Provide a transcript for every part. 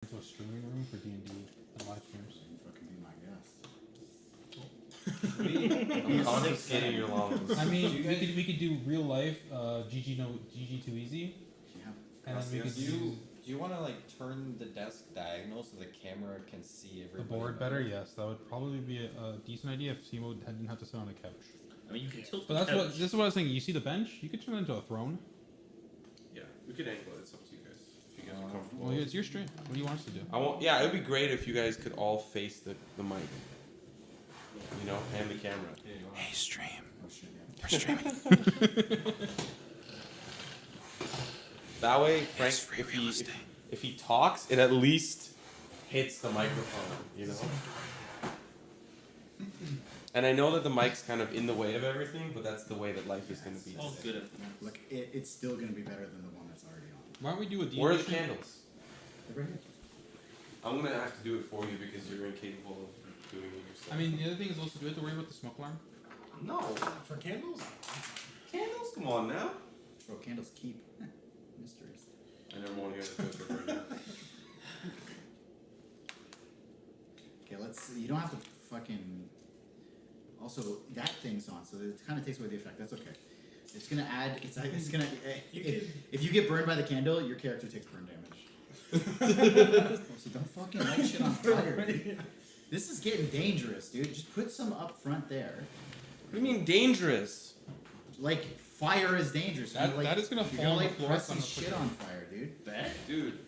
into a streaming room for D&D and live streams. Fucking be my guest. I'm confiscating your llamas. I mean, we could do real life GG Too Easy, Yeah. and then we could Do do you want to like turn the desk diagonal so the camera can see the everybody? board better. Yes, that would probably be a decent idea if Simo didn't have to sit on a couch. I mean, you can tilt But the that's what couch. this is what I was thinking. You see the bench? You could turn it into a throne. Yeah, we could angle it. It's up to you guys. If you guys are comfortable. Well, it's your stream. What do you want us to do? I want. Yeah, it would be great if you guys could all face the mic. You know, and the camera. Hey, stream. Oh shit, yeah. We're streaming. That way, Frank, if he talks, it at least hits the microphone. You know. And I know that the mic's kind of in the way of everything, but that's the way that life is going to be. All today. good at the moment. Look, it's still gonna be better than the one that's already on. Why don't we do a D&D Where are the stream? candles? They're right here. I'm gonna have to do it for you because you're incapable of doing it yourself. I mean, the other thing is also, do we have to worry about the smoke alarm? no. For candles? Candles? Come on now. Bro, candles keep mysteries. I never want to hear that joke ever again. Okay, let's. You don't have to fucking. Also, that thing's on, so it kind of takes away the effect. That's okay. It's gonna add. It's gonna. If you get burned by the candle, your character takes burn damage. So don't fucking light shit on fire. Dude. This is getting dangerous, dude. Just put some up front there. What do you mean dangerous? Like fire is dangerous. That- You're, like, that is gonna you're fall on the like floor press if I'm this not shit putting on it. fire, dude. Bet? Dude.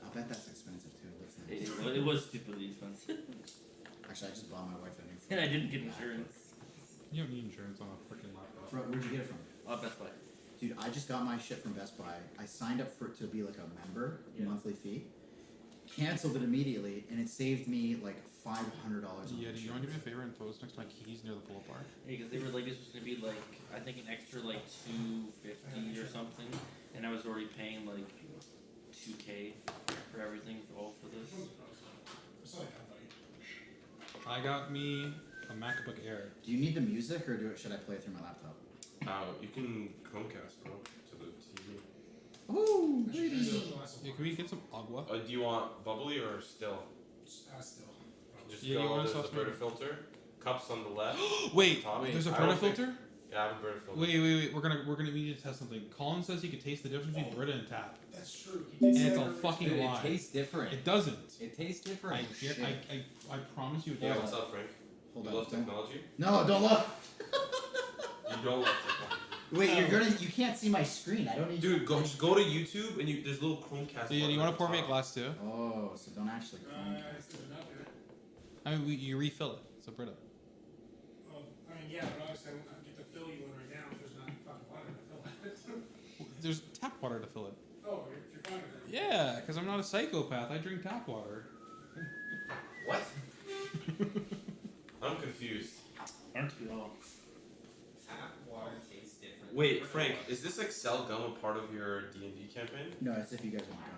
I'll bet that's expensive too. Listen. It was stupidly expensive. Actually, I just bought my wife a new And phone. I didn't get insurance. You don't need insurance on a freaking laptop. Bro, where'd you get it from? Best Buy. Dude, I just got my shit from Best Buy. I signed up for it to be like a member, Yeah. monthly fee. Canceled it immediately, and it saved me like $500. Yeah, do you want to do me a favor and throw this next to my keys near the pull apart? Yeah, because they were like, this was gonna be like, I think an extra like $250 or something, and I was already paying like $2K for everything for this. I got me a MacBook Air. Do you need the music, or should I play it through my laptop? You can Chromecast, bro, to the TV. Oh, Yeah, can we get some agua? Do you want bubbly or still? Still. Just Yeah, you go, want there's sauce a Brita maybe? filter. Cups on the left. Wait, top. there's a I Brita don't think- filter? Yeah, I have a Brita filter. Wait. We're gonna need you to test something. Colin says he could taste the difference between Brita and tap. That's true. And it's a fucking Dude, lie. it tastes different. It doesn't. It tastes I, different. shit, I promise you it Yeah, doesn't. what's up, Frank? Hold You on. love technology? No, don't look. You don't love technology. Wait, you can't see my screen. I don't need. Dude, just go to YouTube and there's a little Chromecast. So, yeah, do you button want at to pour the me a top. glass too? Oh, so don't actually. It's good enough, yeah. I mean, you refill it. It's a Brita. Well, I mean, yeah, but obviously I won't get to fill you one right now if there's not fucking water to fill it. There's tap water to fill it. Oh, if you're fine with it. Yeah, because I'm not a psychopath. I drink tap water. What? I'm confused. Aren't we all? Tap water tastes different. Wait, Frank, is this Excel gum a part of your D&D campaign? No, it's if you guys want to. I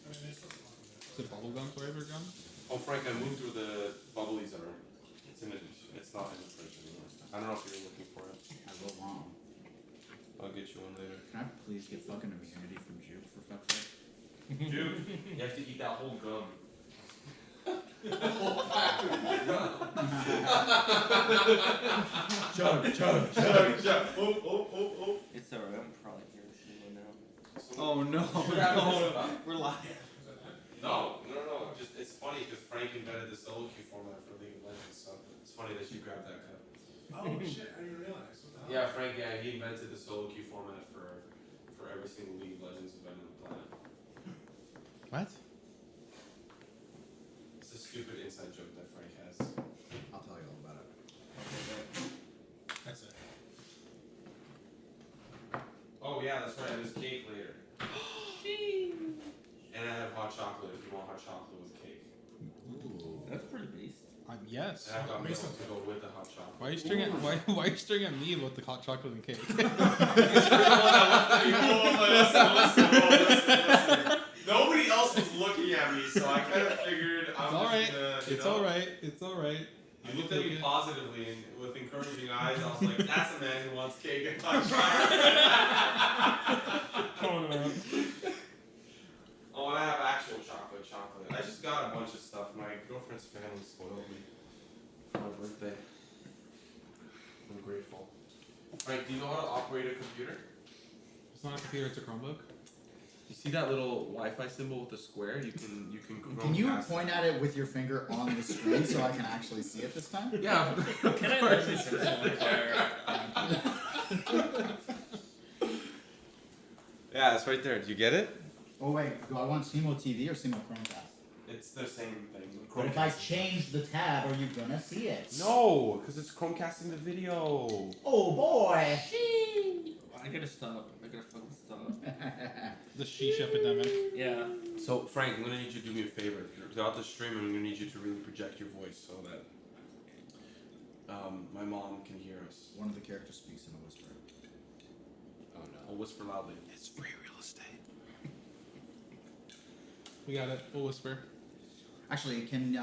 mean, it's still fine with Is it bubblegum flavor gum? Oh, Frank, I moved where the bubblies are. It's in the. It's not in the fridge anymore. I don't know if you're looking for it. I will long. I'll get you one later. Can I please get fucking immunity from Juke for fuck's sake? Dude, you have to eat that whole gum. Chug. Oh. It's alright, I'm probably Hiroshima now. Oh no. We're live. No. Just it's funny because Frank invented the solo queue format for League of Legends, so it's funny that you grabbed that cup. it. Oh shit, I didn't realize. What the hell? Yeah, Frank. Yeah, he invented the solo queue format for every single League of Legends event on the planet. What? It's a stupid inside joke that Frank has. I'll tell you all about it. That's it. Oh yeah, that's right. There's cake later. And I have hot chocolate if you want hot chocolate with cake. Ooh. That's pretty based. Yes. And I've got milk to go with the hot chocolate. Why are you staring at why are you staring at me about the hot chocolate and cake? Nobody else was looking at me, so I kind of figured I'm It's all right. just It's all right. It's all right. You looked at me positively and with encouraging eyes. I was like, "That's a man who wants cake and hot chocolate." Calling it out. Oh when I have actual chocolate. I just got a bunch of stuff. My girlfriend's family spoiled me for my birthday. I'm grateful. Frank, do you know how to operate a computer? It's not a computer, it's a Chromebook. You see that little Wi-Fi symbol with the square? You can Can you Chromecast point at it with your finger on the screen so I can actually see it this time? Yeah. Can I let this fire? Yeah, it's right there. Do you get it? Oh wait, do I want Simo TV or Simo Chromecast? It's the same thing. But if I change the tab, are you gonna see it? No, because it's Chromecasting the video. Oh boy! I gotta stop. I gotta fucking stop. The sheesh epidemic. Yeah. So Frank, I'm gonna need you to do me a favor. Throughout the stream, I'm gonna need you to really project your voice so that my mom can hear us. One of the characters speaks in a whisper. Oh no. I'll whisper loudly. It's free real estate. We got it. We'll whisper. Actually, can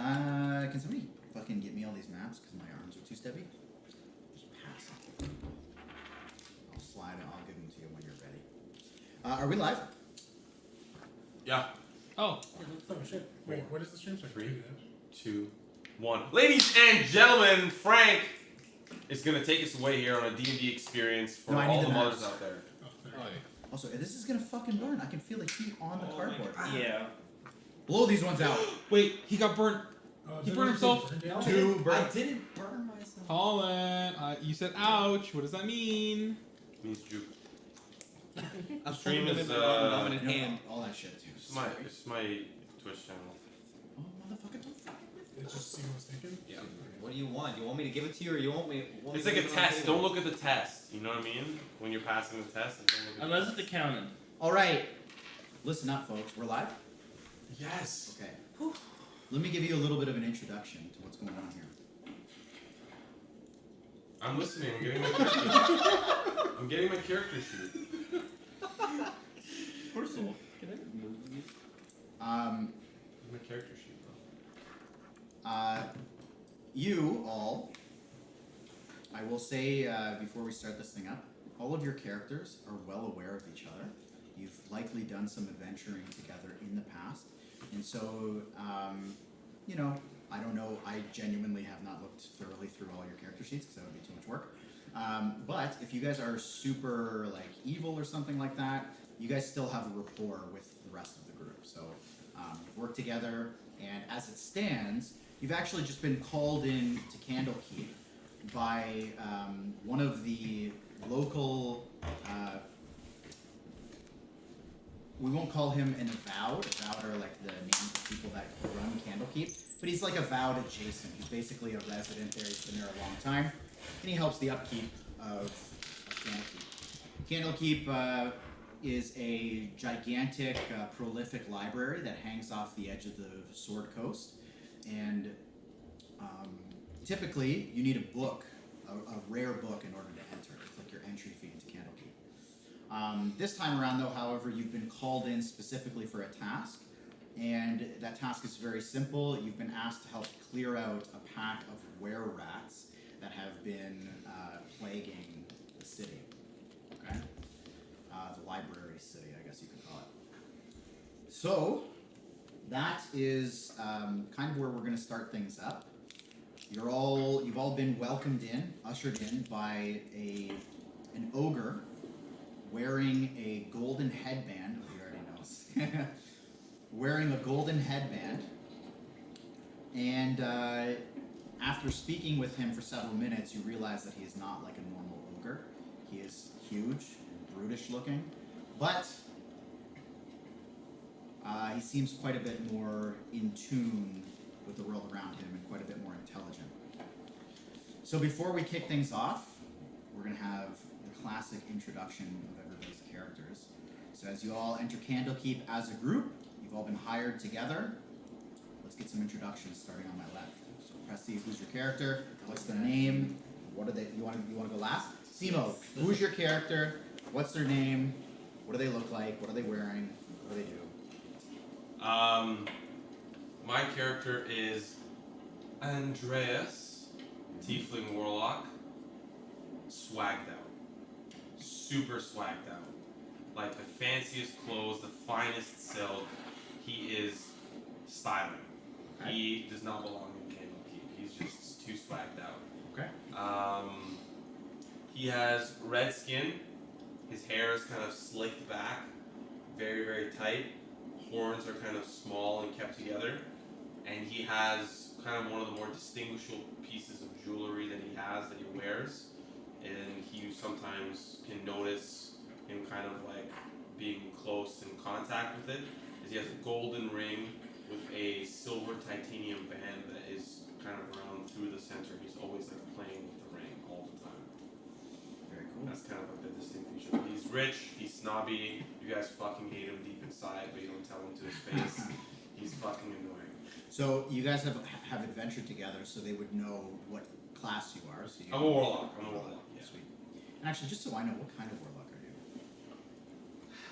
somebody fucking get me all these maps because my arms are too stubby? Just pass it. I'll slide it. I'll give them to you when you're ready. Are we live? Yeah. Oh, Oh shit. Wait, what is the stream? So I can 3, do that. 2, 1. Ladies and gentlemen, Frank is gonna take us away here on a D&D experience for No, I need all the the mothers maps. out there. Oh, there. oh yeah. Also, this is gonna fucking burn. I can feel the heat on the cardboard. Yeah. Blow these ones out. Wait, he got burnt. Oh, He did burned I himself. say burn No, it? Two I burn. didn't burn myself. Colin, you said ouch. What does that mean? Means juke. I'm Stream holding is, them in my dominant You know, hand. all that shit too. It's my Twitch channel. Oh motherfucker! Don't fucking. It's just see what's thinking. Yeah. What do you want? You want me to give it to you, or you want me? Want It's me like to a leave it on the test. table? Don't look at the test. You know what I mean? When you're passing the test, don't look at Unless it's accounting. All right, listen up, folks. We're live. Yes. Okay. Let me give you a little bit of an introduction to what's going on here. I'm listening. I'm getting my character. I'm getting my character sheet. First of all, can I move these? My character sheet, bro. You all, I will say before we start this thing up, all of your characters are well aware of each other. You've likely done some adventuring together in the past. And so, you know, I don't know, I genuinely have not looked thoroughly through all your character sheets because that would be too much work. But if you guys are super, like, evil or something like that, you guys still have a rapport with the rest of the group. So, you've worked together, and as it stands, you've actually just been called in to Candlekeep by one of the local, we won't call him an avowed. Avowed are like the names of people that run Candlekeep, but he's like avowed adjacent. He's basically a resident there. He's been there a long time, and he helps the upkeep of Candlekeep. Candlekeep is a gigantic, prolific library that hangs off the edge of the Sword Coast, and typically you need a book, a rare book, in order to enter. It's like your entry fee into Candlekeep. This time around, though, however, you've been called in specifically for a task, and that task is very simple. You've been asked to help clear out a pack of were-rats that have been plaguing the city. Okay? The library city, I guess you could call it. So, that is kind of where we're going to start things up. You've all been welcomed in, ushered in by an ogre wearing a golden headband. Oh, he already knows. Wearing a golden headband. And after speaking with him for several minutes, you realize that he is not like a normal ogre. He is huge and brutish looking, but he seems quite a bit more in tune with the world around him and quite a bit more intelligent. So before we kick things off, we're going to have the classic introduction of everybody's characters. So as you all enter Candlekeep as a group, you've all been hired together. Let's get some introductions starting on my left. So Presti, who's your character? What's their name? What are they? You want to go last? Simo, who's your character? What's their name? What do they look like? What are they wearing? What do they do? My character is Andreas, Tiefling Warlock, swagged out. Super swagged out. Like the fanciest clothes, the finest silk. he is styling. Okay. He does not belong in Candlekeep. He's just too swagged out. Okay. He has red skin. His hair is kind of slicked back, very, very tight. Horns are kind of small and kept together. And he has kind of one of the more distinguishable pieces of jewelry that he has that he wears. And you sometimes can notice him kind of like being close in contact with it. Is he has a golden ring with a silver titanium band that is kind of round through the center. He's always like playing with the ring all the time. Very cool. That's kind of like the distinct feature. He's rich, he's snobby, you guys fucking hate him deep inside, but you don't tell him to his face. He's fucking annoying. So you guys have adventured together, so they would know what class you are. So you I'm a warlock, yeah. Sweet. And actually, just so I know, what kind of warlock are you?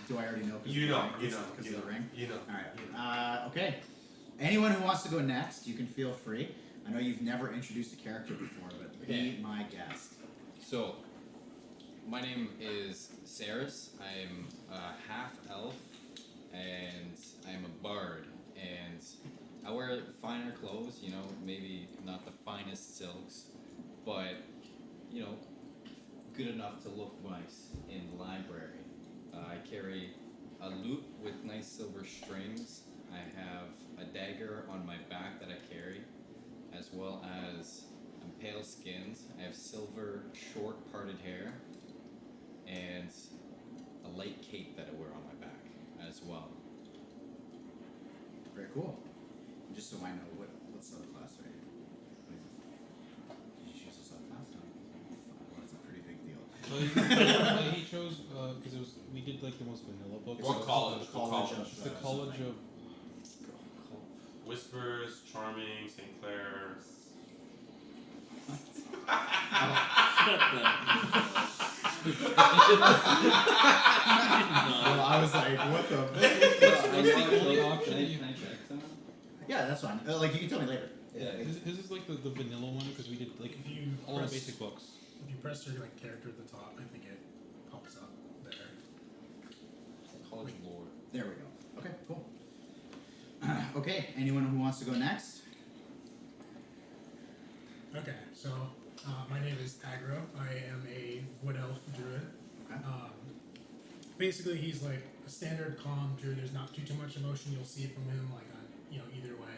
Do I already know? You know, Because of the ring? You know. All right. Okay. Anyone who wants to go next, you can feel free. I know you've never introduced a character before, but be my guest. So, my name is Saris. I'm a half elf, and I'm a bard. And I wear finer clothes, you know, maybe not the finest silks, but, you know, good enough to look nice in the library. I carry a lute with nice silver strings. I have a dagger on my back that I carry, as well as I'm pale skinned. I have silver, short parted hair, and a light cape that I wear on my back as well. Very cool. And just so I know, what subclass are you? Did you choose a subclass? No. Well, that's a pretty big deal. So he chose because we did like the most vanilla books. What so college? It's the College of Whispers, Charming, St. Clair. Well, I was like, what the? What's the only option that you Can I check some? Yeah, that's fine. Like you can tell me later. Yeah. His is like the vanilla one because we did like If you all the press- basic books. If you press your like character at the top, I think it pops up there. College lore. There we go. Okay, cool. Okay, anyone who wants to go next? Okay, so my name is Agro. I am a wood elf druid. Okay. Basically, he's like a standard calm druid. There's not too much emotion you'll see from him, like on either way.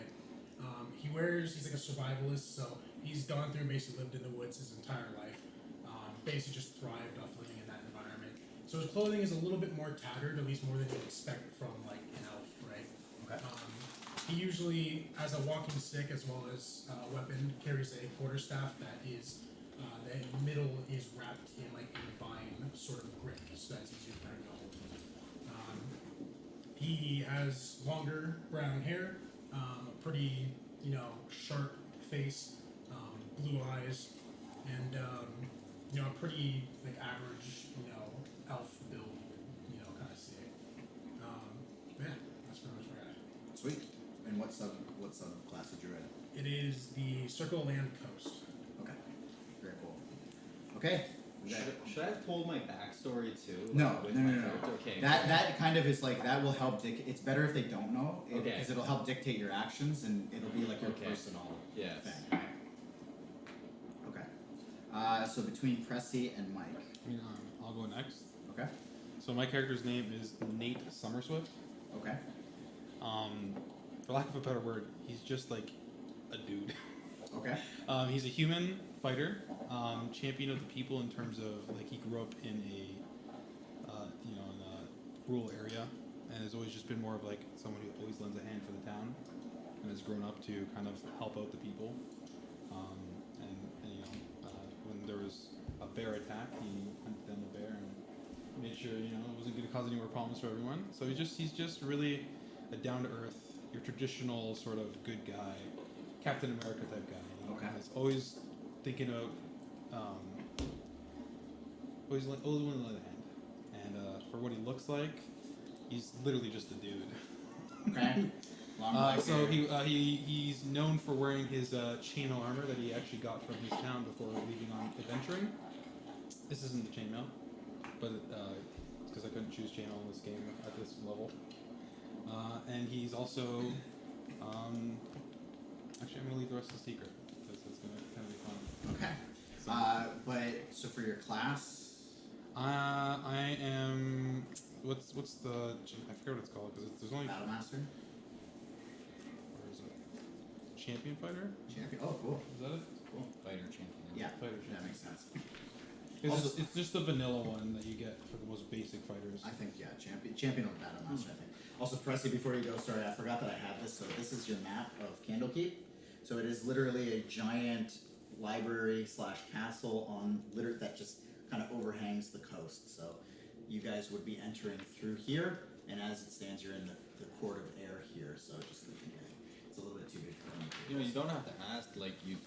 He's like a survivalist, so he's gone through and basically lived in the woods his entire life. Basically, just thrived off living in that environment. So his clothing is a little bit more tattered, at least more than you'd expect from like an elf, right? Okay. He usually, as a walking stick as well as a weapon, carries a quarterstaff that is, the middle is wrapped in like a vine sort of grip, so that's easier for him to hold. He has longer brown hair, a pretty, sharp face, blue eyes, and, a pretty like average, elf build, kind of see. Yeah, that's pretty much where I am. Sweet. And what subclass did you in? It is the Circle Land Coast. Okay. Very cool. Okay. Should I have told my backstory too? No, with no. my character? Okay. That kind of is like that will help. It's better if they don't know, Okay. because it'll help dictate your actions, and it'll be like your Okay. personal Yes. thing. Right? Okay. So between Pressy and Mike. I mean, I'll go next. Okay. So my character's name is Nate Summerswift. Okay. For lack of a better word, he's just like a dude. Okay. He's a human fighter, champion of the people in terms of like he grew up in a in a rural area and has always just been more of like someone who always lends a hand for the town and has grown up to kind of help out the people. When there was a bear attack, he hunted down the bear and made sure it wasn't going to cause any more problems for everyone. So he's just really a down to earth, your traditional sort of good guy, Captain America type guy. Okay. He's always thinking of, always wanting to lend a hand. And for what he looks like, he's literally just a dude. Okay. Long black So hair. he's known for wearing his chainmail armor that he actually got from his town before leaving on adventuring. This isn't the chainmail, but it's because I couldn't choose chainmail in this game at this level. And he's also, actually, I'm gonna leave the rest a secret because it's gonna kind of be fun. Okay. But so for your class, I am. What's the? I forget what it's called because there's only. Battle Master, Where is it? Champion fighter? champion. Oh, cool. Is that it? Cool. Fighter champion. Yeah, Fighter that champion. makes sense. It's just the vanilla one that you get for the most basic fighters. I think champion or Battle Master. I think. Also, Presley, before you go, sorry, I forgot that I had this. So this is your map of Candlekeep. So it is literally a giant library / castle on that just kind of overhangs the coast. So you guys would be entering through here, and as it stands, you're in the court of air here. So just thinking, it's a little bit too big for me. You know, you don't have to ask like you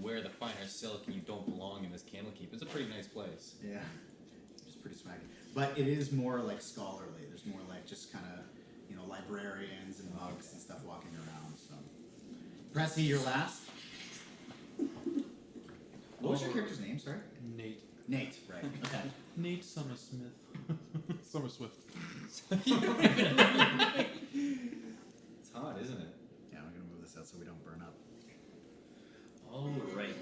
wear the finer silk and you don't belong in this Candlekeep. It's a pretty nice place. Yeah, just pretty swaggy. But it is more like scholarly. There's more like just kind of, librarians and monks and stuff walking around. So, Pressy, you're last. What was your character's name? Sorry. Nate. Nate. Right. Okay. Nate Summersmith. Summerswift. It's hot, isn't it? Yeah, I'm gonna move this out so we don't burn up. Alright.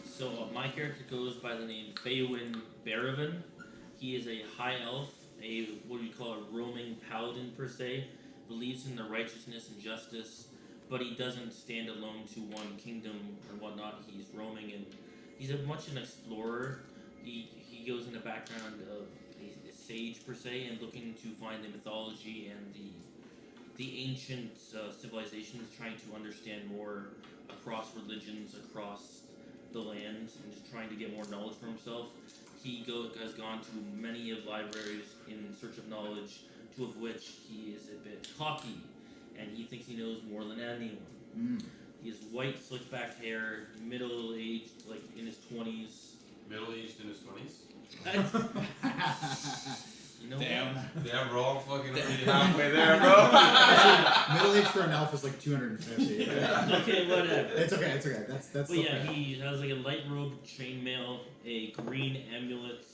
So my character goes by the name Feywin Baravan. He is a high elf, what do you call a roaming paladin per se. Believes in the righteousness and justice, but he doesn't stand alone to one kingdom or whatnot. He's roaming and he's much an explorer. He goes in the background of a sage per se and looking to find the mythology and the ancient civilizations, trying to understand more across religions, across the land, and just trying to get more knowledge for himself. He has gone to many of libraries in search of knowledge, two of which he is a bit cocky, and he thinks he knows more than anyone. Mm. He has white, slick-back hair, middle-aged, like in his 20s. Middle-aged in his 20s. You know Damn. what? Yeah, bro, I'm fucking already halfway there, bro. Middle age for an elf is like 250. Okay, whatever. It's okay. It's okay. That's. But still yeah, fair. he has like a light robe, chainmail, a green amulet.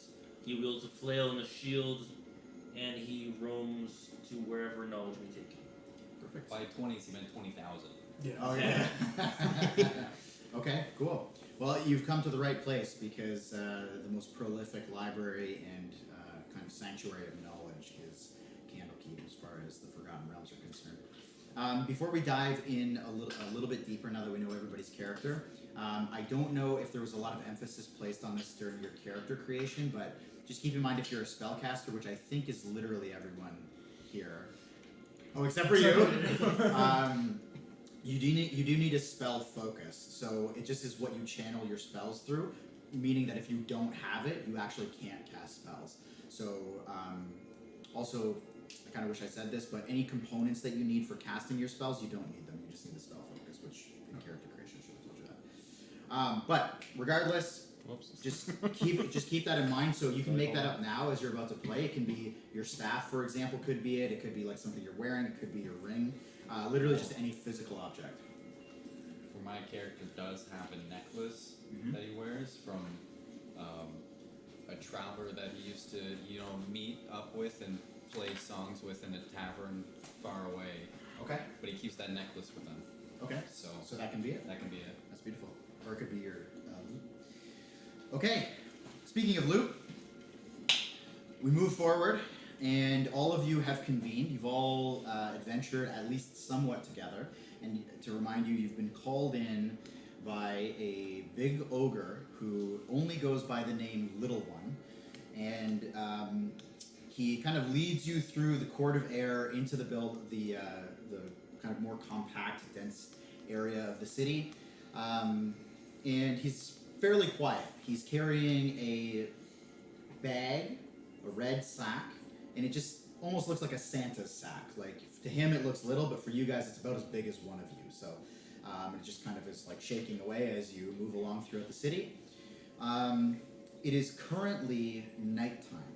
He wields a flail and a shield, and he roams to wherever knowledge may take him. Perfect. By 20s, he meant 20,000. Yeah. Oh yeah. Okay, cool. Well, you've come to the right place because the most prolific library and kind of sanctuary of knowledge is Candlekeep, as far as the Forgotten Realms are concerned. Before we dive in a little bit deeper, now that we know everybody's character, I don't know if there was a lot of emphasis placed on this during your character creation, but just keep in mind if you're a spellcaster, which I think is literally everyone here. Oh, except for you. You do need a spell focus, so it just is what you channel your spells through, meaning that if you don't have it, you actually can't cast spells. So, also, I kind of wish I said this, but any components that you need for casting your spells, you don't need them. You just need the spell focus, which in character creation should have told you that. But regardless, Whoops. just keep that in mind. So you can make that up now as you're about to play. It can be your staff, for example, could be it. It could be like something you're wearing. It could be your ring. Literally just any physical object. For my character does have a necklace Mhm. that he wears from a traveler that he used to, meet up with and play songs with in a tavern far away. Okay. But he keeps that necklace with him. Okay. So So that can be it. that can be it. That's beautiful. Or it could be your loot. Okay. Speaking of loot, we move forward, and all of you have convened. You've all adventured at least somewhat together. And to remind you, you've been called in by a big ogre who only goes by the name Little One. And he kind of leads you through the court of air into the kind of more compact, dense area of the city. And he's fairly quiet. He's carrying a bag, a red sack, and it just almost looks like a Santa's sack. Like, to him it looks little, but for you guys it's about as big as one of you. So it just kind of is like shaking away as you move along throughout the city. It is currently nighttime.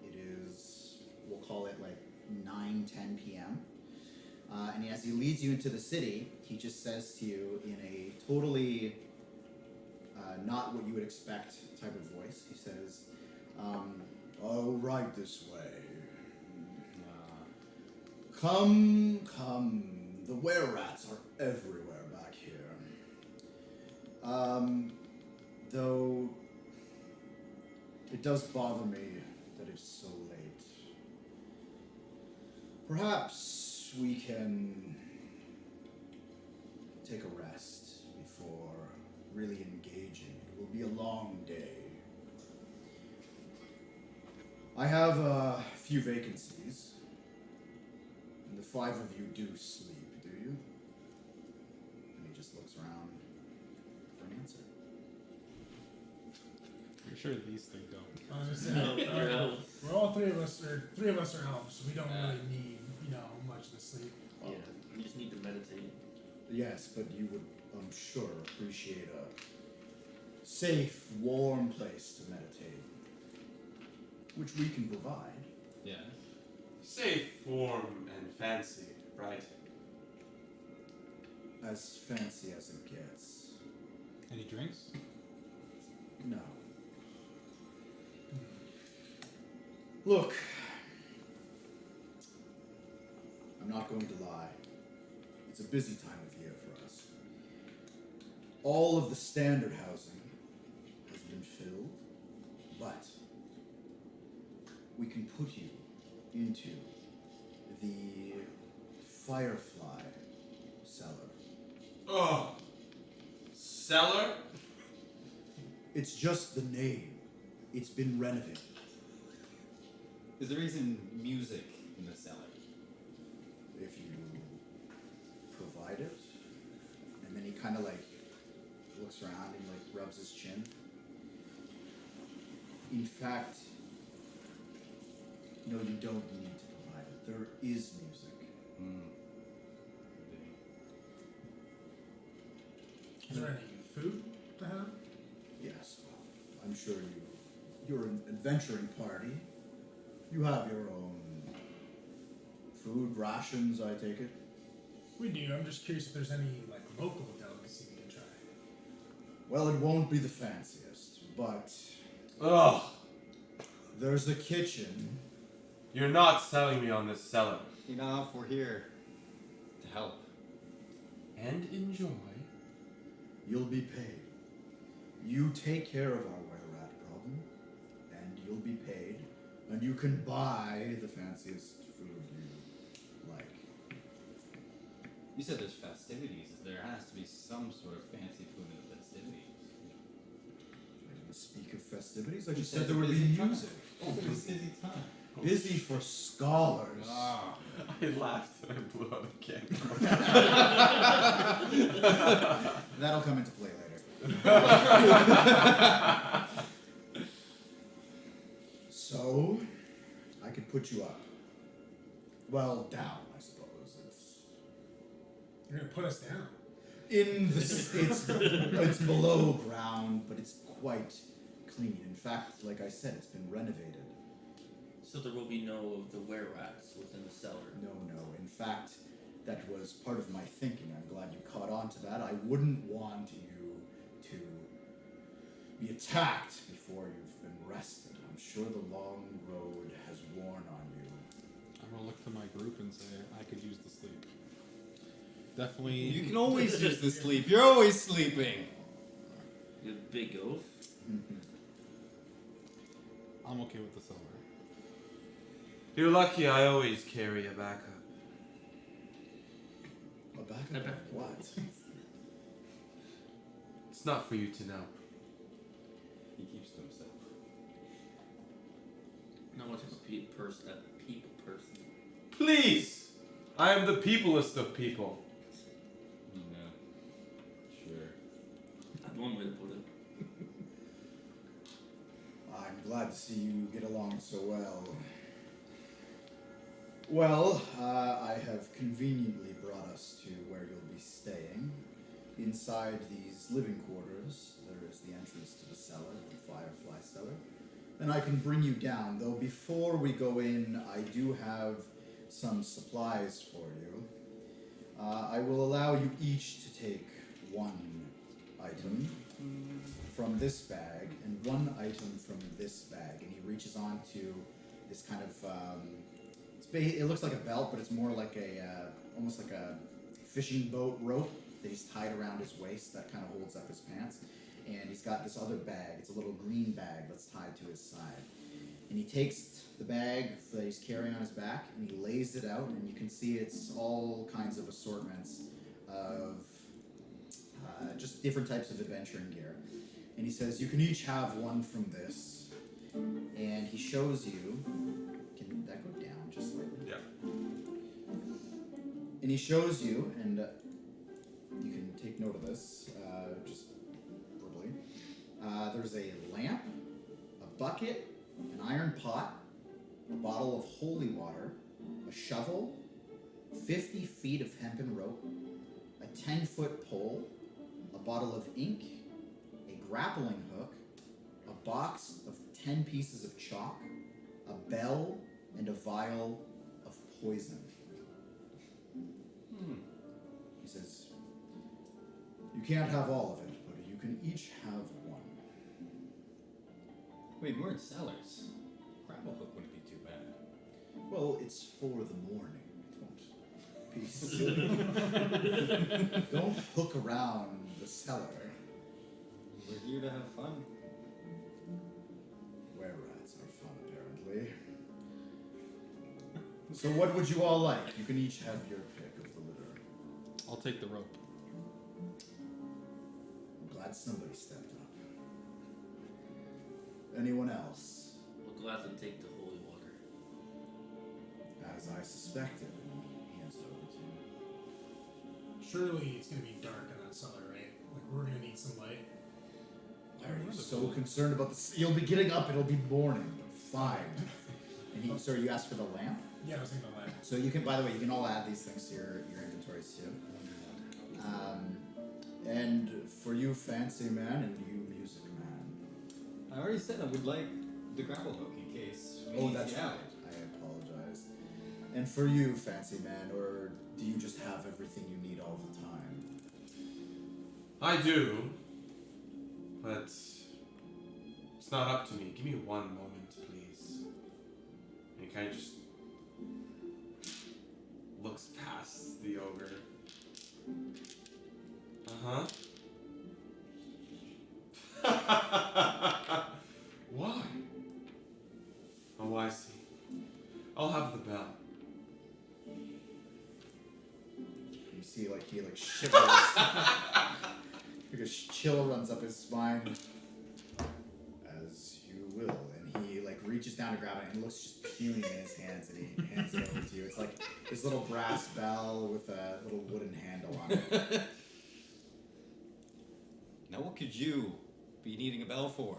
It is, we'll call it like 9-10 p.m. And as he leads you into the city, he just says to you in a totally not what you would expect type of voice. He says, "I'll ride this way. Come, come. The were-rats are everywhere back here. Though it does bother me that it's so late. Perhaps we can take a rest before really engaging. It will be a long day. I have a few vacancies. And the 5 of you do sleep, do you? And he just looks around for an answer. You're sure these things don't. I was just No, saying, they're elves. we're all three of us are elves, so we don't really need, much of the sleep. Yeah, you just need to meditate. Yes, but you would, I'm sure, appreciate a safe, warm place to meditate. Which we can provide. Yeah. Safe, warm, and fancy, right? As fancy as it gets. Any drinks? No. Look, I'm not going to lie. It's a busy time of year for us. All of the standard housing has been filled, but we can put you into the Firefly cellar. Oh, cellar? It's just the name. It's been renovated. Is there even music in the cellar? If you provide it, and then he kind of looks around and rubs his chin. In fact, no, you don't need to provide it. There is music. Is there any food to have? Yes, well, I'm sure you're an adventuring party. You have your own food rations, I take it. We do. I'm just curious if there's any local delicacy we can try. Well, it won't be the fanciest, but Ugh, there's a kitchen. you're not selling me on this cellar. Enough, we're here to help. And enjoy. You'll be paid. You take care of our were-rat problem, and you'll be paid, and you can buy the fanciest food you like. You said there's festivities. There has to be some sort of fancy food in the festivities. I didn't speak of festivities, I just said said there would be busy time. music. Oh, busy time. Busy for scholars. Ah. I laughed and I blew out a candle. That'll come into play later. So, I could put you up. Well, down, I suppose. You're gonna put us down. It's below ground, but it's quite clean. In fact, like I said, it's been renovated. So there will be no of the were-rats within the cellar. No. In fact, that was part of my thinking. I'm glad you caught on to that. I wouldn't want you to be attacked before you've been rested. I'm sure the long road has worn on you. I'm gonna look to my group and say I could use the sleep. Definitely. You can always use the sleep. You're always sleeping. You big oaf. I'm okay with the cellar. You're lucky I always carry a backup. A backup of what? It's not for you to know. He keeps to himself. Not much of a people person. Please! I am the peoplest of people. Yeah. Sure. That's one way to put it. I'm glad to see you get along so well. Well, I have conveniently brought us to where you'll be staying. Inside these living quarters, there is the entrance to the cellar, the Firefly cellar. And I can bring you down, though before we go in, I do have some supplies for you. I will allow you each to take one item from this bag and one item from this bag. And he reaches on to this kind of, it's it looks like a belt, but it's more like a almost like a fishing boat rope that he's tied around his waist that kind of holds up his pants. And he's got this other bag. It's a little green bag that's tied to his side. And he takes the bag that he's carrying on his back and he lays it out, and you can see it's all kinds of assortments of just different types of adventuring gear. And he says, you can each have one from this. And he shows you, can that go down just slightly? Yeah. And he shows you, and you can take note of this, just verbally. There's a lamp, a bucket, an iron pot, a bottle of holy water, a shovel, 50 feet of hempen rope, a 10-foot pole, a bottle of ink, a grappling hook, a box of 10 pieces of chalk, a bell, and a vial of poison. He says, you can't have all of it, but you can each have one. Wait, we're in cellars. Grapple hook wouldn't be too bad. Well, it's for the morning. Don't be silly. Don't hook around the cellar. We're here to have fun. Were rats are fun, apparently. So what would you all like? You can each have your pick of the litter. I'll take the rope. I'm glad somebody stepped up. Anyone else? We'll gladly take the holy water. As I suspected. He hands it over to you. Surely it's gonna be dark in that cellar, right? Like we're gonna need some light. Why are you so concerned about this? You'll be getting up, it'll be morning. Fine. And he, sorry, you asked for the lamp? Yeah, I was thinking about light. So you can, by the way, you can all add these things to your inventories too. And for you, fancy man, and you, music man. I already said I would like the grapple hook in case. we Oh, need that's to right. get out. I apologize. And for you, fancy man, or do you just have everything you need all the time? I do, but it's not up to me. Give me one moment, please. And he kind of just looks past the ogre. Why? Oh, I see. I'll have the bell. You see, like, he, like, shivers. Like a chill runs up his spine. As you will. And he, like, reaches down to grab it and it looks just puny in his hands, and he hands it over to you. It's like this little brass bell with a little wooden handle on it. Now, what could you be needing a bell for?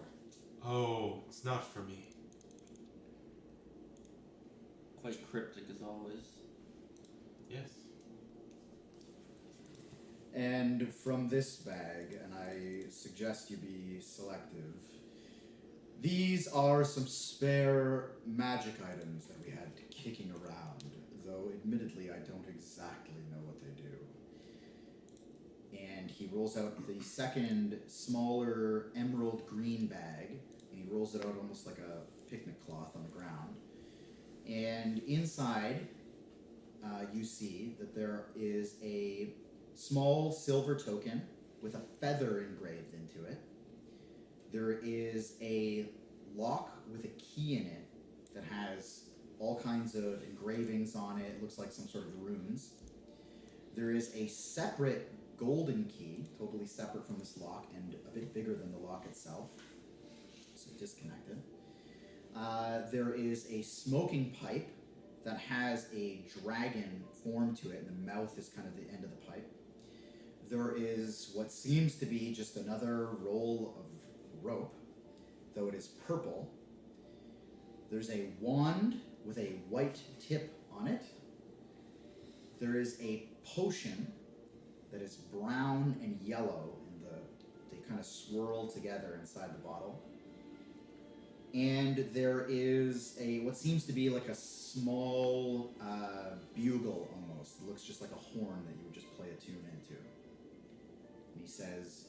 Oh, it's not for me. Quite cryptic as always. Yes. And from this bag, and I suggest you be selective, these are some spare magic items that we had kicking around, though admittedly I don't exactly know what they do. And he rolls out the second, smaller emerald green bag, and he rolls it out almost like a picnic cloth on the ground. And inside, you see that there is a small silver token with a feather engraved into it. There is a lock with a key in it that has all kinds of engravings on it. It looks like some sort of runes. There is a separate golden key, totally separate from this lock and a bit bigger than the lock itself. So disconnected. There is a smoking pipe that has a dragon form to it, and the mouth is kind of the end of the pipe. There is what seems to be just another roll of rope, though it is purple. There's a wand with a white tip on it. There is a potion that is brown and yellow, and they kind of swirl together inside the bottle. And there is what seems to be like a small bugle almost. It looks just like a horn that you would just play a tune into. And he says,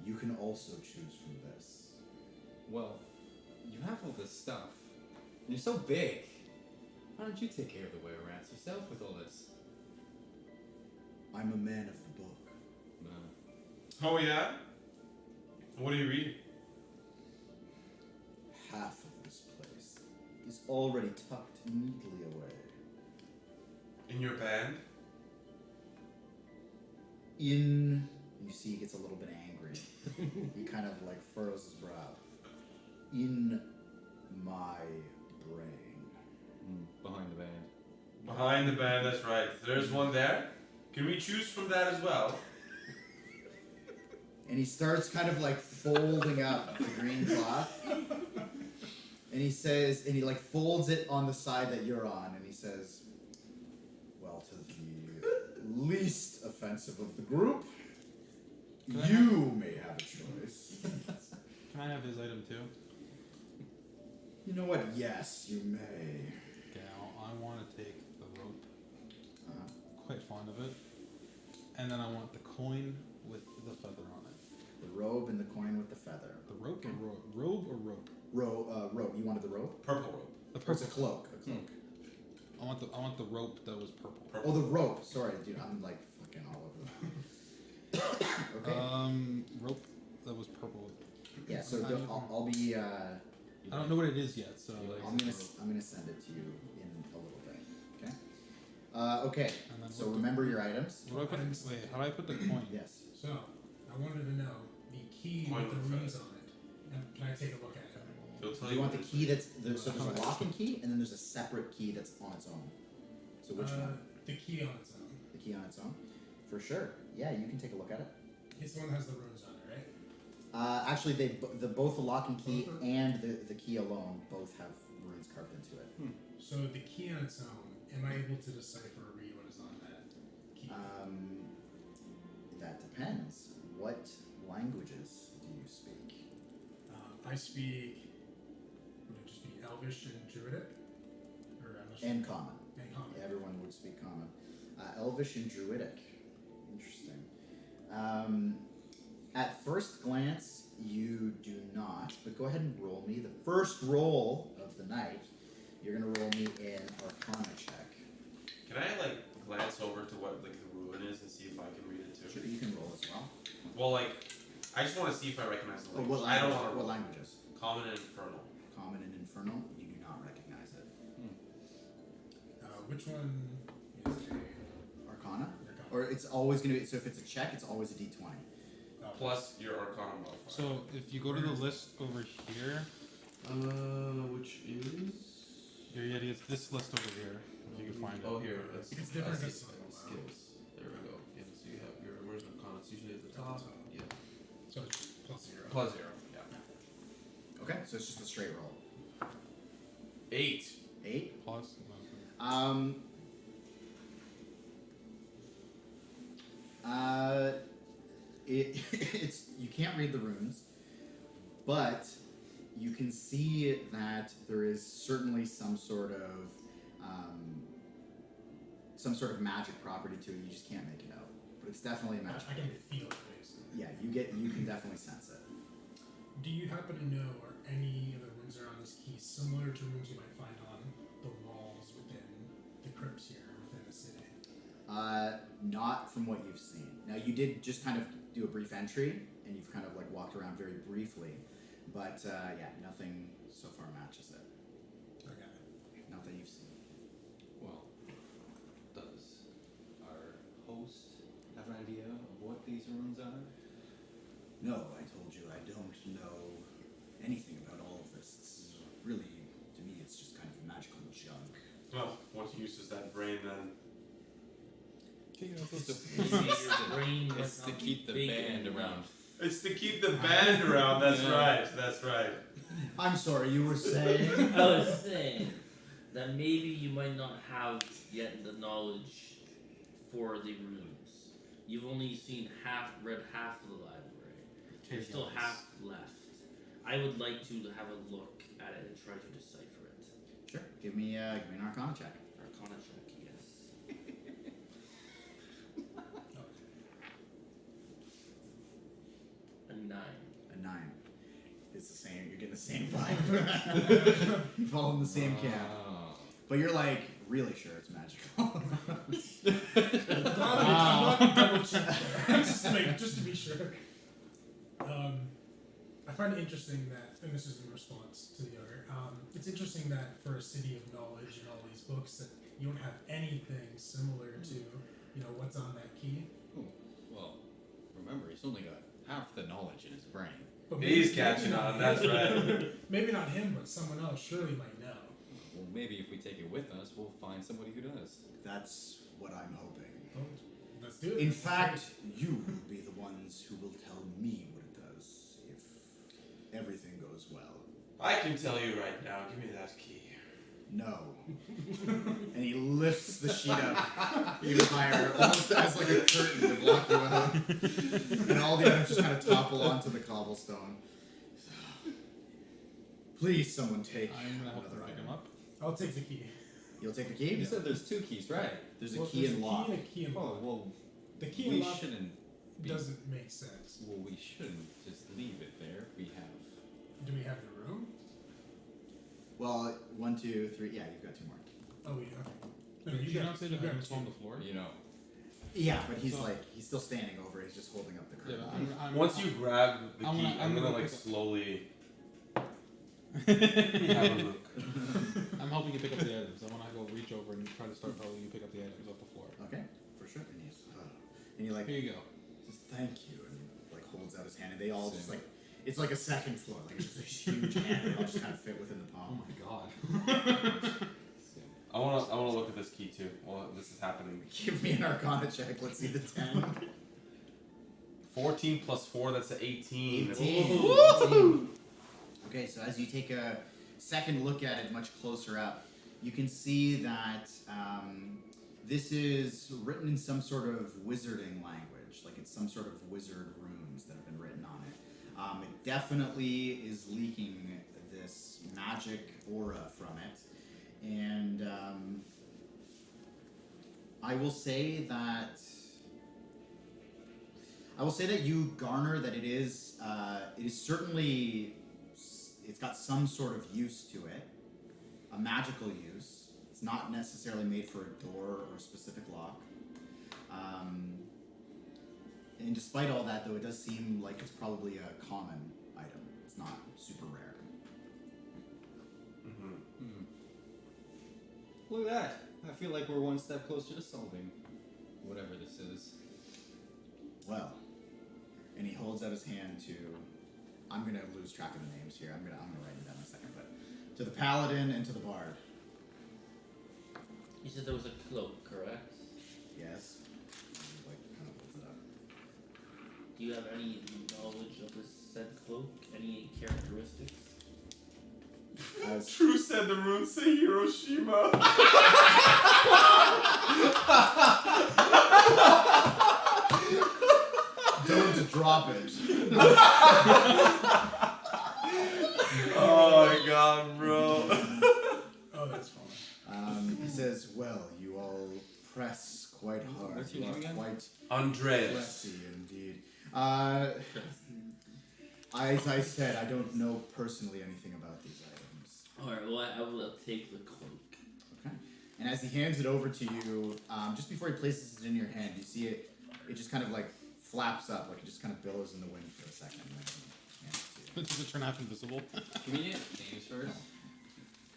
you can also choose from this. Well, you have all this stuff. And you're so big. Why don't you take care of the were rats yourself with all this? I'm a man of the book. Oh yeah? What are you reading? Half of this place is already tucked neatly away. In your band? You see, he gets a little bit angry. He kind of like furrows his brow. In my brain. Behind the band. Behind the band, that's right. There's one there. Can we choose from that as well? And he starts kind of like folding up the green cloth. And he says, and he like folds it on the side that you're on, and he says, well, to the least offensive of the group, you may have a choice. Can I have his item too? You know what? Yes, you may. Okay, I want to take the rope. Uh-huh. Quite fond of it. And then I want the coin with the feather on it. The robe and the coin with the feather. The rope or rope? Robe or rope? Robe. You wanted the robe? Purple rope. The Or it's a purple. cloak. A cloak. I want the rope that was purple. Oh, the rope. Sorry, dude. I'm like fucking all over the place. Okay. Rope that was purple. Yeah. So I'll be. I don't know what it is yet, so I'm gonna send it to you in a little bit. Okay. Okay. And then So what remember your items. what do I put? Wait, how do I put the coin? Yes. So, I wanted to know the key Coin with the with the runes on it. And can I take a look at it? He'll tell Do you want the what it key is. that's so there's a locking key and then there's a separate key that's on its own. So which one? The key on its own. The key on its own. For sure. Yeah, you can take a look at it. It's the one that has the runes on it, right? Actually, both the locking key and the key alone both have runes carved into it. So the key on its own, am I able to decipher or read what is on that key? That depends. What languages do you speak? I speak, would it just be Elvish and Druidic? Or I'm not sure. And common. And Common. Everyone would speak common. Elvish and Druidic. Interesting. At first glance, you do not, but go ahead and roll me the first roll of the night. You're gonna roll me an Arcana check. Can I like glance over to what like the ruin is and see if I can read it too? Sure, you can roll as well. Well, like, I just want to see if I recognize the Oh, language. what I don't language? want to. What languages? Common and infernal. Common and Infernal. You do not recognize it. Which one is a Arcana, Arcana? or it's always gonna be. So if it's a check, it's always a D20. Oh, Plus your Arcana modifier. So if you go to the list over here, which is. here, yeah, it's this list over here. If you can find it. Oh, here. That's, It's different I see, as well. skills. There we go. Yeah, so you have your where's Arcana? It's usually at the top. Yeah. So it's plus 0. Plus 0. Yeah. Okay, so it's just a straight roll. 8. 8. Plus. It's you can't read the runes, but you can see that there is certainly some sort of magic property to it. You just can't make it out, but it's definitely a magic. I can feel it, basically. Yeah, you can definitely sense it. Do you happen to know, are any of the runes that are on this key similar to runes you might find on the walls within the crypts here, within the city? Not from what you've seen. Now you did just kind of do a brief entry, and you've kind of like walked around very briefly, but yeah, nothing so far matches it. Okay. Not that you've seen. Well, does our host have an idea of what these runes are? No, I told you I don't know anything about all of this. It's really, to me, it's just kind of magical junk. Well, what use is that brain then? Your brain It's must to not keep be the big band anymore. around. It's to keep the band around. That's Yeah. right. That's right. I'm sorry, you were saying? I was saying that maybe you might not have yet the knowledge for the runes. You've only read half of the library. There's still half left. I would like to have a look at it and try to decipher it. Sure. Give me an Arcana check. Arcana check, yes. A 9. A 9. It's the same. You're getting the same vibe. You fall in the same camp. Oh. But you're like really sure it's magical. Double check there. just to be sure. I find it interesting that, and this is in response to the other, it's interesting that for a city of knowledge and all these books that you don't have anything similar to, what's on that key. Oh, well, remember, he's only got half the knowledge in his brain. But He's catching on, that's right. Maybe not him, but someone else surely might know. Well, maybe if we take it with us, we'll find somebody who does. That's what I'm hoping. Well, let's do it. In fact, you will be the ones who will tell me what it does if everything goes well. I can tell you right now. Give me that key. No. And he lifts the sheet up even higher, almost as like a curtain to block you out. And all the items just kind of topple onto the cobblestone. Please, someone take I'm gonna help another pick item. him up. I'll take the key. You'll take the key? You said there's 2 keys, right? There's a Well, key there's and lock. a key and Oh, lock. well, The key we and lock shouldn't be... doesn't make sense. Well, we shouldn't just leave it there. We have... Do we have the room? Well, 1, 2, 3. Yeah, you've got 2 more. Oh, we okay. No, Did you got- not say you that got items two. on the floor? You know. Yeah, but he's So- he's still standing over. He's just holding up the Yeah, curtain. but I'm Once you grab the I'm key, gonna- I'm I'm gonna gonna like pick up- slowly I'm have a look. helping you pick up the items. I want to go reach over and try to start helping you pick up the items off the floor. Okay, for sure. And he like Here you go. says thank you and like holds out his hand, and they all just Same. like it's like a second floor, like it's just a huge hand. They all just kind of fit within the Oh palm. my god. I wanna look at this key too while this is happening. Give me an Arcana check. Let's see the 10. 14 plus 4, that's an 18. 18. Okay, so as you take a second look at it much closer up, you can see that this is written in some sort of wizarding language, like it's some sort of wizard runes that have been written on it. It definitely is leaking this magic aura from it, and I will say that you garner that it is certainly, it's got some sort of use to it, a magical use. It's not necessarily made for a door or a specific lock. And despite all that, though, it does seem like it's probably a common item. It's not super rare. Mm-hmm. Look at that. I feel like we're one step closer to solving whatever this is. Well, and he holds out his hand to, I'm gonna lose track of the names here. I'm gonna write them down in a second, but to the paladin and to the bard. You said there was a cloak, correct? Yes. He, like kind of holds it up. Do you have any knowledge of this said cloak? Any characteristics? As True said the runes say Hiroshima. don't drop it. Oh my god, bro. Oh, that's fine. He says, "Well, you all press quite hard. What's your You name are again? quite Andreas. pressy indeed." As I said, I don't know personally anything about these items. Alright, well, I will take the cloak. Okay. And as he hands it over to you, just before he places it in your hand, you see it. It just kind of like flaps up, like it just kind of billows in the wind for a second. And then he hands it to you. Does it turn half invisible? Can we get names first?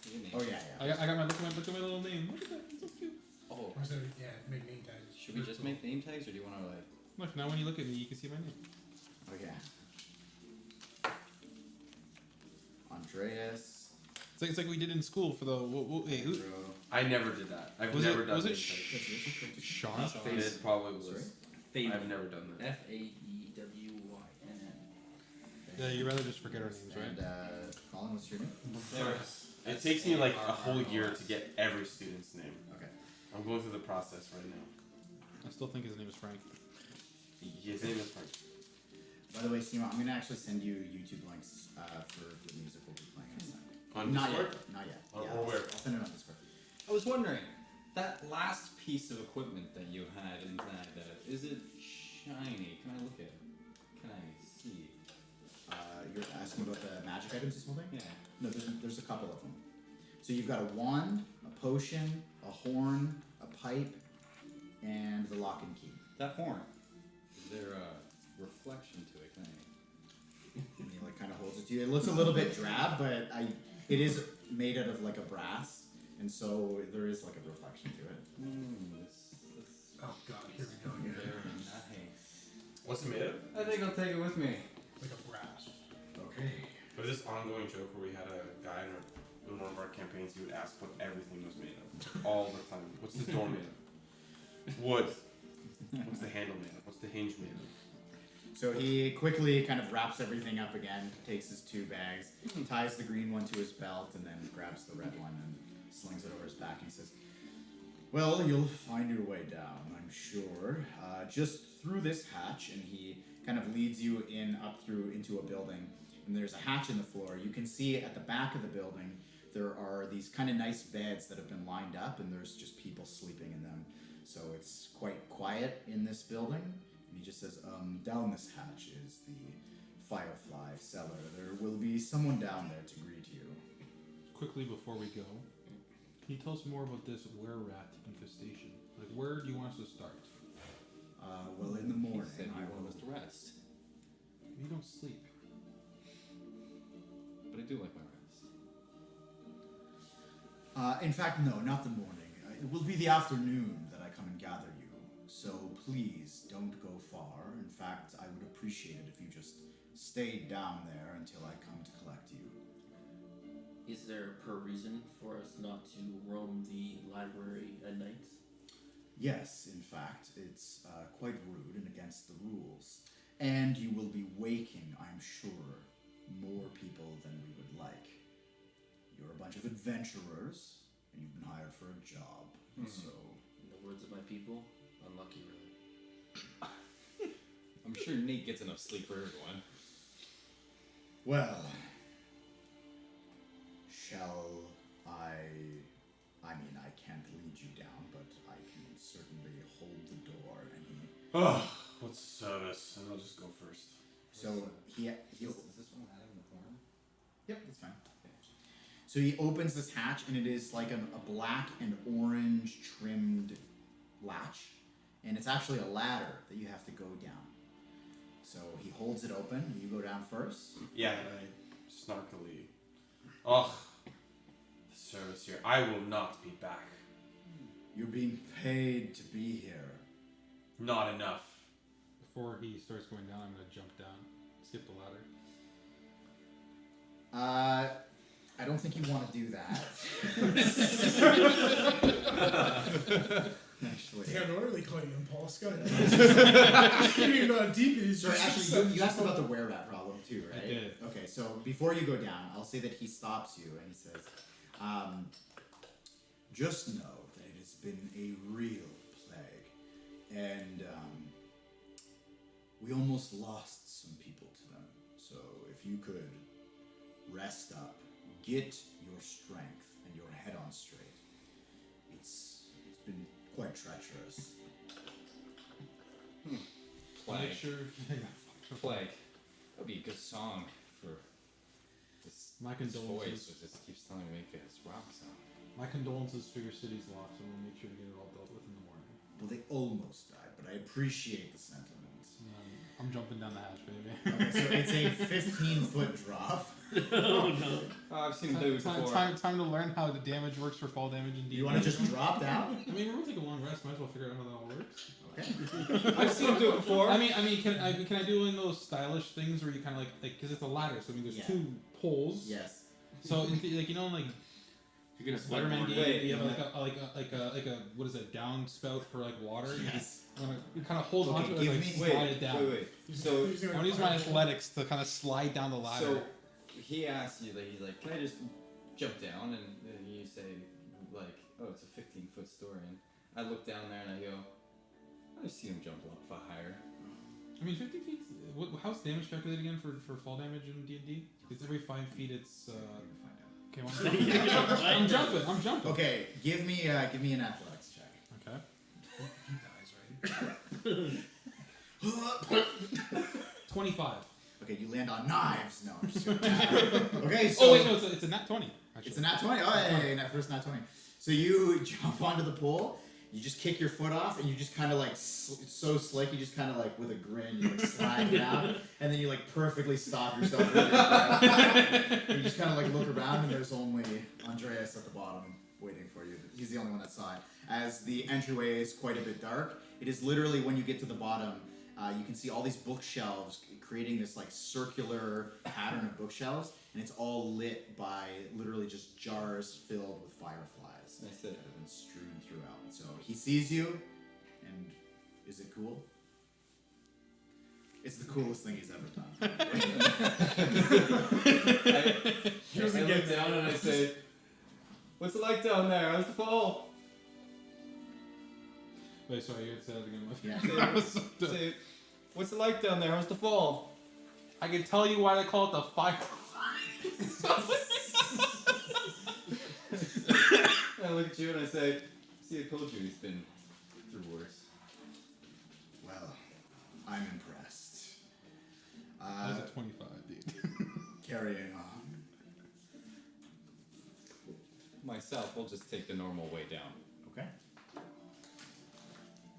Can we get names? Oh yeah, I got my look at my little name. Look at that, it's so cute. Oh, Or so, yeah, make name tags. should we just make name tags, or do you want to like? Look, now when you look at me, you can see my name. Oh yeah. Andreas. It's like we did in school for the. Hey, who? Pedro. I never did that. I've Was never it? done Was it? anything. Sean. It probably was. Sorry? Faewin. I've never done that. Faewynn. Yeah, you rather just forget our names, And right? Colin, what's your name? It takes me like a whole year to get every student's name. Okay. I'm going through the process right now. I still think his name is Frank. His name is Frank. By the way, Sima, I'm gonna actually send you YouTube links for the music we'll be playing in a second. On Not Discord? yet. Not yet. Or- Yeah, or I'll- where? I'll send it on Discord. I was wondering, that last piece of equipment that you had in that, is it shiny? Can I look at it? Can I see? You're asking about the magic items he's holding? Yeah. No, there's a couple of them. So you've got a wand, a potion, a horn, a pipe, and the lock and key. That horn. Is there a reflection to it? Can I... And he like kind of holds it to you. It looks a little bit drab, but it is made out of like a brass, and so there is like a reflection to it. Oh god, here we go again. Very nice. What's it made of? I think I'll take it with me. Like a brass. Okay. There was this ongoing joke where we had a guy in one of our campaigns. He would ask what everything was made of all the time. What's this door made of? Wood. What's the handle made of? What's the hinge made of? So he quickly kind of wraps everything up again, takes his 2 bags, ties the green one to his belt, and then grabs the red one and slings it over his back. And he says, "Well, you'll find your way down, I'm sure. Just through this hatch," and he kind of leads you into a building. And there's a hatch in the floor. You can see at the back of the building there are these kind of nice beds that have been lined up, and there's just people sleeping in them. So it's quite quiet in this building. And he just says, "Down this hatch is the Firefly cellar. There will be someone down there to greet you." Quickly before we go, can you tell us more about this were-rat infestation? Like, where do you want us to start? Well, in the morning, He said I you want will... us to rest. You don't sleep. But I do like my rest. In fact, no, not the morning. It will be the afternoon that I come and gather you. So please don't go far. In fact, I would appreciate it if you just stayed down there until I come to collect you. Is there per reason for us not to roam the library at night? Yes, in fact, it's quite rude and against the rules. And you will be waking, I'm sure, more people than we would like. You're a bunch of adventurers, and you've been hired for a job. So, In the words of my people, unlucky really. I'm sure Nate gets enough sleep for everyone. well, shall I mean, I can't lead you down, but I can certainly hold the door. And Oh, what's service? And I'll just go first. so he Is this one having the horn? Yep, that's fine. So he opens this hatch, and it is like a black and orange trimmed latch, and it's actually a ladder that you have to go down. So he holds it open. You go down first. Yeah, and I snarkily. Ugh. The service here. I will not be back. You're being paid to be here. Not enough. Before he starts going down, I'm going to jump down, skip the ladder. I don't think you want to do that. Actually. Damn, no one really call you Impulse Guy. You know how deep it is. So actually, you asked about the were-rat problem too, right? I did. Okay, so before you go down, I'll say that he stops you and he says, "Just know that it has been a real plague, and we almost lost some people to them. So if you could rest up, get your strength and your head on straight. It's been quite treacherous." Make Plague. sure. Plague. That'd be a good song for this. My This voice condolences. that just keeps telling me to make this rock song. My condolences for your city's loss, and we'll make sure to get it all dealt with in the morning. Well, they almost died, but I appreciate the sentiment. I'm jumping down the hatch, baby. Okay, so it's a 15-foot drop. Oh no. Oh, I've seen him do it before. Time to learn how the damage works for fall damage in D&D. You want to just drop down? I mean, we're gonna take a long rest. Might as well figure out how that all works. Okay. I've seen him do it before. I mean, can I do one of those stylish things where you kind of like because it's a ladder, so I mean, there's Yeah. 2 poles. Yes. So like like You're gonna Spider-Man slide D, Wait, you have yeah. like a what is it, down spout for like water. Yes. You kind of hold Okay, onto it, give like me- slide it down. Wait. So, He's I gonna want to use my fire- athletics to kind of slide down the ladder. so he asks you, like, he's like, can I just jump down? And then you say, like, oh, it's a 15-foot story. And I look down there and I go, I've seen him jump a lot higher. I mean, 50 feet. How's damage calculated again for fall damage in D&D? It's every 5 feet. It's okay. Well, I'm jumping. I'm jumping. Okay, give me an athletics check. Okay. He dies, right? 25. Okay, you land on knives. No, I'm just kidding. Okay, so Oh wait, no, it's a nat 20. I It's a nat 20. Oh, hey, first nat 20. So you jump onto the pole, you just kick your foot off, and you just kind of like, it's so slick, you just kind of like, with a grin, you like slide down, and then you like perfectly stop yourself with your breath. You just kind of like look around, and there's only Andreas at the bottom waiting for you. He's the only one that saw it. As the entryway is quite a bit dark, it is literally when you get to the bottom, you can see all these bookshelves creating this like circular pattern of bookshelves, and it's all lit by literally just jars filled with fireflies That's that it. have been strewn throughout. So he sees you, and is it cool? It's the coolest thing he's ever done. I look down and I say, "What's it like down there? How's the fall?" Wait, sorry, you had to say that again. Yeah. That was so dumb. Say, "What's it like down there? How's the fall?" I can tell you why they call it the fire. I look at you and I say, "See, I told you he's been through worse." Well, I'm impressed. That was a 25, dude. Carrying on. Myself, we'll just take the normal way down. Okay.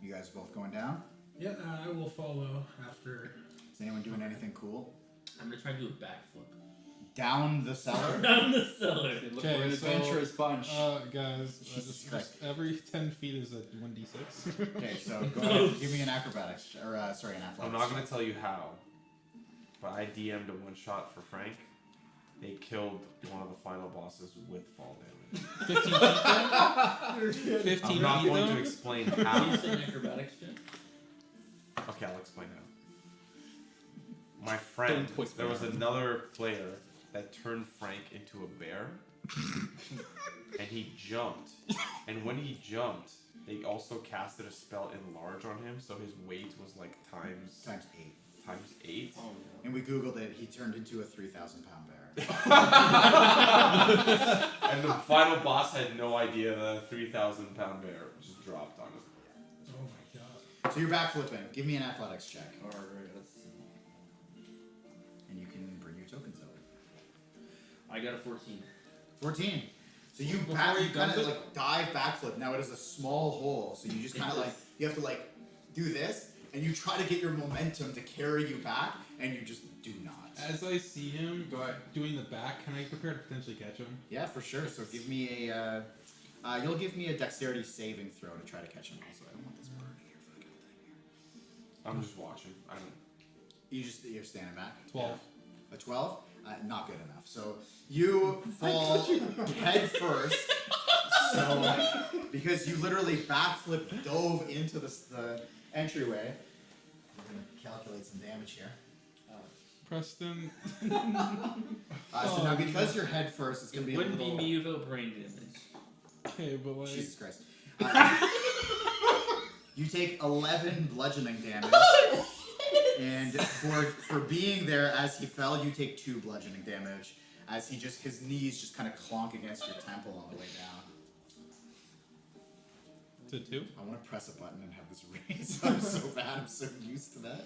You guys both going down? Yeah, I will follow after. Is anyone doing anything cool? I'm gonna try to do a backflip. Down the cellar? Down the cellar. Look, Okay, we're an so, adventurous bunch. Guys, Jesus just Christ. every 10 feet is a 1d6. Okay, so go ahead. Give me an acrobatics, or sorry, an athletics. I'm not gonna tell you how, but I DM'd a one shot for Frank. They killed one of the final bosses with fall damage. 15 feet though? 15 I'm not feet going though? to explain Can how. you say an acrobatics check? Okay, I'll explain now. My friend, Don't twist there my was arm. another player that turned Frank into a bear, and he jumped. And when he jumped, they also casted a spell enlarge on him, so his weight was like times Times 8. 8. Oh And we googled it, he turned into a 3,000-pound bear. And the final boss had no idea that a 3,000-pound bear just dropped on him. Oh my god. So you're backflipping. Give me an athletics check. no. Alright, let's see. And you can bring your tokens out. I got a 14. 14. So you Before back, he you kind does of it? like dive backflip. Now it is a small hole, so you just kind of like you have to like do this, and you try to get your momentum to carry you back, and you just do not. As I see him Go ahead. doing the back, can I prepare to potentially catch him? Yeah, for sure. So give me a. You'll give me a dexterity saving throw to try to catch him. Also, I don't want this bird in your fucking thing here. I'm just watching. I don't. You're standing back. 12. A 12? Not good enough. So you fall head first. So because you literally backflip dove into the entryway. We're gonna calculate some damage here. Preston. So now because you're head first, it's gonna It be a wouldn't little. be me without brain damage. Okay, but like. Jesus Christ. You take 11 bludgeoning damage. And for being there as he fell, you take 2 bludgeoning damage. As his knees just kind of clonk against your temple on the way down. To 2? I want to press a button and have this raise. I'm so bad. I'm so used to that.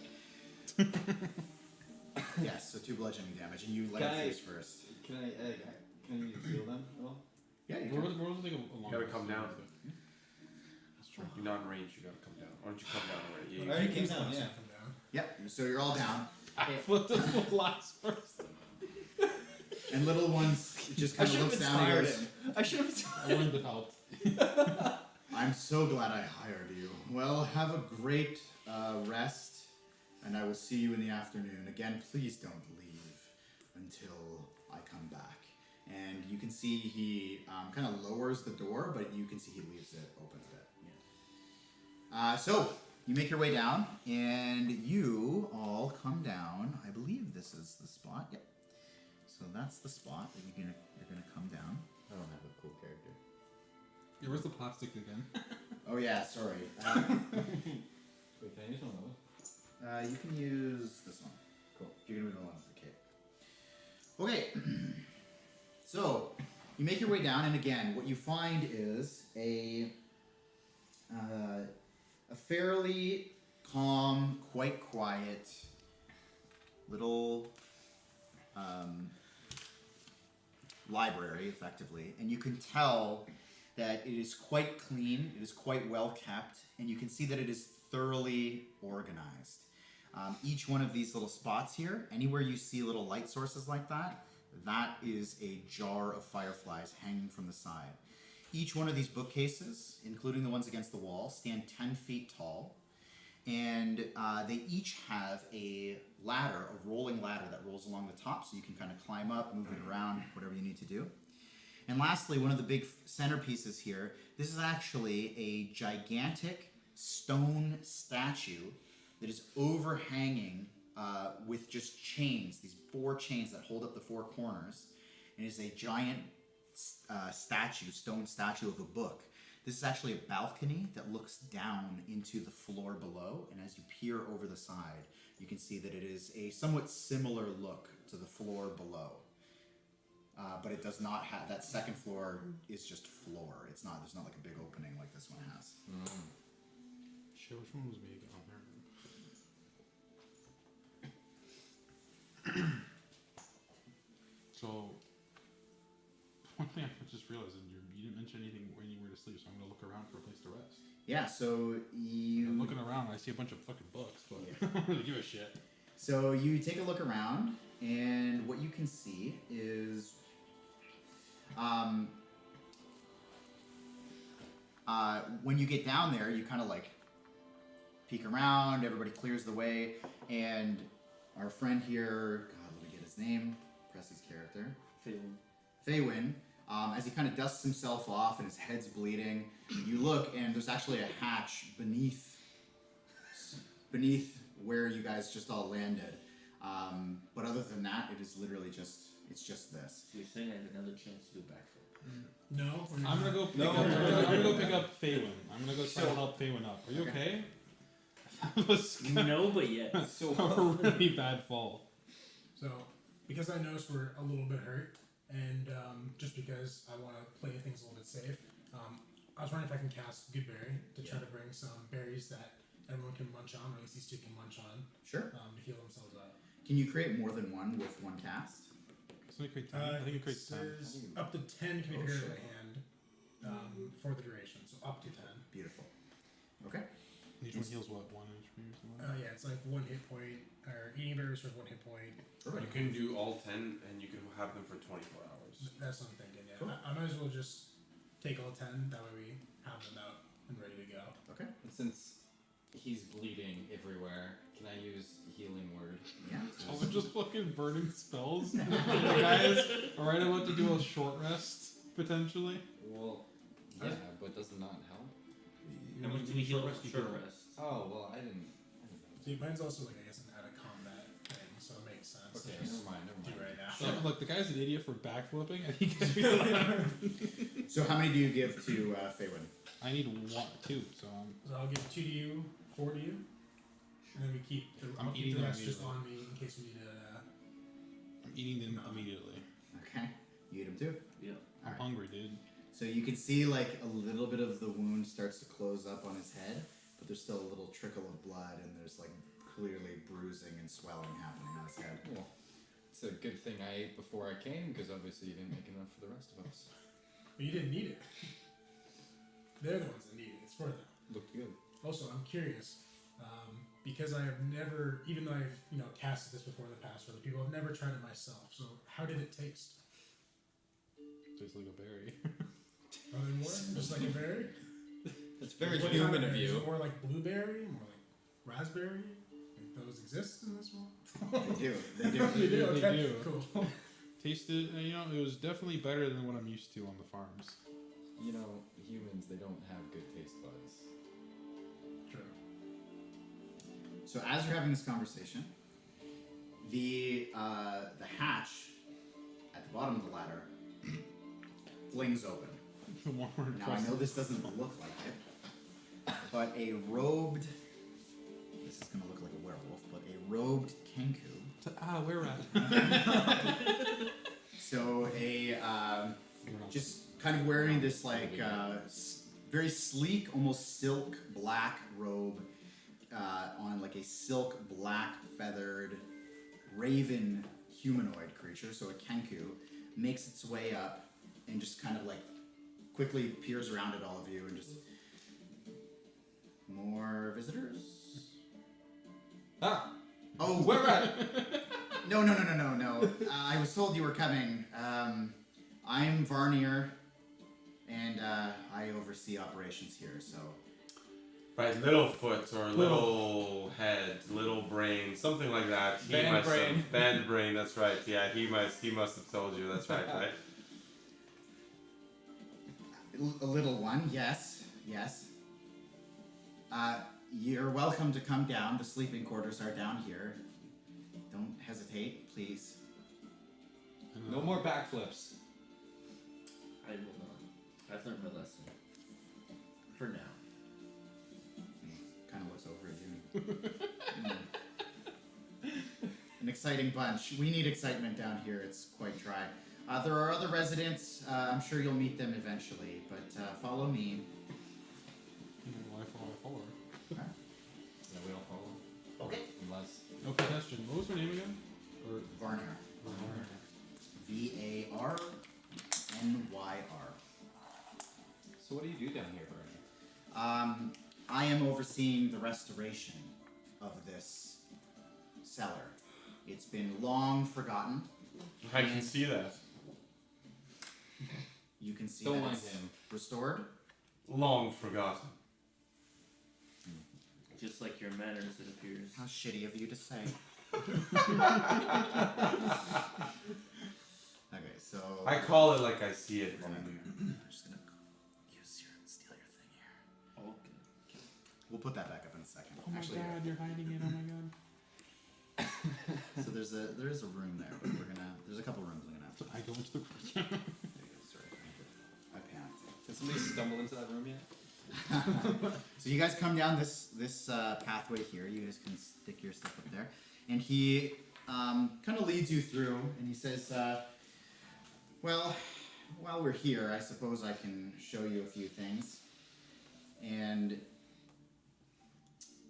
Yes, so 2 bludgeoning damage, and you let Can it I- face first. Can I heal them at all? Yeah, you Where can. was like a long You gotta come down. That's true. You're not in range. You gotta come down. Or did you come down already? Yeah. I already came Who's the down, last yeah. one to come down? Yep. So you're all down, I flipped the last first. and little ones just kind of looks down and goes, I should have. I wouldn't have helped. "I'm so glad I hired you. Well, have a great rest, and I will see you in the afternoon. Again, please don't leave until I come back." And you can see he kind of lowers the door, but you can see he leaves it open a bit. Yeah. So you make your way down, and you all come down. I believe this is the spot. Yep. So that's the spot that you're gonna come down. I don't have a cool character. Yeah, where's the plastic again? Oh yeah, sorry. Wait, can I use one of those? You can use this one. Cool. You're gonna be the one with the cape. Okay. So you make your way down, and again, what you find is a fairly calm, quite quiet little library, effectively, and you can tell that it is quite clean, it is quite well kept, and you can see that it is thoroughly organized. Each one of these little spots here, anywhere you see little light sources like that, that is a jar of fireflies hanging from the side. Each one of these bookcases, including the ones against the wall, stand 10 feet tall, and they each have a ladder, a rolling ladder that rolls along the top, so you can kind of climb up, move it around, whatever you need to do. And lastly, one of the big centerpieces here, this is actually a gigantic stone statue that is overhanging with just chains, these 4 chains that hold up the 4 corners. And it is a giant stone statue of a book. This is actually a balcony that looks down into the floor below, and as you peer over the side, you can see that it is a somewhat similar look to the floor below. But it does not have, that second floor is just floor. There's not like a big opening like this one has. Shit, which one was big on there? So, one thing I just realized is you didn't mention anything anywhere to sleep, so I'm gonna look around for a place to rest. Yeah, so I'm looking around, I see a bunch of fucking books, but I don't really give a shit. So you take a look around, and what you can see is, when you get down there, you kind of like peek around. Everybody clears the way, and our friend here, God, let me get his name. Presley's character, Faywin. As he kind of dusts himself off and his head's bleeding, you look, and there's actually a hatch beneath where you guys just all landed. But other than that, it is literally just this. So you're saying I have another chance to do a backflip? No. I'm gonna go pick up Faywin. I'm gonna go try to help Faywin up. Are you okay? That was No, but yes. so a really bad fall. So, because I noticed we're a little bit hurt, and just because I want to play things a little bit safe, I was wondering if I can cast Good Berry to try to bring some berries that everyone can munch on, or at least these 2 can munch on, Sure. to heal themselves up. Can you create more than one with one cast? So I create 10. I think it creates 10. Says up to 10 can be prepared by hand for the duration, so up to 10. Beautiful. Okay. Each one heals what, 1 HP or something? Yeah, it's like 1 hit point, or eating berries for 1 hit point. You can do all 10, and you can have them for 24 hours. That's what I'm thinking, yeah. Cool. I might as well just take all 10, that way we have them out and ready to go. Okay. And since he's bleeding everywhere, can I use healing word? Yeah. Oh, we're just fucking burning spells. The guys are right about to do a short rest, potentially. Well, yeah, but does it not help? How much do we heal rest? short rest? Oh, well, I didn't know. See, mine's also like, I guess, an out of combat thing, so it makes sense. to Okay, just never mind. do right now. Look, the guy's an idiot for backflipping, and he can So how many do you give to Faywin? I need 2, so So I'll give 2 to you, 4 to you, and then we keep the, I'm I'll keep eating the them rest just immediately. on me in case we need to. I'm eating them immediately. Okay. You eat him too. Yeah. I'm hungry, dude. So you can see like a little bit of the wound starts to close up on his head, but there's still a little trickle of blood, and there's like clearly bruising and swelling happening on his head. Well, it's a good thing I ate before I came, because obviously you didn't make enough for the rest of us. But you didn't need it. They're the ones that need it. It's for them. Looked good. Also, I'm curious because I have never, even though I've casted this before in the past for other people, I've never tried it myself. So how did it taste? Tastes like a berry. Are there more? Just like a berry? That's very What human kind of berry? Is you. it more like blueberry? More like raspberry? Like those exist in this world? They do. They do. They do. They Okay. do. Cool. Tasted, it was definitely better than what I'm used to on the farms. You know, humans, they don't have good taste buds. True. So as you're having this conversation, the hatch at the bottom of the ladder flings open. The more we're Now I know this doesn't look like it, but a robed, this is gonna look like a werewolf, but a robed Kenku. Where at? So just kind of wearing this like very sleek, almost silk black robe on like a silk black feathered raven humanoid creature, so a Kenku. makes its way up and just kind of like quickly peers around at all of you and just more visitors. Ah, Oh, we're at. no. I was told you were coming. I'm Varnier, and I oversee operations here. So Right, Littlefoot or Little Head, Little Brain, something like that. He Band must Brain. have Band Brain. That's right. Yeah, he must have told you. That's right, right? a little one, yes. You're welcome to come down. The sleeping quarters are down here. Don't hesitate, please. No more backflips. I will not. I've learned my lesson. For now. Kind of looks over at you. An exciting bunch. We need excitement down here. It's quite dry. There are other residents. I'm sure you'll meet them eventually, but follow me. Why follow? Yeah, we don't follow. Okay. Unless. No question. What was her name again? Or Varner. Varnyr. So what do you do down here, Bernie? I am overseeing the restoration of this cellar. It's been long forgotten. I can see that. You can see Don't that mind it's him. restored. Long forgotten. Just like your manners, it appears. How shitty of you to say. Okay, so I call it like I see it. I'm just gonna steal your thing here. Okay. We'll put that back up in a second. oh my Actually, god, you're hiding it. Oh my god. so there is a room there, but there's a couple rooms I'm gonna have to. I go into the. There you go, sorry. I panicked. Did somebody stumble into that room yet? So you guys come down this pathway here. You guys can stick your stuff up there, and he kind of leads you through, and he says, "Well, while we're here, I suppose I can show you a few things." And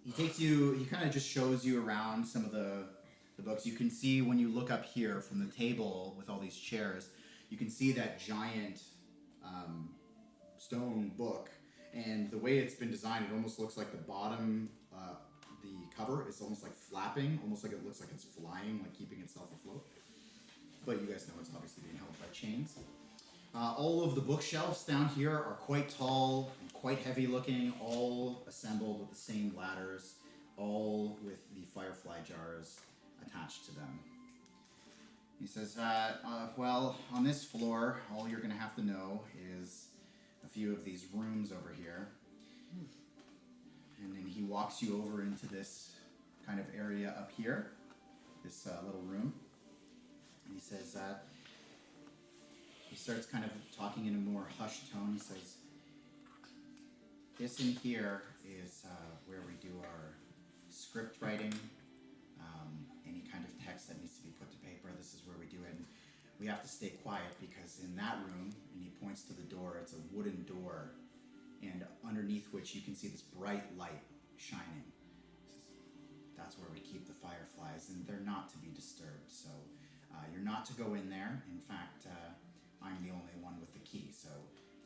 he kind of just shows you around some of the books. You can see when you look up here from the table with all these chairs, you can see that giant stone book. And the way it's been designed, it almost looks like the bottom, the cover is almost like flapping, almost like it looks like it's flying, like keeping itself afloat. But you guys know it's obviously being held by chains. All of the bookshelves down here are quite tall and quite heavy looking, all assembled with the same ladders, all with the firefly jars attached to them. He says, well, on this floor, all you're going to have to know is a few of these rooms over here. And then he walks you over into this kind of area up here, this little room. And he says, he starts kind of talking in a more hushed tone. He says, this in here is where we do our script writing, any kind of text that needs to be put to paper. This is where we do it. And we have to stay quiet because in that room, and he points to the door, it's a wooden door, and underneath which you can see this bright light shining. That's where we keep the fireflies, and they're not to be disturbed. So you're not to go in there. In fact, I'm the only one with the key. So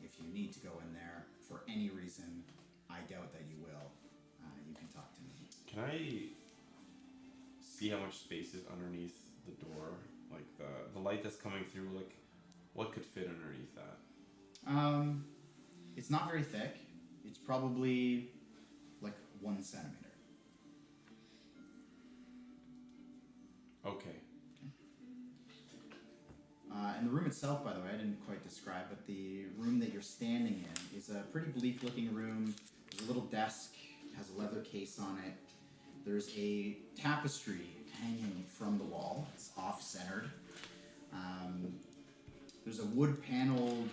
if you need to go in there for any reason, I doubt that you will. You can talk to me. Can I see how much space is underneath the door? Like the light that's coming through, like what could fit underneath that? It's not very thick. It's probably like 1 centimeter. Okay. And the room itself, by the way, I didn't quite describe, but the room that you're standing in is a pretty bleak looking room. There's a little desk, has a leather case on it. There's a tapestry hanging from the wall. It's off-centered. There's a wood-paneled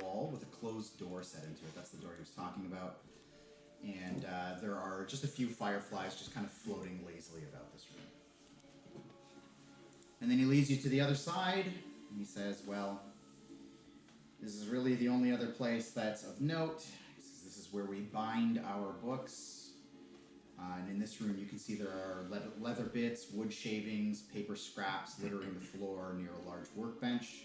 wall with a closed door set into it. That's the door he was talking about. And there are just a few fireflies just kind of floating lazily about this room. And then he leads you to the other side, and he says, well, this is really the only other place that's of note. He says, this is where we bind our books. And in this room, you can see there are leather bits, wood shavings, paper scraps littering the floor near a large workbench.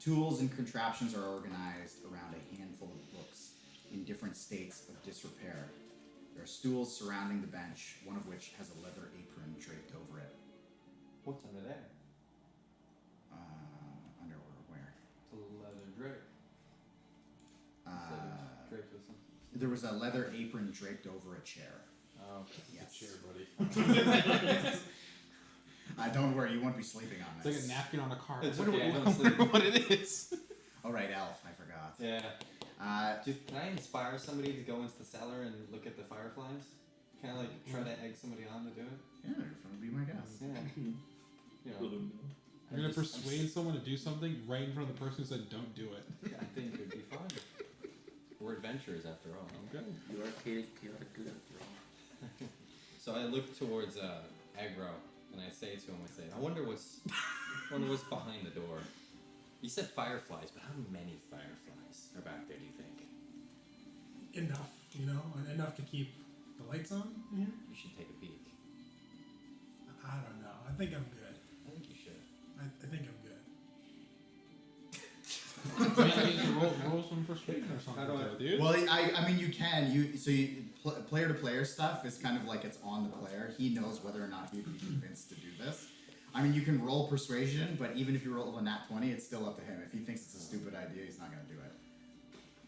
Tools and contraptions are organized around a handful of books in different states of disrepair. There are stools surrounding the bench, one of which has a leather apron draped over it. What's under there? Underwear, where? It's a leather drape. Draped with something. There was a leather apron draped over a chair. Oh, Yes. Chair, buddy. Don't worry, you won't be sleeping on It's this. like a napkin on a cart. It's I okay, I wonder don't sleep. what it is. Oh, right, elf. I forgot. Yeah. Uh, Can I inspire somebody to go into the cellar and look at the fireflies? Kind of like try to egg somebody on to do it? yeah, you're be my guest. Yeah. You know, You're gonna I'm persuade someone to do something right in front of the person who said don't do it. I think it would be fun. We're adventurers after all. Okay. You are chaotic good after all. So I look towards Agro and I say to him, I wonder what's behind the door. You said fireflies, but how many fireflies are back there, do you think? Enough, and enough to keep the lights on. Yeah. You should take a peek. I don't know. I think I'm good. I think you should. I think I'm good. Maybe you roll some persuasion or something, How do I- though, dude. Well, I mean, you can. Player to player stuff is kind of like it's on the player. He knows whether or not he'd be convinced to do this. I mean, you can roll persuasion, but even if you roll a nat 20, it's still up to him. If he thinks it's a stupid idea, he's not going to do it.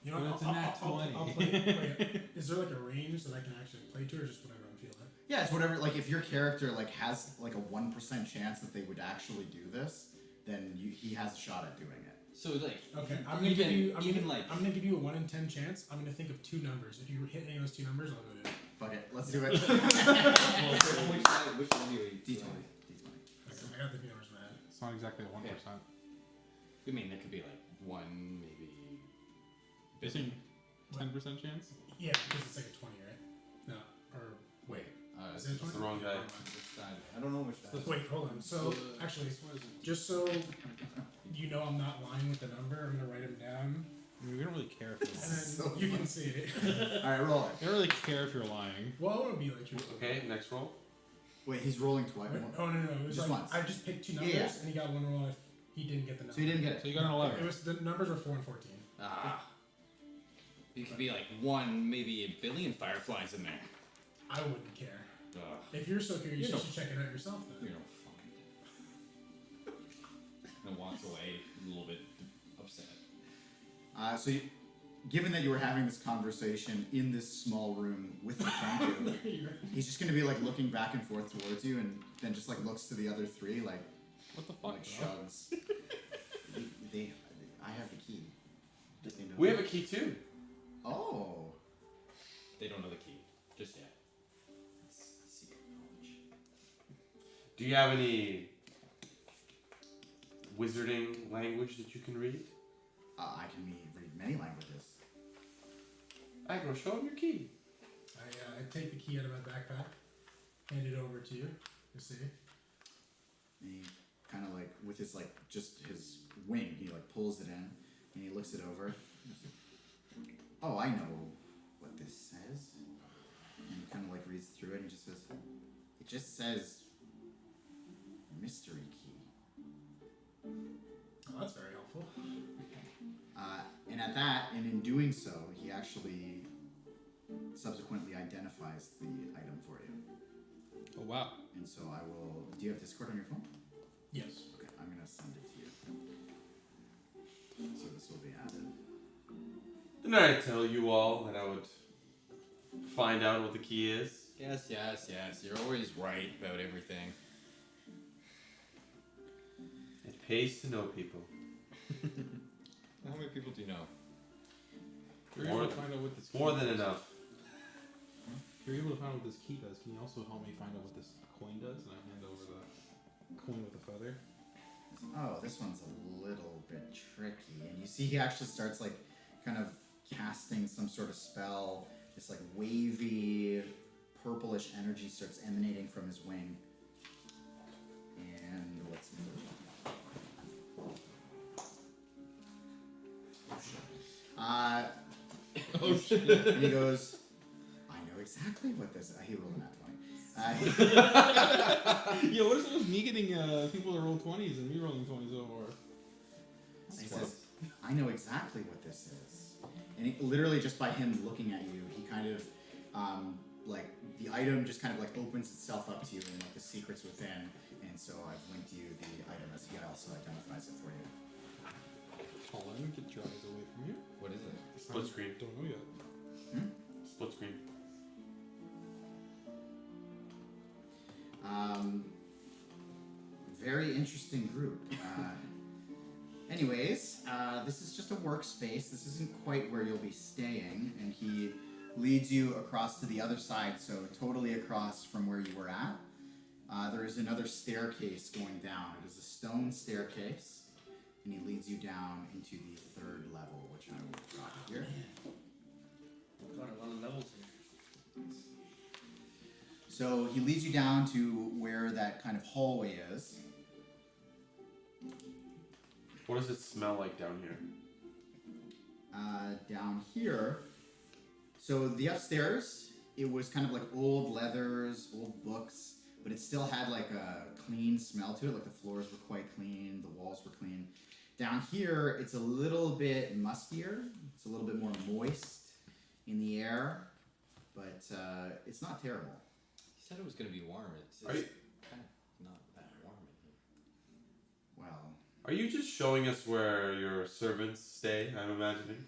You know, But what, it's a nat 20. I'll play. Is there like a range that I can actually play to, or just whatever I'm feeling? Yeah, it's whatever. Like, if your character has like a 1% chance that they would actually do this, then he has a shot at doing it. So like, Okay, I'm gonna give you. I'm gonna give you a 1 in 10 chance. I'm gonna think of 2 numbers. If you hit any of those 2 numbers, I'll go to it. Fuck it, let's do it. which one do you D20. D20? Okay, I got the few numbers in my head. It's not exactly a 1%. I mean, there could be like 1, maybe. Isn't 10% chance? Yeah, because it's like a 20, right? No, or wait. Is it a 20? It's the wrong guy. Which side? I don't know which side. Wait, hold on. So actually, just so you know, I'm not lying with the number. I'm gonna write them down, I mean, we don't really care if and you're then So you fun. can see it. Alright, roll it. We don't really care if you're lying. Well, I want to be like truthful. Okay, next roll. Wait, he's rolling twice. Wait, oh no, it was Just like once. I just picked 2 numbers, Yeah. and he got 1 roll if he didn't get the number. So you didn't get So it. you got an It 11. was the numbers were 4 and 14. Ah. You could be like 1, maybe a billion fireflies in there. I wouldn't care. Ugh. If you're so curious, You you know- should check it out yourself You then. know, fine. And walks away a little bit upset. Given that you were having this conversation in this small room with the kangaroo, he's just gonna be like looking back and forth towards you, and then just like looks to the other 3, like What the fuck, bro? shrugs. I have the key. They know. We have a key too. Oh. They don't know the key just yet. It's secret knowledge. Do you have any wizarding language that you can read? I can read many languages. Agro, show him your key. I take the key out of my backpack, hand it over to you. You see? And he kind of like, with his like, just his wing, he like pulls it in, and he looks it over. Oh, I know what this says. And he kind of like reads through it and just says, it just says mystery key. Oh, that's very helpful. And at that, and in doing so, he actually subsequently identifies the item for you. Oh, wow. And so I will. Do you have Discord on your phone? Yes. Okay, I'm gonna send it to you. So this will be added. Didn't I tell you all that I would find out what the key is? Yes. You're always right about everything. It pays to know people. How many people do you know? You're More- able to find out what this key More than does. enough. If you're able to find out what this key does, can you also help me find out what this coin does? And I hand over the coin with the feather. Oh, this one's a little bit tricky. And you see he actually starts like kind of casting some sort of spell. This like wavy purplish energy starts emanating from his wing. And what's he do? Oh, shit. And he goes, I know exactly what this. He rolled an at 20. Yo, what is it with me getting people to roll 20s and me rolling 20s so far? He says, I know exactly what this is. And literally just by him looking at you, he kind of, like, the item just kind of like opens itself up to you and like the secrets within. And so I've linked you the item as he also identifies it for you. Colin, get your eyes away from you. What is it? Split screen. Don't know yet. Split screen. Very interesting group. Anyways, this is just a workspace. This isn't quite where you'll be staying, and he leads you across to the other side, so totally across from where you were at. There is another staircase going down. It is a stone staircase, and he leads you down into the third level, which I will draw here. Got a lot of levels here. So he leads you down to where that kind of hallway is. What does it smell like down here? Down here, so the upstairs, it was kind of like old leathers, old books, but it still had like a clean smell to it. Like the floors were quite clean, the walls were clean. Down here, it's a little bit mustier. It's a little bit more moist in the air, but it's not terrible. He said it was going to be warm. It's Are you- kind of not that warm in here. Well, Are you just showing us where your servants stay, I'm imagining?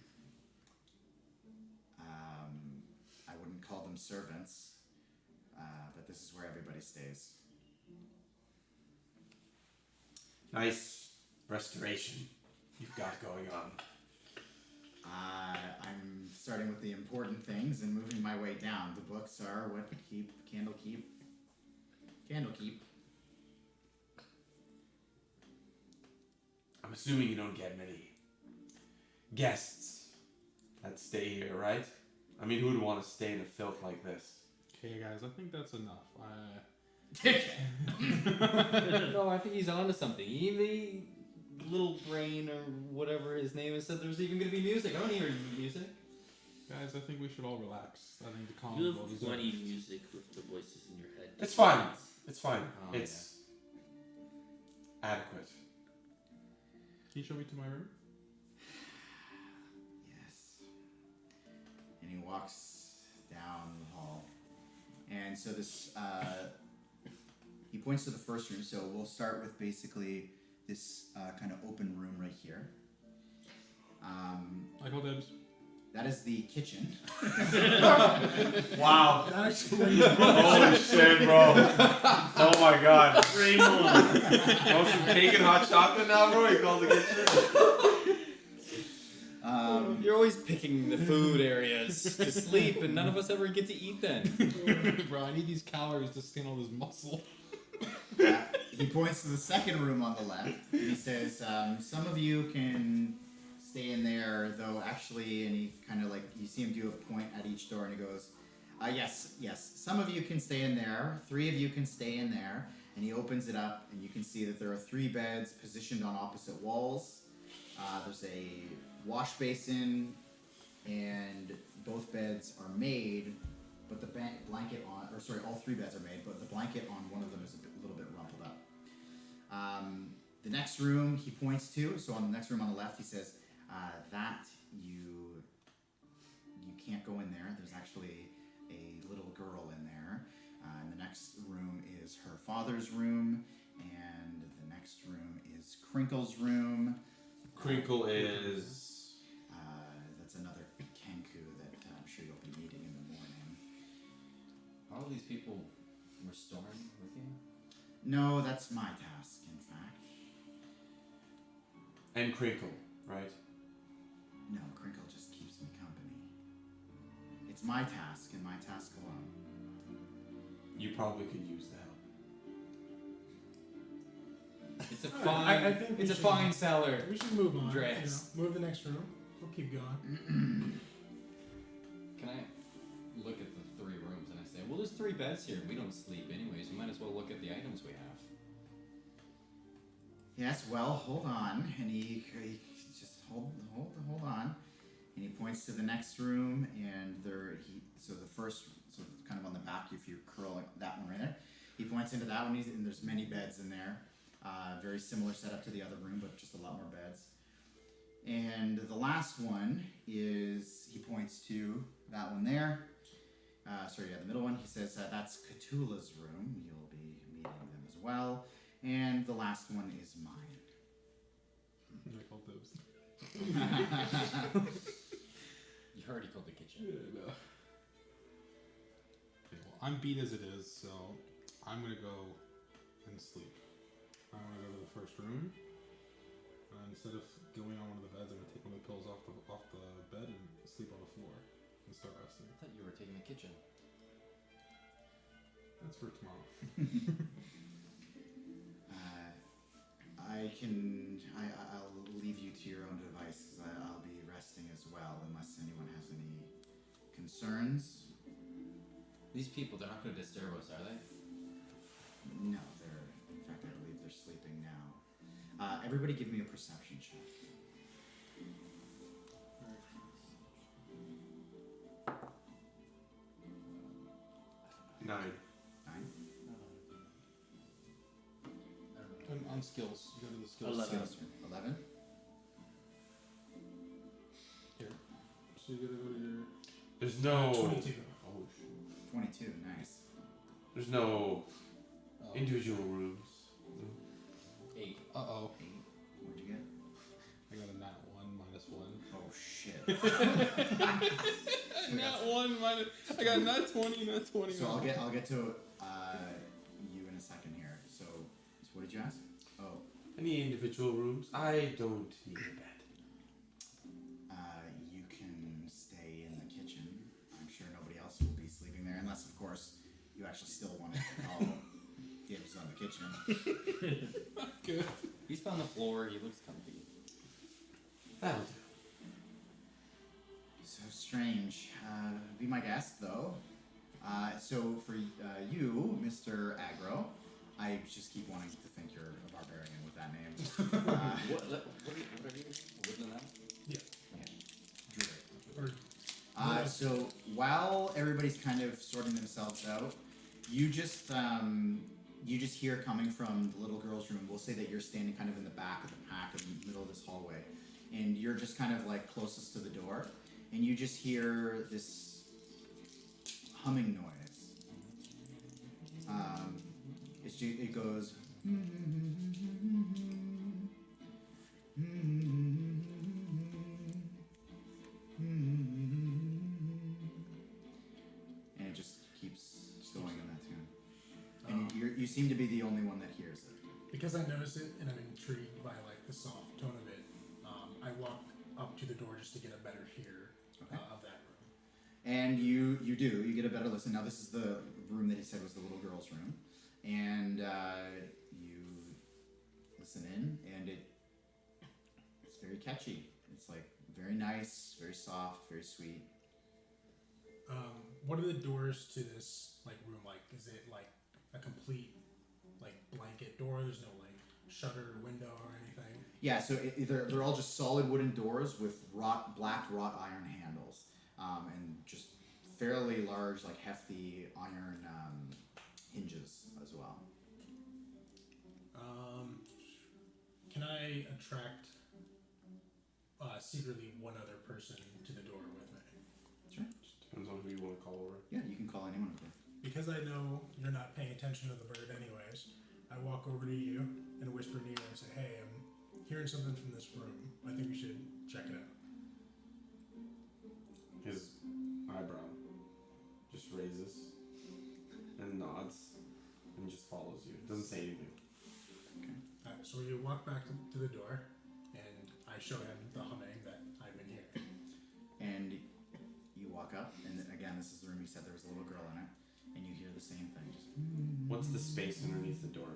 I wouldn't call them servants, but this is where everybody stays. Nice restoration you've got going on. I'm starting with the important things and moving my way down. The books are what keep Candlekeep. I'm assuming you don't get many guests that stay here, right? I mean, who would want to stay in a filth like this? Okay, guys, I think that's enough. No, I think he's onto something. Even Little Brain or whatever his name is said there's even going to be music. I don't hear music. Guys, I think we should all relax. I think the calm You will have deserve. plenty of music with the voices in your head. It's fine. It's fine. Oh, It's adequate. Can you show me to my room? Yes. And he walks down the hall. And so this, he points to the first room. So we'll start with basically this kind of open room right here. I call dibs. That is the kitchen. Wow. That explains Holy shit, bro. Oh my god. Raymond! Want some cake and hot chocolate now, bro? You called the kitchen? You're always picking the food areas to sleep, and none of us ever get to eat then. Bro, I need these calories to skin all this muscle. He points to the second room on the left. And he says, some of you can stay in there, though actually, and he kind of like, you see him do a point at each door, and he goes, yes, some of you can stay in there, 3 of you can stay in there, and he opens it up, and you can see that there are 3 beds positioned on opposite walls. There's a wash basin, and both beds are made, but the blanket on, or sorry, all 3 beds are made, but the blanket on one of them is a little bit rumpled up. The next room he points to, so on the next room on the left, he says, that you can't go in there. There's actually a little girl in there. And the next room is her father's room, and the next room is Crinkle's room. Crinkle is... That's another Kenku that I'm sure you'll be meeting in the morning. Are all these people restoring with you? No, that's my task, in fact. And Crinkle, right? No, Crinkle just keeps me company. It's my task, and my task alone. You probably could use the help. It's a Alright, fine. I think we it's a should- fine seller. We should move on. Dress. Move to the next room. We'll keep going. Can I look at the 3 rooms and I say, well, there's 3 beds here. We don't sleep anyways. We might as well look at the items we have. Yes, well, hold on. And he just hold on. And he points to the next room, and so the first, so kind of on the back, if you curl that one right there, he points into that one, and there's many beds in there. Very similar setup to the other room, but just a lot more beds. And the last one is, he points to that one there. The middle one. He says that's Cthulhu's room. You'll be meeting them as well. And the last one is mine. I called those. You already called the kitchen. Okay, well, I'm beat as it is, so I'm gonna go and sleep. I'm gonna go to the first room. Instead of going on one of the beds, I'm gonna take one of the pills off the bed and sleep on the floor and start resting. I thought you were taking the kitchen. That's for tomorrow. I'll leave you to your own devices. I'll be resting as well, unless anyone has any concerns. These people, they're not going to disturb us, are they? No, in fact, I believe they're sleeping now. Everybody give me a perception check. Nine. 9? On skills, you go to the skills. 11. Skills. 11? Here. So you gotta go to your. There's no. 22. Oh shit. 22, nice. There's no Oh. individual rooms. 8. Uh-oh. 8. What'd you get? I got a nat 1 minus 1. Oh, shit. Nat 1 minus. I got nat 20, nat 20. So I'll get to you in a second here. So what did you ask? Oh, Any individual rooms? I don't need a bed. you can stay in the kitchen. I'm sure nobody else will be sleeping there, unless, of course, you actually still wanted to call dibs on the kitchen. Good. He's found the floor. He looks comfy. That'll do. So strange. Be my guest, though. So for you, Mr. Agro, I just keep wanting to think you're a barbarian with that name. What are you? Woodland Elf? Yeah. Druid. Or So while everybody's kind of sorting themselves out, you just hear coming from the little girl's room. We'll say that you're standing kind of in the back of the pack in the middle of this hallway, and you're just kind of like closest to the door, and you just hear this humming noise. It goes. And it just keeps going in that tune. And you seem to be the only one that hears it. because I notice it and I'm intrigued by like the soft tone of it, I walk up to the door just to get a better hear Okay. of that room. And you get a better listen. Now this is the room that he said was the little girl's room, and you listen in, and it's very catchy. It's like very nice, very soft, very sweet. What are the doors to this like room like? Is it like a complete like blanket door? There's no like shutter, window, or anything. Yeah, so they're all just solid wooden doors with black wrought iron handles, and just fairly large, like hefty iron hinges as well. Can I attract secretly one other person to the door with me? Sure. Depends on who you want to call over. Yeah, you can call anyone over. Because I know you're not paying attention to the bird anyways, I walk over to you and whisper in your ear and say, hey, I'm hearing something from this room. I think we should check it out. His eyebrow just raises and nods and just follows you. Doesn't say anything. So we walk back to the door, and I show him the humming that I've been hearing. And you walk up, and again, this is the room you said there was a little girl in it, and you hear the same thing. Just What's the space underneath the door?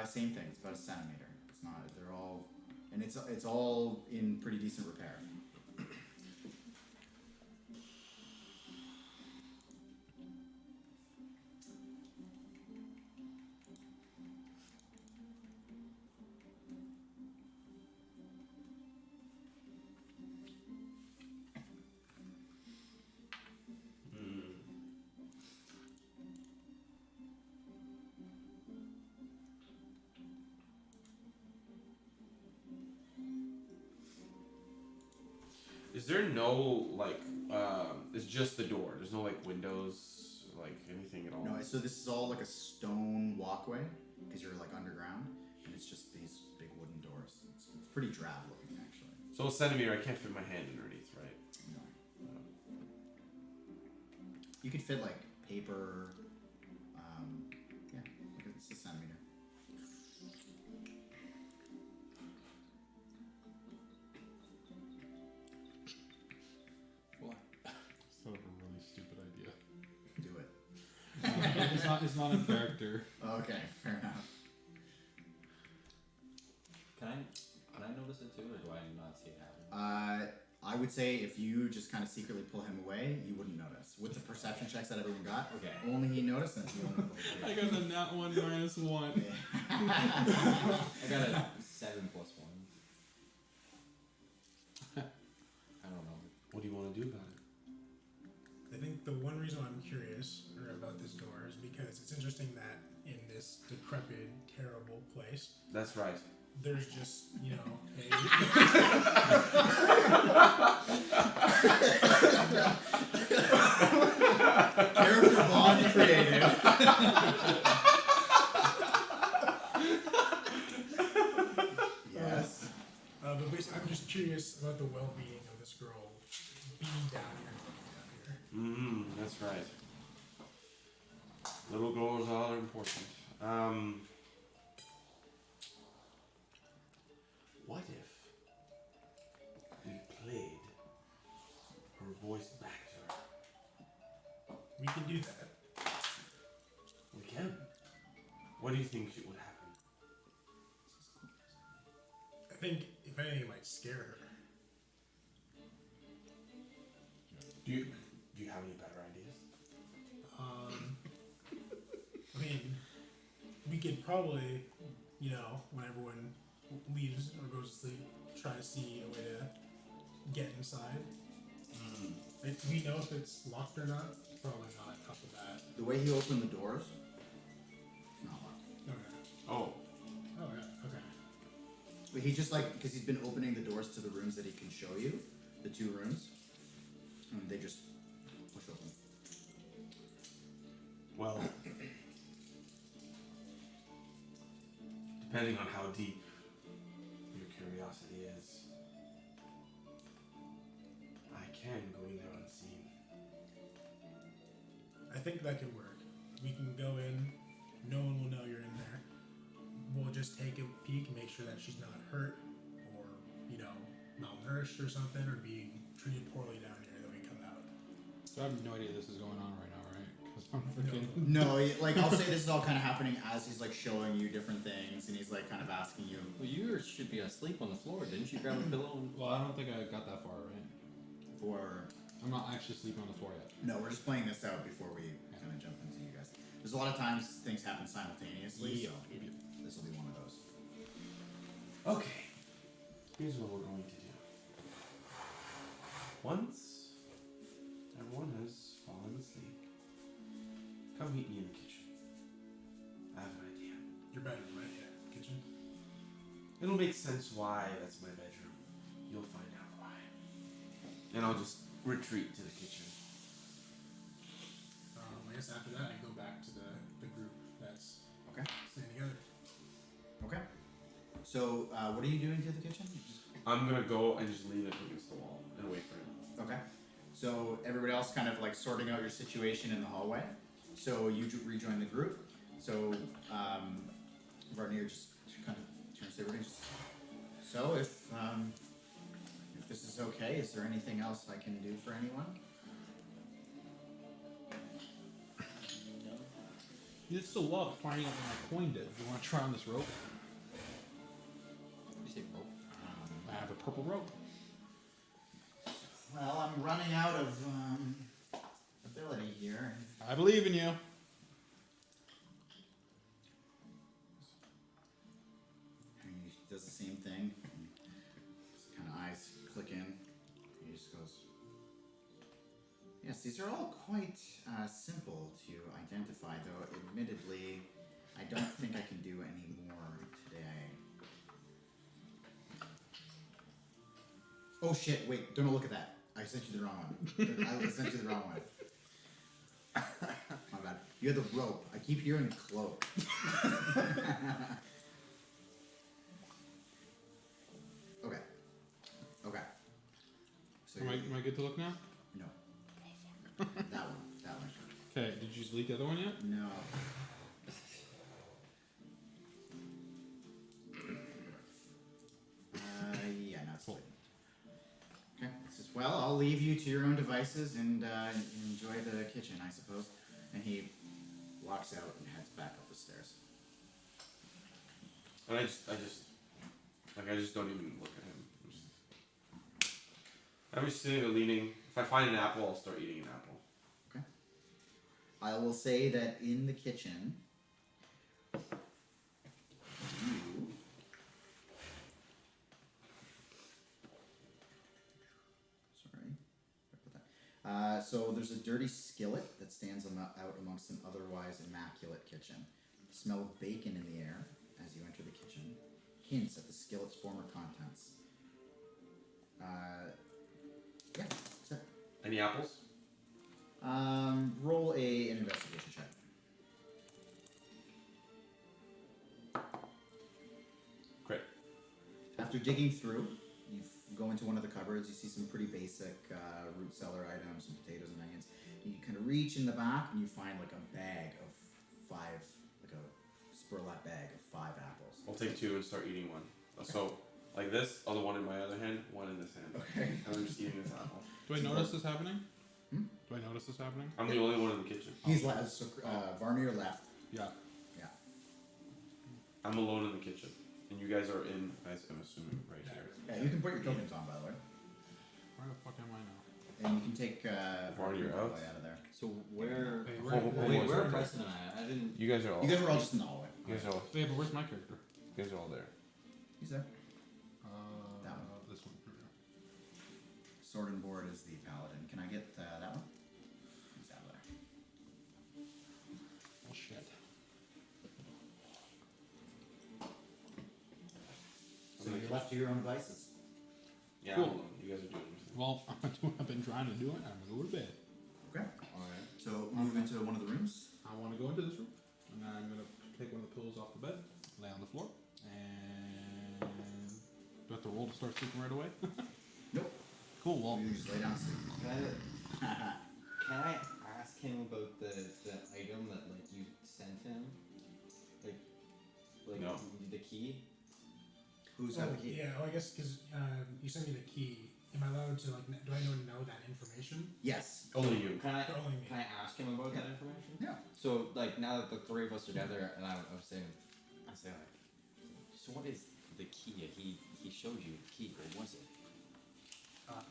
same thing. It's about a centimeter. It's not. They're all, and it's all in pretty decent repair. Is there no like? It's just the door. There's no like windows, like anything at all. No, so this is all like a stone walkway because you're like underground, and it's just these big wooden doors. It's pretty drab looking actually. So a centimeter, I can't fit my hand underneath, right? No. You could fit like paper. Yeah, like it's a centimeter. Set up a really stupid idea. Do it. It's not in character. Okay, fair enough. Can I notice it too, or do I not see it happen? I would say if you just kind of secretly pull him away, you wouldn't notice. With the perception checks that everyone got, Okay. only he noticed, and he only I got the nat 1 minus 1. I got a 7 plus 1. I don't know. What do you want to do about it? I think the one reason I'm curious about this door is because it's interesting that in this decrepit, terrible place, That's right. there's just, you know, character bond created. Yes. but basically, I'm just curious about the well-being of this girl being down here. That's right. Little girls are important. What if we played her voice back to her? We can do that. We can. What do you think would happen? I think, if anything, it might scare her. Do you have any better ideas? I mean, we could probably, you know, when everyone leaves or goes to sleep, try to see a way to get inside. Do we know if it's locked or not? Probably not off the bat. The way he opened the doors, it's not locked. Okay. Oh, Oh, yeah. Okay. But he just like, because he's been opening the doors to the rooms that he can show you, the 2 rooms, and they just push open. well. Depending on how deep your curiosity is, I can go in there unseen. I think that could work. We can go in, no one will know you're in there. We'll just take a peek, make sure that she's not hurt or, you know, malnourished or something or being treated poorly down here, then we come out. So I have no idea this is going on right now, right? Because I'm freaking. No, like I'll say this is all kind of happening as he's like showing you different things, and he's like kind of asking you. Well, you should be asleep on the floor. Didn't you grab a pillow? And... Well, I don't think I got that far, right? I'm not actually sleeping on the floor yet. No, we're just playing this out before we kind of jump into you guys. There's a lot of times things happen simultaneously, so this will be one of those. Okay, here's what we're going to do. Once everyone has fallen asleep, come meet me in the kitchen. I have an idea. Your bedroom, right? Yeah. Kitchen. It'll make sense why that's my bedroom. You'll find out why. And I'll just retreat to the kitchen. I guess after that, I go back to the group that's Okay. staying together. Okay. So, what are you doing to the kitchen? I'm gonna go and just lean it against the wall and wait for him. Okay. So everybody else kind of like sorting out your situation in the hallway. So you rejoin the group. So Varnier just kind of turns to everybody. So if this is okay, is there anything else I can do for anyone? You still love finding out where my coin did. You want to try on this rope? You say rope? I have a purple rope. Well, I'm running out of ability here. I believe in you. And he does the same thing. His kind of eyes click in. He just goes, yes, these are all quite simple to identify, though admittedly, I don't think I can do any more today. Oh shit! Wait, don't look at that. I sent you the wrong one. I sent you the wrong one. My bad. You had the rope. I keep hearing cloak. Okay. Okay. So Am I good to look now? no. That one. That one. Okay, did you delete the other one yet? No. Yeah, not Cool. sleep. Okay. Says, well, I'll leave you to your own devices and enjoy the kitchen, I suppose. And he walks out and heads back up the stairs. And I just don't even look at him. I'm just sitting there leaning. If I find an apple, I'll start eating an apple. Okay. I will say that in the kitchen, you. Sorry. Where put that? So there's a dirty skillet that stands out amongst an otherwise immaculate kitchen. The smell of bacon in the air as you enter the kitchen hints at the skillet's former contents. Yeah, that's it. Any apples? Roll an investigation check. Great. After digging through, you go into one of the cupboards. You see some pretty basic root cellar items, some potatoes and onions. And you kind of reach in the back and you find like a bag of 5, like a Spurlap bag of 5 apples. I'll take 2 and start eating one. So, like this, other one in my other hand, one in this hand. Okay. And I'm just eating this apple. Do I notice this happening? Hmm? Do I notice this happening? I'm the only one in the kitchen. He's left. So Varnir left. Yeah. Yeah. I'm alone in the kitchen. And you guys are in, I'm assuming, right here. Yeah. You can put your tokens on, by the way, Where the fuck am I now? and you can take Varnir out. out of there. So where? Hey, Wait, where are Preston and I? I didn't. You guys are all. You guys were all just in the hallway. You guys are all. Yeah, but where's my character? You guys are all there. He's there. That one. This one. Sword and board is the paladin. Can I get that one? He's out there. Oh shit. So you're left to your own devices. Yeah, Cool. I'm alone. You guys are doing this. Well, I'm doing what I've been trying to do it. I'm gonna go to bed. Okay. Alright. So move into one of the rooms. I want to go into this room, and I'm gonna take one of the pillows off the bed, lay on the floor, and do I have to roll to start sleeping right away? Nope. Cool. Well, You just lay down and sleep. Can I ask him about the item that like you sent him? Like No. the key? Who's got the key? Yeah, well, I guess because you sent me the key. Am I allowed to like? Do I know that information? Yes. Only you. Can I Only me. can I ask him about that information? Yeah. So like now that the 3 of us are together, and I was saying, like, so what is the key? He showed you the key. What was it?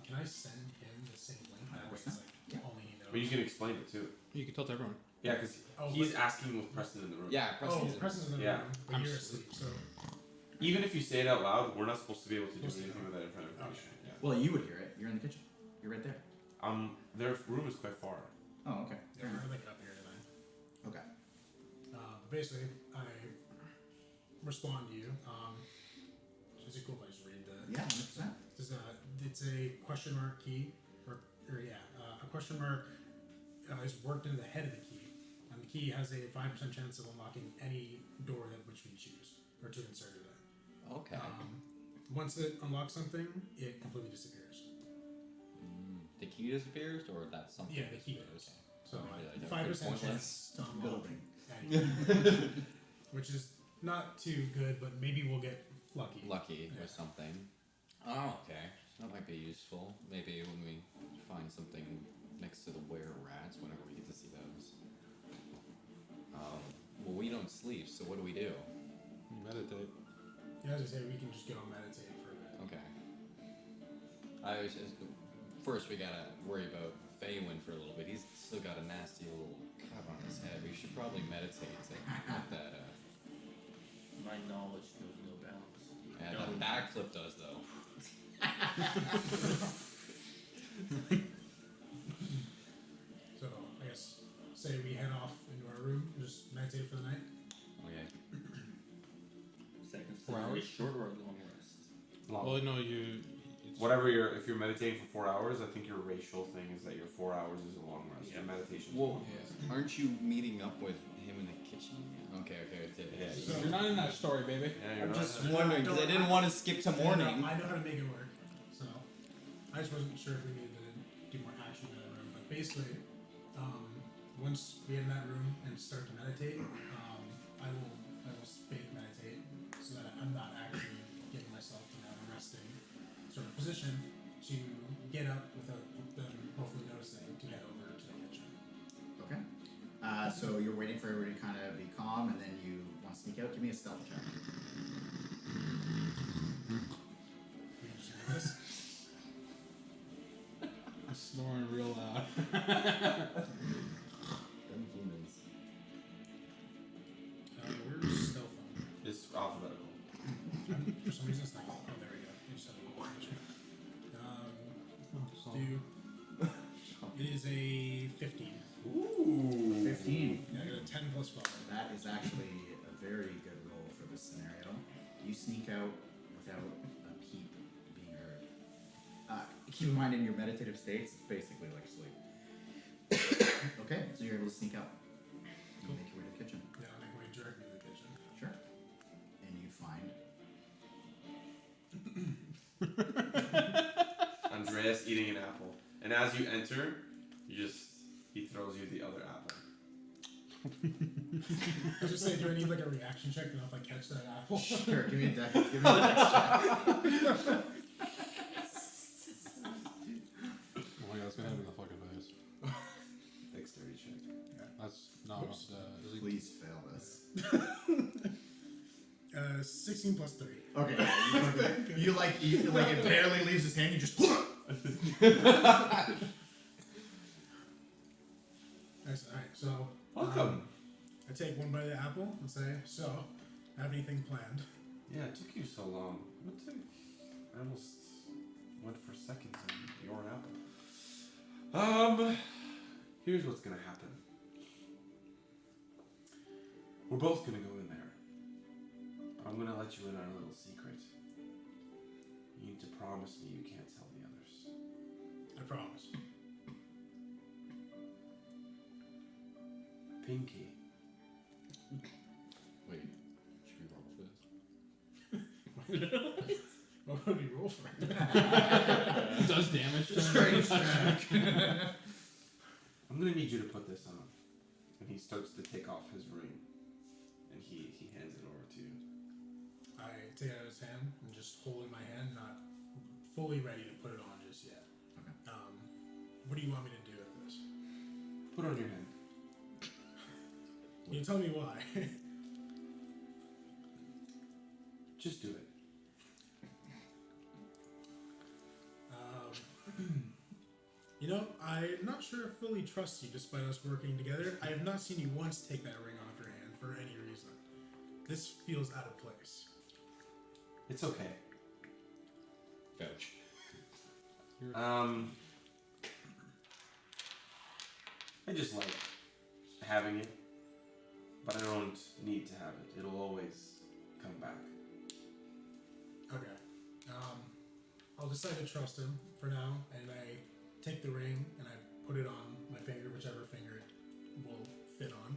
Can I send him the same link? That way it's 100%. like Yeah. only he knows. But you can explain it too. you can tell to everyone. Yeah, because Oh, he's but- asking with Preston in the room. Yeah, Preston. Oh, Preston's in the Yeah. room, but I'm you're asleep. asleep. So Even if you say it out loud, we're not supposed to be able to do Supposed to anything know. with that information. Okay. Yeah. Well, you would hear it. You're in the kitchen. You're right there. Their room is quite far. Oh, okay. yeah, we're like up here tonight. Okay. Basically, I respond to you. Is it cool if I just read the? Yeah, 100%. It's a question mark key, or a question mark is worked into the head of the key, and the key has a 5% chance of unlocking any door that which we choose, or to insert it in. Okay. Once it unlocks something, it completely disappears. The key disappears, or that's something? Yeah, the key disappears? does. So Yeah, I don't 5% think chance to unlock Building. anything. Which is not too good, but maybe we'll get lucky. Lucky Yeah. with something. Oh, okay. That might be useful. Maybe when we find something next to the were rats, whenever we get to see those. Well, we don't sleep, so what do we do? You meditate. Yeah, as I say, we can just go and meditate for a bit. Okay. First, we gotta worry about Faywin for a little bit. He's still got a nasty little cut on his head. We should probably meditate to let that. My knowledge knows no bounds. Yeah, No. that backflip does though. So I guess say we head off into our room and just meditate for the night. Okay. Seconds 4 to a hours? short or a long rest. Well, no, it's whatever if you're meditating for 4 hours, I think your racial thing is that your 4 hours is a long rest. Yeah. Your meditation. is a Well, long rest. aren't you meeting up with him in the kitchen? Okay. Yeah, So- You're not in that story, baby. Yeah, you're I'm not just there. wondering because I didn't want to skip to morning. I know how to make it work. So I just wasn't sure if we needed to do more action in that room. But basically, once we get in that room and start to meditate, I will fake meditate so that I'm not actually getting myself in a resting sort of position to get up without them hopefully noticing to head over to the kitchen. Okay. So you're waiting for everybody to kind of be calm, and then you want to sneak out. Give me a stealth check. We can just do this. I'm snoring real loud. Them humans. Where's stealth on? It's alphabetical. For some reason, it's not. Oh, there we go. We just have a little picture. Do it is a 15. Ooh. 15. Yeah, I got a 10 plus 5. That is actually a very good roll for this scenario. You sneak out without a peep being heard. Keep in mind, in your meditative states, it's basically like sleep. Okay, so you're able to sneak out. You make your way to the kitchen. Yeah, I'll make my way directly to the kitchen. Sure. And you find Andreas eating an apple, and as you enter, he throws you the other apple. I was just saying, do I need like a reaction check to know if I catch that apple? Sure, give me a dex check. Oh my god, it's gonna hit me in the fucking face. Dexterity check. That's not. Oops. Is it- Please fail this. 16 plus 3. Okay, yeah, you like it barely leaves his hand. You just. Nice. Alright, so. Welcome. I take one bite of the apple and say, so, have anything planned? Yeah, it took you so long. I almost went for seconds on your apple. Here's what's gonna happen. We're both gonna go in there. But I'm gonna let you in on a little secret. You need to promise me you can't tell the others. I promise. Pinky. Wait, should we roll for this? What would we roll for? It does damage. I'm gonna need you to put this on. And he starts to take off his ring. And he hands it over to you. I take it out of his hand and just hold it in my hand, not fully ready to put it on just yet. Okay. What do you want me to do with this? Put it on your hand. Can you tell me why? Just do it. You know, I'm not sure I fully trust you despite us working together. I have not seen you once take that ring off your hand for any reason. This feels out of place. It's okay. Fetch. I just like having it, but I don't need to have it. It'll always come back. Okay. I'll decide to trust him for now, and I take the ring and I put it on my finger, whichever finger it will fit on,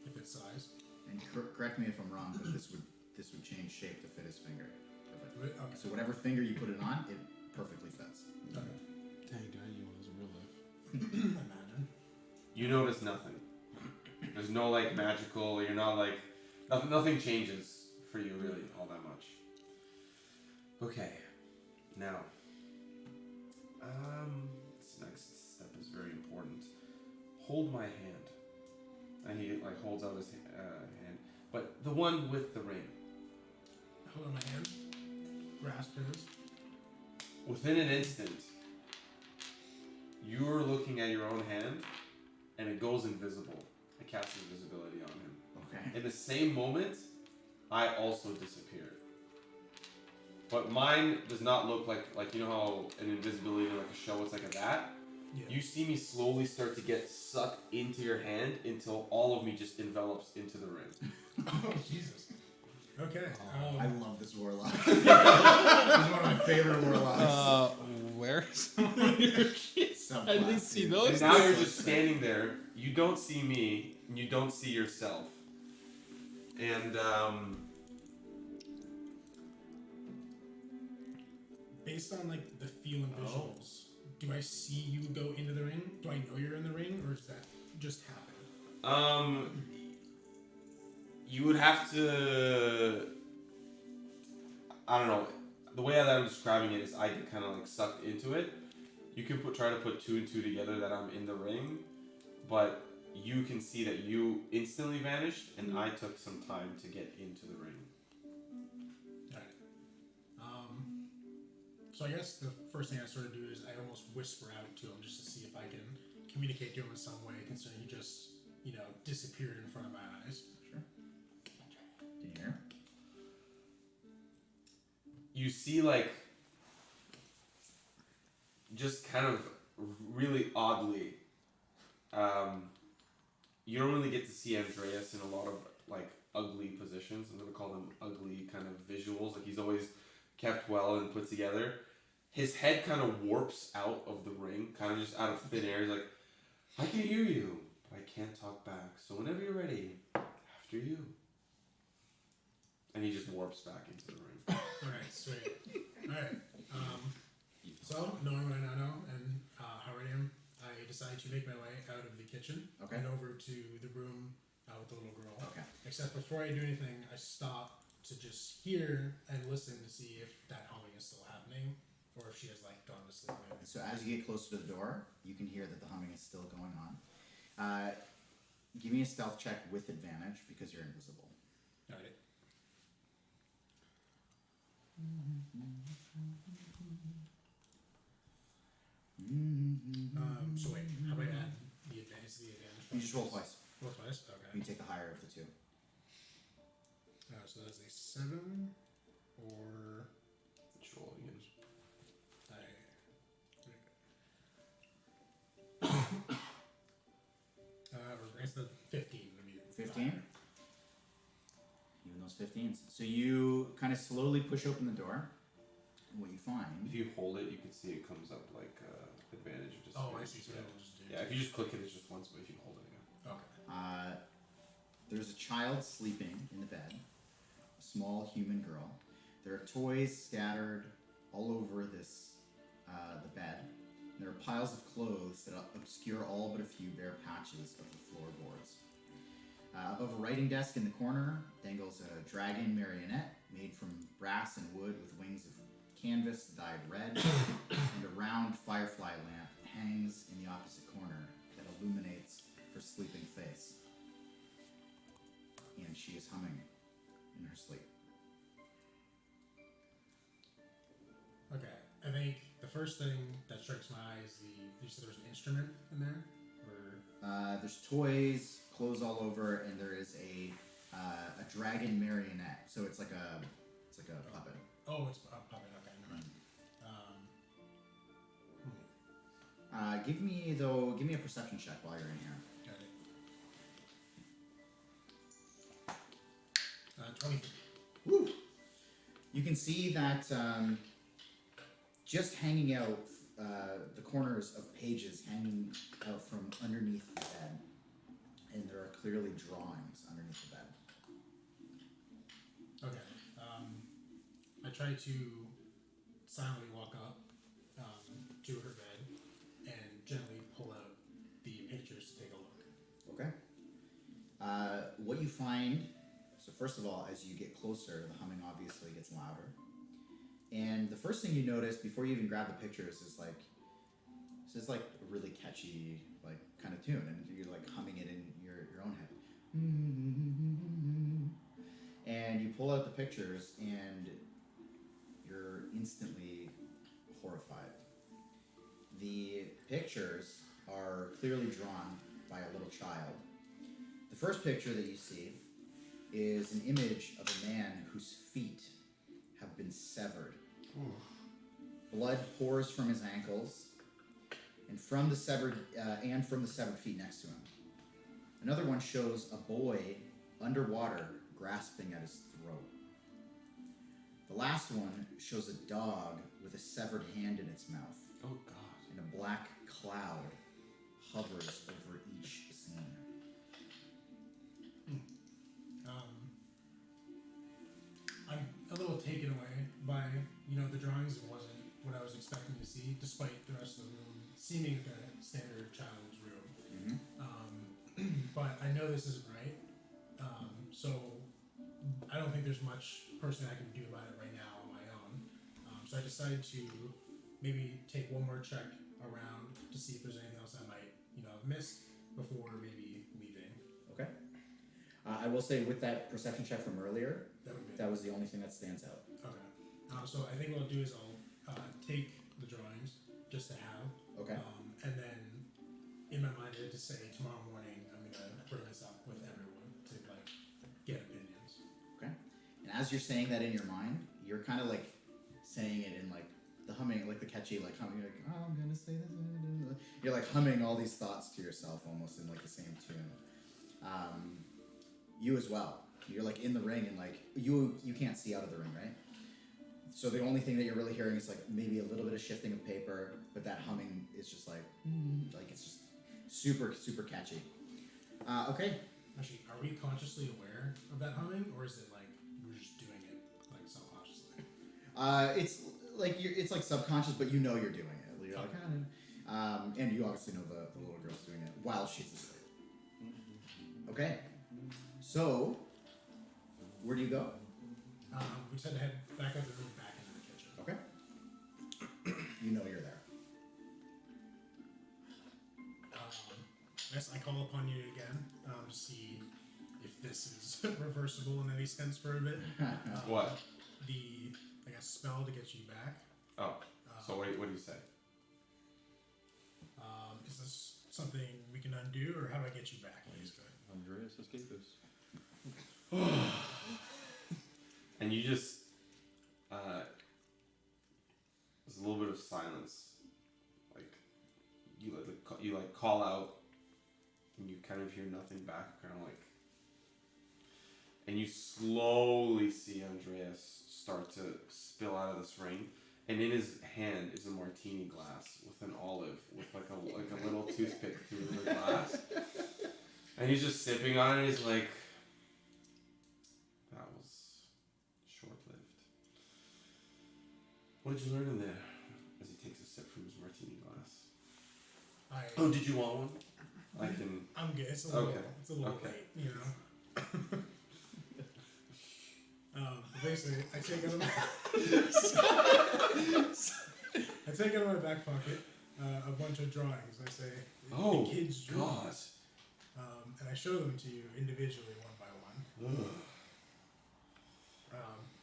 if it's size. And correct me if I'm wrong, but this would change shape to fit his finger. Perfect. Right? Okay. So whatever finger you put it on, it perfectly fits. Okay. Dang, dude, I knew it was in real life. Imagine. You notice nothing. There's no like magical. You're not like nothing changes for you really all that much. Okay, now this next step is very important. Hold my hand, and he like holds out his hand, but the one with the ring. Hold on my hand. Grasp his. Within an instant, you're looking at your own hand, and it goes invisible. It casts invisibility on him. Okay. In the same moment, I also disappear. But mine does not look like you know how an invisibility in like a show it's like a bat? Yeah. You see me slowly start to get sucked into your hand until all of me just envelops into the ring. Oh, Jesus. Okay. I love this warlock. He's one of my favorite warlocks. Where? Subclass, I didn't see dude. those. And now you're just standing there. You don't see me, and you don't see yourself. And Based on like the feel and visuals, do I see you go into the ring? Do I know you're in the ring, or does that just happen? you would have to. I don't know. The way that I'm describing it is I get kind of like sucked into it. You can try to put two and two together that I'm in the ring, but you can see that you instantly vanished, and I took some time to get into the ring. Alright. So I guess the first thing I sort of do is I almost whisper out to him just to see if I can communicate to him in some way, considering he just, disappeared in front of my eyes. Sure. Can you hear? You see, like, just kind of really oddly, you don't really get to see Andreas in a lot of, like, ugly positions. I'm going to call them ugly kind of visuals. Like, he's always kept well and put together. His head kind of warps out of the ring, kind of just out of thin air. He's like, I can hear you, but I can't talk back. So whenever you're ready, after you. And he just warps back into the ring. Alright, sweet. Alright. So, knowing what I now know and how I am, I decide to make my way out of the kitchen Okay. and over to the room with the little girl. Okay. Except before I do anything, I stop to just hear and listen to see if that humming is still happening or if she has like gone to sleep. Maybe. So as you get closer to the door, you can hear that the humming is still going on. Give me a stealth check with advantage because you're invisible. Alright. So wait, how about I add the advantage to the advantage? You just roll twice. Roll twice? Okay. You take the higher of the two. So that is a 7 or Just roll again. or it's the 15. I mean, 15? Even those 15s. So you kind of slowly push open the door. And what you find... If you hold it, you can see it comes up like advantage. Or Oh, I disadvantage. see. So Yeah. it'll just do Yeah, if you just click it, it's just once, but if you hold it again. Okay. There's a child sleeping in the bed. A small human girl. There are toys scattered all over this the bed. There are piles of clothes that obscure all but a few bare patches of the floorboards. Above a writing desk in the corner dangles a dragon marionette made from brass and wood with wings of canvas dyed red, and a round firefly lamp hangs in the opposite corner that illuminates her sleeping face. And she is humming in her sleep. Okay. I think the first thing that strikes my eye is you said there's an instrument in there? Or There's toys, clothes all over, and there is a dragon marionette. So it's like a puppet. oh, it's a puppet. Okay, never mind. Give me a perception check while you're in here. Got it. 23. Woo! You can see that just hanging out, the corners of pages hanging out from underneath the bed, and there are clearly drawings underneath the bed. Okay. I try to silently walk up to her bed and gently pull out the pictures to take a look. Okay. What you find, so first of all, as you get closer, the humming obviously gets louder. And the first thing you notice before you even grab the pictures is like, this is like a really catchy, like kind of tune, and you're like humming it in your own head. And you pull out the pictures, and you're instantly horrified. The pictures are clearly drawn by a little child. The first picture that you see is an image of a man whose feet have been severed. Blood pours from his ankles and from the severed feet next to him. Another one shows a boy underwater grasping at his throat. last one shows a dog with a severed hand in its mouth, Oh God. and a black cloud hovers over each scene. I'm a little taken away by, you know, the drawings. It wasn't what I was expecting to see, despite the rest of the room seeming like a standard child's room. But I know this isn't right. So I don't think there's much personally I can do about it right now on my own. So I decided to maybe take one more check around to see if there's anything else I might, you know, have missed before maybe leaving. Okay. I will say with that perception check from earlier, That would be that was the only thing that stands out. okay. So I think what I'll do is I'll take the drawings just to have. Okay. And then in my mind I had to say tomorrow morning I'm gonna bring this up with everyone to like get opinions. And as you're saying that in your mind, you're kind of like saying it in like the humming, like the catchy, like humming, like, oh, I'm gonna say this. You're like humming all these thoughts to yourself almost in like the same tune. You as well. You're like in the ring and like you can't see out of the ring, right? So the only thing that you're really hearing is like maybe a little bit of shifting of paper, but that humming is just like it's just super, super catchy. Okay. Actually, are we consciously aware of that humming, or is it like we're just doing it like subconsciously? It's like subconscious, but you know you're doing it. You're like, and you obviously know the little girl's doing it while she's asleep. Okay. So, where do you go? We just had to head back out the room, back into the kitchen. Okay. You know you're there. I guess I call upon you again to see if this is reversible in any sense for a bit. What? The, I guess, spell to get you back. Oh. So what do you say? Is this something we can undo, or how do I get you back, basically? Andreas escapist. And you just there's a little bit of silence, like you call out, and you kind of hear nothing back, kind of like, and you slowly see Andreas start to spill out of this ring, and in his hand is a martini glass with an olive with like a little toothpick through the glass, and he's just sipping on it. He's like, that was short-lived. What did you learn in there? As he takes a sip from his martini glass. Oh, did you want one? I can. I'm good. It's a little, Okay. it's a little Okay. late, you know. Basically, I take out of my back pocket a bunch of drawings. I say, Oh, the kids' God. drawings, and I show them to you individually, one by one.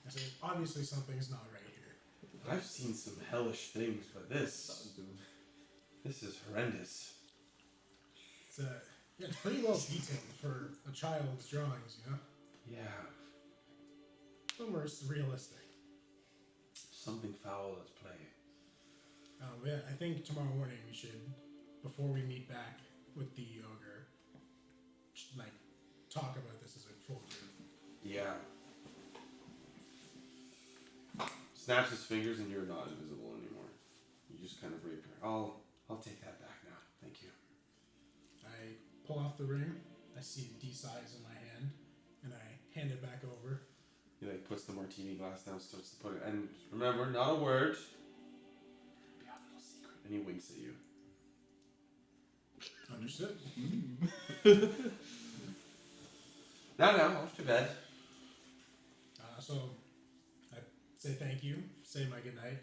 I say, obviously something's not right here. I've seen some hellish things, but this is horrendous. It's pretty well detailed for a child's drawings, you know. Yeah. Almost realistic. Something foul at play. Yeah, I think tomorrow morning we should, before we meet back with the ogre, like talk about this as a full group. Yeah. Snaps his fingers and you're not invisible anymore. You just kind of reappear. I'll take that back now. Thank you. I pull off the ring. I see D size in my hand, and I hand it back over. He puts the martini glass down, starts to put it, and remember, not a word. Be our little secret. And he winks at you. Understood. Now, off to bed. So I say thank you, say my goodnight,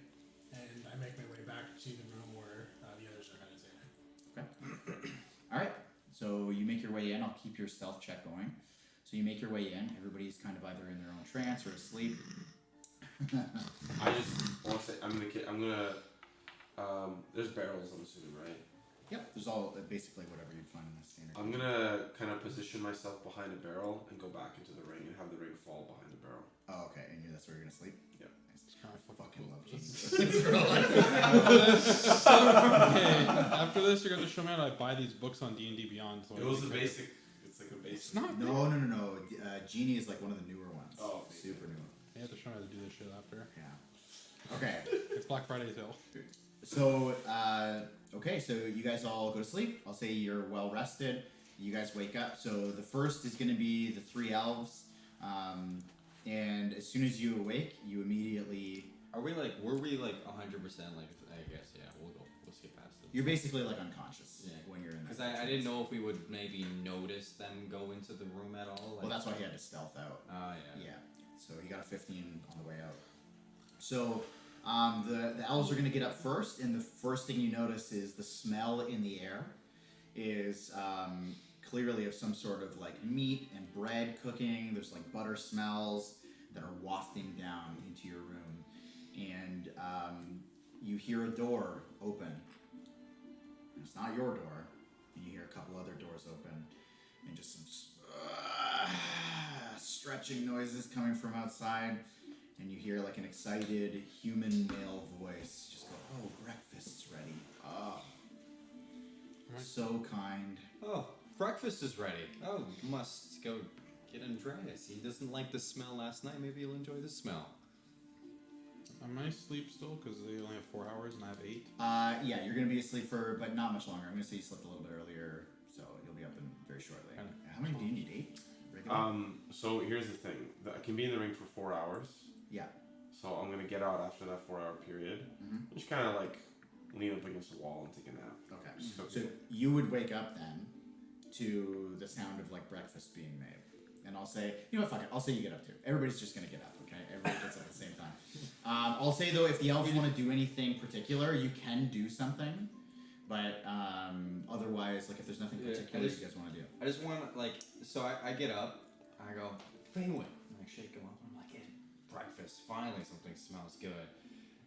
and I make my way back to the room where the others are meditating. Okay. All right. So you make your way in. I'll keep your stealth check going. So you make your way in. Everybody's kind of either in their own trance or asleep. I just want to say, there's barrels, I'm assuming, right? Yep. There's all basically whatever you'd find in the standard. I'm gonna kind of position myself behind a barrel and go back into the ring and have the ring fall behind the barrel. Oh, okay. And that's where you're gonna sleep. Yep. Nice. I fucking love Jesus. Okay, after this, you're going to show me how to buy these books on D&D Beyond. So It was a basic. It's like a basic. It's not. No. Genie is like one of the newer ones. Oh, okay. Super new. You have to show me how to do this shit after. Yeah. Okay. It's Black Friday too. So, okay, so you guys all go to sleep. I'll say you're well rested. You guys wake up. So the first is going to be the 3 elves. And as soon as you awake, you immediately... Were we like 100%? Like, I guess, yeah, we'll skip past it. You're basically like unconscious Yeah. when you're in that. Because I didn't know if we would maybe notice them go into the room at all. Like, Well, that's why he had to stealth out. yeah. Yeah. So he got a 15 on the way out. So the elves are going to get up first, and the first thing you notice is the smell in the air is clearly of some sort of like meat and bread cooking. There's like butter smells that are wafting down into your room, and you hear a door open. It's not your door. And you hear a couple other doors open, and just some stretching noises coming from outside. And you hear like an excited human male voice just go, "Oh, breakfast's ready. Oh, so kind." Oh, breakfast is ready. Oh, must go get Andreas. He doesn't like the smell last night. Maybe he'll enjoy the smell. Am I asleep still? Because they only have 4 hours and I have 8. Yeah, you're gonna be asleep for, but not much longer. I'm gonna say you slept a little bit earlier, so you'll be up in very shortly. Kinda. How many do you need? 8? Regular? So here's the thing. I can be in the ring for 4 hours. Yeah. So I'm gonna get out after that 4 hour period. Mhm. Just kind of like lean up against the wall and take a nap. Okay. Just cook So it. you would wake up then to the sound of like breakfast being made, and I'll say, you know what, fuck it. I'll say you get up too. Everybody's just gonna get up, okay? Everybody gets up at the same time. I'll say though, if the elves want to do anything particular, you can do something, but otherwise, like if there's nothing Yeah, particular you guys want to do. I just want to, like, so I get up, I go, Faywin. And I shake him up. I'm like, hey, breakfast. Finally, something smells good.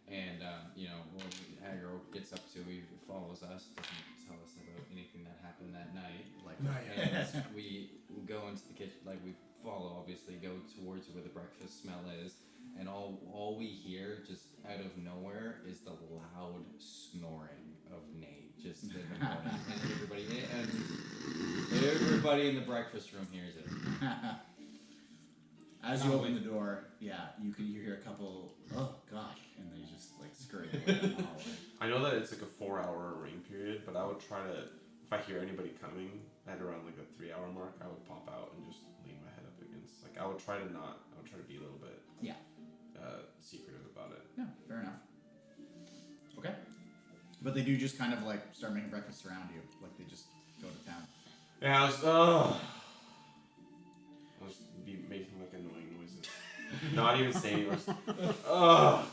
And, you know, when Agro gets up to, he follows us, doesn't tell us about anything that happened that night. Like, Not yet. And we go into the kitchen, like, we follow, obviously, go towards where the breakfast smell is. And all we hear, just out of nowhere, is the loud snoring of Nate. Just in the morning. And everybody in the breakfast room hears it. As you open the door, yeah, you hear a couple, "Oh God," and they just like scurry away down the hallway. I know that it's like a 4 hour ring period, but I would try to, if I hear anybody coming at around like the 3 hour mark, I would pop out and just lean my head up against. Like I would try to be a little bit secretive about it. Yeah, fair enough. Okay. But they do just kind of like start making breakfast around you, like they just go to town. Yeah, I was making like annoying noises. Not even saying it was.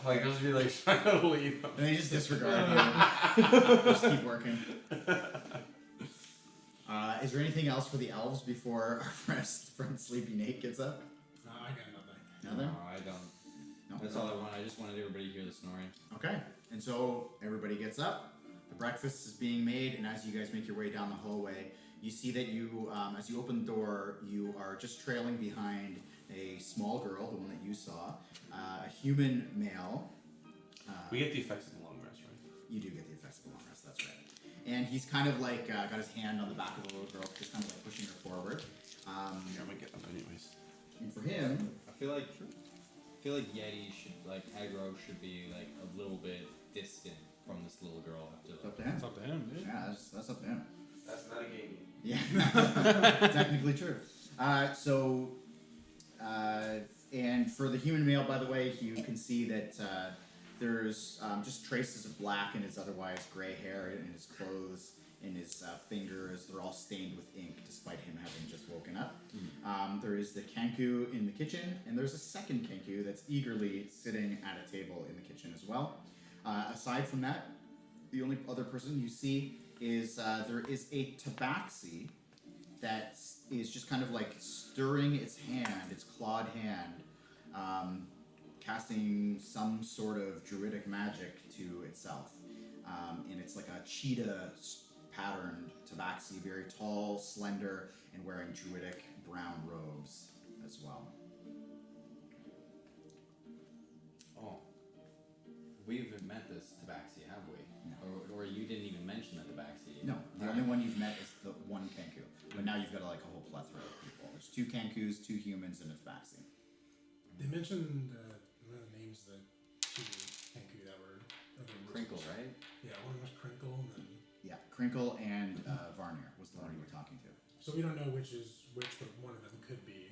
Like I was be like trying to leave. And they just disregard you. Just keep working. Is there anything else for the elves before our friend Sleepy Nate gets up? I got nothing. Nothing? No, I don't. No. That's all I want. I just wanted everybody to hear the snoring. Okay. And so everybody gets up. The breakfast is being made, and as you guys make your way down the hallway, you see that you, as you open the door, you are just trailing behind a small girl, the one that you saw, a human male. We get the effects of the long rest, right? You do get the effects of the long rest, that's right. And he's kind of like got his hand on the back of the little girl, just kind of like pushing her forward. Yeah, I'm gonna get them anyways. And for him, I feel like Yeti should, like, Agro should be like a little bit distant from this little girl after it's up to that. him. It's up to him, dude. Yeah, that's up to him. That's not a game. Yeah, technically true. And for the human male, by the way, you can see that there's just traces of black in his otherwise gray hair, in his clothes, in his fingers. They're all stained with ink, despite him having just woken up. There is the Kenku in the kitchen, and there's a second Kenku that's eagerly sitting at a table in the kitchen as well. Aside from that, the only other person you see is there is a tabaxi that is just kind of like stirring its hand, its clawed hand, casting some sort of druidic magic to itself. And it's like a cheetah patterned tabaxi, very tall, slender, and wearing druidic brown robes as well. Oh, we haven't met this tabaxi, have we? No. Or you didn't even mention the tabaxi. No, the only one you've met is the one Kenku. But now you've got like a whole plethora of people. There's 2 Kenkus, 2 humans, and a tabaxi. They mentioned one of the names that two Kenku that were Crinkle, right? Yeah, one was Crinkle, and then Yeah, Crinkle and Varnier was the one you were talking to. so we don't know which is which, but one of them could be.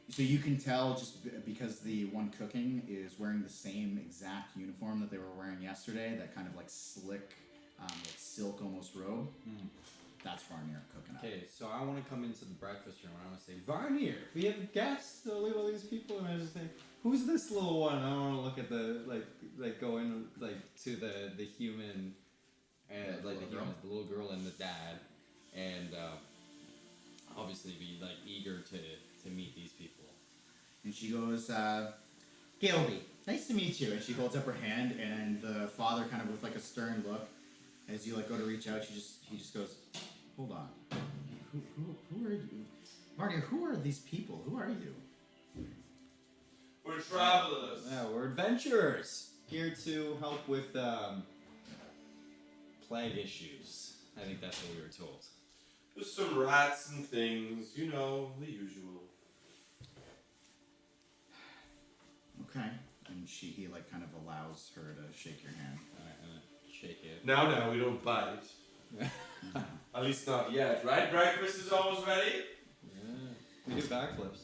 So you can tell just because the one cooking is wearing the same exact uniform that they were wearing yesterday, that kind of like slick, like silk almost robe. That's Varnier cooking up. Okay, so I want to come into the breakfast room and I want to say, Varnier, we have guests. So look at all these people, and I just think, who's this little one? I want to look at the like go in like to the human, and The like little the girl? human, the little girl and the dad, and obviously be like eager to meet these people. And she goes, Gilby, nice to meet you. And she holds up her hand, and the father kind of with like a stern look, as you like go to reach out, he just goes, hold on. Who are you? Varnier, who are these people? Who are you? We're travelers. Yeah, we're adventurers here to help with plague issues. I think that's what we were told. There's some rats and things, you know, the usual. Okay. And he like kind of allows her to shake your hand. Alright, I'm gonna shake it. Now, we don't bite. At least not yet, right? Breakfast is almost ready? Yeah, we do backflips.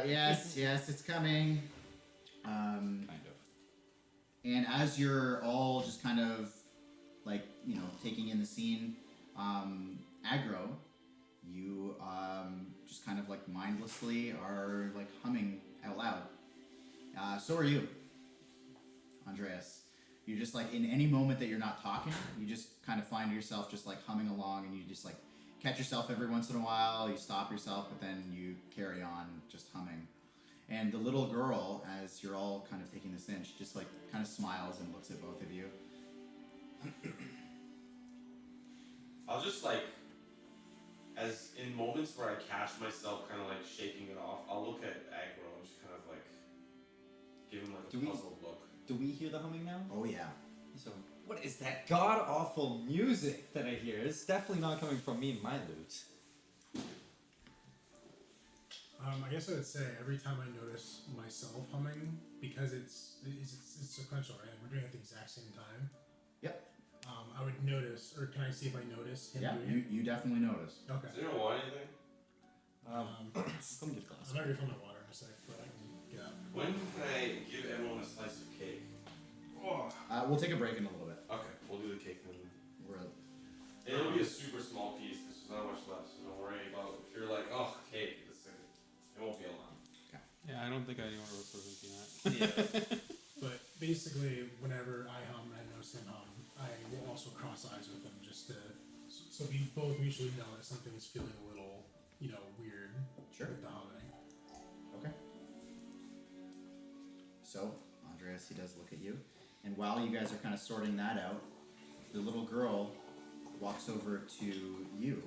Yes, it's coming. Kind of. And as you're all just kind of like, you know, taking in the scene, Aggro, you just kind of like mindlessly are like humming out loud. So are you, Andreas. You're just like in any moment that you're not talking, you just kind of find yourself just like humming along, and you just like catch yourself every once in a while. You stop yourself, but then you carry on just humming. And the little girl, as you're all kind of taking this in, she just like kind of smiles and looks at both of you. I'll just like, as in moments where I catch myself kind of like shaking it off, I'll look at Aggro and just kind of like give him like a Do we- puzzled look. Do we hear the humming now? Oh yeah. So, what is that god awful music that I hear? It's definitely not coming from me and my lute. I guess I would say every time I notice myself humming, because it's sequential, right? We're doing it at the exact same time. Yep. I would notice, or can I see if I notice him Yeah, doing you definitely notice. it? Okay. Does anyone want anything? Come get glass. I'm not ready for my water in a sec, but I can get out. When can I give everyone a slice of cake? Oh. We'll take a break in a little bit. Okay, we'll do the cake then. We're It'll be a super small piece because there's not much left, so don't worry about if you're like, oh, cake, it won't be a lot. Yeah, I don't think anyone was sort of thinking that. Yeah. But basically, whenever I hum and I notice him hum, I will also cross eyes with him just to, so we both mutually know that something is feeling a little, weird Sure. with the humming. Okay. So, Andreas, he does look at you. And while you guys are kind of sorting that out, the little girl walks over to you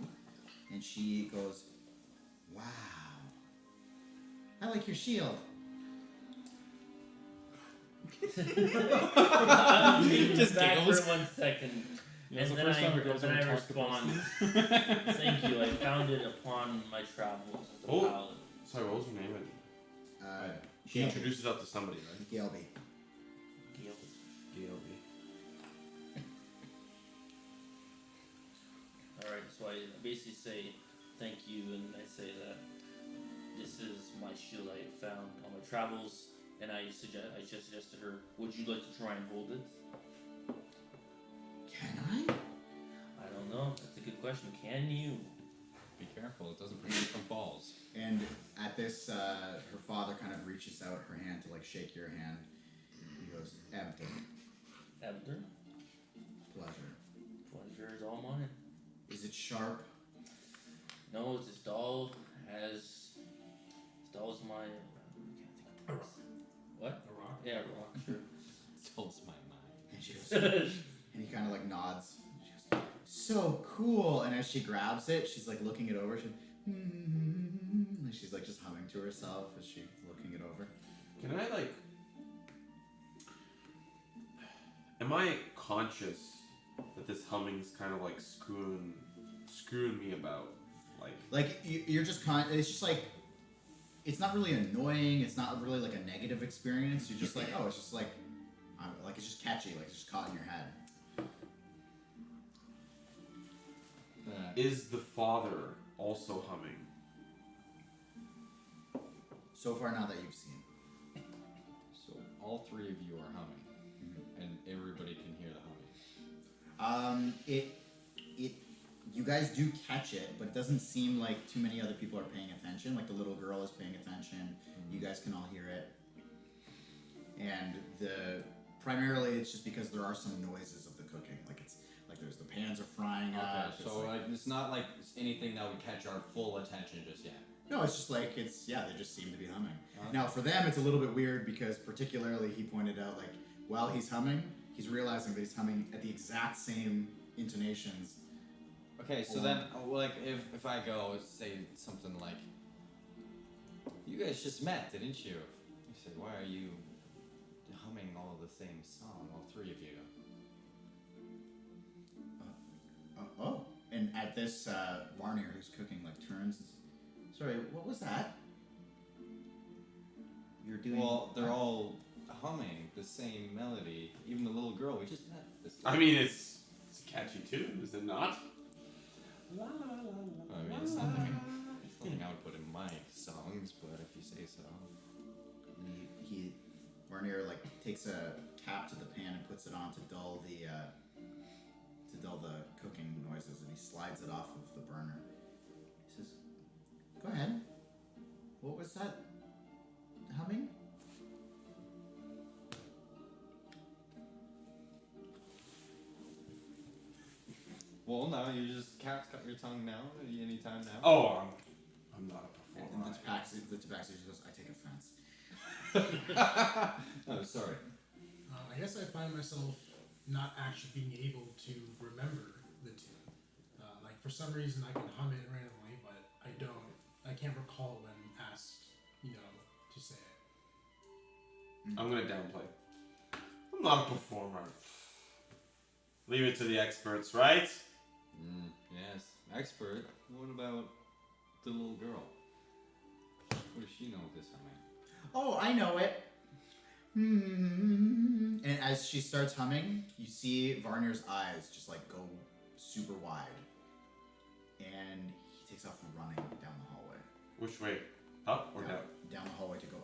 and she goes, wow. I like your shield. Just back giggles. for 1 second. Yeah, it's And the then first time a girl's then ever I talked to respond, person. thank you, I found it upon my travels as a Oh. paladin. Sorry, what was her name? She Gilby. introduces us to somebody, right? Gilby. Gilby. Alright, so I basically say thank you, and I say that this is my shield I found on my travels, and I suggested to her, would you like to try and hold it? Can I? I don't know, that's a good question. Can you? Be careful, it doesn't prevent you from falls. And at this, her father kind of reaches out her hand to like shake your hand. He goes, empty. Abner? Pleasure. Pleasure is all mine. Is it sharp? No, it's as dull as my. I A can't rock. think of what? A rock. Yeah, rock. Sure. Tells my mind. And she goes, and he kind of like nods. She goes, so cool. And as she grabs it, she's like looking it over. And she's like just humming to herself as she's looking it over. Can I like? Am I conscious that this humming's kind of like screwing me about? Like you're just it's just like it's not really annoying. It's not really like a negative experience. You're just like, oh, it's just like it's just catchy. Like it's just caught in your head. Is the father also humming? So far, now that you've seen. So all three of you are humming, and everybody can hear the humming. You guys do catch it, but it doesn't seem like too many other people are paying attention. Like the little girl is paying attention. You guys can all hear it. And primarily it's just because there are some noises of the cooking. Like it's like there's the pans are frying up. Okay, so like it's not like anything that would catch our full attention just yet. No, it's just like they just seem to be humming. Okay. Now for them it's a little bit weird because particularly he pointed out like while he's humming, he's realizing that he's humming at the exact same intonations. Okay, so then, like, if I go say something like, "You guys just met, didn't you?" You say, "Why are you humming all the same song, all three of you?" And at this, Varnier, who's cooking, like turns. Sorry, what was that? You're doing. Well, they're all humming the same melody. Even the little girl we just met. I mean, it's a catchy tune, is it not? I mean, it's nothing I would put in my songs, but if you say so. Varnier like takes a cap to the pan and puts it on to dull the cooking noises, and he slides it off of the burner. He says, "Go ahead. What was that humming?" Well, no, you just cut your tongue now, anytime now. Oh, I'm not a And performer. the tabaxi goes, "I take offense." Oh, sorry. I guess I find myself not actually being able to remember the tune. Like for some reason I can hum it randomly, but I don't. I can't recall when asked, to say it. I'm gonna downplay. I'm not a performer. Leave it to the experts, right? Yes, expert. What about the little girl? What does she know of this humming? Oh, I know it. And as she starts humming, you see Varnier's eyes just like go super wide, and he takes off running down the hallway. Which way? Up or down? Down the hallway to go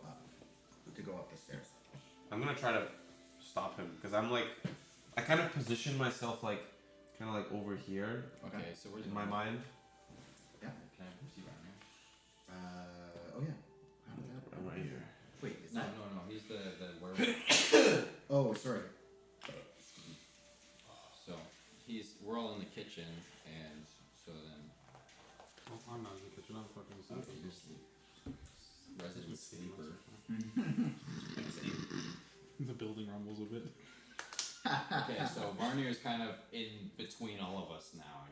up the stairs. I'm gonna try to stop him because I kind of position myself like over here Okay, so where's in my mind. Can I see right now? Oh yeah. How did that? I'm right here. Wait, is No, that? no, he's the werewolf. Oh, sorry. So we're all in the kitchen, and so then Oh, I'm not in the kitchen. I'm fucking sleeping. you're sleep. Resident sleeper. The building rumbles a bit. Okay, so Varnier is kind of in between all of us now.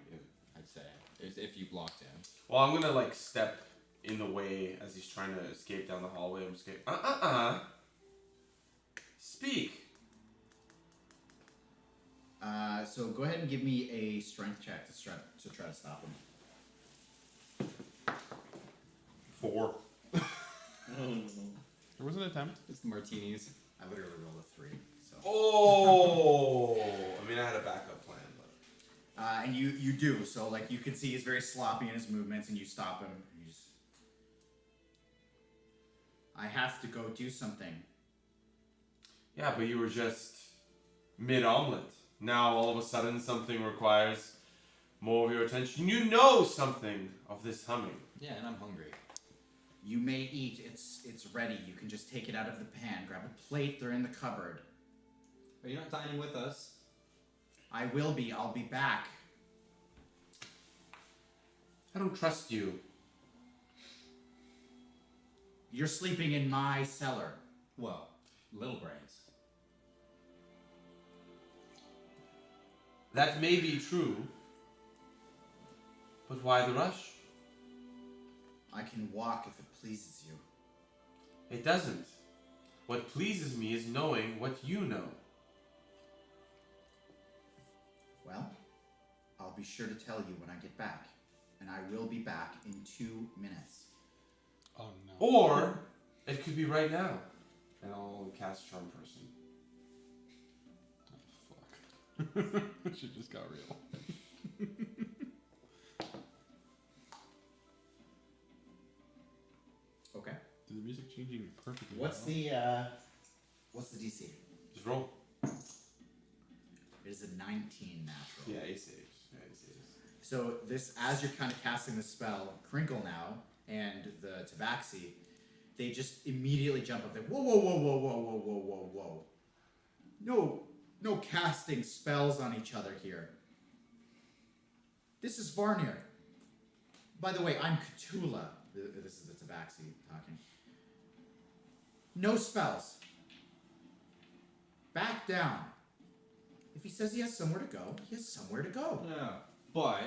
I'd say if you blocked him. Well, I'm gonna step in the way as he's trying to escape down the hallway. I'm just going, Speak. So go ahead and give me a strength check to try to stop him. 4. Oh no. There was an attempt. It's the martinis. I literally rolled a 3. So. Oh! I mean, I had a backup plan, but. And you do. So like you can see he's very sloppy in his movements, and you stop him. And you just, I have to go do something. Yeah, but you were just mid-omelet. Now, all of a sudden, something requires more of your attention. You know something of this humming. Yeah, and I'm hungry. You may eat. It's ready. You can just take it out of the pan. Grab a plate. They're in the cupboard. Are you not dining with us? I will be. I'll be back. I don't trust you. You're sleeping in my cellar. Well, little brains. That may be true, but why the rush? I can walk if it pleases you. It doesn't. What pleases me is knowing what you know. Well, I'll be sure to tell you when I get back. And I will be back in 2 minutes. Oh no. Or it could be right now, and I'll cast Charm Person. Oh fuck. That shit just got real. Okay. The music changing perfectly. What's now. the DC? Just roll. It is a 19 natural. Yeah, he saves. So this, as you're kind of casting the spell, Crinkle now and the Tabaxi, they just immediately jump up there. Whoa, whoa, whoa, whoa, whoa, whoa, whoa, whoa, whoa. No casting spells on each other here. This is Varnir. By the way, I'm Cthulhu. This is the Tabaxi talking. No spells. Back down. If he says he has somewhere to go, he has somewhere to go. Yeah, but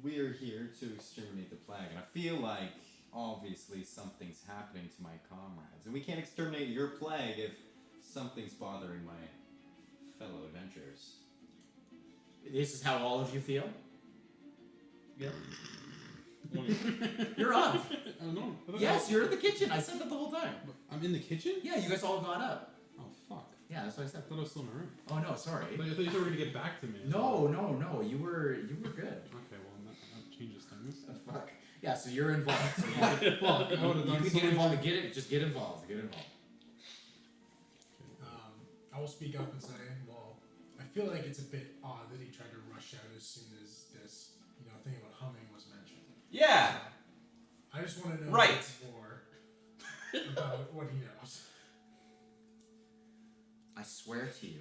we're here to exterminate the plague, and I feel like obviously something's happening to my comrades, and we can't exterminate your plague if something's bothering my fellow adventurers. This is how all of you feel? Yeah. You're up. I don't know. Yes, you're in the kitchen. I said that the whole time. I'm in the kitchen? Yeah, you guys all got up. Oh fuck. Yeah, that's what I said. I thought I was still in my room. Oh no, sorry. I thought you were gonna get back to me. No. You were good. Okay, well that changes things. Fuck. Yeah, so you're involved. So Fuck. I would have you done can get something. involved. Just get involved. Get involved. I will speak up and say, well, I feel like it's a bit odd that he tried to rush out as soon as this, thing about humming was mentioned. Yeah. I just want to know Right. more about what he knows. I swear to you,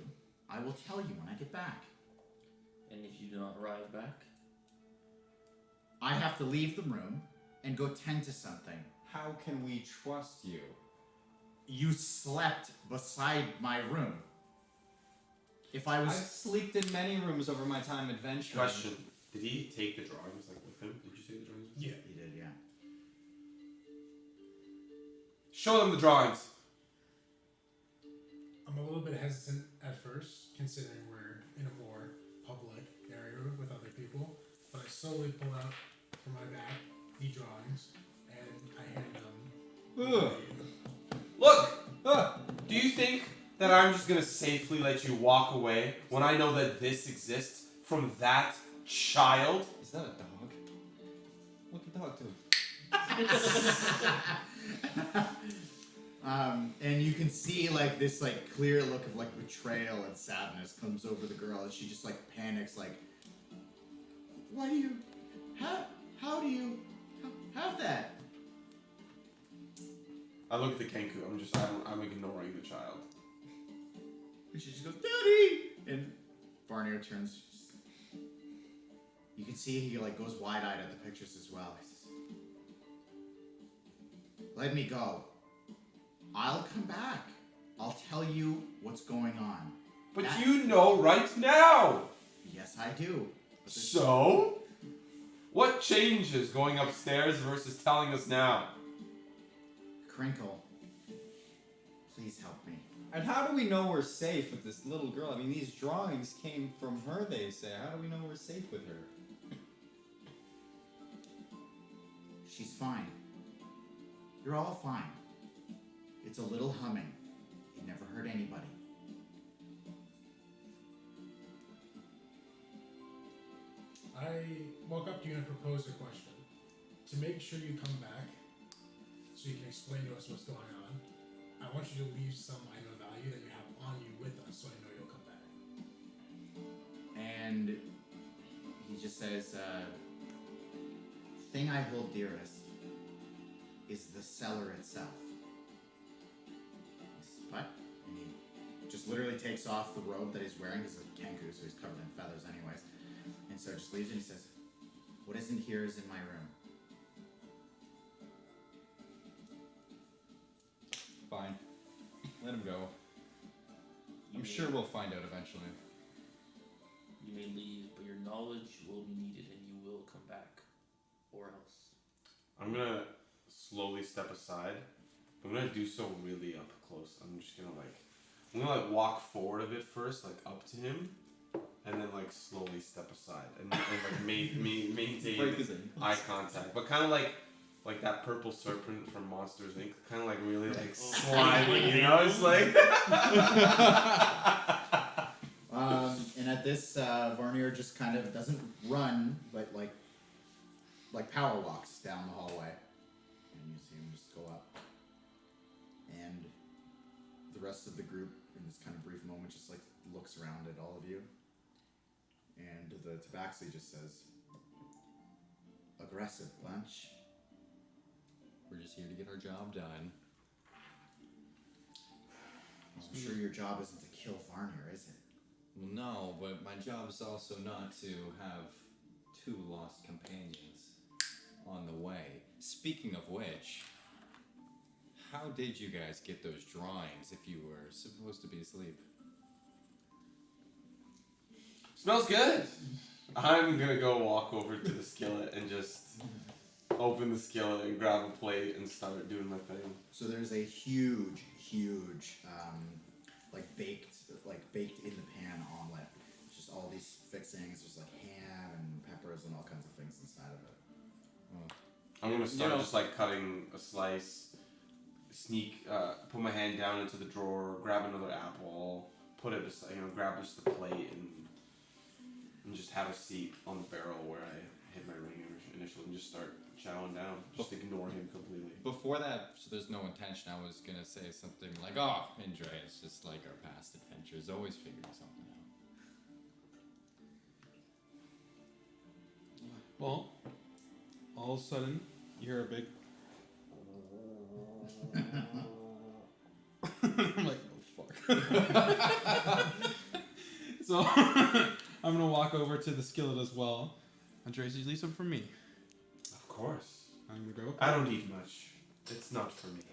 I will tell you when I get back. And if you do not arrive back, I have to leave the room and go tend to something. How can we trust you? You slept beside my room. If I I've was... slept in many rooms over my time adventuring. Question: did he take the drawings with him? Did you take the drawings? Yeah. He did, yeah. Show them the drawings. I'm a little bit hesitant at first, considering we're in a more public area with other people, but I slowly pull out from my bag the drawings, and I hand them. Ugh. Look! Do you think that I'm just gonna safely let you walk away when I know that this exists from that child? Is that a dog? What the dog do? And you can see this clear look of betrayal and sadness comes over the girl, and she just panics why do you how do you have that? I look at the Kenku. I'm ignoring the child. And she just goes, Daddy! And Varnir turns. You can see he goes wide-eyed at the pictures as well. He says, let me go. I'll come back. I'll tell you what's going on. But That- you know right now! Yes, I do. But there's- So? What changes going upstairs versus telling us now? Crinkle, please help me. And how do we know we're safe with this little girl? I mean, these drawings came from her, they say. How do we know we're safe with her? She's fine. You're all fine. It's a little humming. It never hurt anybody. I walk up to you and propose a question. To make sure you come back, so you can explain to us what's going on, I want you to leave some item of value that you have on you with us, so I know you'll come back. And he just says, thing I hold dearest is the cellar itself. He says, what? And he just literally takes off the robe that he's wearing. He's a Kenku, so he's covered in feathers anyways. And so just leaves it and he says, what isn't here is in my room. Fine. Let him go. I'm sure we'll find out eventually. you may leave, but your knowledge will be needed and you will come back. Or else. I'm gonna slowly step aside. I'm gonna do so really up close. I'm just gonna walk forward a bit first, up to him, and then slowly step aside and maintain Break his ankles. eye contact, but kind of like that purple serpent from Monsters Inc. Kind of like really like Oh. slimy, you know? It's like. And at this, Varnier just kind of doesn't run, but like power walks down the hallway, and you see him just go up. And the rest of the group, in this kind of brief moment, just like looks around at all of you. And the Tabaxi just says, "Aggressive bunch." We're just here to get our job done. I'm sure your job isn't to kill Varnier, is it? Well, no, but my job is also not to have 2 lost companions on the way. Speaking of which, how did you guys get those drawings if you were supposed to be asleep? Smells good. I'm gonna go walk over to the skillet and just open the skillet and grab a plate and start doing my thing. So there's a huge, baked in the pan omelet. It's just all these fixings. There's like ham and peppers and all kinds of things inside of it. I'm gonna start just like cutting a slice, put my hand down into the drawer, grab another apple, put it beside, grab just the plate and just have a seat on the barrel where I hit my ring initially and just start chowing down. Just ignore him completely. Before that, so there's no intention, I was gonna say something like, "Oh, Indra, it's just like our past adventures, always figuring something out." Well, all of a sudden, you hear a big. I'm like, oh fuck. So I'm gonna walk over to the skillet as well. Andres, you leave some for me. Of course. I'm gonna grab a plate. I don't eat much. It's not for me.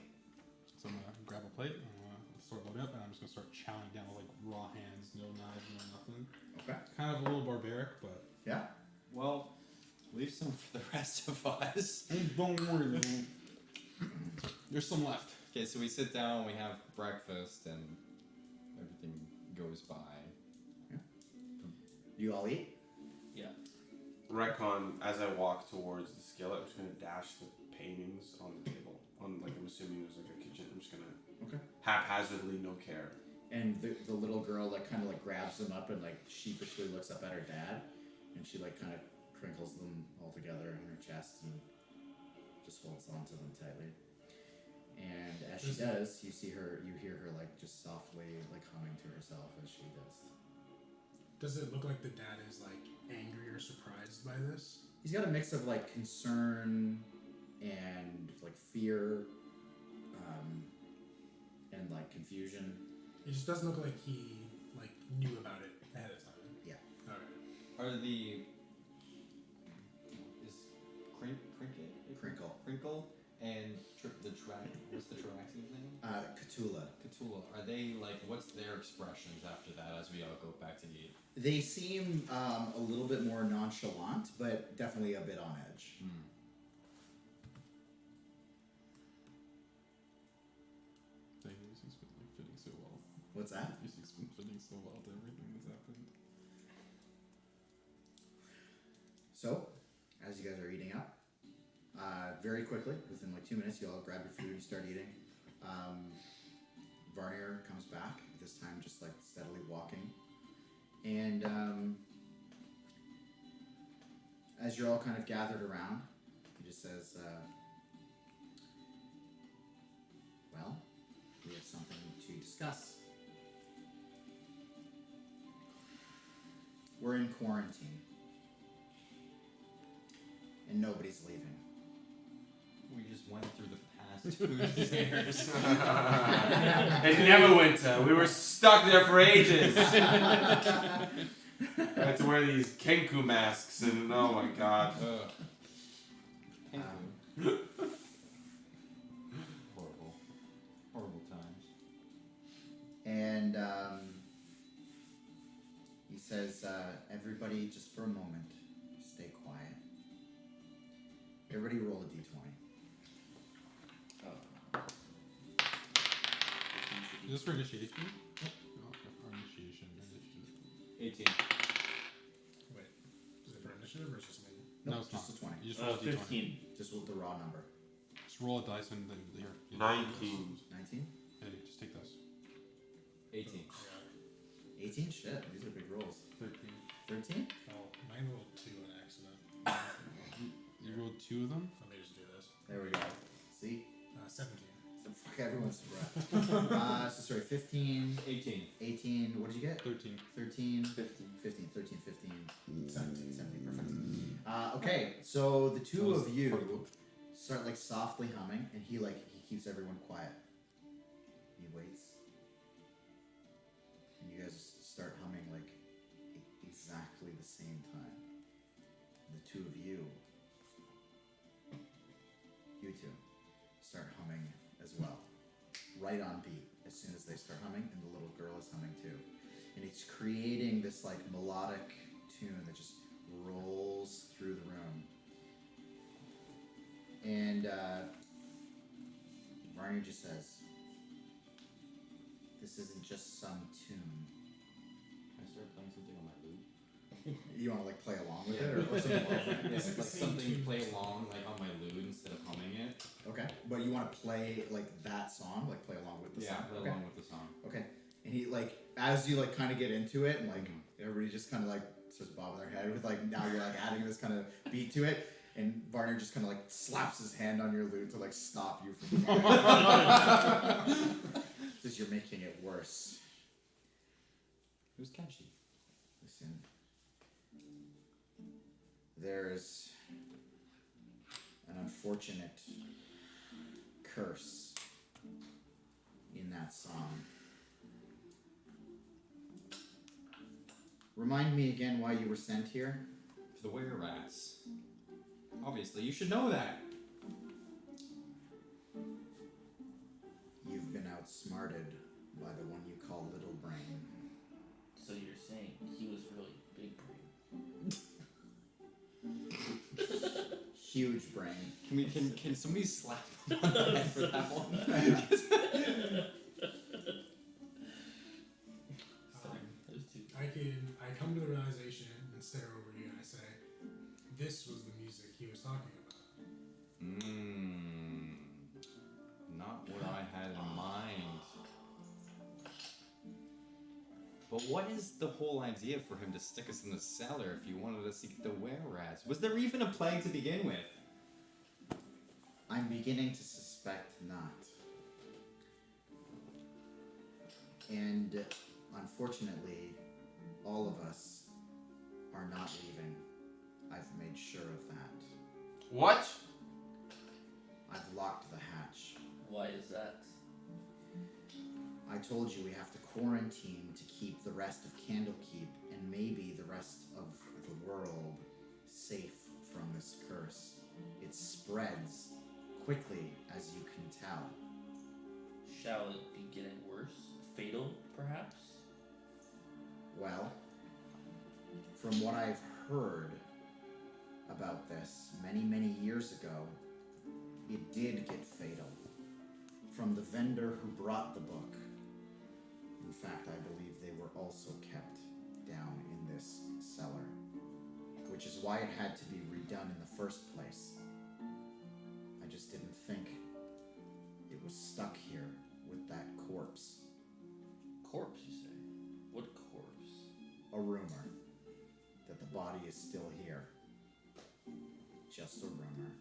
So I'm gonna grab a plate. I'm gonna start loading up, and I'm just gonna start chowing down with like raw hands, no knives, no nothing. Okay. Kind of a little barbaric, but Yeah. Well, leave some for the rest of us. don't worry, man. There's some left. Okay, so we sit down, we have breakfast, and everything goes by. You all eat? Retcon, as I walk towards the skillet, I'm just gonna dash the paintings on the table. I'm assuming there's like a kitchen. I'm just gonna haphazardly, no care. And the little girl kind of grabs them up and sheepishly looks up at her dad, and she kind of crinkles them all together in her chest and just holds on to them tightly. And as she does, you hear her just softly humming to herself as she does. Does it look like the dad is angry or surprised by this? He's got a mix of concern and fear, and confusion. It just doesn't look like he knew about it ahead of time. Yeah. Alright. Are the... Is Crinkle and what's the Traxion's name? Cthulhu. Cthulhu. Are they what's their expressions after that as we all go back to eat? They seem a little bit more nonchalant, but definitely a bit on edge. Thank you. This has been fitting so well. What's that? This has been fitting so well to everything that's happened. So, as you guys are eating up, very quickly, within 2 minutes, you all grab your food, you start eating. Varnier comes back, this time just steadily walking. And as you're all kind of gathered around, he just says, well, we have something to discuss. We're in quarantine. And nobody's leaving. We just went through the past 2 years. It never went to. We were stuck there for ages. I had to wear these Kenku masks, and oh my god. Horrible times. And he says, everybody, just for a moment, stay quiet. Everybody roll a d20. Is this for initiation? Oh, for initiation. 18. Wait, is it for initiative or just me? No, it's just not. a 20. You just rolled a D20. 15. Just with the raw number. Just roll a dice and then here. 19. 19? Hey, just take those. 18. 18? Shit, these are big rolls. 13. 13? Oh, mine rolled 2 on accident. You rolled 2 of them? Let me just do this. There we go. See? 17. So fuck everyone's breath. So sorry, 15, 18. 18, what did you get? 13. 13, 15. 15, 13, 15, 17, 17, perfect. Okay, so the two of you start like softly humming, and he keeps everyone quiet. He waits, and you guys start humming like exactly the same time. The two of you two, start humming as well, right on beat. As soon as they start humming, and the little girl is humming too, and it's creating this like melodic tune that just rolls through the room. And Varney just says, "This isn't just some tune." Can I start playing something on my lute? You want to like play along with it, or something different? Yes, like Same something tune. play along like on my lute instead of humming it. Okay, but you want to play like that song, like play along with the Yeah, song. play Okay. along with the song. Okay, and he like as you like kind of get into it, and like everybody just kind of like starts bobbing their head with like now you're like adding this kind of beat to it, and Varner just kind of like slaps his hand on your lute to like stop you from because you're making it worse. Who's catchy? Listen, there's an unfortunate curse in that song. Remind me again why you were sent here. For the were rats. Obviously, you should know that. You've been outsmarted by the one you call Little Brain. So you're saying he was really big brain? Huge brain. Can somebody slap him on the head for that one? Those two. I come to the realization and stare over you and I say, this was the music he was talking about. Not what I had in mind. But what is the whole idea for him to stick us in the cellar if you wanted us to get the were-rats? Was there even a plague to begin with? I'm beginning to suspect not. And unfortunately, all of us are not leaving. I've made sure of that. What? I've locked the hatch. Why is that? I told you we have to quarantine to keep the rest of Candlekeep and maybe the rest of the world safe from this curse. It spreads quickly, as you can tell. Shall it be getting worse? Fatal, perhaps? Well, from what I've heard about this many, many years ago, it did get fatal. From the vendor who brought the book. In fact, I believe they were also kept down in this cellar, which is why it had to be redone in the first place. I just didn't think it was stuck here with that corpse. Corpse, you say? What corpse? A rumor that the body is still here. Just a rumor.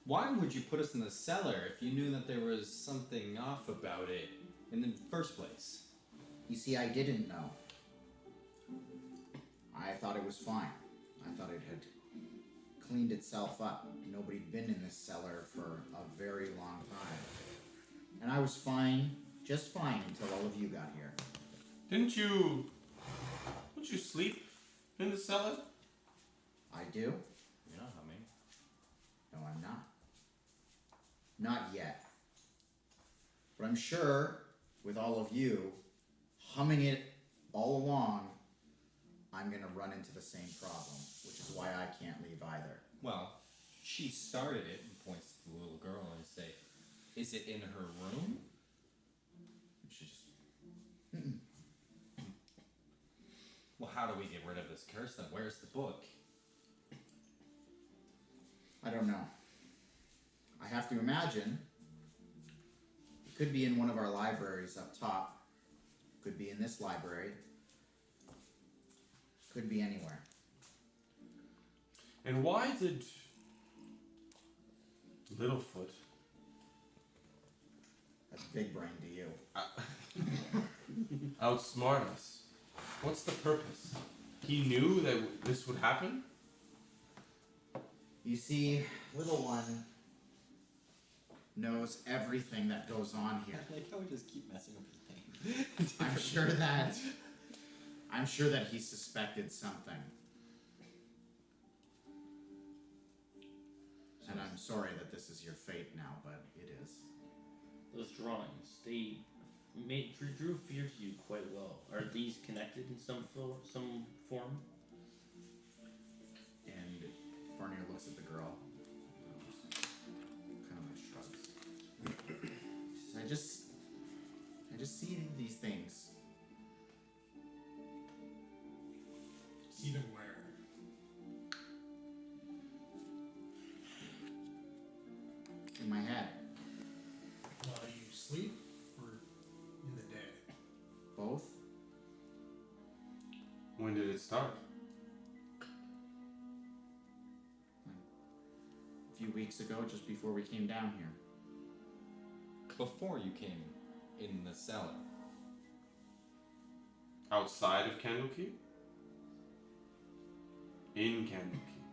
Why would you put us in the cellar if you knew that there was something off about it in the first place? You see, I didn't know. I thought it was fine. I thought it had cleaned itself up. Nobody'd been in this cellar for a very long time. And I was fine, just fine, until all of you got here. Don't you sleep in the cellar? I do? You're not humming. No, I'm not. Not yet. But I'm sure, with all of you, humming it all along, I'm gonna run into the same problem, which is why I can't leave either. Well, she started it and points to the little girl and say, "Is it in her room?" And she just, Well, how do we get rid of this curse then? Where's the book? I don't know. have to imagine it could be in one of our libraries up top. Could be in this library. Could be anywhere. And why did Littlefoot That's big brain to you. outsmart us? What's the purpose? He knew that this would happen? You see, little one knows everything that goes on here. I like how we just keep messing with the thing. I'm sure that he suspected something. And I'm sorry that this is your fate now, but it is. Those drawings, they drew fear to you quite well. Are these connected in some form? And Varnier looks at the girl. Kind of like shrugs. She says, I just see these things. See them where? In my head. While you sleep or in the day? Both. When did it start? A few weeks ago, just before we came down here. Before you came in the cellar. Outside of Candlekeep? In Candlekeep.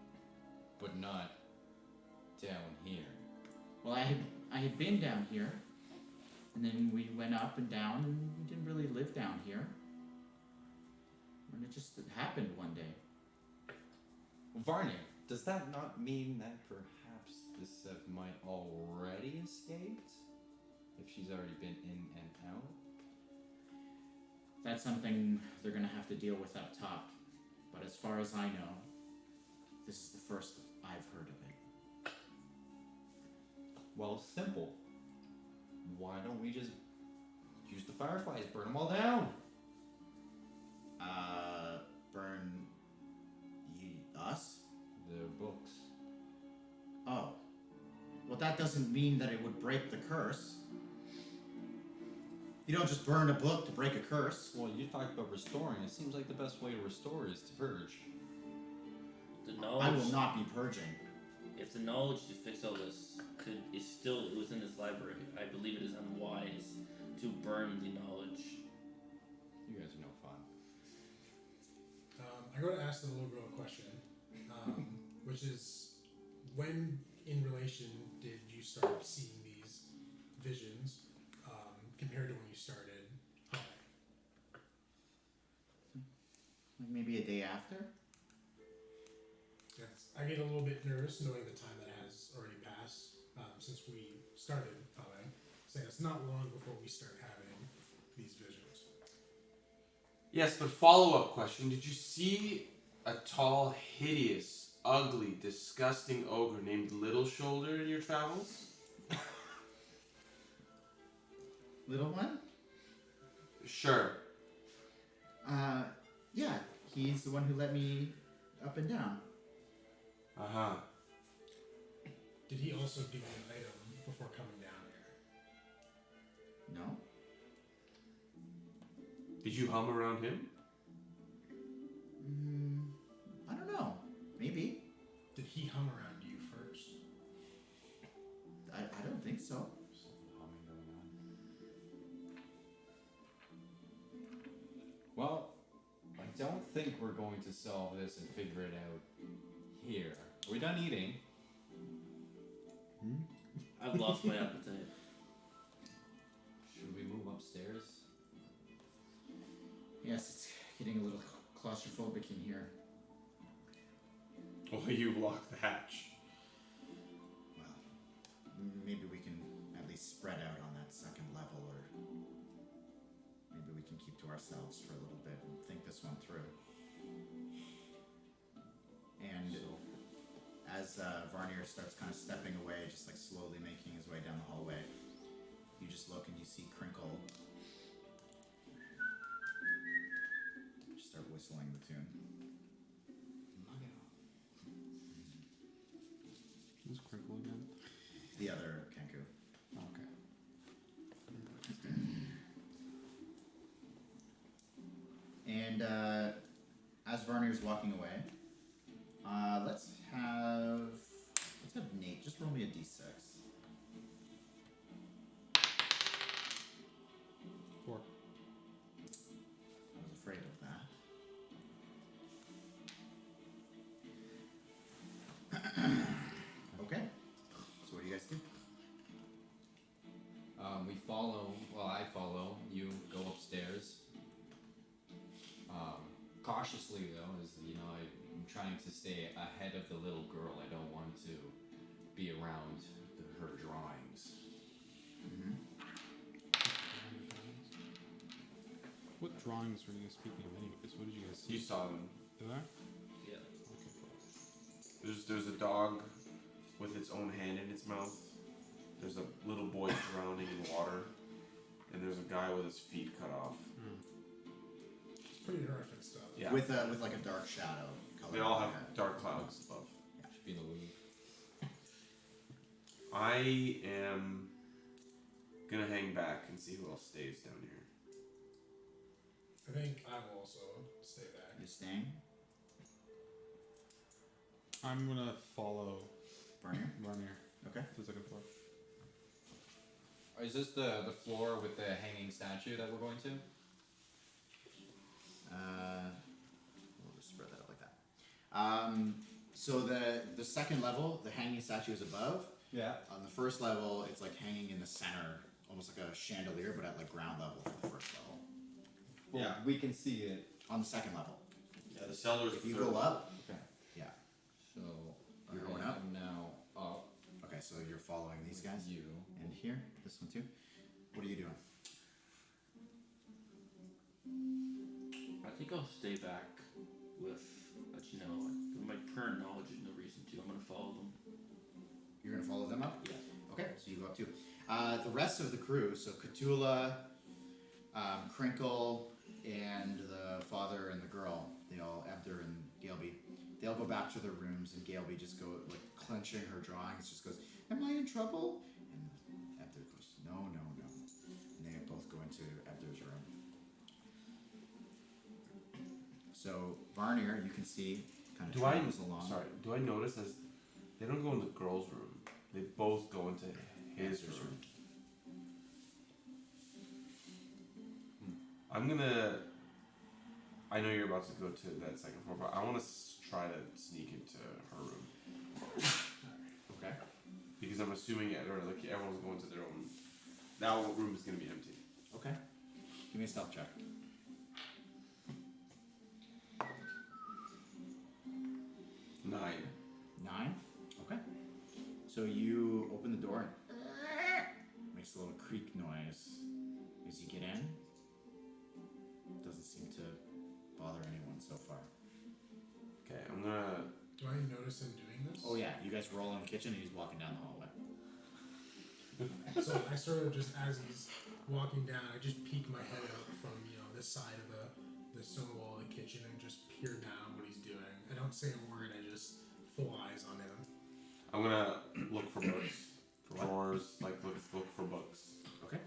But not down here. Well, I had been down here, and then we went up and down, and we didn't really live down here. And it just happened one day. Varney, does that not mean that perhaps this might already escaped? If she's already been in and out? That's something they're gonna have to deal with up top. But as far as I know, this is the first I've heard of it. Well, simple. Why don't we just use the fireflies, burn them all down? Burn us? The books. Oh. Well, that doesn't mean that it would break the curse. You don't just burn a book to break a curse. Well, you talked about restoring. It seems like the best way to restore is to purge. The knowledge. I will not be purging. If the knowledge to fix all this is still within this library, I believe it is unwise to burn the knowledge. You guys are no fun. I'm going to ask the little girl a question, which is, when in relation did you start seeing these visions compared to when you started hunting? Like maybe a day after? I get a little bit nervous knowing the time that has already passed since we started hunting. So it's not long before we start having these visions. Yes, but follow-up question. Did you see a tall, hideous, ugly, disgusting ogre named Little Shoulder in your travels? Little one? Sure. Yeah. He's the one who let me up and down. Uh-huh. Did he also give you an item before coming down here? No? Did you hum around him? I don't know. Maybe. Did he hum around you first? I don't think so. Humming going on. Well, I don't think we're going to solve this and figure it out here. Are we done eating? I've lost my appetite. Should we move upstairs? Yes, it's getting a little claustrophobic in here. Well, you locked the hatch. Well, maybe we can at least spread out on that second level, or maybe we can keep to ourselves for a little bit and think this one through. And as Varnier starts kind of stepping away, just like slowly making his way down the hallway, you just look and you see Crinkle just start whistling the tune. Who's Crinkle again? The other And as Varnir's walking away, let's have Nate just roll me a d6. 4. I was afraid of that. Okay. So what do you guys do? We follow. Well, I follow. You go upstairs. Cautiously, though, as I'm trying to stay ahead of the little girl. I don't want to be around her drawings. Mm-hmm. What drawings were you guys speaking of anyways? What did you guys see? You saw them. Did I? Yeah. Okay, cool. There's a dog with its own hand in its mouth. There's a little boy drowning in water, and there's a guy with his feet cut off. It's pretty horrific stuff. Yeah. With like a dark shadow color. They all have on it. dark clouds above. Should be the Louvre. I am gonna hang back and see who else stays down here. I think I will also stay back. You're staying? I'm gonna follow Varnir? Varnir Okay. to the second floor. Is this the floor with the hanging statue that we're going to? We'll just spread that out like that. So the second level, the hanging statue is above. Yeah. On the first level, it's like hanging in the center, almost like a chandelier, but at like ground level for the first level. Well, Yeah. we can see it. On the second level. Yeah, the cellar's If the you third go one. up, Okay. yeah. So You're I going up? am now up. Okay, so you're following these guys. You. And here, this one too. What are you doing? I think I'll stay back with, with my current knowledge, there's no reason to. I'm gonna follow them. You're gonna follow them up? Yeah. Okay, so you go up too. The rest of the crew, so Cthulhu, Crinkle, and the father and the girl, they all, Ebder and Galeby, they all go back to their rooms, and Galeby just go, like, clenching her drawings, just goes, "Am I in trouble?" And Ebder goes, "No, no, no." And they both go into Ebder's room. So, Varnir, you can see, kind of Do I travels along. do I notice as they don't go in the girl's room? They both go into his Ebder's room. I'm gonna. I know you're about to go to that second floor, but I want to try to sneak into her room Okay. because I'm assuming everyone's going to their own. That room is gonna be empty. Okay. Give me a stealth check. 9. 9? Okay. So you open the door and makes a little creak noise as you get in. Doesn't seem to bother anyone so far. Okay, I'm gonna. Do I notice him doing this? Oh yeah, you guys roll in the kitchen and he's walking down the hallway. So I sort of just, as he's walking down, I just peek my head out from, this side of the stone wall of the kitchen and just peer down what he's doing. I don't say a word, I just full eyes on him. I'm gonna look for books, For what? drawers, like look for books. Okay.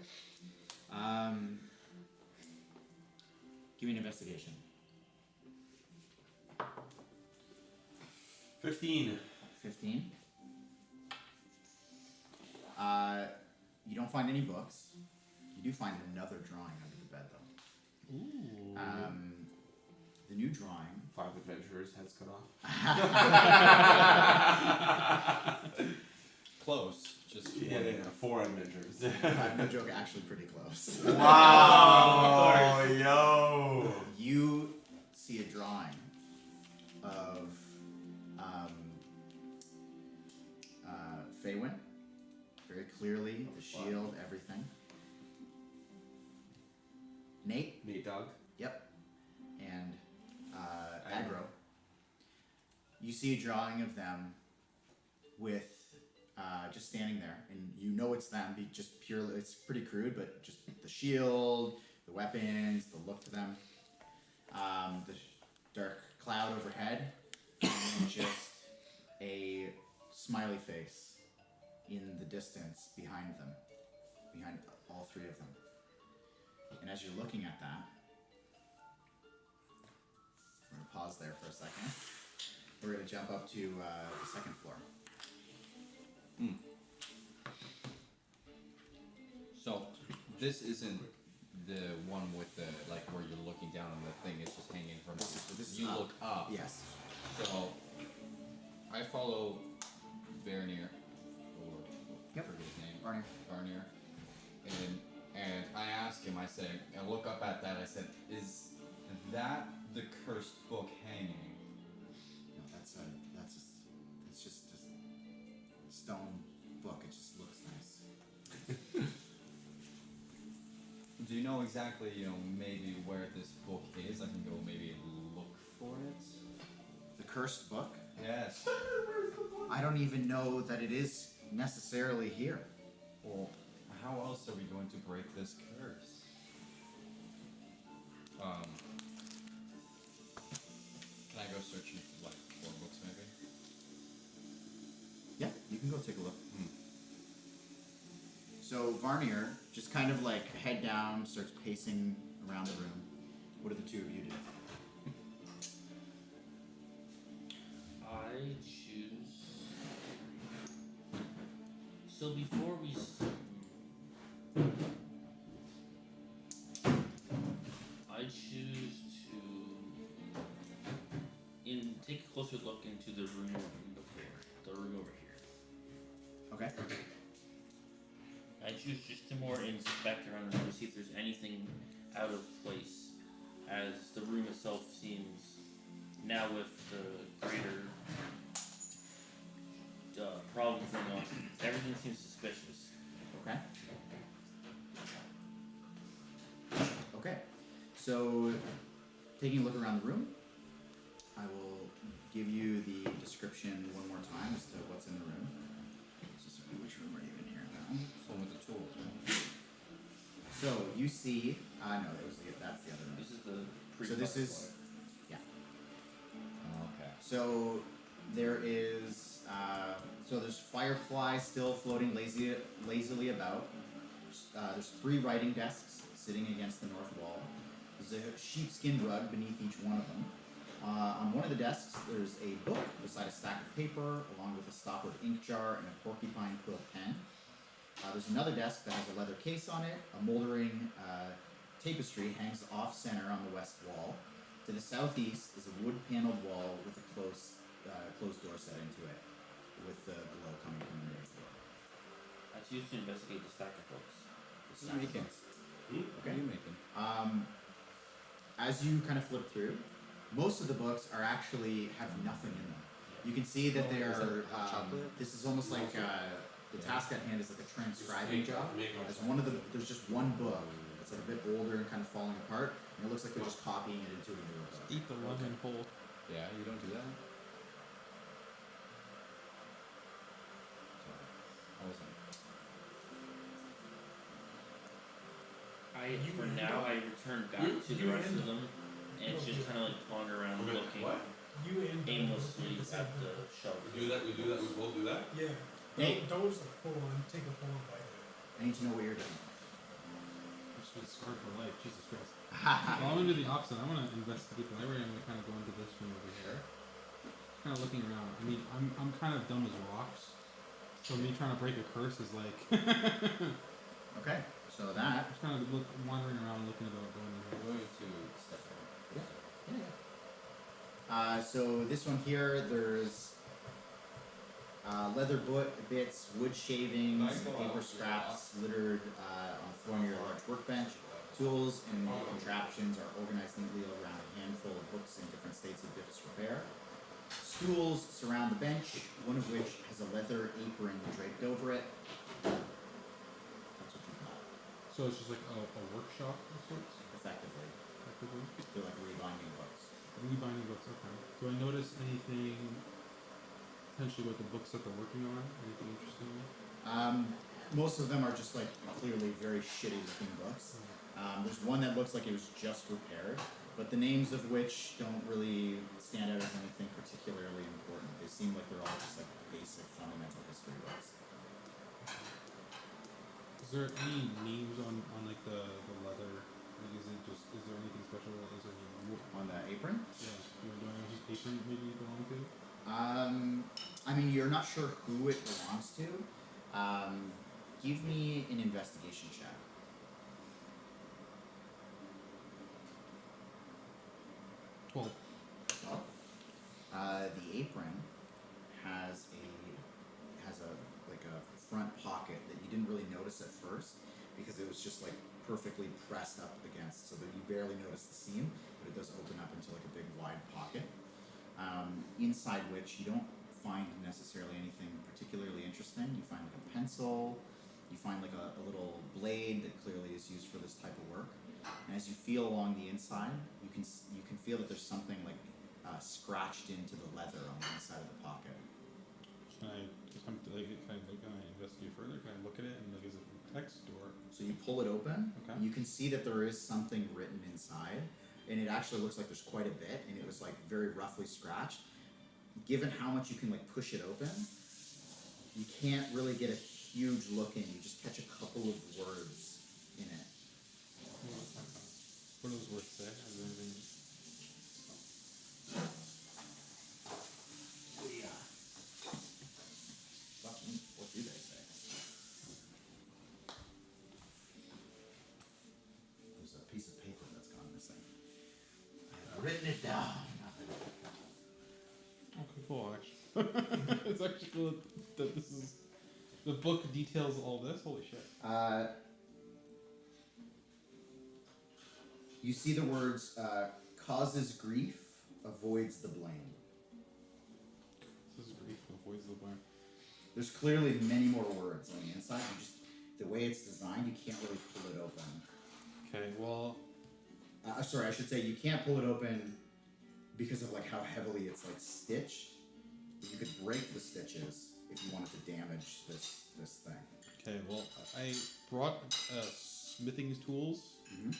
Give me an investigation. 15. 15. You don't find any books. You do find another drawing under the bed, though. Ooh. The new drawing. 5 adventurers, heads cut off. Close. Just Yeah, 4 adventures. No joke, actually pretty close. Wow, yo. You see a drawing of Faywin. Very clearly, the shield, everything. Nate. Neat dog. Yep. And Agro. You see a drawing of them with just standing there, and you know it's them. Just purely, it's pretty crude, but just the shield, the weapons, the look to them, the dark cloud overhead, and just a smiley face in the distance behind them, behind all 3 of them. And as you're looking at that, pause there for a second. We're going to jump up to the second floor. So, this isn't the one with the, like, where you're looking down and the thing is just hanging from you. So this is You up. look up. Yes. So, I follow Vernier, or Yep. I forget his name. Barnier. And I ask him, I say, I look up at that, I said, is that the cursed book hanging? No, it's just a stone book. It just looks nice. Do you know exactly, maybe where this book is? I can go maybe look for it. The cursed book? Yes. I don't even know that it is necessarily here. Well, how else are we going to break this curse? Can I go searching like for books maybe? Yeah, you can go take a look. So Varnier just kind of like head down, starts pacing around the room. What do the two of you do? I choose. So before we. I choose to take a closer look into the room before. The room over here. Okay. I choose just to more inspect around the room to see if there's anything out of place, as the room itself seems, now with the greater problems going on, everything seems suspicious. Okay. Okay. So, taking a look around the room, I will give you the description one more time as to what's in the room. Just which room are you in here now? One with the tools. Right? So you see, no, that's the other room. This is the pre. So this is, yeah. Okay. So there is, so there's fireflies still floating lazily about. There's 3 writing desks sitting against the north wall. There's a sheepskin rug beneath each one of them. On one of the desks, there's a book beside a stack of paper, along with a stoppered ink jar and a porcupine quill pen. There's another desk that has a leather case on it. A moldering tapestry hangs off-center on the west wall. To the southeast is a wood-paneled wall with a closed door set into it, with the glow coming from the north door. I choose to investigate the stack of books. The stack of making? books. What are you making? As you kind of flip through, most of the books actually have nothing in them. You can see that they Is that are. hot chocolate? This is almost like the task at hand is like a transcribing job. As there's just one book that's like a bit older and kind of falling apart, and it looks like they're just copying it into a newer book. Eat the lemon whole. Yeah, you don't do that? Sorry. I wasn't. For now, I return back to the rest of them and just kind of like wander around looking You and aimlessly at the shelf. We both do that? Yeah. Hey. Those like full on, take a full on bite. I need to know what you're doing. I've just been scarred for life. Jesus Christ. Well, I'm gonna do the opposite. I'm gonna investigate the library. I'm gonna kind of go into this room over here. Kind of looking around. I mean, I'm kind of dumb as rocks. So me trying to break a curse is like. Okay, so that. Just kind of wandering around, looking about, going in I'm here. going to step forward. So this one here, there's leather bits, wood shavings, paper scraps littered on the floor near a large workbench. Tools and contraptions are organized neatly around a handful of books in different states of disrepair. Stools surround the bench, one of which has a leather apron draped over it. That's what you got, So it's just like a workshop of sorts, effectively. effectively. They're like rebinding books. Rebinding books, okay. Do I notice anything potentially with the books that they're working on? Anything interesting? Most of them are just like clearly very shitty looking books. There's one that looks like it was just repaired, but the names of which don't really stand out as anything particularly important. They seem like they're all just like basic fundamental history books. Is there any names on like the leather? Like, is there anything special? Is there any On the apron? yeah, do I who maybe you belong to? I mean, you're not sure who it belongs to. Give me an investigation check. 12. Well, the apron has a like a front pocket that you didn't really notice at first because it was just like perfectly pressed up against, so that you barely notice the seam, but it does open up into like a big wide pocket. Inside which you don't find necessarily anything particularly interesting. You find like a pencil, you find like a little blade that clearly is used for this type of work. And as you feel along the inside, you can feel that there's something like scratched into the leather on the inside of the pocket. Can I attempt to can I investigate further? Can I look at it and like is it text or? So you pull it open, Okay. and you can see that there is something written inside, and it actually looks like there's quite a bit, and it was like very roughly scratched. Given how much you can like push it open, you can't really get a huge look in. You just catch a couple of words in it. What do those words say? Is there anything? What do they say? There's a piece of paper that's gone missing. I have written it down. Okay, cool. Actually, it's actually cool that this is the book details all this. Holy shit! You see the words causes grief, avoids the blame. This is grief avoids the blame. There's clearly many more words on the inside. You just the way it's designed, you can't really pull it open. Okay, well, Sorry, I should say you can't pull it open because of like how heavily it's like stitched. But you could break the stitches if you wanted to damage this thing. okay, well, I brought smithing tools. Mm-hmm.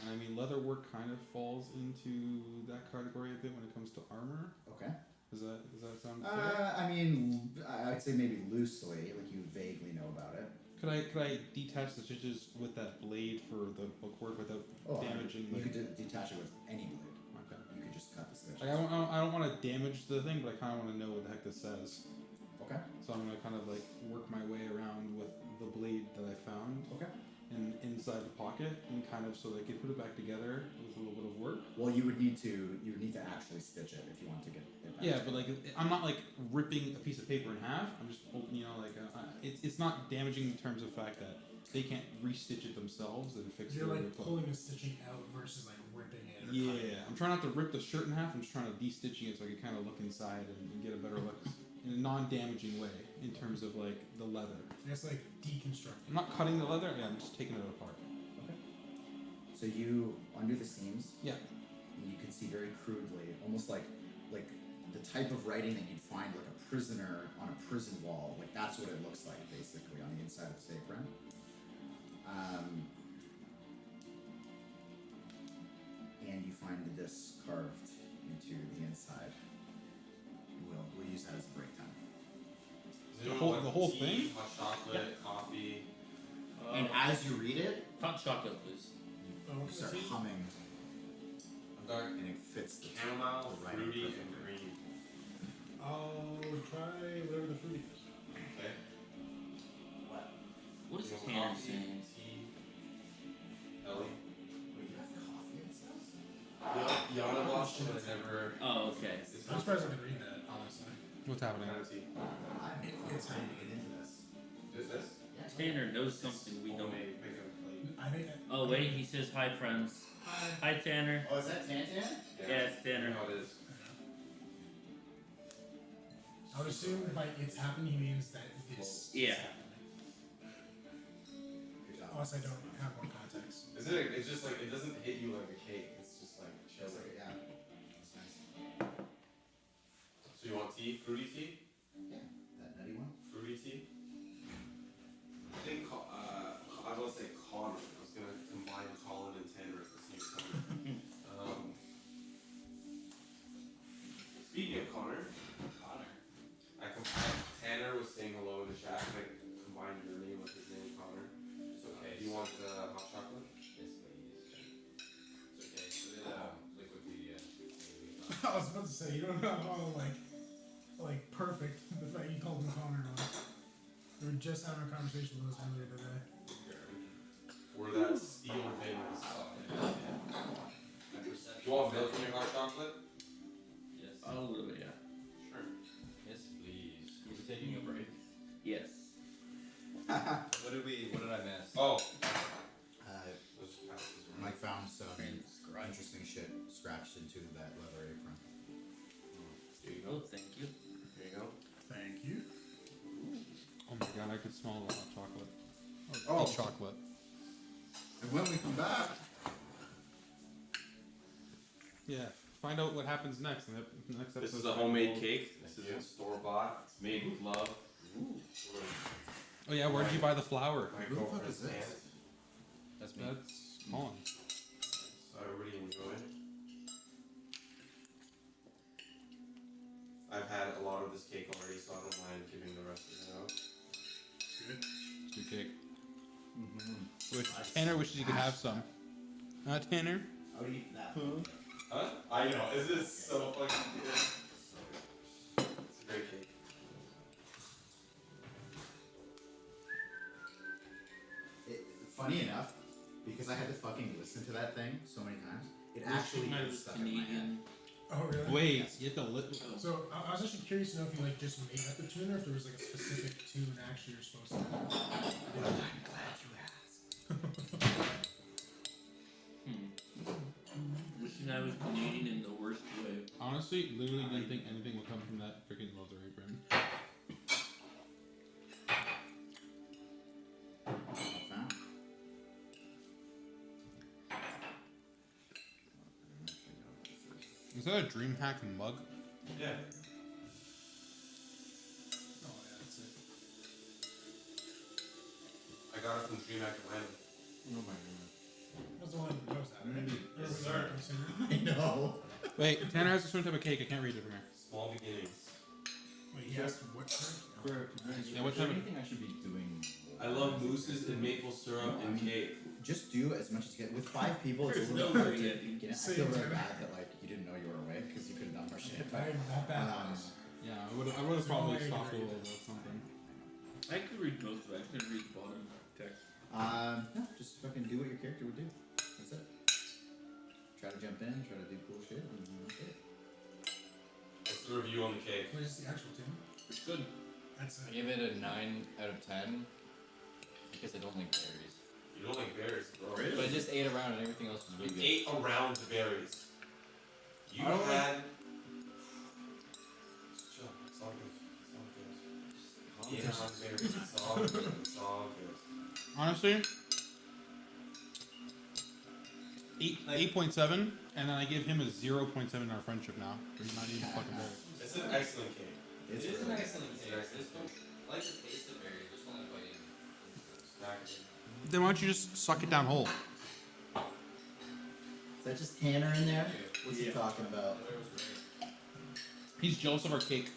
And I mean, leather work kind of falls into that category a bit when it comes to armor. Okay. Does that sound fair? I mean, I'd say maybe loosely, like you vaguely know about it. Could I detach the stitches with that blade for the bookwork without damaging? You the... could detach it with any blade. Okay. You could just cut the stitches. Like I don't want to damage the thing, but I kind of want to know what the heck this says. Okay. So I'm gonna kind of like work my way around with the blade that I found. Okay. And inside the pocket, and kind of so that I could put it back together with a little bit of work. Well, you would need to actually stitch it if you want to get it back. Yeah, but like I'm not like ripping a piece of paper in half. I'm just it's not damaging in terms of the fact that they can't restitch it themselves and fix it. You're like pulling the stitching out versus like ripping it. Or Yeah, cutting it. I'm trying not to rip the shirt in half. I'm just trying to de-stitching it so I can kind of look inside and get a better look in a non-damaging way in terms of like the leather. It's like deconstructing. I'm not cutting the leather. Yeah, I'm just taking it apart. Okay. So you undo the seams. Yeah. And you can see very crudely, almost like the type of writing that you'd find like a prisoner on a prison wall. Like that's what it looks like basically on the inside of this apron. And you find this carved into the inside. We'll use that as a break time. Does anyone whole- want the whole tea, thing? Hot chocolate, coffee. And as you read it, Hot chocolate, please. you start humming, I've got and it fits the chamomile, the writing fruity, perfectly. and green. I'll try whatever the fruity is. Okay. What is You want Tanner coffee, saying? tea, Ellie. Wait, you have coffee and stuff? Yana Boston has never. Oh, okay. It's I'm not surprised I could read that, honestly. What's happening? kind of tea. It's time to get into this. Is this? Tanner knows something we don't. Homemade makeup plate. I think Oh wait, he says hi, friends. Hi, Tanner. Oh, is that Tantan? Yeah, it's Tanner. You know how it is. I would assume by it's happening, he means that this Yeah. is happening. Good job. Unless I don't have more context. Is it? It's just like it doesn't hit you like a cake. It's just like chill. That's like, yeah. That's nice. So you want tea? Fruity tea? Yeah, that nutty one. Fruity tea? I think I was gonna say Connor. I was gonna combine Colin and Tanner at the same time. Speaking of Connor, Tanner was saying hello in the chat. And I combined your name with his name, Connor. It's okay. Do you want hot chocolate? Yes, please. It's okay. I was about to say, you don't know how like perfect the fact you called him Connor was. We were just having a conversation with us earlier today. Where that steel thing is. You want milk in your hot chocolate? Yes. A little bit, yeah. Sure. Yes, please. We're taking a break. Yes. What did I miss? Oh. Uh, Mike found some interesting shit scratched into that leather apron. There you Oh, go. thank you. There you go. Thank you. Oh my god, I could smell the hot chocolate. Oh. The chocolate. And when we come back, Yeah. Find out what happens next in the next episode. This is a homemade cake. This isn't store bought. It's made with love. Oh yeah, where'd you buy the flour? My Who the fuck girlfriend's is this? aunt. That's me. That's Colin. So I really enjoy it. I've had a lot of this cake already, so I don't mind giving the rest of it out. It's good cake. Mm-hmm. Which Nice. Tanner wishes he could have some. Tanner? I would eat that. Huh? I know. Is this so fucking good? It's a great cake. Funny enough, because I had to fucking listen to that thing so many times, it Wish actually I gets was stuck in my head. Canadian. Oh really? Wait, you have to So I was actually curious to know if you like just made up the tune or if there was like a specific tune actually you're supposed to. I'm glad you asked. Wishing I was Canadian in the worst way. honestly, literally didn't think anything would come from that freaking leather apron. Well found. Is that a DreamHack mug? Yeah. Oh yeah, that's it. I got it from DreamHack Atlanta. Oh my goodness. That's the one that knows that, right? Or was Sir. that the singer? I know. Wait, Tanner has a certain type of cake. I can't read it from here. Small beginnings. Wait, he asked what? Yeah, what is there type of- anything I should be doing? I love mousses and maple syrup and cake. Just do as much as you can. With 5 people, it's a There's little no hard to way get it. I Same feel really time. bad that like you didn't know you were awake because you could have done more shit. But, That bad. Yeah, I would have probably stopped a little bit something. I could read most of it. I couldn't read the bottom text. no, just fucking do what your character would do. That's it. Try to jump in, try to do cool shit, and that's it. What's the review on the cake? What is the actual tune? It's good. That's I it. give it a 9 out of 10 because I don't like berries. You don't like berries, bro. But I just ate around and everything else was really good. Ate around the berries. You I don't like- had. Chill. It's all good. It's all good. Eat around the berries. It's all good. It's all good. Honestly, 8.7, and then I give him a 0.7 in our friendship now. He's not even fucking berries. It's an excellent cake. It's It is really an good. excellent taste. I just don't like the taste of berries. Just want to bite in. Then why don't you just suck it down whole? Is that just Tanner in there? What's he talking about? He's jealous of our cake.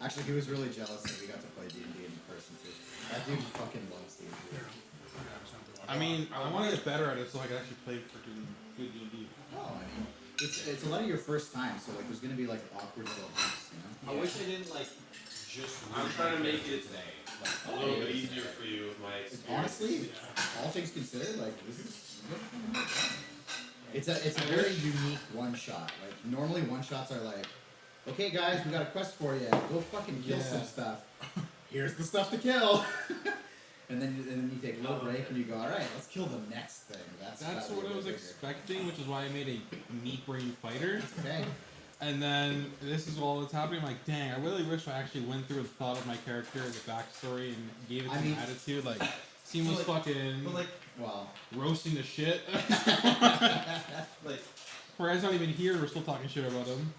Actually, he was really jealous that we got to play D&D in person too. That dude fucking loves D&D. Here, I'm gonna have something to watch. I mean, I want to get better at it so I can actually play freaking good D&D. Oh, I mean, it's a lot of your first time, so like there's gonna be like awkward little bumps, you know. I wish I didn't like just. I'm read trying to my make character it today. A little bit easier for you with my experience. Honestly, all things considered, like this is. It's a very unique one shot. Like normally one shots are like, okay guys, we got a quest for you. Go fucking kill some Yeah. stuff. Here's the stuff to kill. and then you take a little break and you go, all right, let's kill the next thing. That's That's gotta be what a I was bit bigger. expecting, which is why I made a meat brain fighter. Okay. And then this is all that's happening. I'm like, dang, I really wish I actually went through and thought of my character, the backstory, and gave it I some mean- attitude. Like, seamless So, like- fucking But like, well, roasting the shit. like Whereas not even here, we're still talking shit about him.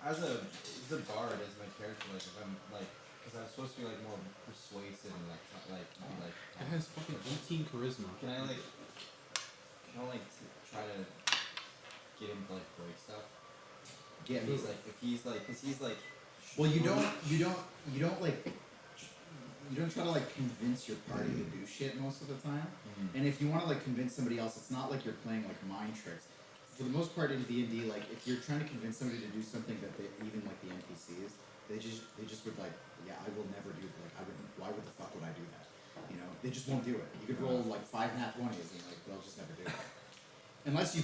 As a bard, as my character, like if I'm like, because I'm supposed to be like more persuasive and like It has fucking 18 charisma. can I try to get him to like break stuff? get If he's like, because he's like. well, you don't like. You don't try to like convince your party to do shit most of the time. Mhm. And if you want to like convince somebody else, it's not like you're playing like mind tricks. for the most part in D&D, like if you're trying to convince somebody to do something that they even like the NPCs, they just would like, yeah, I will never do like I would. Why would the fuck would I do that? You know, they just won't do it. You could roll like 5 nat 20s and like they'll just never do it. Unless you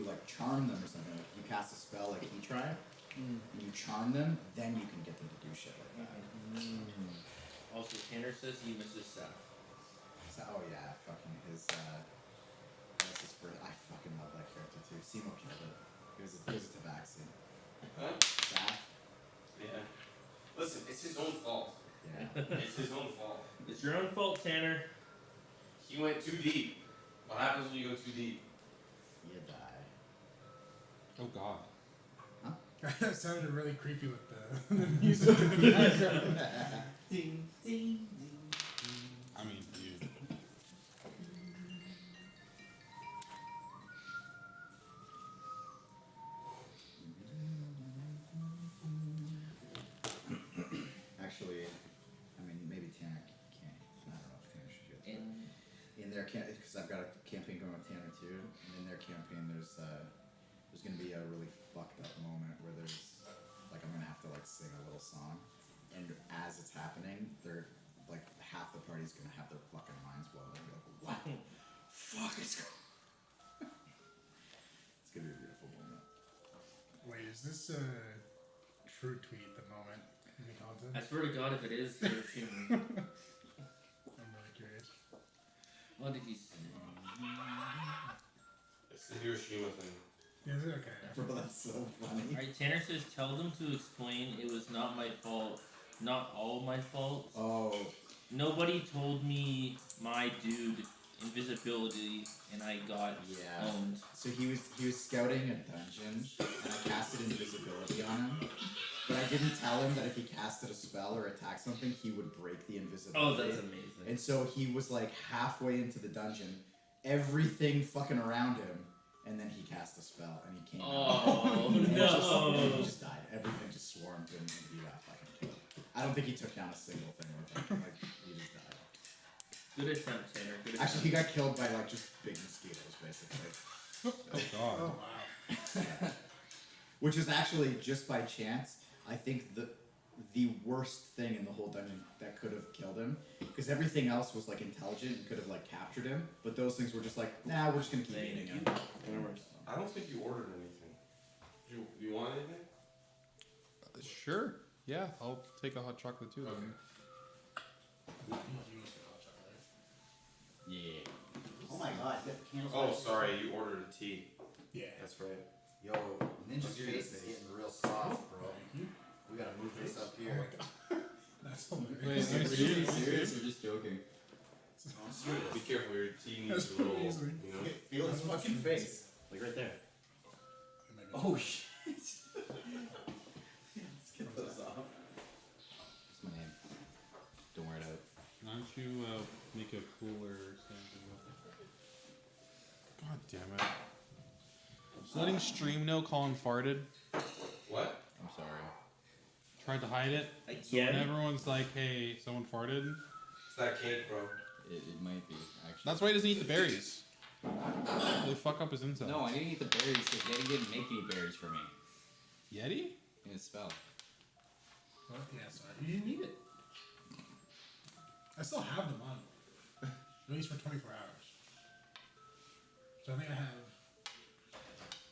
like charm them or something. Like you cast a spell like he tried, and you charm them, then you can get them to do shit like that. Also, Tanner says he misses Seth. So, oh yeah, fucking his. That's his first. I fucking love that character too. Simo killed it. He was a tabaxi. Huh? Saf. Yeah. Listen, it's his own fault. Yeah. It's his own fault. It's your own fault, Tanner. He went too deep. What happens when you go too deep? You die. Oh God. That sounded really creepy with the music in the background. Ding ding. I mean, dude. Actually, I mean maybe Tanner can't. I don't know if Tanner should do it. In their because I've got a campaign going with Tanner too, and in their campaign there's gonna be a really fucked up moment where there's like I'm gonna have to like sing a little song, and as it's happening, they're like half the party's gonna have their fucking minds blown. They're gonna be like, what? Fuck is going? It's gonna be a beautiful moment. Wait, is this a true tweet? The moment in the content? I swear to God, if it is, Shemshime. I'm really curious. What did he say? It's the Hiroshima thing. Is it okay? Bro, that's so funny. Alright, Tanner says, tell them to explain it was not my fault. Not all my fault. Oh, Nobody told me my dude invisibility, and I got yeah. owned. So he was scouting a dungeon, and I casted invisibility on him. But I didn't tell him that if he casted a spell or attacked something, he would break the invisibility. Oh, that's amazing. And so he was like halfway into the dungeon, everything fucking around him, and then he cast a spell, and he came Oh, out. And no. he just died. Everything just swarmed him, and he got fucking killed. I don't think he took down a single thing with him. Like, he just died. Good attempt, Tanner. Good attempt. Actually, he got killed by like just big mosquitoes, basically. Oh God. Oh wow. Which is actually just by chance. I think the worst thing in the whole dungeon that could have killed him, because everything else was like intelligent and could have like captured him, but those things were just like, nah, we're just gonna keep eating him. I don't think you ordered anything. Do you want anything? Sure. Yeah, I'll take a hot chocolate too. Then. Yeah. Oh my god, you got the candles. Oh, sorry, you ordered a tea. Yeah. That's right. Yo, Ninja's face is getting real soft, bro. We gotta move this up here. That's Wait, hilarious. let me Are see. you serious or just joking? Be careful, your tea needs That's a little, pretty easy. you know. Feel his fucking face. Like right there. Oh shit. Let's get those off. That's my name. Don't wear it out. Why don't you make a cooler sample? God damn it. Just letting stream know Colin farted. What? I'm sorry. Tried to hide it. So when Again? everyone's like, hey, someone farted. It's that cake, bro. It might be, actually. That's why he doesn't eat the berries. They fuck up his insides. No, I didn't eat the berries because Yeti didn't make any berries for me Yeti? in his spell. Well, yeah, sorry. You didn't need it. I still have them on. At least for 24 hours. So I think I have.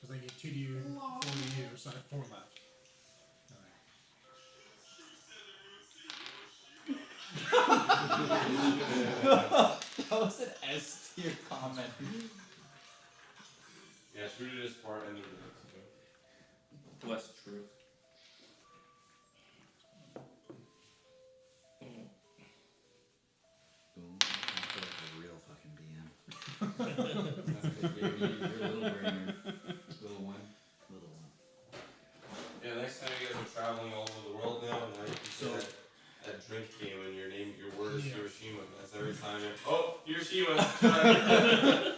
Because I get 2 to you, 4 to you, so I have 4 left. That was an S tier comment. Yeah, shoot it as part and the What's true? Boom. That's a real fucking BM. You're a little burner. Little one. Little one. Yeah, next time you guys are traveling all over the world now, and now you can So- say that drink game and your name, your word is Yeah. Hiroshima. That's every time. Oh, Hiroshima.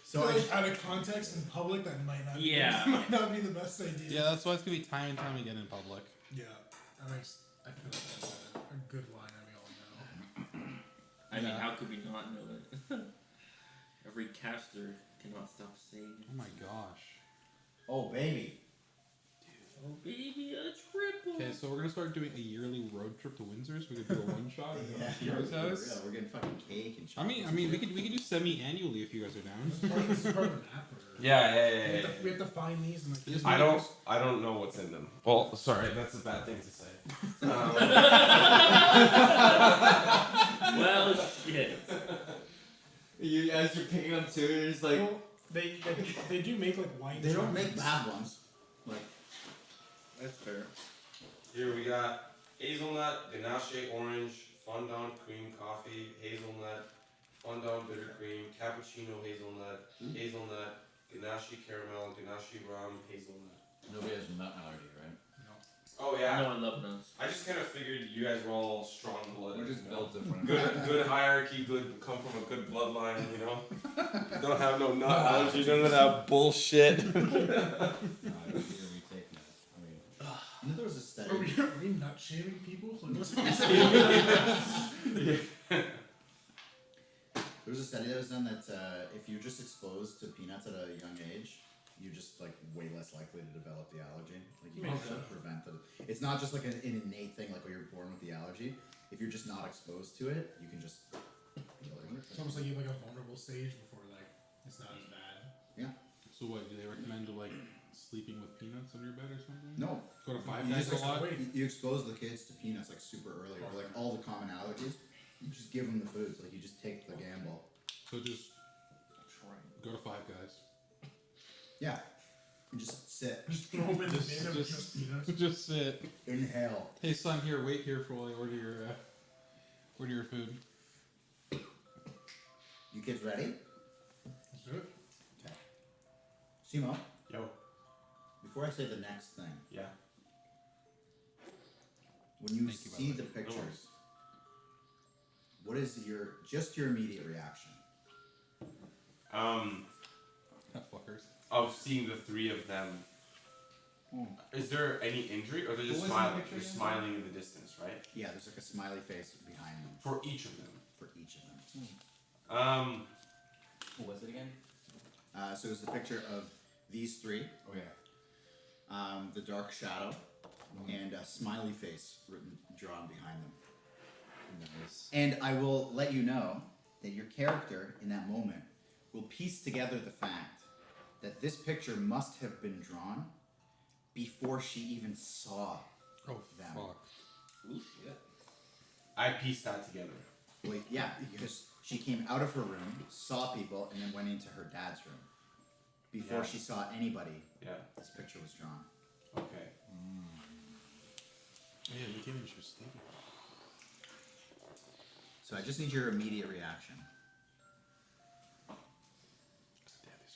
So I, out of context in public, that might not. Yeah. might not be the best idea. Yeah, that's why it's gonna be time and time again in public. Yeah. That makes. I feel like that's a good line that we all know. I mean, Yeah. how could we not know it? Every caster cannot stop saying Oh my gosh. Oh, baby. Oh, baby, a triple. Okay, so we're gonna start doing a yearly road trip to Windsor. So we could do a one shot at Shiro's house. Yeah, we're getting fucking cake and I mean, we could do semi-annually if you guys are down. This is part of the map. Or Yeah. we have to find these and like. Just I don't know what's in them. Well, sorry, that's a bad thing to say. Well, shit. You as you're picking up too, you're just like. Well, they do make like wine. They don't make chocolates. bad ones. Like, That's fair. Here we got hazelnut, ganache orange, fondant cream coffee, hazelnut, fondant bitter cream, cappuccino hazelnut, hazelnut, ganache caramel, ganache rum, hazelnut. Nobody has nut allergy, right? Oh I yeah. know I love those. I just kind of figured you guys were all strong blooded. We're just built different. Good hierarchy, come from a good bloodline, you know? Don't have no nut allergy, none of that bullshit. We take that. I mean, you know, there was a study. Are we nut shaming people? Like, what's There was a study that was done that if you're just exposed to peanuts at a young age, you're just like way less likely to develop the allergy. Like you can actually prevent it. It's not just like an innate thing, like where you're born with the allergy. If you're just not exposed to it, you can just. It's almost like you have like a vulnerable stage before like it's not as bad. So what? Do they recommend like sleeping with peanuts on your bed or something? No, Go to Five you, Guys just, a lot. you expose the kids to peanuts like super early, or like all the common allergies. You just give them the foods, like you just take the gamble. So just go to Five Guys. Yeah, and just sit, Just throw them in the bin of Just- just peanuts. Just sit. inhale. Hey son, here, wait here for while you order your food. You kids ready? Let's do it. Okay. Simo, Yo, before I say the next thing, yeah. when you Thank you, by see the the pictures, what is your immediate reaction? Fuckers. Of seeing the three of them. Is there any injury, or they're just What was the smiling? picture They're again? smiling in the distance, right? Yeah, there's like a smiley face behind them For each of them. for each of them. what was it again? So it's the picture of these three, Oh yeah. the dark shadow, and a smiley face drawn behind them. Nice. And I will let you know that your character in that moment will piece together the fact that this picture must have been drawn before she even saw Oh them. fuck. Ooh shit. I pieced that together. Wait, yeah, because she came out of her room, saw people, and then went into her dad's room. Before Yeah. she saw anybody, Yeah. this picture was drawn. Okay. Yeah, we can interesting. So I just need your immediate reaction.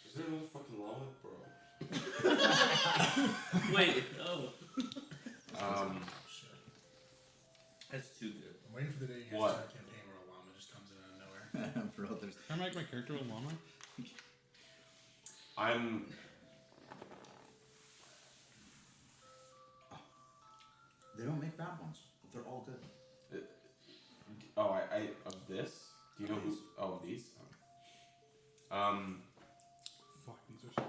Is there another fucking llama, bro? Wait, no. Shit. That's too good. I'm waiting for the day you guys What? start a campaign where a llama just comes in out of nowhere. For real, there's Can I make my character a llama? I'm. they don't make bad ones. They're all good. Oh, I of this. Do you know who's? Oh, of these. Fuck, these are so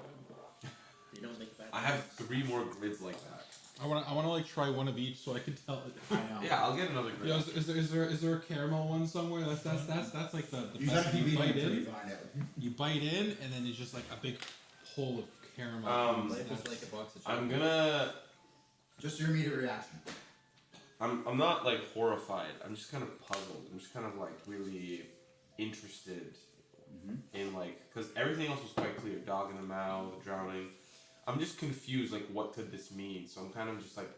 good. They don't make bad. I have 3 more grids like that. I wanna like try one of each so I can tell. I know. Yeah, I'll get another grid. Yo, is there a caramel one somewhere? That's like the You best. gotta You be bite until you in, find it. you bite in, and then it's just like a big hole of caramel. Life is like a box of I'm chocolates. gonna. Just your immediate reaction. I'm not like horrified. I'm just kind of puzzled. I'm just kind of like really interested in like because everything else was quite clear. Dog in the mouth, drowning. I'm just confused. Like, what could this mean? So I'm kind of just like,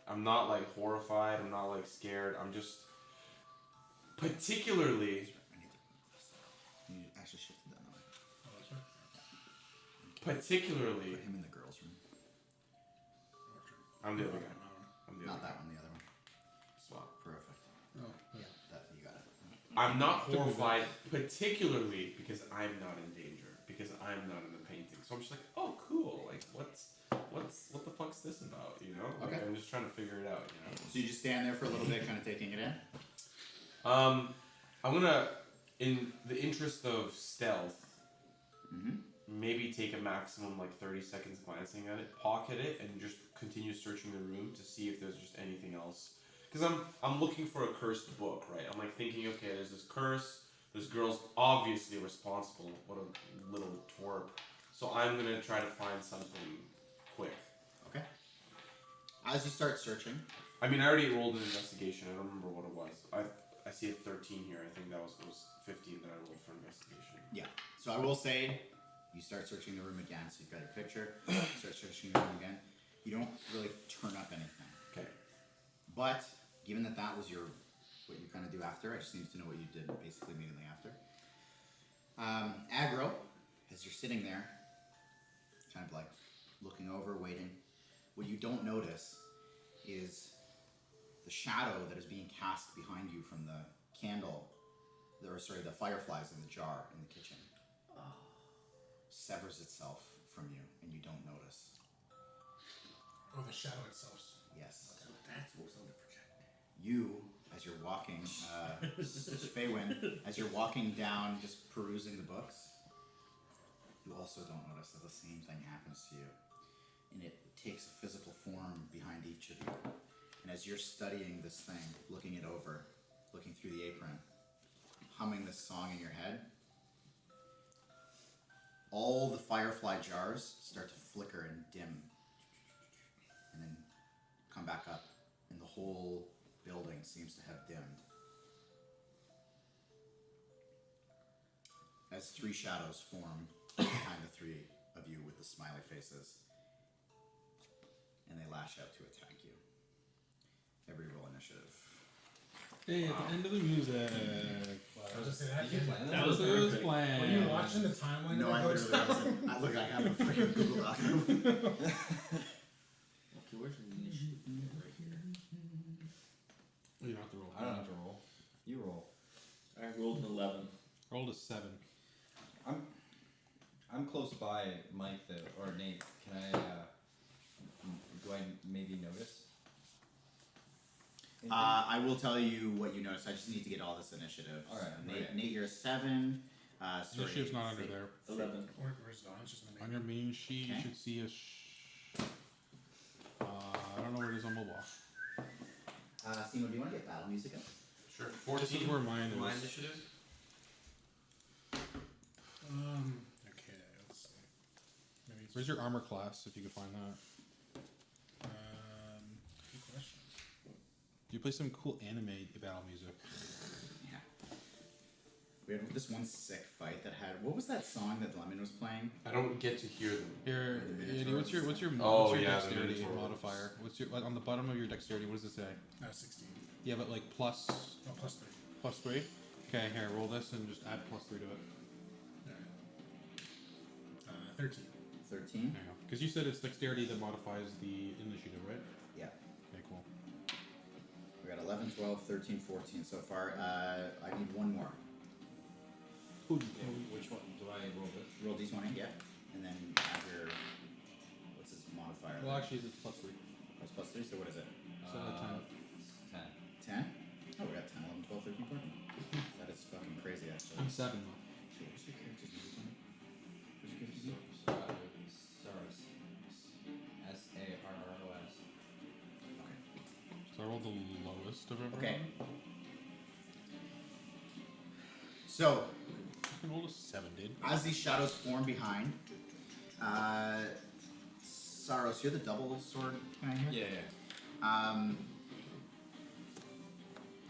I'm not like horrified. I'm not like scared. I'm just particularly. You actually shifted that way. Oh, that's right. Particularly. Put him in the girls' room. I'm the other guy. I'm the Not other that guy. one, the other one. Swap. Perfect. Oh. Yeah, that you got it. I'm not horrified, particularly because I'm not in danger, because I'm not in the painting. So I'm just like, oh, cool. Like, what the fuck's this about? You know? Like, Okay. I'm just trying to figure it out. You know? So you just stand there for a little bit, kind of taking it in. I'm gonna, in the interest of stealth, Mm-hmm. maybe take a maximum like 30 seconds glancing at it, pocket it, and just continue searching the room to see if there's just anything else. Because I'm looking for a cursed book, right? I'm like thinking, okay, there's this curse. This girl's obviously responsible. What a little twerp. So I'm gonna try to find something quick. Okay. As you start searching, I mean, I already rolled an investigation. I don't remember what it was. I see a 13 here. I think that was 15 that I rolled for investigation. yeah. So I will say, you start searching the room again. So you've got your picture. Start searching the room again. You don't really turn up anything. Okay. But given that that was what you kind of do after, I just need to know what you did basically immediately after. Aggro, as you're sitting there, kind of like looking over, waiting, what you don't notice is the shadow that is being cast behind you from the candle, the fireflies in the jar in the kitchen, severs itself from you, and you don't notice. Oh, the shadow itself. Yes. So that's what's on the projector. You, as you're walking, Faywin, as you're walking down, just perusing the books, you also don't notice that the same thing happens to you. And it takes a physical form behind each of you. And as you're studying this thing, looking it over, looking through the apron, humming this song in your head, all the firefly jars start to flicker and dim. And then come back up, and the whole building seems to have dimmed. As three shadows form behind the three of you with the smiley faces, and they lash out to attack you. Everybody roll initiative. Hey, at the end of the music. I was just saying that. Did you plan That was perfect. plan. When you're watching the timeline, No, I literally wasn't. I have a freaking Google Doc. Okay, where's the initiative? Right here. You don't have to roll. I don't have to roll. You roll. I rolled an 11. Rolled a 7. I'm close by Mike or Nate. Can I? Do I maybe notice? anything? I will tell you what you notice. I just need to get all this initiative. All right, Nate, okay. Nate, you're a 7. Sorry, Initiative's not under Fa- there. 11. Where's it on? It's just in the On main. your main sheet, Okay. you should see I don't know where it is on mobile. Simo, do you want to get battle music up? Sure. This 14. is where mine My is. initiative. Okay, let's see. Maybe it's, Where's your armor class, if you could find that? good question. You play some cool anime battle music. Yeah. We had this one sick fight that had. What was that song that Lemon was playing? I don't get to hear them. Here, The Eddie, Minotaur what's your Oh, what's your yeah, the dexterity Minotaur was- modifier? What's your like on the bottom of your dexterity? What does it say? 16. Yeah, but like plus Oh, plus 3. plus 3. Okay, here, roll this and just add plus 3 to it. Alright. 13. 13. There you go. Because you said it's dexterity that modifies the initiative, right? Yeah. Okay, cool. We got 11, 12, 13, 14 so far. I need one more. Yeah, which one do I roll this? Roll d20, yeah. And then add your. What's his modifier? Well, actually, it's plus 3. That's plus 3, so what is it? So 10. 10. 10? Oh, we got 10, 11, 12, 13, 14. That is fucking crazy, actually. I'm 7 though. Shit, what's your character's name? Tony? What's your character's name? Saros. Sarros. Okay. So I rolled the lowest of everyone. Okay. So, I rolled a 7, dude. as these shadows form behind, Saros, you're the double sword guy here? Yeah.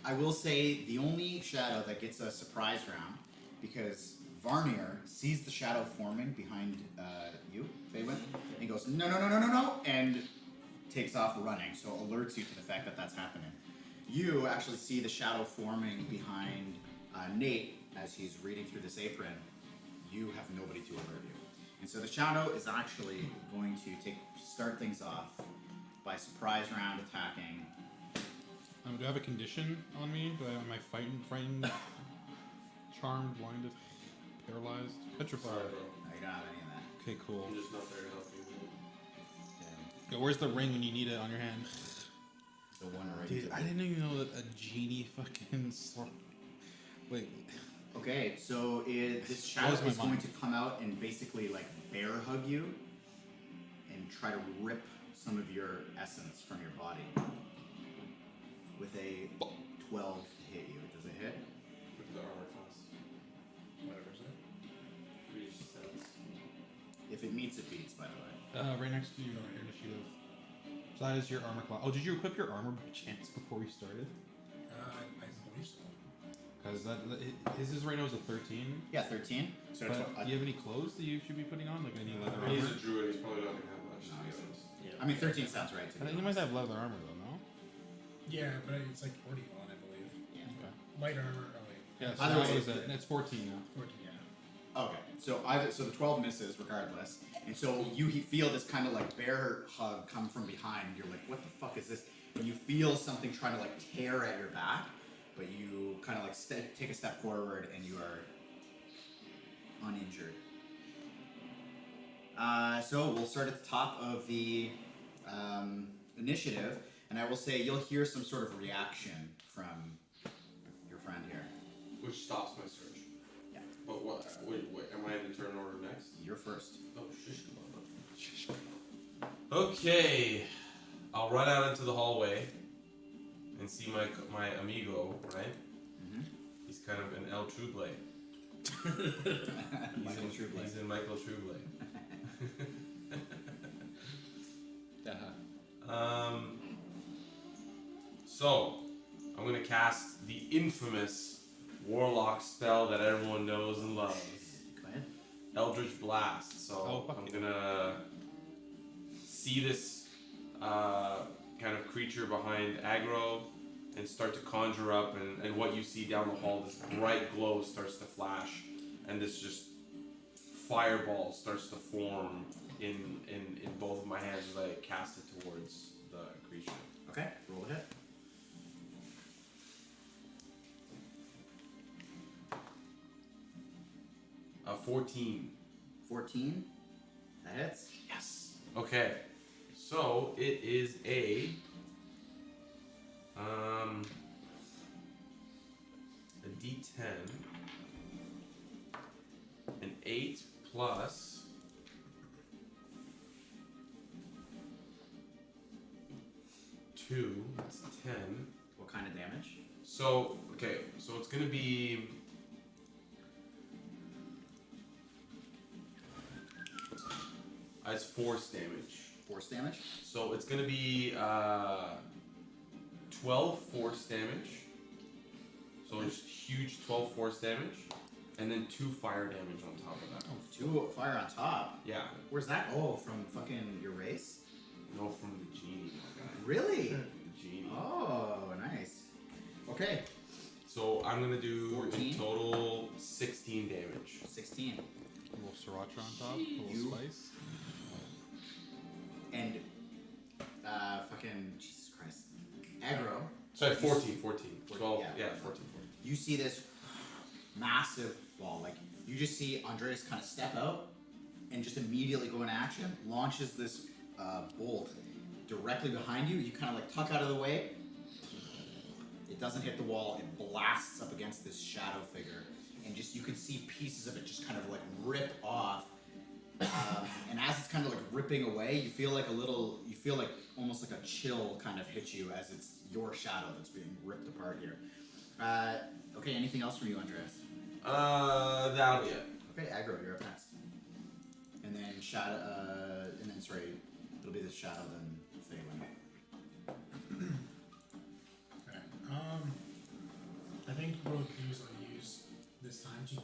I will say the only shadow that gets a surprise round, because Varnier sees the shadow forming behind you, Faywin, and he goes, no, and takes off running, so alerts you to the fact that that's happening. You actually see the shadow forming behind Nate as he's reading through this apron. You have nobody to alert you. And so the shadow is actually going to start things off by surprise round attacking. Do I have a condition on me? Am I frightened, charmed, blinded, paralyzed, petrified? Sorry, bro. No, you don't have any of that. Okay, cool. I'm just not there to help you. Damn. Yo, where's the ring when you need it on your hand? The one right. Dude, I didn't even know that a genie fucking sword. Wait. Okay, so this shadow Blows my is going mind. to come out and basically like bear hug you and try to rip some of your essence from your body with a 12 to hit you. Does it hit? With the armor class. Whatever is it? 3 sets. If it meets, it beats, by the way. Right next to your initiative. So that is your armor class. Oh, did you equip your armor by chance before we started? I believe so. Because his right now is a 13. Yeah, 13. So it's But do you have any clothes that you should be putting on? Like any leather He's armor? a druid, he's probably not going to have much, to be honest. Yeah. I mean, 13 sounds right to I me. think he might have leather armor though, no? Yeah, but it's like 40 on, I believe. Yeah. Okay. Light armor. Oh wait. Yeah, so Either that way, was it. That's 14 now. 14. Yeah. Okay, so the 12 misses regardless, and so you feel this kind of like bear hug come from behind. You're like, what the fuck is this? And you feel something trying to like tear at your back, but you kind of like take a step forward and you are uninjured. So we'll start at the top of the initiative, and I will say you'll hear some sort of reaction from your friend here. Which stops my surge. Yeah. But what? Wait, am I in the turn order next? You're first. Oh, shish kebab. Okay. I'll run out into the hallway and see my amigo, right? Mm-hmm. He's kind of in El Trouble. Michael Trubley. He's in Michael Trouble. So, I'm going to cast the infamous Warlock spell that everyone knows and loves. Go ahead. Eldritch Blast. So Oh, fuck I'm yeah. gonna see this kind of creature behind aggro and start to conjure up, and what you see down the hall, this bright glow starts to flash, and this just fireball starts to form in both of my hands as I cast it towards the creature. Okay, roll a hit. A 14. 14. That hits. Yes. Okay. So it is a D10, an 8 plus 2. That's 10. What kind of damage? So okay. So it's gonna be. It's force damage. Force damage? So it's gonna be 12 force damage. So it's huge 12 force damage, and then 2 fire damage on top of that. 2 fire on top. Yeah, Where's that? Oh, from fucking your race? no, from the genie. My guy. Really? The genie. Oh, nice. Okay. So I'm gonna do 14? in total 16 damage. 16. A little sriracha on top, a little You- spice. And, fucking, Jesus Christ. Aggro. Sorry, 14, 14. 12, yeah. yeah, 14. You see this massive ball. Like, you just see Andreas kind of step out and just immediately go into action, launches this bolt directly behind you. You kind of like tuck out of the way. It doesn't hit the wall. It blasts up against this shadow figure. And just, you can see pieces of it just kind of like rip off. And as it's kind of like ripping away, you feel like almost like a chill kind of hits you as it's your shadow that's being ripped apart here. Okay, anything else from you, Andreas? That'll be it. Okay, aggro, you're up next. And then it'll be the shadow, then Phaelin. Okay. I think we'll use this time to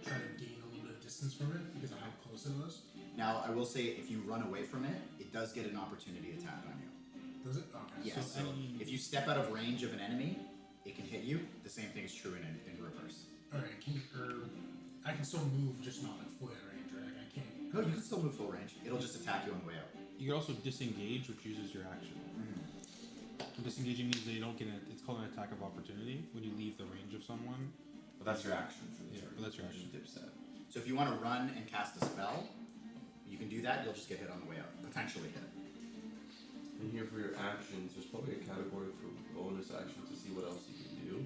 try to gain a little bit of distance from it because of how close it was. Now, I will say, if you run away from it, it does get an opportunity attack on you. Does it? Okay. Yeah, so if you step out of range of an enemy, it can hit you. The same thing is true in reverse. Okay. I can still move, just not like fully at range, right? Like I can't. No, you can still move full range. It'll just attack you on the way out. You can also disengage, which uses your action. And disengaging means that you don't get it's called an attack of opportunity when you leave the range of someone. But that's your action for the Yeah, turn. but that's your action. Dipset. So if you want to run and cast a spell, you can do that. You'll just get hit on the way out. Potentially hit. And here for your actions, there's probably a category for bonus actions to see what else you can do.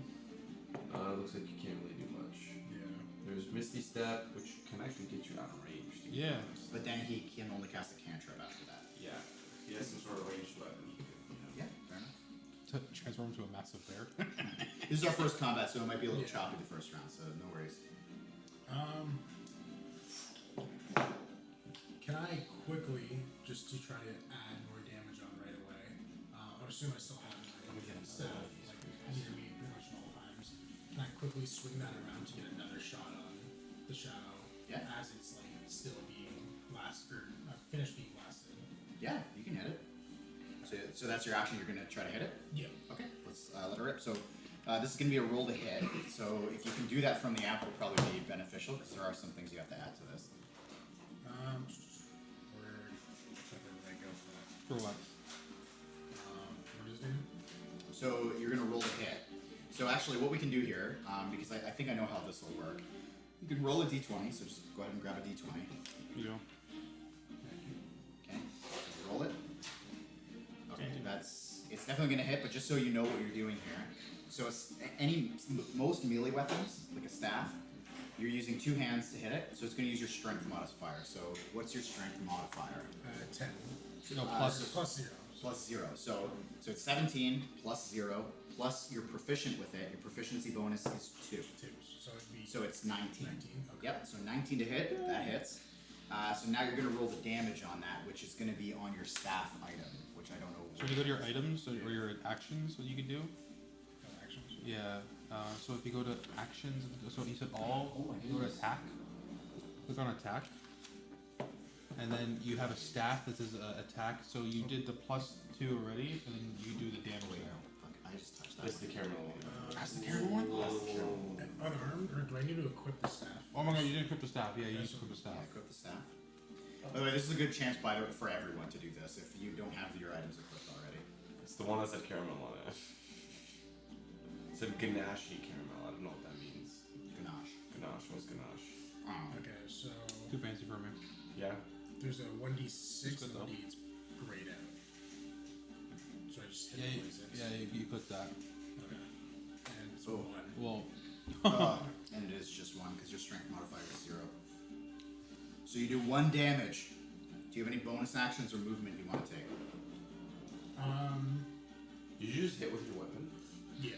Looks like you can't really do much. Yeah. There there's Misty Step, which can actually get you out of range. to be Yeah. honest. But then he can only cast a cantrip after that. Yeah. If he has some sort of ranged weapon, he could, Yeah, fair enough. To transform into a massive bear. This is our first combat, so it might be a little Yeah. choppy the first round, so no worries. Can I quickly, just to try to add more damage on right away, I would assume I still have my staff, like near me pretty much at all times. Can I quickly swing that around to get another shot on the shadow Yeah. as it's like still being finished being blasted? Yeah, you can hit it. So that's your action. You're gonna try to hit it. Yeah. Okay, let's let her rip. So this is gonna be a roll to hit. So if you can do that from the app, it'll probably be beneficial because there are some things you have to add to this. Where did I go for that? For what? What is it? So you're gonna roll to hit. So actually, what we can do here, because I think I know how this will work. You can roll a d20. So just go ahead and grab a d20. You know. Okay, so roll it. Okay, it's definitely gonna hit, but just so you know what you're doing here. So most melee weapons, like a staff, you're using 2 hands to hit it, so it's gonna use your strength modifier. So what's your strength modifier? 10. No, Plus plus. 0. Plus 0. So it's 17 plus 0 plus you're proficient with it. Your proficiency bonus is 2. 2. So it'd be So it's 19. 19. Okay. Yep. So 19 to hit. That hits. So now you're gonna roll the damage on that, which is gonna be on your staff item, which I don't know. So you go to your items or your actions, what you can do. Actions. Yeah. So if you go to actions, so you said all, you go to attack. Click on attack. And then you have a staff that says attack. So you did the +2 already, and then you do the damage Wait, there. fuck, I just touched that. That's the caramel one. That's the caramel one? That's the caramel one. Unarmed, or do I need to equip the staff? Oh my god, you didn't equip the staff. Yeah, you need to equip the staff. Yeah, equip the staff. By the way, this is a good chance, by the way, for everyone to do this if you don't have your items equipped already. It's the one that said caramel on it. It said ganache caramel. I don't know what that means. Ganache. Ganache. What's ganache? Okay, so Too fancy for me. Yeah. there's a 1d6 Good and though. 1d8 grayed out. So I just hit Yeah, the 26. you click that. Okay. And it's Oh. 1. Well, And it is just 1 because your strength modifier is 0. So you do 1 damage. Do you have any bonus actions or movement you want to take? Did you just hit with your weapon? Yeah.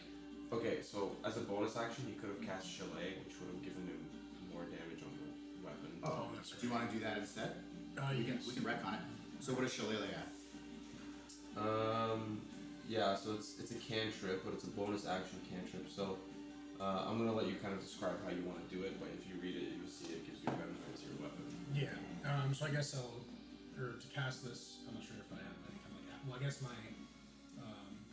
Okay, so as a bonus action, he could have cast Chalet, which would have given him more damage on the weapon. Oh, that's Do you want to do that instead? We yes. can wreck on it. So what does Shillelagh at? Yeah, so it's a cantrip, but it's a bonus action cantrip. So I'm gonna let you kind of describe how you want to do it, but if you read it, you'll see it gives you benefits to your weapon. Yeah. So I guess to cast this, I'm not sure if I have any kind of like that. Well, I guess my,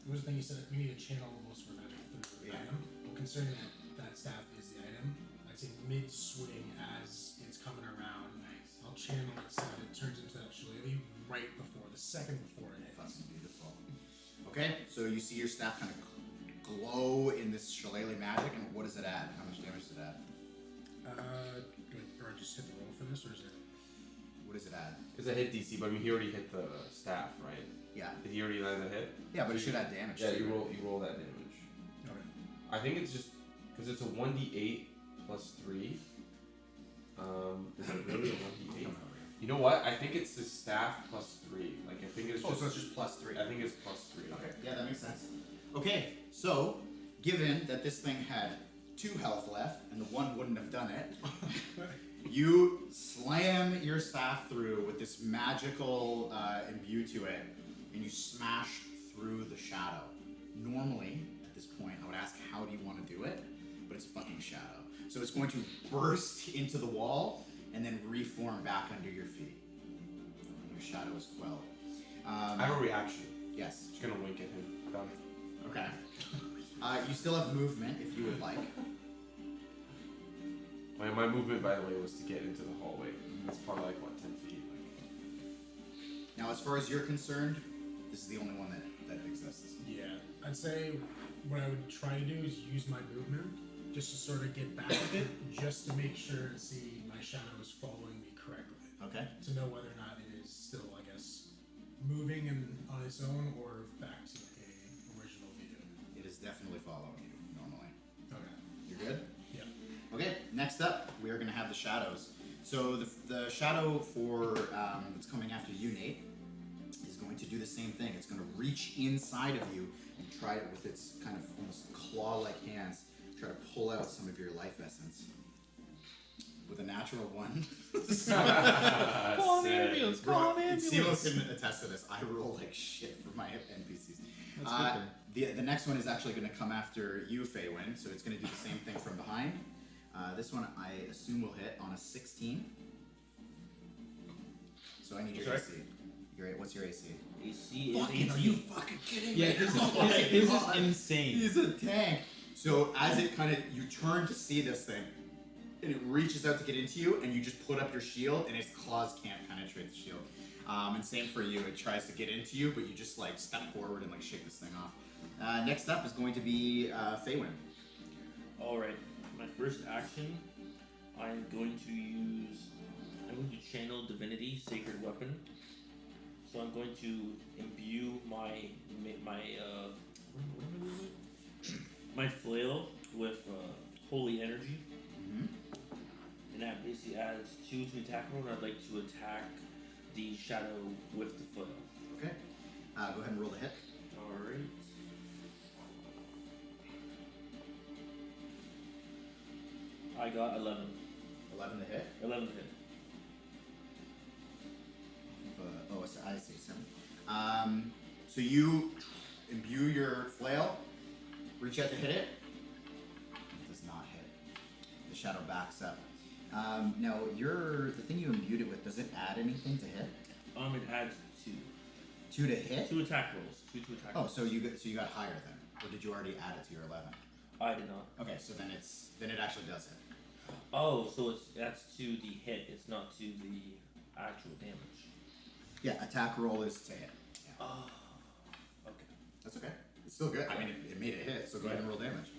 what was the thing you said? We need to channel most of our magic through the Yeah. item. Well, considering that staff is the item, I'd say mid-swing as it's coming around, I'll channel it so that it turns into that shillelagh right before, the second before it hits. Fucking beautiful. Okay, so you see your staff kind of glow in this shillelagh magic, and what does it add? How much damage does it add? Or I just hit the roll for this, or is it? What does it add? Because I hit DC, but I mean he already hit the staff, right? Yeah. Did he already land the hit? Yeah, but it should add damage. Yeah, too. you roll that damage. Okay. I think it's just because it's a 1d8 plus 3. Is it really a 1d8? You know what? I think it's the staff plus 3. Like I think it's Oh, just. so it's just plus 3. I think it's plus 3. Okay, yeah, that makes sense. Okay, so given that this thing had 2 health left and the one wouldn't have done it, you slam your staff through with this magical imbue to it, and you smash through the shadow. Normally, at this point, I would ask, how do you want to do it? But it's a fucking shadow. So it's going to burst into the wall and then reform back under your feet. Your shadow is quelled. I have a reaction. Yes. Just gonna wink at him. Done. Okay. You still have movement if you would like. My movement, by the way, was to get into the hallway. It's probably like what 10 feet. Now, as far as you're concerned, this is the only one that exists. Yeah, I'd say what I would try to do is use my movement just to sort of get back a bit, just to make sure and see my shadow is following me correctly. Okay. To know whether or not it is still, I guess, moving and on its own or back to like a original view. It is definitely following you normally. Okay. You're good? Yeah. Okay. Next next up, we are going to have the shadows. So the shadow for that's coming after you, Nate, is going to do the same thing. It's going to reach inside of you and try it with its kind of almost claw-like hands, try to pull out some of your life essence. With a natural 1. Call an ambulance! Call an ambulance! Silo can attest to this. I roll like shit for my NPCs. That's good. The next one is actually going to come after you, Feywin, so it's going to do the same thing from behind. This one I assume will hit on a 16. So I need your Sorry? AC. What's your AC? AC is Fucking, 18. are you fucking kidding Yeah, me? this Oh my is God. insane. He's a tank. So as it kind of, you turn to see this thing, and it reaches out to get into you, and you just put up your shield, and its claws can't penetrate the shield. And same for you. It tries to get into you, but you just like step forward and like shake this thing off. Next up is going to be Feywin. Alright, my first action, I'm going to channel divinity, sacred weapon. So I'm going to imbue my flail with holy energy. Mm-hmm. And that basically adds 2 to attack roll, and I'd like to attack the shadow with the flail. Okay. Go ahead and roll the hit. Alright. I got 11. 11 to hit. 11 to hit. I see 7. So you imbue your flail, reach out to hit it. It does not hit. The shadow backs up. Now, the thing you imbued it with, does it add anything to hit? It adds 2. 2 to hit? 2 attack rolls. 2 to attack Oh, rolls. so you got higher then, or did you already add it to your 11? I did not. Okay, so then it actually does hit. Oh, so that's to the hit, it's not to the actual damage. Yeah, attack roll is to hit. Yeah. Oh. Okay. That's okay. It's still good. I mean, it made it hit, so go ahead and roll damage.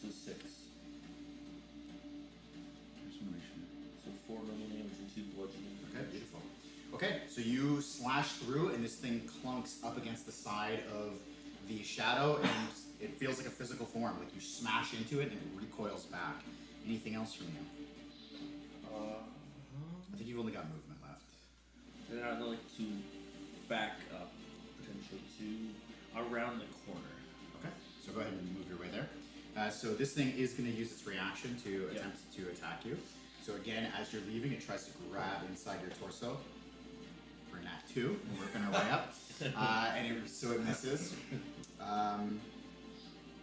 So 6. Just wanna make sure. So 4 normal damage and 2 bludgeoning. Okay, beautiful. Okay, so you slash through, and this thing clunks up against the side of the shadow, and it feels like a physical form. Like you smash into it, and it recoils back. Anything else from you? I think you've only got movement left. Then I'd like to back up, potentially, to around the corner. Okay, so go ahead and move your way there. So this thing is going to use its reaction to attempt to attack you. So again, as you're leaving, it tries to grab inside your torso. We're in Act 2, and we're working our way up. So it misses.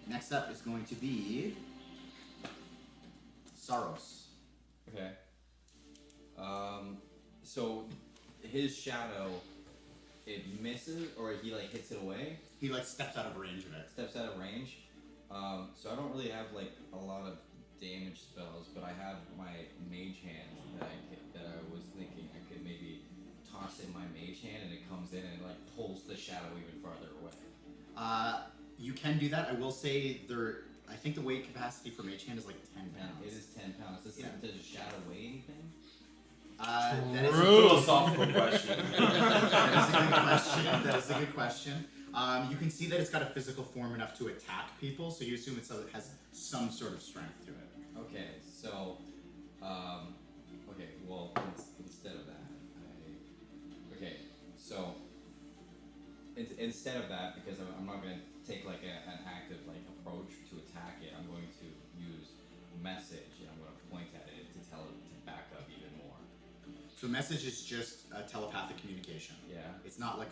Next up is going to be Saros. Okay. So his shadow, it misses, or he like hits it away, He like steps out of range of it. steps out of range. So I don't really have like a lot of damage spells, but I have my mage hand that I was thinking I could maybe toss in my mage hand, and it comes in and like pulls the shadow even farther away. You can do that. I will say I think the weight capacity for mage hand is like 10 And pounds. it is 10 pounds. Does the shadow weigh anything? That is Philosophical question. That is a good question. That is a good question. You can see that it's got a physical form enough to attack people, so you assume it has some sort of strength to it. Okay, so, okay, well, instead of that, instead of that, because I'm not going to take like an active like approach to attack it, I'm going to use message, and I'm going to point at it to tell it to back up even more. So message is just a telepathic communication. Yeah. It's not like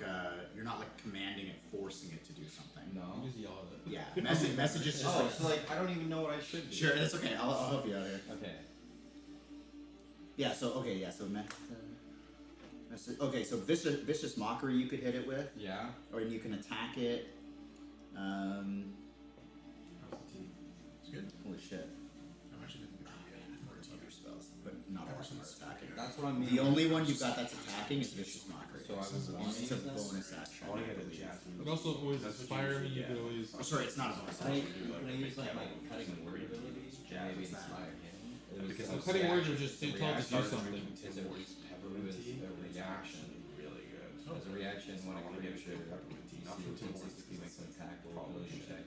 you're not like commanding it, forcing it to do something. No. Just yell at it. Yeah, message is just Oh, like, so like I don't even know what I should do. sure, that's okay. I'll help you out here. Okay. Yeah. So okay. So vicious mockery you could hit it with, Yeah. or you can attack it. It's good. Holy shit. I'm actually Other spells, but not all of them are attacking. That's what I mean. The only one you've got that's attacking is vicious mockery. So I would want to It's a use that? bonus action. I want to I get a believe. jazz. But also always That's what inspire me. you You usually could always. Oh, sorry, it's not a bonus Can I, action. can I use like my cutting word ability? Yeah, Maybe what's that? inspire him. Because Well, I'm cutting saying words are just too tall to do started something. drinking Tim It's a- Hortons it was peppermint tea, a and it's reaction. actually really good. As a reaction, when a creature you see within 60 feet makes an attack or ability check.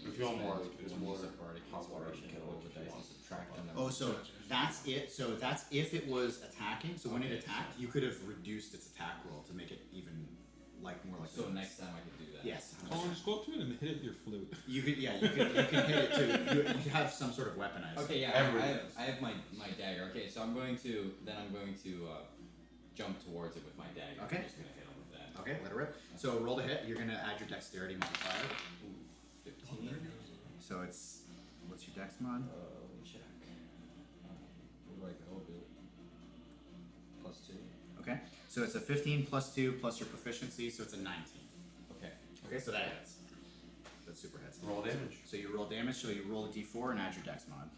If you want more, there's When you more use a bardic inspiration, roll the dice and subtract the number. Oh, so that's it. So that's if it was attacking. So when it attacked, you could have reduced its attack roll to make it even like more like. So the- next time I could do that. Yes. Oh, just go up to it and hit it with your flute. You could, yeah, you can hit it too. You have some sort of weaponized. Okay, yeah, Everything. I have my dagger. Okay, so I'm going to jump towards it with my dagger. Okay. I'm just gonna hit him with that. Okay, let it rip. So roll to hit. You're gonna add your dexterity modifier. Ooh, 15. So it's what's your dex mod? Let me check. Where do I go? Plus 2. Okay. So it's a 15 plus 2 plus your proficiency, so it's a 19. Okay. Okay, so that hits. That's super hits. roll damage. So you roll damage. So you roll a d4 and add your dex mod.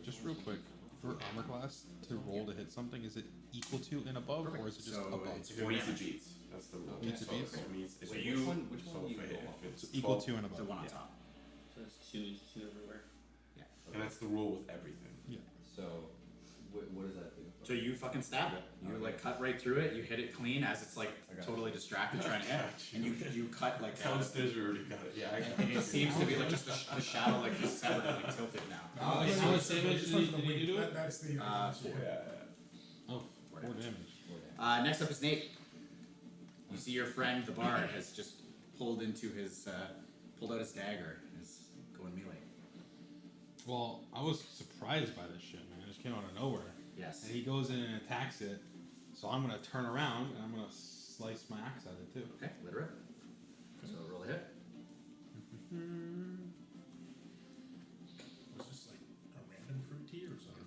Just real quick, for armor class, to roll to hit something, is it equal to and above, or is it just So above? it's If it meets the beats, that's the rule. Meets the So beats? if it meets, if So you, which one so will you if, go it, on? if it's So equal 12 to and The above. one on Yeah. top. So it's two everywhere. and that's the rule with everything. So, what does that do? So you fucking stabbed it. You like cut right through it. You hit it clean as it's like I got totally distracted trying to hit, and you cut like Downstairs, we already got it. Yeah, I got and it seems to be like just the shadow like just severed and like tilted now. How much damage Just did for the you weight. do it? That's the. Oh, 4 damage. damage. Next up is Nate. You see your friend the bard has just pulled into his pulled out his dagger and is going melee. Well, I was surprised by this shit, man. It just came out of nowhere. Yes. And he goes in and attacks it, so I'm gonna turn around and I'm gonna slice my axe at it too. Okay, let it rip. So roll a hit. Was this like a random fruit tea or something?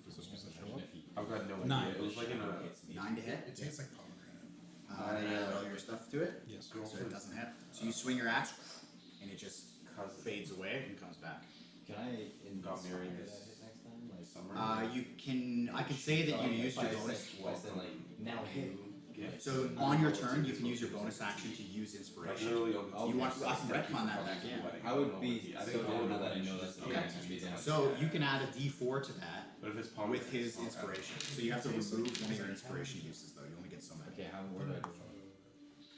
I've got no idea. Nine. It was like in a. 9 to hit. It tastes like pomegranate. Then you roll your stuff to it. Yes. So it doesn't hit. So you swing your axe, and it just Cause fades away and comes back. Can I Got married inspire this that hit next time? Like summer. You can. I can say that you used your bonus. I said like now hit. So on your turn, you can use your bonus action to use inspiration. You want? I can retcon that back in. I would be so down now that I know that's the Okay. I'd be down. So you can add a D4 to that But if it's with his inspiration. So you have to remove one of your inspiration uses, though. You only get so many. Okay, where do I go?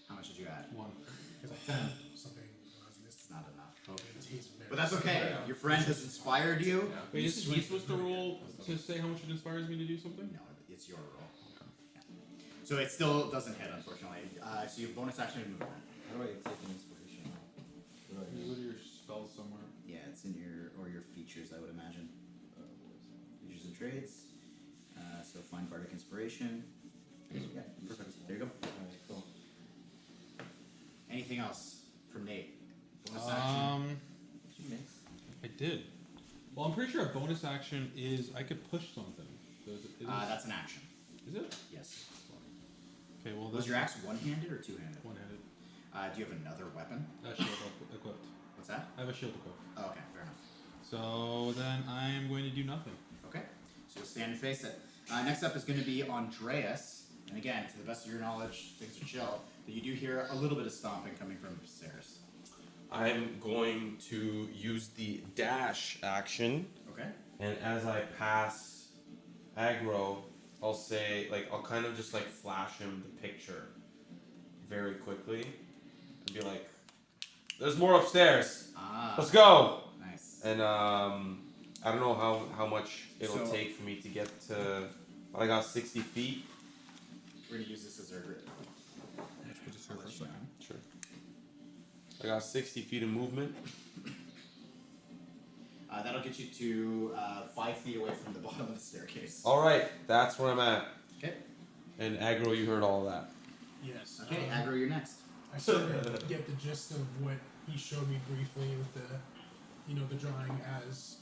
How much did you add? 1. Because I had something when I was in this. It's not enough. It tastes very. But that's okay. Your friend has inspired you. Wait, You isn't swing- he supposed to roll to say how much it inspires me to do something? No, it's your roll. Yeah. So it still doesn't hit, unfortunately. So you have bonus action and movement. How do I take an inspiration? Where do I You go? go to your spells somewhere. Yeah, it's in your features, I would imagine. Features and traits. So find bardic inspiration. Yeah, perfect. There you go. Alright, cool. Anything else from Nate? Bonus action. Did you miss? I did. Well, I'm pretty sure a bonus action is I could push something. So That's an action. is it? Yes. Okay, well, Was that's your axe one-handed or two-handed? one-handed. Do you have another weapon? Shield equipped. What's that? I have a shield equipped. Oh, okay, fair enough. So then I am going to do nothing. Okay, so you'll stand and face it. Next up is going to be Andreas. And again, to the best of your knowledge, things are chill, but you do hear a little bit of stomping coming from upstairs. I'm going to use the dash action, Okay? and as I pass aggro, I'll say, like, I'll kind of just like flash him the picture very quickly and be like, "There's more upstairs. Ah, Let's go!" nice. And I don't know how much it'll So- take for me to get to. I got 60 feet. We're going to use this as our grid. Just here for a second. Sure. I got 60 feet of movement. That'll get you to 5 feet away from the bottom of the staircase. All right, that's where I'm at. Okay. And aggro, you heard all of that. Yes. Okay, aggro, you're next. I sort of get the gist of what he showed me briefly with the drawing as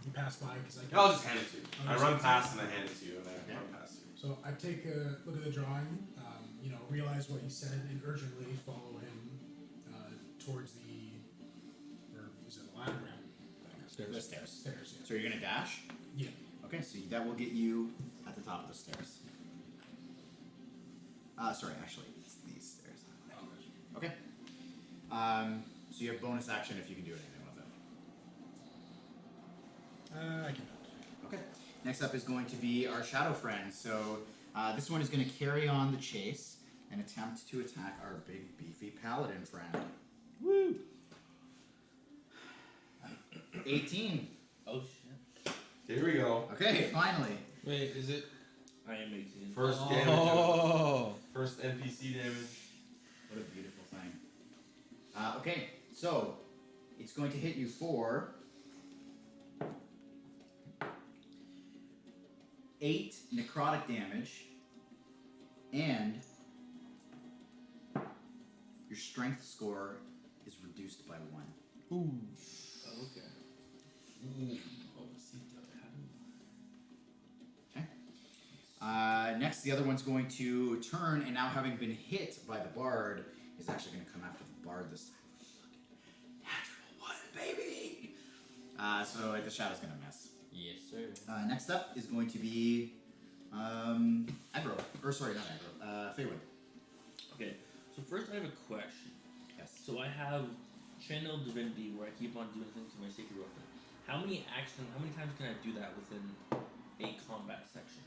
he passed by because I. I'll just hand it to you. I run past and I hand it to you, and I run past you. So I take a look at the drawing, realize what he said, and urgently follow him towards or is it the ladder ramp? The stairs. Stairs, yeah. So you're going to dash? Yeah. Okay, so that will get you at the top of the stairs. Sorry, actually, it's these stairs. Okay. So you have bonus action if you can do anything with it. I cannot. Okay. Next up is going to be our shadow friend. So this one is going to carry on the chase. and attempt to attack our big beefy paladin friend. Woo! 18. Oh shit. Here we go. Okay, finally. Wait, is it? I am 18. First damage. Oh. First NPC damage. What a beautiful thing. Okay, so it's going to hit you for 8 necrotic damage, and your strength score is reduced by 1. Ooh. Okay. Next, the other one's going to turn, and now having been hit by the bard, is actually going to come after the bard this time. Natural 1, baby! So the shadow's going to miss. Yes, sir. Next up is going to be aggro. Or sorry, not aggro. Feywind. Okay. So first I have a question. Yes. So I have Channel Divinity where I keep on doing things to my sacred weapon. How many times can I do that within a combat section?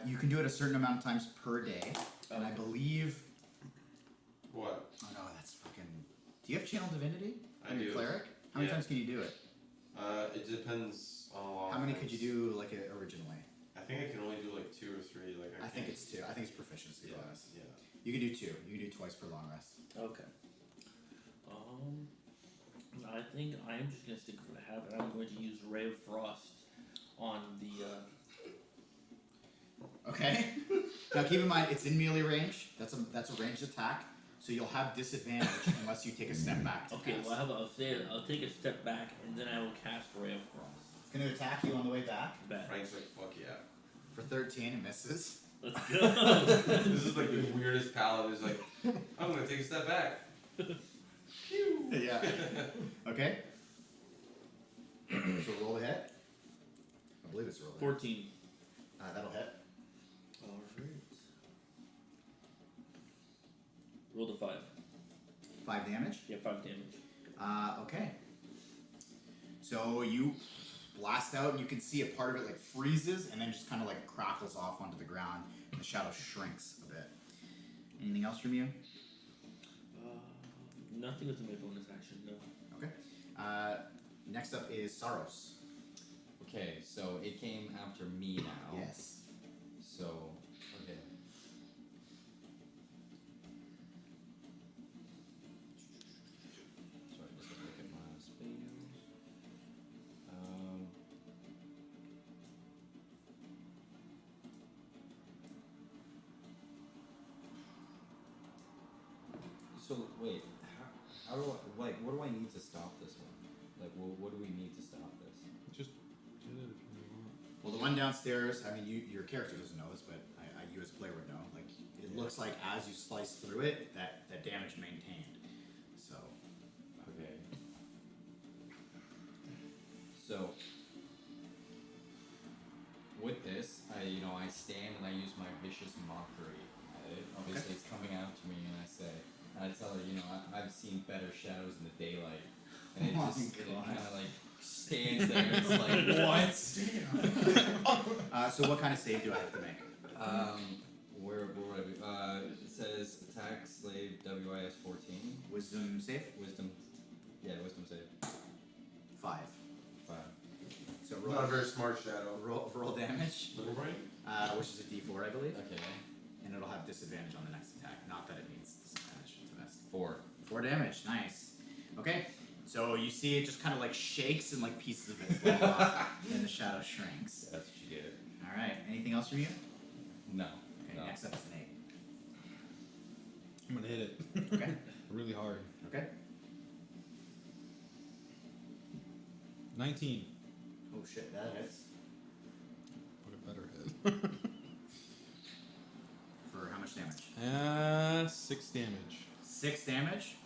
You can do it a certain amount of times per day, and I Okay. believe. What? Oh no, that's fucking. Do you have Channel Divinity? I Your do. cleric? How many Yeah. times can you do it? It depends on a lot. How of many things. could you do like originally? I think I can only do like 2 or 3. Like I think it's 2. I think it's proficiency Yeah. bonus. Yeah. You can do 2. You can do twice per long rest. Okay. I think I'm just gonna stick with the habit. I'm going to use Ray of Frost on the. Okay. Now keep in mind it's in melee range. That's a ranged attack, so you'll have disadvantage unless you take a step back. To Okay, cast. well, I'll take a step back and then I will cast Ray of Frost. It's gonna attack you on the way back Bet. Frank's like, fuck yeah. for 13 and misses. Let's go. This is like the weirdest paladin. Is like, I'm gonna take a step back. Yeah. Okay. So roll the hit. I believe it's a roll. The hit. 14. That'll hit. Alright. Roll the 5. 5 damage. Yeah, 5 damage. Okay. So you blast out, and you can see a part of it like freezes, and then just kind of like crackles off onto the ground, and the shadow shrinks a bit. Anything else from you? Nothing with my bonus action, no. Okay. Next up is Saros. Okay, so it came after me now. Yes. So, okay. Sorry, just look at my spells. So wait, how do I, like, what do I need to stop this one? Like, what do we need to stop this? Just do it if you want. Well, the one downstairs. I mean, your character doesn't know this, but you as a player would know. Like, it looks like as you slice through it, that damage maintained. So. Okay. So with this, I stand and I use my vicious mockery at it. Obviously, it's coming out to me, and I tell her, I've seen better shadows in the daylight, and it Oh my just God. kind of like stands there. And it's like what? So what kind of save do I have to make? Where would I be? It says attack slave WIS 14. Wisdom save. Wisdom. Yeah, wisdom save. 5. 5. So Not a very smart shadow. roll damage, Little brain. which is a D4, I believe, Okay. and it'll have disadvantage on the next attack. Not that it needs disadvantage to this. 4. 4 damage. Nice. Okay. So you see it just kind of like shakes and like pieces of it fall off, and the shadow shrinks. That's what you get. All right. Anything else from you? No. Okay. No. Next up is Nate. I'm gonna hit it Okay. really hard. Okay. 19. Oh shit, that hits. What a better hit. For how much damage? 6 damage. 6 damage.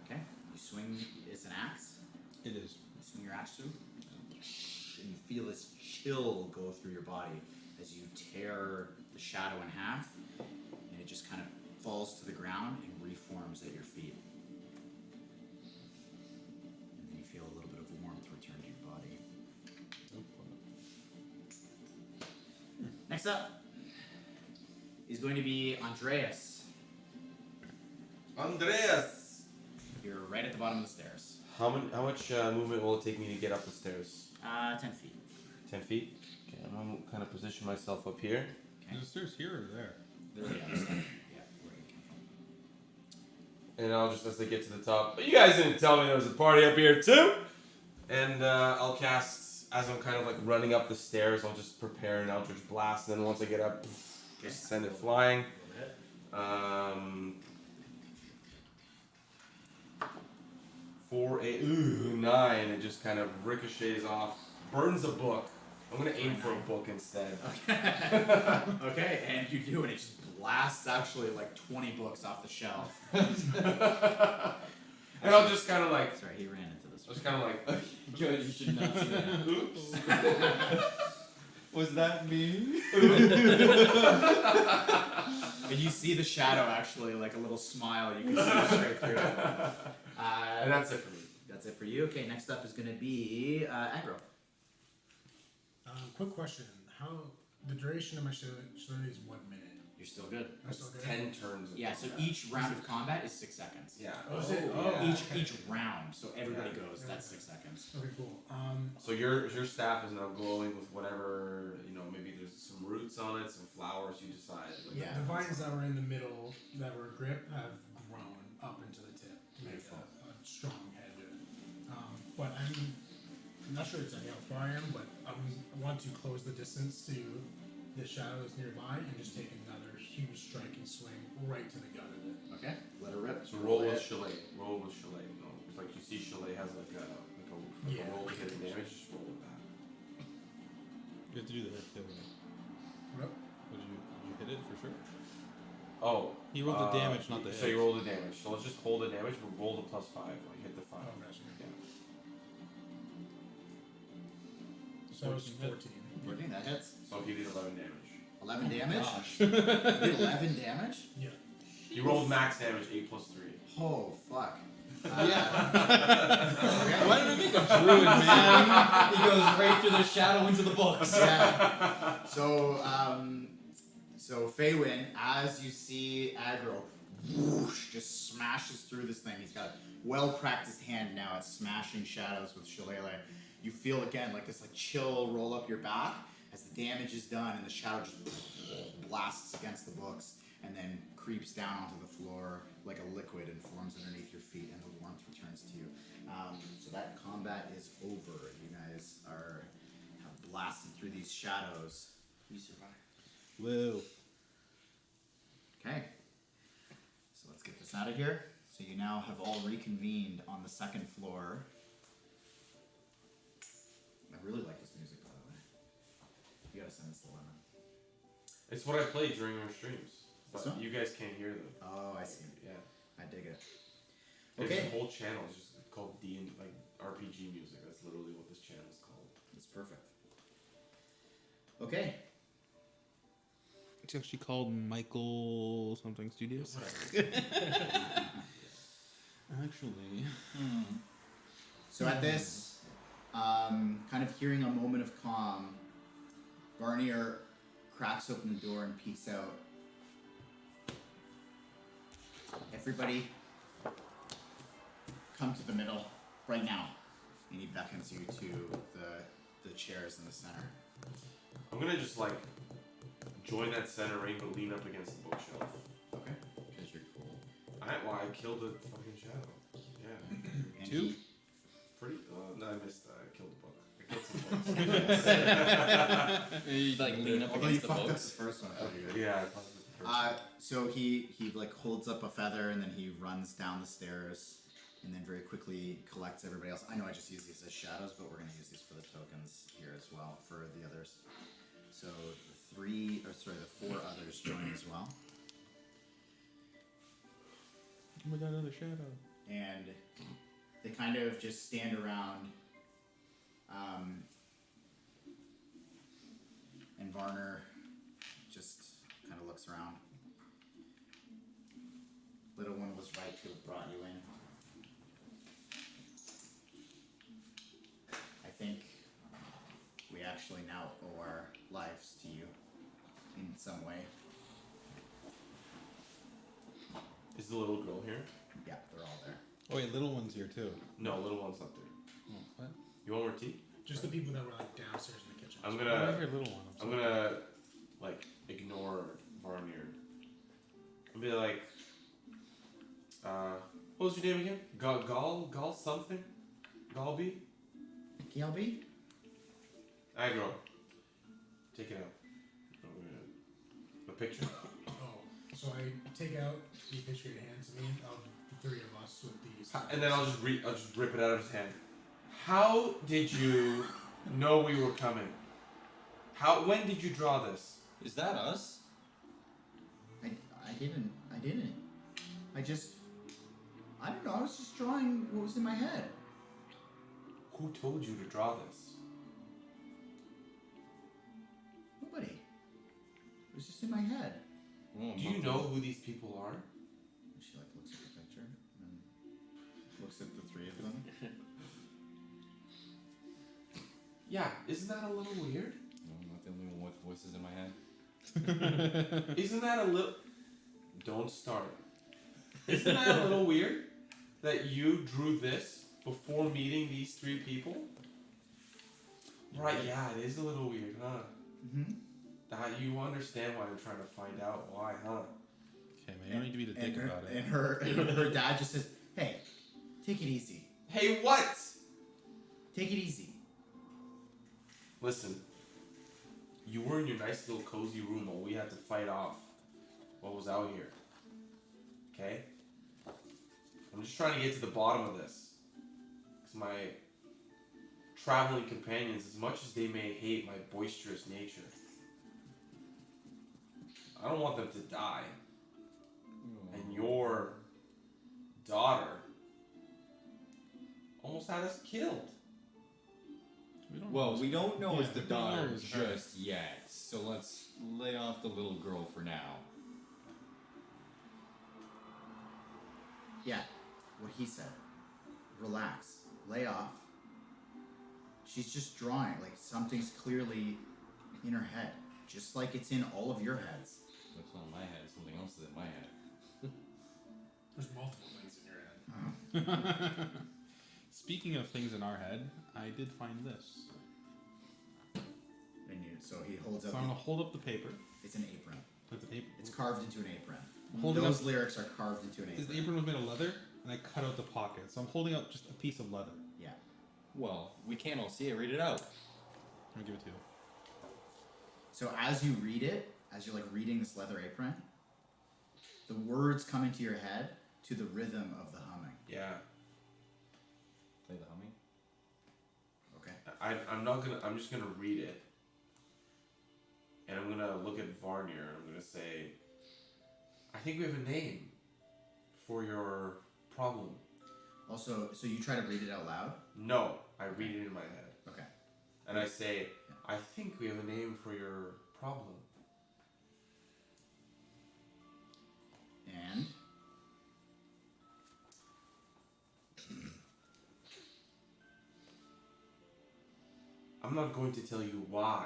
Okay. You swing. It's an axe. It is. You swing your axe through, and you feel this chill go through your body as you tear the shadow in half, and it just kind of falls to the ground and reforms at your feet. And then you feel a little bit of warmth return to your body. Oh, Next up is going to be Andreas. Andreas! You're right at the bottom of the stairs. How much movement will it take me to get up the stairs? 10 feet. 10 feet? Okay, I'm gonna kind of position myself up here. Okay. Is the stairs here or there? There we go. Yeah, where you came from. And I'll just, as they get to the top, but you guys didn't tell me there was a party up here too! And I'll cast, as I'm kind of like running up the stairs, I'll just prepare an Eldritch Blast, and then once I get up, just send it flying. 4, 8, 9, it just kind of ricochets off, burns a book. I'm gonna aim for a book instead. Okay. Okay, and you do, and it just blasts actually like 20 books off the shelf. And I'll just kind of like, Sorry, he ran into this I'll one. just kind of like, Good, you should not see that. oops. Was that me? And you see the shadow actually, like a little smile, you can see it straight through it. And that's it for me. That's it for you. Okay, next up is going to be aggro. Quick question: how the duration of my shillelagh is 1 minute? You're still good. I'm still good. 10 turns. Yeah, so each round of combat is 6 seconds. Yeah. Oh, is it? yeah. Oh. Each round, so everybody Yeah. goes. That's 6 seconds. Okay, cool. So your staff is now glowing with whatever, maybe there's some roots on it, some flowers, you decide. Yeah. The vines that were in the middle that were grip have grown up into the tip to make Beautiful. a strong head to it. But I'm not sure exactly how far I am, but I want to close the distance to the shadows nearby and just take another huge striking swing right to the gut of it. Okay, let her rip. So roll with Chalet. Roll with Chalet. No, it's like you see Chalet has like a Yeah. roll to hit damage, just roll with that. You have to do the hit kill. Yep. Did you hit it for sure? Oh. He rolled the damage, not the So hit. you roll the damage. So let's just hold the damage, but roll the +5. Like hit the 5. Oh, gotcha. Yeah. So it's 14. 14, that hits. So he did 11 damage. 11 damage? Gosh. You did 11 damage? Yeah. He rolled max damage 8 + 3. Oh, fuck. Yeah. Okay. Why did I make a druid, man? He goes right through the shadow into the books. Yeah. So Feywin, as you see aggro, whoosh, just smashes through this thing. He's got a well-practiced hand now at smashing shadows with Shillelagh. You feel again like this chill roll up your back as the damage is done and the shadow just blasts against the books and then creeps down onto the floor like a liquid and forms underneath your feet, and the warmth returns to you. So that combat is over. You guys have blasted through these shadows. We survive. Whoa. Okay. So let's get this out of here. So you now have all reconvened on the second floor. I really like this music, by the way. You gotta send this to Lemon. It's what I play during our streams. But So? you guys can't hear them. Oh, I see. Yeah. I dig it. There's Okay. a whole channel it's just called like RPG music. That's literally what this channel is called. That's perfect. Okay. It's actually called Michael something Studios. Actually. So at this, kind of hearing a moment of calm, Barnier cracks open the door and peeks out. Everybody, come to the middle right now. And he beckons you to the chairs in the center. I'm gonna just join that center ring but lean up against the bookshelf. Okay. Because you're cool. I killed the fucking shadow. Yeah. And Two? he- Pretty no, I missed I killed the book. I killed some books. You lean up Although you against the fucked up the books. first one. Pretty good. Yeah, I thought it was the first So he holds up a feather and then he runs down the stairs and then very quickly collects everybody else. I know I just use these as shadows, but we're gonna use these for the tokens here as well for the others. So the 4 others join as well. Oh my god, another shadow. And they kind of just stand around. And Varner just kind of looks around. Little one was right to have brought you in. I think we actually now owe our lives to you in some way. Is the little girl here? Yeah, they're all there. Oh wait, little one's here too. No, little one's not there. Oh, what? You want more tea? Just the people that were like downstairs in the kitchen. I'm Why do I gonna hear little one? I'm gonna like ignore Barnyard. I'll be like, what was your name again? Gall something? Galby? Galby? Aggro. Take it out. A picture? Oh, so I take out the picture you hand to me of the three of us with these. And then I'll just rip it out of his hand. How did you know we were coming? When did you draw this? Is that us? I didn't. I don't know. I was just drawing what was in my head. Who told you to draw this? Nobody. It was just in my head. Oh, Do you know who these people are? And she like looks at the picture and looks at the three of them. Yeah, isn't that a little weird? No, I'm not the only one with voices in my head. Isn't that a little... Don't start. Isn't that a little weird? That you drew this before meeting these three people? Right, yeah, it is a little weird, huh? Mm-hmm. That you understand why I'm trying to find out why, huh? Okay, man, you don't need to be the dick about it. And her dad just says, "Hey, take it easy. Hey, what? Take it easy." Listen, you were in your nice little cozy room while we had to fight off what was out here. Okay? I'm just trying to get to the bottom of this. Because my traveling companions, as much as they may hate my boisterous nature, I don't want them to die. And your daughter almost had us killed. Well, we don't know Yeah, it's the we don't know daughter it's her. just yet, so let's lay off the little girl for now. Yeah, what he said. Relax. Lay off. She's just drawing. Like something's clearly in her head. Just like it's in all of your heads. That's not in my head, something else is in my head. There's multiple things in your head. Speaking of things in our head, I did find this. So he holds So up. I'm gonna hold up the paper. It's an apron. Put the paper. It's carved into an apron. Holding Those up- lyrics are carved into an This apron. apron was made of leather, and I cut out the pocket. So I'm holding up just a piece of leather. Yeah. Well, we can't all see it, read it out. I'm gonna give it to you. So as you read it, as you're like reading this leather apron, the words come into your head to the rhythm of the humming. Yeah. Play the humming. Okay. I'm just gonna read it. And I'm gonna look at Varnier. I'm gonna say, I think we have a name for your problem. Also, so you try to read it out loud? No, I read it in my head. Okay. And I say, I think we have a name for your problem. And I'm not going to tell you why,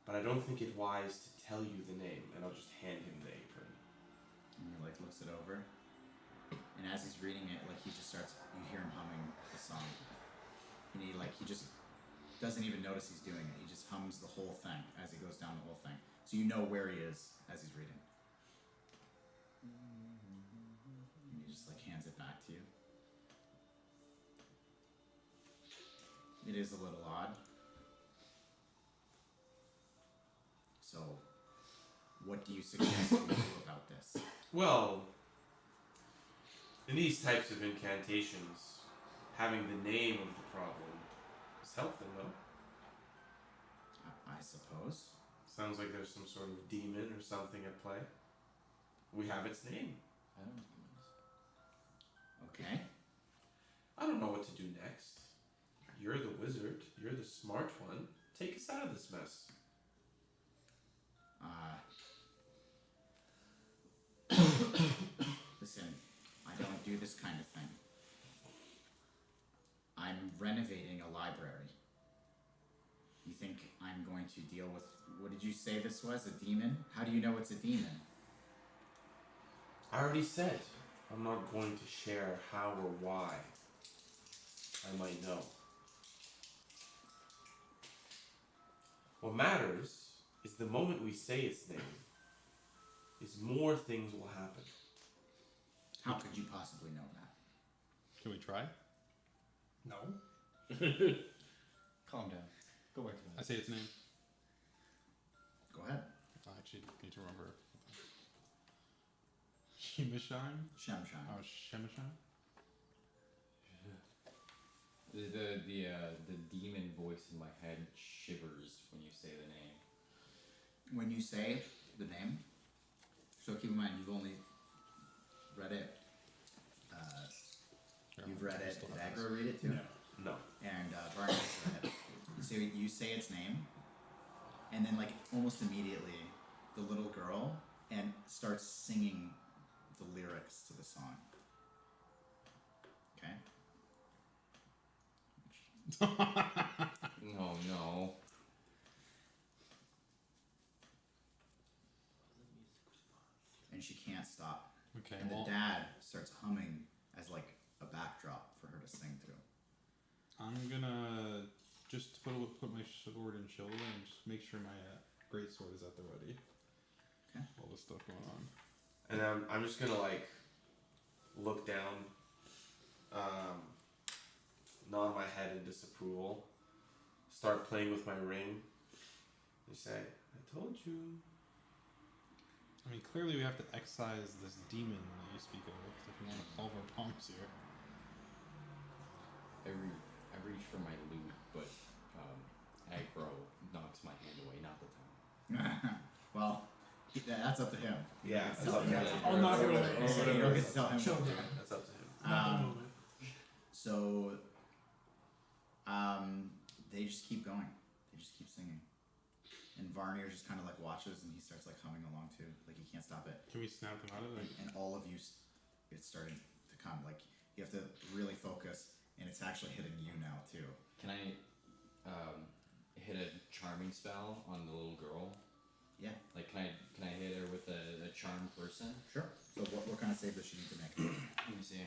but I don't think it wise to tell you the name, and I'll just hand him the apron. and he like looks it over. And as he's reading it, like he just starts you hear him humming the song. And he just doesn't even notice he's doing it. He just hums the whole thing as he goes down the whole thing. So you know where he is as he's reading. And he just like hands it back to you. It is a little odd. So, what do you suggest we do about this? Well, in these types of incantations, having the name of the problem is helpful, no? I suppose. Sounds like there's some sort of demon or something at play. We have its name. I don't know. Okay. I don't know what to do next. You're the wizard. You're the smart one. Take us out of this mess. Listen, I don't do this kind of thing. I'm renovating a library. You think I'm going to deal with, what did you say this was, a demon? How do you know it's a demon? I already said I'm not going to share how or why. I might know. What matters is the moment we say its name, is more things will happen. How could you possibly know that? Can we try? No. Calm down. Go back to I bed. say its name. Go ahead. I actually need to remember. Shemshime? Shemshime. Oh, Shemshime? The demon voice in my head shivers when you say the name. When you say the name, so keep in mind you've only read it. You've read it. Did Aggro read it too? No. And Barney read it. So you say its name, and then like almost immediately, the little girl and starts singing the lyrics to the song. Okay. No, no. And she can't stop. Okay, And well, the dad starts humming as like a backdrop for her to sing to. I'm gonna just put my sword in shoulder and just make sure my great sword is at the ready. Okay. All this stuff going on. And I'm just gonna like look down, nod my head in disapproval, start playing with my ring, and say, "I told you." I mean, clearly we have to excise this demon that you speak of if we want to solve our problems here. I reach for my loot, but aggro knocks my hand away, not the tongue. Well, that's up to him. Yeah, It's that's up to him. him. I'll knock it Or away. whatever. So you don't get to tell him. Show what to him. do. That's up to him. Not the Um, moment. So, they just keep going. They just keep singing. And Varnier just kind of like watches, and he starts like humming along too. Like he can't stop it. Can we snap them out of it? And all of you, it's starting to come. Like you have to really focus, and it's actually hitting you now too. Can I hit a charming spell on the little girl? Yeah, Like, can I hit her with a charmed person? sure. So what kind of save does she need to make? Let me see.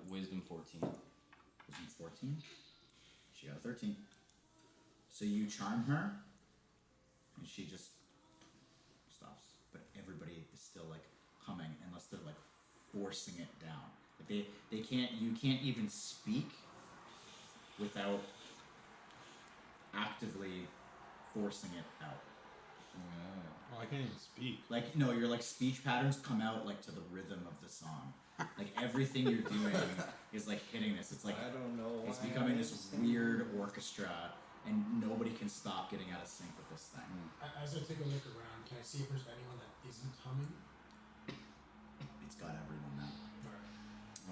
Wisdom 14. Wisdom 14. She got a 13. So you charm her, and she just stops. But everybody is still like humming, unless they're like forcing it down. Like they can't. You can't even speak without actively forcing it out. Oh, I can't even speak. Like no, your like speech patterns come out like to the rhythm of the song. Like everything you're doing is like hitting this. It's like I don't know. it's why becoming I this sing. weird orchestra, and nobody can stop getting out of sync with this thing. As I take a look around, can I see if there's anyone that isn't humming? It's got everyone now. Alright.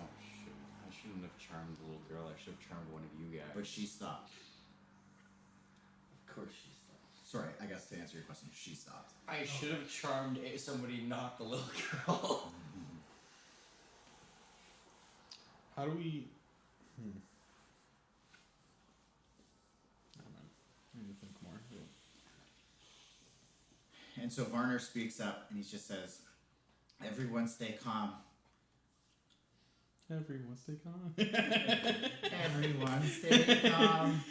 Oh shoot! I shouldn't have charmed the little girl. I should have charmed one of you guys. But she stopped. Of course she's not. Sorry, I guess to answer your question, she stopped. I should have charmed somebody, not the little girl. How do we? Never mind. I need to think more. And so Varner speaks up, and he just says, "Everyone, stay calm. Everyone stay calm. Everyone, stay calm."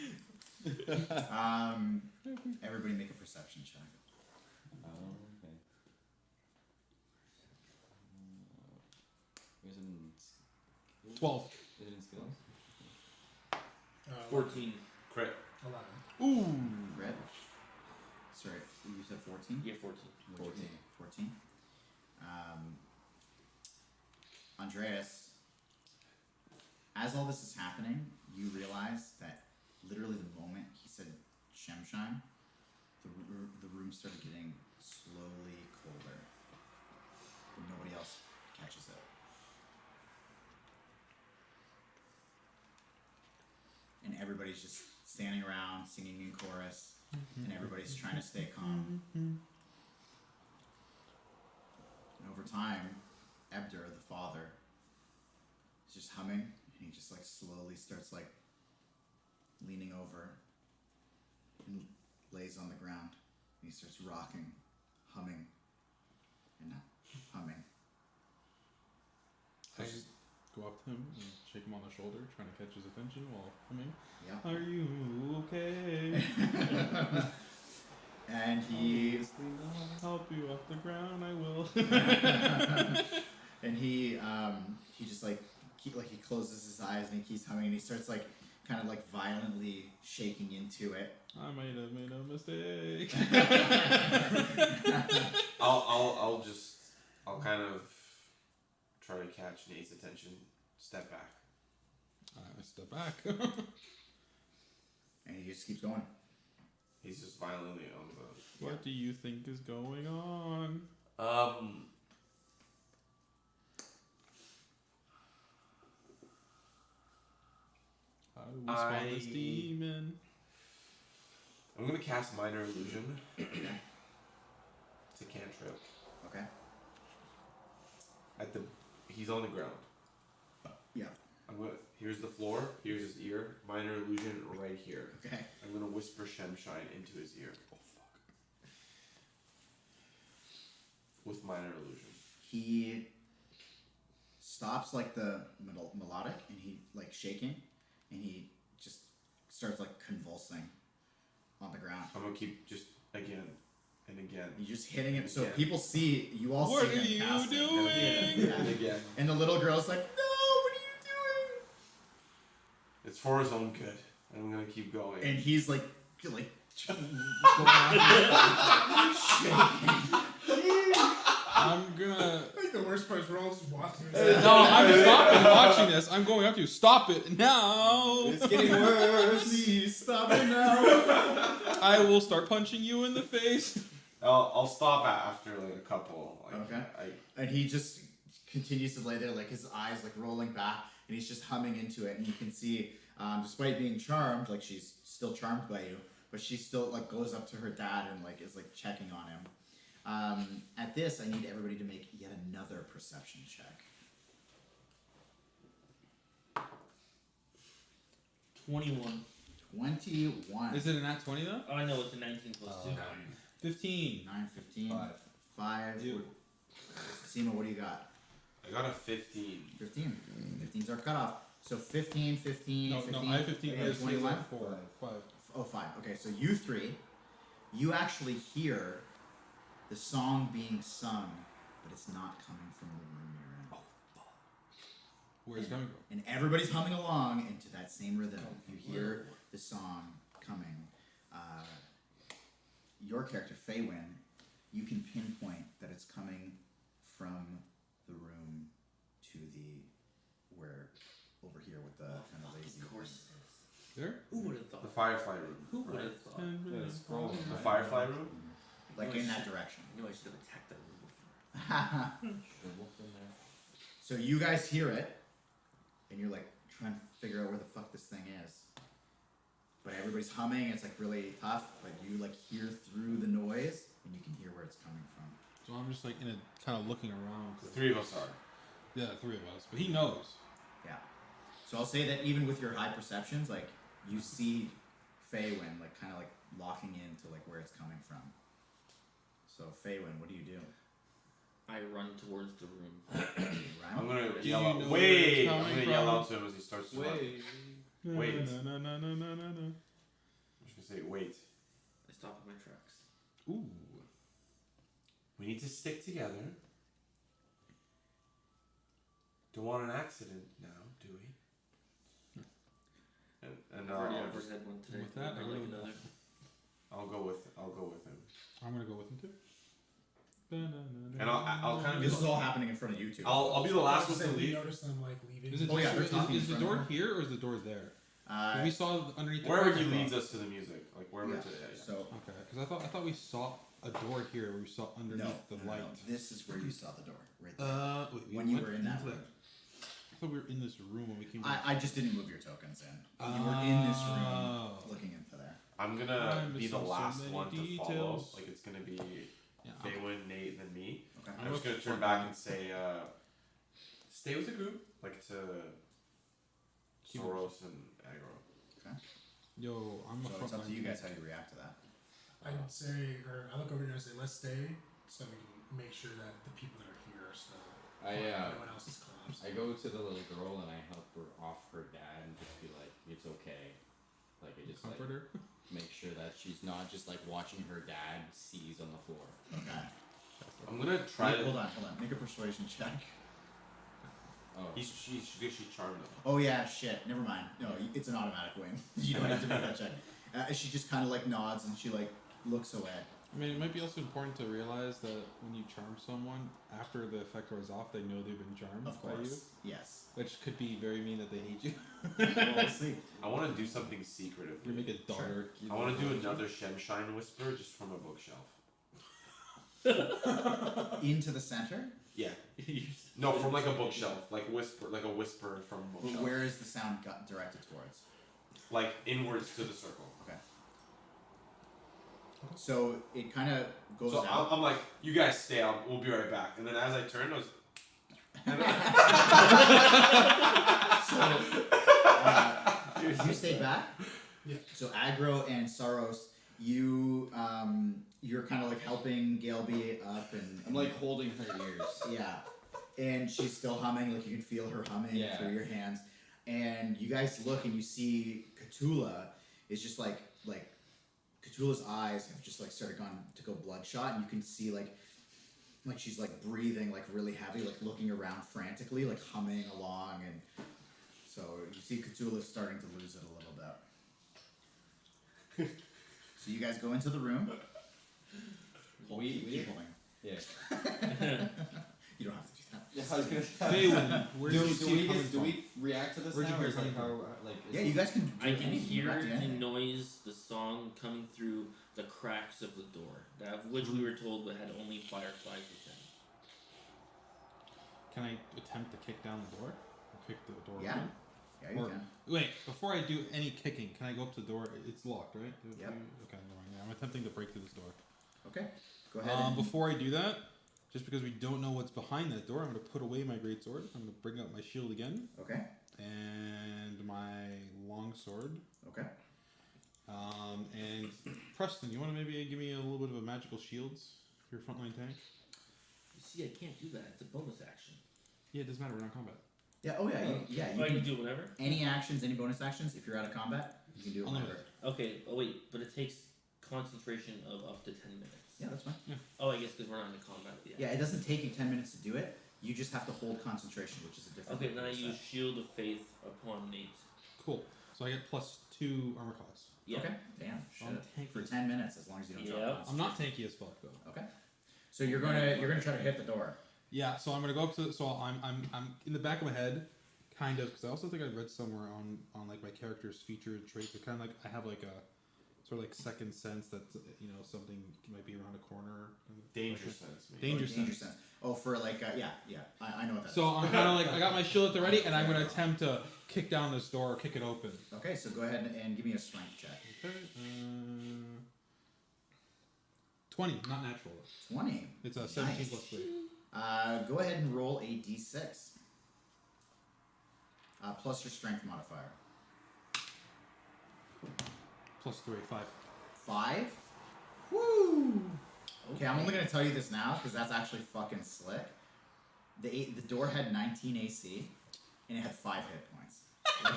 Everybody make a perception check. Oh, okay. Was it in skills? 12. Is it in skills? 14. Crit. 11. Ooh. Red. Sorry, you said 14? Yeah, 14. 14. 14. Andreas, as all this is happening, you realize that literally the moment he said Shemshime, the room started getting slowly colder. But nobody else catches it. And everybody's just standing around, singing in chorus, and everybody's trying to stay calm. And over time, Ebder, the father, is just humming, and he just like slowly starts like leaning over and lays on the ground. And he starts rocking, humming, and humming, him and shake him on the shoulder, trying to catch his attention while humming. Yeah. Are you okay? And he I'll help you off the ground. I will. and he just like he closes his eyes and he keeps humming and he starts like kind of like violently shaking into it. I might have made a mistake. I'll kind of try to catch Nate's attention. Step back. I step back. And he just keeps going. He's just violently on the. What do you think is going on? How How do we spot this demon? I'm gonna cast Minor Illusion. It's a cantrip. Okay. He's on the ground. Yeah. Here's the floor. Here's his ear. Minor Illusion right here. Okay. I'm gonna whisper Shemshine into his ear. Oh fuck. With Minor Illusion. He stops like the melodic and he like shaking and he just starts like convulsing on the ground. I'm gonna keep just again and again. You're just hitting him so Again. people see you all What see are him you casting. doing? Yeah. And again. And the little girl's like, no, what are you doing? It's for his own good. And I'm gonna keep going. And he's like going around shaking. I'm gonna. I think the worst part is we're all just watching. No, I'm stopping watching this. I'm going up to you. Stop it now. It's getting worse. Please stop it now. I will start punching you in the face. I'll stop after like a couple. Like, Okay. And he just continues to lay there, like his eyes like rolling back, and he's just humming into it. And you can see, despite being charmed, like she's still charmed by you, but she still like goes up to her dad and like is like checking on him. At this, I need everybody to make yet another perception check. 21. 21. Is it a nat 20 though? Oh, I know it's a 19 plus 2. 15. 9, 15. 5. 5. Ew. Sima, what do you got? I got a 15. 15. 15's our cutoff. So 15, 15, No, 15. no, I have 15. and There's 21? 4. 5. Oh, 5. Okay, so you three, you actually hear the song being sung, but it's not coming from the room you're in. Where's it coming from? And everybody's humming along into that same rhythm. You hear the song coming. Your character, Feywin, you can pinpoint that it's coming from the room to the over here with the kind of lazy. Of course it is. There? Who would have The thought? Firefly room. Who would right? have thought? The Firefly room? Like in that direction. I know I should have attacked that room before. So you guys hear it, and you're like trying to figure out where the fuck this thing is. But everybody's humming, it's like really tough, but you like hear through the noise, and you can hear where it's coming from. So I'm just like in a kind of looking around. The three of us are. Yeah, 3 of us. But he knows. Yeah. So I'll say that even with your high perceptions, like you see Feywin like kind of like locking into like where it's coming from. So Feywin, what do you do? I run towards the room. I'm Right? gonna Do yell you out. know Wait! where it's I'm coming gonna yell from? out to him as he starts to run. Wait. No, no, no, no, no, no, no. I'm just gonna say, wait. I stop in my tracks. Ooh. We need to stick together. Don't want an accident now, do we? And I've already I'll, overhead one today. With that, I'd I like really- another. I'll go with him. I'm gonna go with him too. And I'll kind of This is all happening in front of you two. I'll be the last one Say to we leave. notice them like leaving. Is it Oh, yeah, just- they're talking is the in door front of here or is the door there? Uh, we saw underneath the Wherever curtain he from. leads us to the music, like wherever yeah. to So Okay, because I thought we saw a door here where we saw underneath the light. This is where you saw the door, right there. Wait, when you went were in that into room. I thought we were in this room when we came. I just didn't move your tokens in. You were in this room Oh. looking into there. I'm I'm gonna be the missing so last many one to follow. details. Like it's gonna be Yeah, Feywin, Nate, and then me. Okay. I'm just gonna turn back and say, stay with the group, like to Keep it- Soros and Agro. Yo, I'm a So it's front up to you guys how you react to that. I'd say, or I look over here and I say, let's stay, so we can make sure that the people that are here are still. I Everyone else is collapsed. I go to the little girl and I help her off her dad and just be like, it's okay. Like I just Comfort her. make sure that she's not just like watching her dad seize on the floor. Okay. I'm gonna try to. Hold on. Make a persuasion check. Oh, She's charmed him. Oh yeah, shit. Never mind. No, it's an automatic win. You don't have to make that check. She just kind of like nods and she like looks away. I mean, it might be also important to realize that when you charm someone, after the effect wears off, they know they've been charmed Of by you. course. Yes. Which could be very mean that they hate you. Well, we'll see. I want to do something secretive. You make a daughter. I want to do another Shemshine whisper just from a bookshelf. Into the center. Yeah. No, from like a bookshelf, like a whisper from a But bookshelf. where is the sound directed towards? Like inwards to the circle. Okay. So it kind of goes So out. I'm like, you guys stay. We'll be right back. And then as I turn, I was. You stay back. Yeah. So Agro and Saros, you're kind of like helping Galeby up, and I'm like holding her ears. yeah, and she's still humming. Like you can feel her humming Yeah. through your hands, and you guys look and you see Cthulhu is just like Cthulhu's eyes have just like started gone to go bloodshot, and you can see like she's like breathing like really heavy, like looking around frantically, like humming along, and so you see Cthulhu starting to lose it a little bit. So you guys go into the room. Keep holding. Yeah. You don't have to do that. Yeah, I was gonna Faywin, where do, do you do, see we it coming do from? we react to this Where'd you now? hear Or it is like coming how like Yeah, is you guys can. I can anything. hear You don't have to do the anything. noise, the song coming through the cracks of the door, that of which we were told had only fireflies within. Can I attempt to kick down the door? Or kick the door Yeah. open? Yeah, you Or- can. Wait, before I do any kicking, can I go up to the door? It's locked, right? Yep. Okay, never mind. Yeah, I'm attempting to break through this door. Okay. Go ahead. And, Before I do that, just because we don't know what's behind that door, I'm going to put away my great sword. I'm going to bring out my shield again okay. and my long sword. Okay. And Preston, you want to maybe give me a little bit of a magical shields for your frontline tank? You see, I can't do that. It's a bonus action. Yeah, it doesn't matter. We're not in combat. Yeah. Oh yeah. You I can can do whatever. any actions, any bonus actions. If you're out of combat, you can do it Unlimited. whenever. Okay. Oh wait, but it takes concentration of up to 10 minutes. Yeah, that's fine. Oh, I guess because we're not in combat yet. Yeah, it doesn't take you 10 minutes to do it. You just have to hold concentration, which is a different. Okay, then I set. use Shield of Faith upon Nate. Cool. So I get +2 armor class. Yeah. Okay. Damn. Shit. I'm tanky. For 10 minutes, as long as you don't Yeah. drop. I'm not tanky as fuck though. Okay. So you're gonna try to hit the door. Yeah, so I'm gonna go up to. So I'm in the back of my head, kind of, because I also think I read somewhere on like my character's feature and traits. It kind of like I have like a sort of like second sense that something might be around a corner. Danger sense, maybe. Danger Danger sense. sense. Oh, for like I know what that is. So I'm kind of like I got my shield at the ready, and I'm gonna attempt to kick down this door or kick it open. Okay, so go ahead and give me a strength check. Okay. 20, not natural. 20. It's a 17 Nice. plus 3. Go ahead and roll a d6. Plus your strength modifier. Plus 3, 5. 5? Woo! Okay, I'm only going to tell you this now because that's actually fucking slick. The door had 19 AC and it had 5 hit points.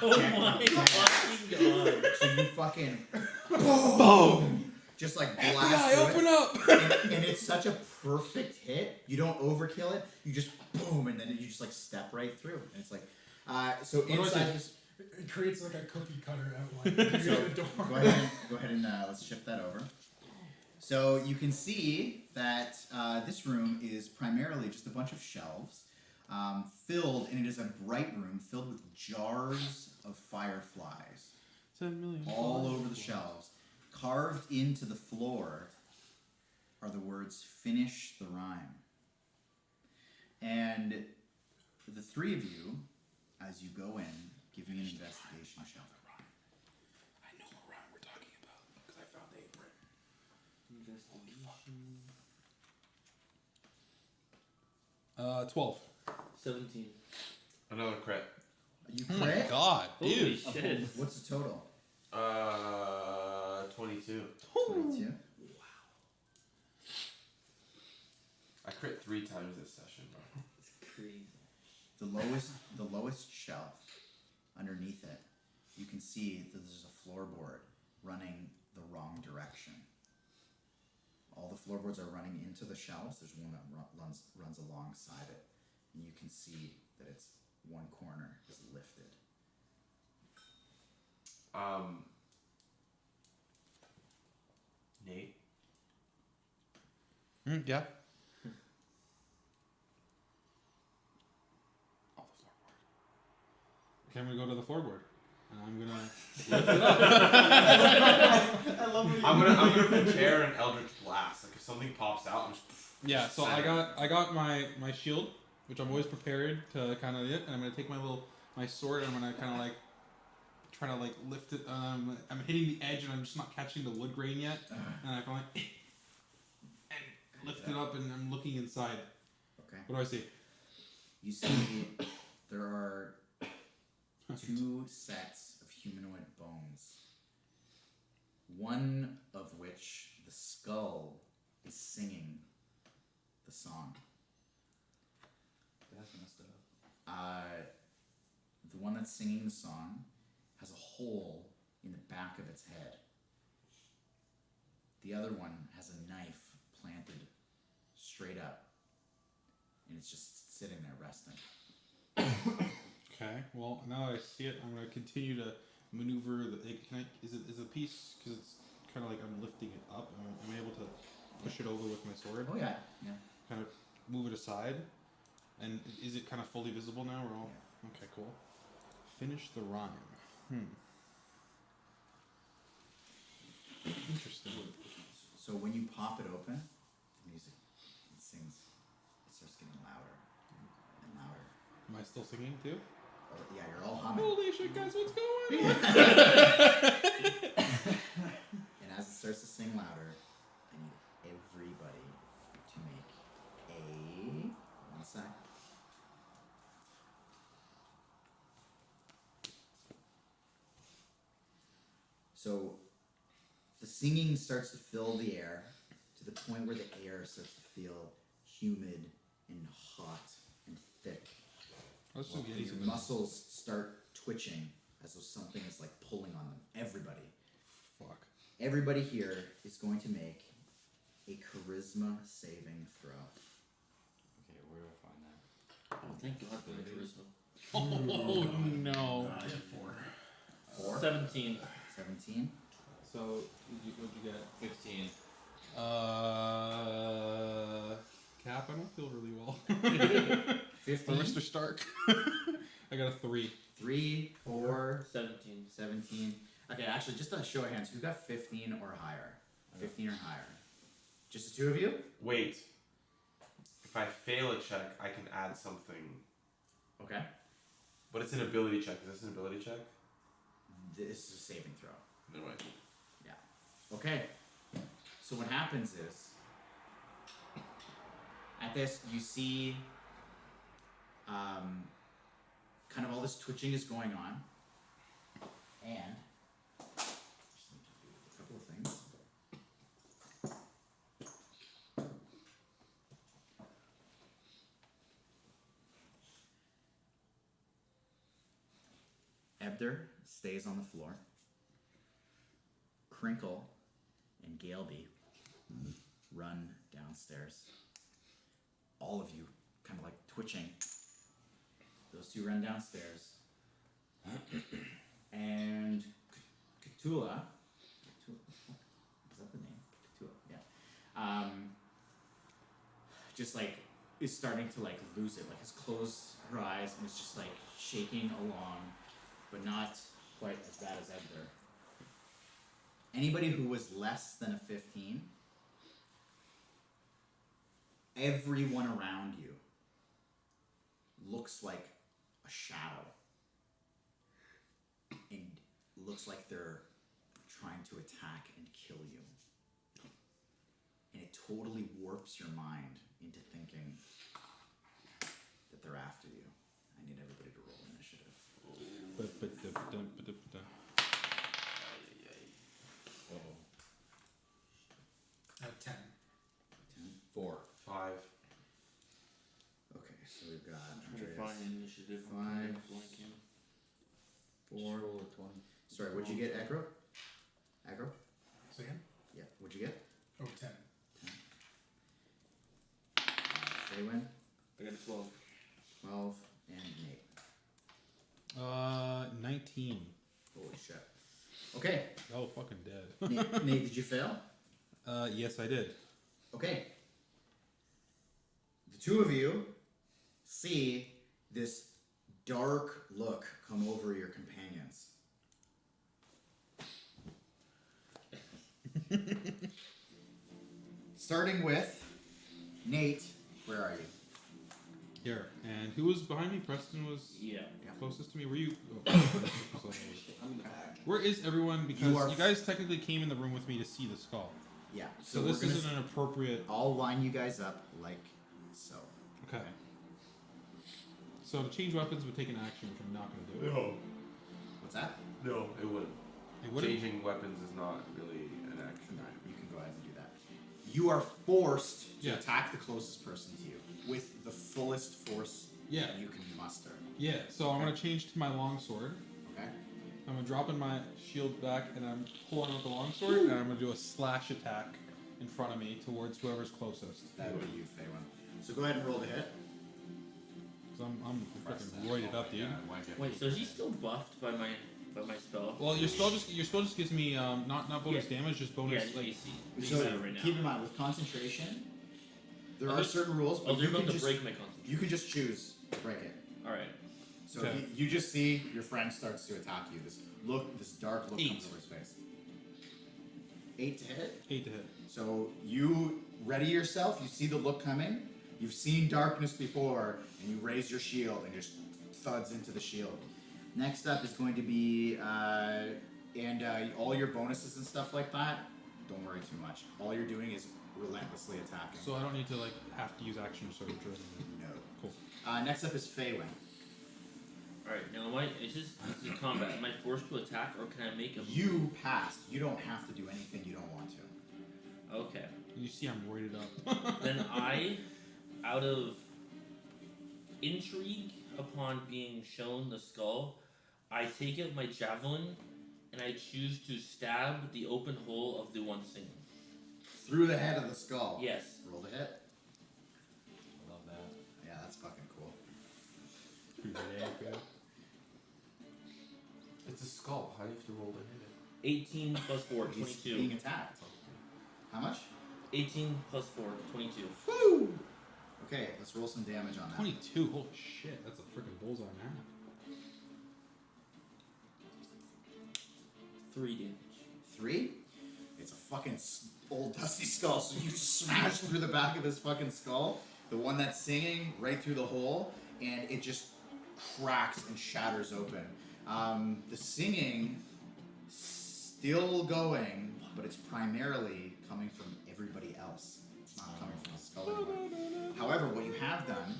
Oh my fucking god. So you fucking boom! Just like blast through it. up! And it's such a perfect hit. You don't overkill it. You just boom, and then you just like step right through. And it's like, so do I inside do? this. It creates like a cookie cutter outline. So Near the door. go ahead and let's shift that over. So you can see that this room is primarily just a bunch of shelves filled, and it is a bright room filled with jars of fireflies 10 million. all over the shelves. Carved into the floor are the words "Finish the rhyme." And the three of you, as you go in, give me an investigation check. I know what rhyme we're talking about because I found a written. Investigation. 12. 17. Another crit. You Oh my crit? god, Holy dude. shit. What's the total? 22. 22. I crit 3 times this session, bro. It's crazy. The lowest shelf, underneath it, you can see that there's a floorboard running the wrong direction. All the floorboards are running into the shelves. There's one that runs alongside it, and you can see that it's one corner is lifted. Nate. Yeah. Oh, the floorboard. Can we go to the floorboard? And I'm gonna lift it up. I'm gonna prepare an Eldritch Blast. Like if something pops out, I'm just Yeah. So I got my shield, which I'm always prepared to kind of and I'm gonna take my sword and I'm gonna kind of like try to like lift it. I'm hitting the edge and I'm just not catching the wood grain yet, and I finally and lift it up and I'm looking inside. Okay. What do I see? You see there are 2 sets of humanoid bones. One of which the skull is singing the song. That's messed up. The one that's singing the song has a hole in the back of its head. The other one has a knife planted straight up, and it's just sitting there resting. Okay. Well, now that I see it, I'm gonna continue to maneuver the. Is the piece because it's kind of like I'm lifting it up? Am I able to push it over with my sword? Oh yeah, yeah. Kind of move it aside, and is it kind of fully visible now? We're all okay. Cool. Finish the rhyme. Interesting. So when you pop it open, the music it sings. It starts getting louder and louder. Am I still singing too? Oh, yeah, you're all humming. Holy shit, guys! What's going on? And as it starts to sing louder, I need everybody to make a 1 sec. So the singing starts to fill the air to the point where the air starts to feel humid and hot and thick. Let's just get Your some muscles start twitching as though something is like pulling on them. Everybody. Fuck. Everybody here is going to make a charisma saving throw. Okay, where do I find that? Oh, thank God for the charisma. Oh no. 4? 17. 17? So what'd you get? 15. Cap, I don't feel really well. 15? For Mr. Stark. I got a 3. 3, 4, 17. 17. Okay, actually, just a show of hands. Who got 15 or higher? 15 or higher? Just the 2 of you? Wait. If I fail a check, I can add something. Okay. But it's an ability check. Is this an ability check? This is a saving throw. No way. Okay. So what happens is, at this, you see kind of all this twitching is going on. And just need to do a couple of things. Ebder stays on the floor. Crinkle and Galeby run downstairs. All of you kind of like twitching. Those 2 run downstairs. And Cthulhu, is that the name? Cthulhu, yeah. Just like is starting to like lose it. Like has closed her eyes and is just like shaking along, but not quite as bad as Edgar. Anybody who was less than a 15, everyone around you looks like a shadow and looks like they're trying to attack and kill you. And it totally warps your mind into thinking that they're after you. I need everybody to roll initiative. At 10. 10, 4. 5. forgot. I'm trying to Andreas. find initiative. Five. Blanking. Four. Roll a 20. Sorry, what'd you get, Aggro? Aggro? So again? Yeah, what'd you get? Oh, 10. Faywin, I got a 12. 12, and Nate. 19. Holy shit. Okay, Oh, fucking dead. Nate, did you fail? Yes, I did. Okay. The two of you see this dark look come over your companions. Starting with Nate, where are you? Here. And who was behind me? Preston was Yeah. closest to me. Were you? Oh, I'm in the back. where is everyone? Because You are- you guys technically came in the room with me to see the skull. Yeah. So we're this gonna isn't an appropriate. I'll line you guys up like so. Okay. So to change weapons would take an action, which I'm not going to do. No. What's that? No, it wouldn't. It wouldn't. Changing weapons is not really an action. You can go ahead and do that. You are forced to Yeah. attack the closest person to you with the fullest force Yeah. you can muster. Yeah. So I'm going to change to my longsword. Okay? I'm going to drop in my shield back, and I'm pulling out the longsword, and I'm going to do a slash attack in front of me towards whoever's closest. That would be you, Faywin. So go ahead and roll the hit. Because I'm freaking roided up, dude. Wait, so is he still buffed by my spell? Well, your spell just gives me not bonus damage, just bonus Yeah, like. AC. So right now. keep in mind, with concentration, there I'll are just- certain rules, Oh, but they're you can, about to just, break my concentration. you can just choose to break it. Alright. So Okay. you just see your friend starts to attack you. This dark look 8. comes over his face. 8 to hit. 8 to hit. So you ready yourself. You see the look coming. You've seen darkness before, and you raise your shield and just thuds into the shield. Next up is going to be all your bonuses and stuff like that. Don't worry too much. All you're doing is relentlessly attacking. So I don't need to like have to use action surge or anything. No. Cool. Next up is Faywin. Alright, now this is combat. Am I forced to attack or can I make a You passed. You don't have to do anything you don't want to. Okay. You see, I'm roided up. Then I, out of intrigue upon being shown the skull, I take out my javelin and I choose to stab the open hole of the one singing. Through the head of the skull. Yes. Roll the hit. I love that. Yeah, that's fucking cool. It's a skull. How do you have to roll to hit it? 18 plus 4, He's 22. being attacked. How much? 18 plus 4, 22. Woo! Okay, let's roll some damage on that. 22. Holy shit, that's a freaking bullseye now. 3 damage. 3? It's a fucking old dusty skull, so you smash through the back of his fucking skull, the one that's singing, right through the hole, and it just cracks and shatters open. The singing still going, but it's primarily coming from everybody else. It's not coming from the skull anymore. However, what you have done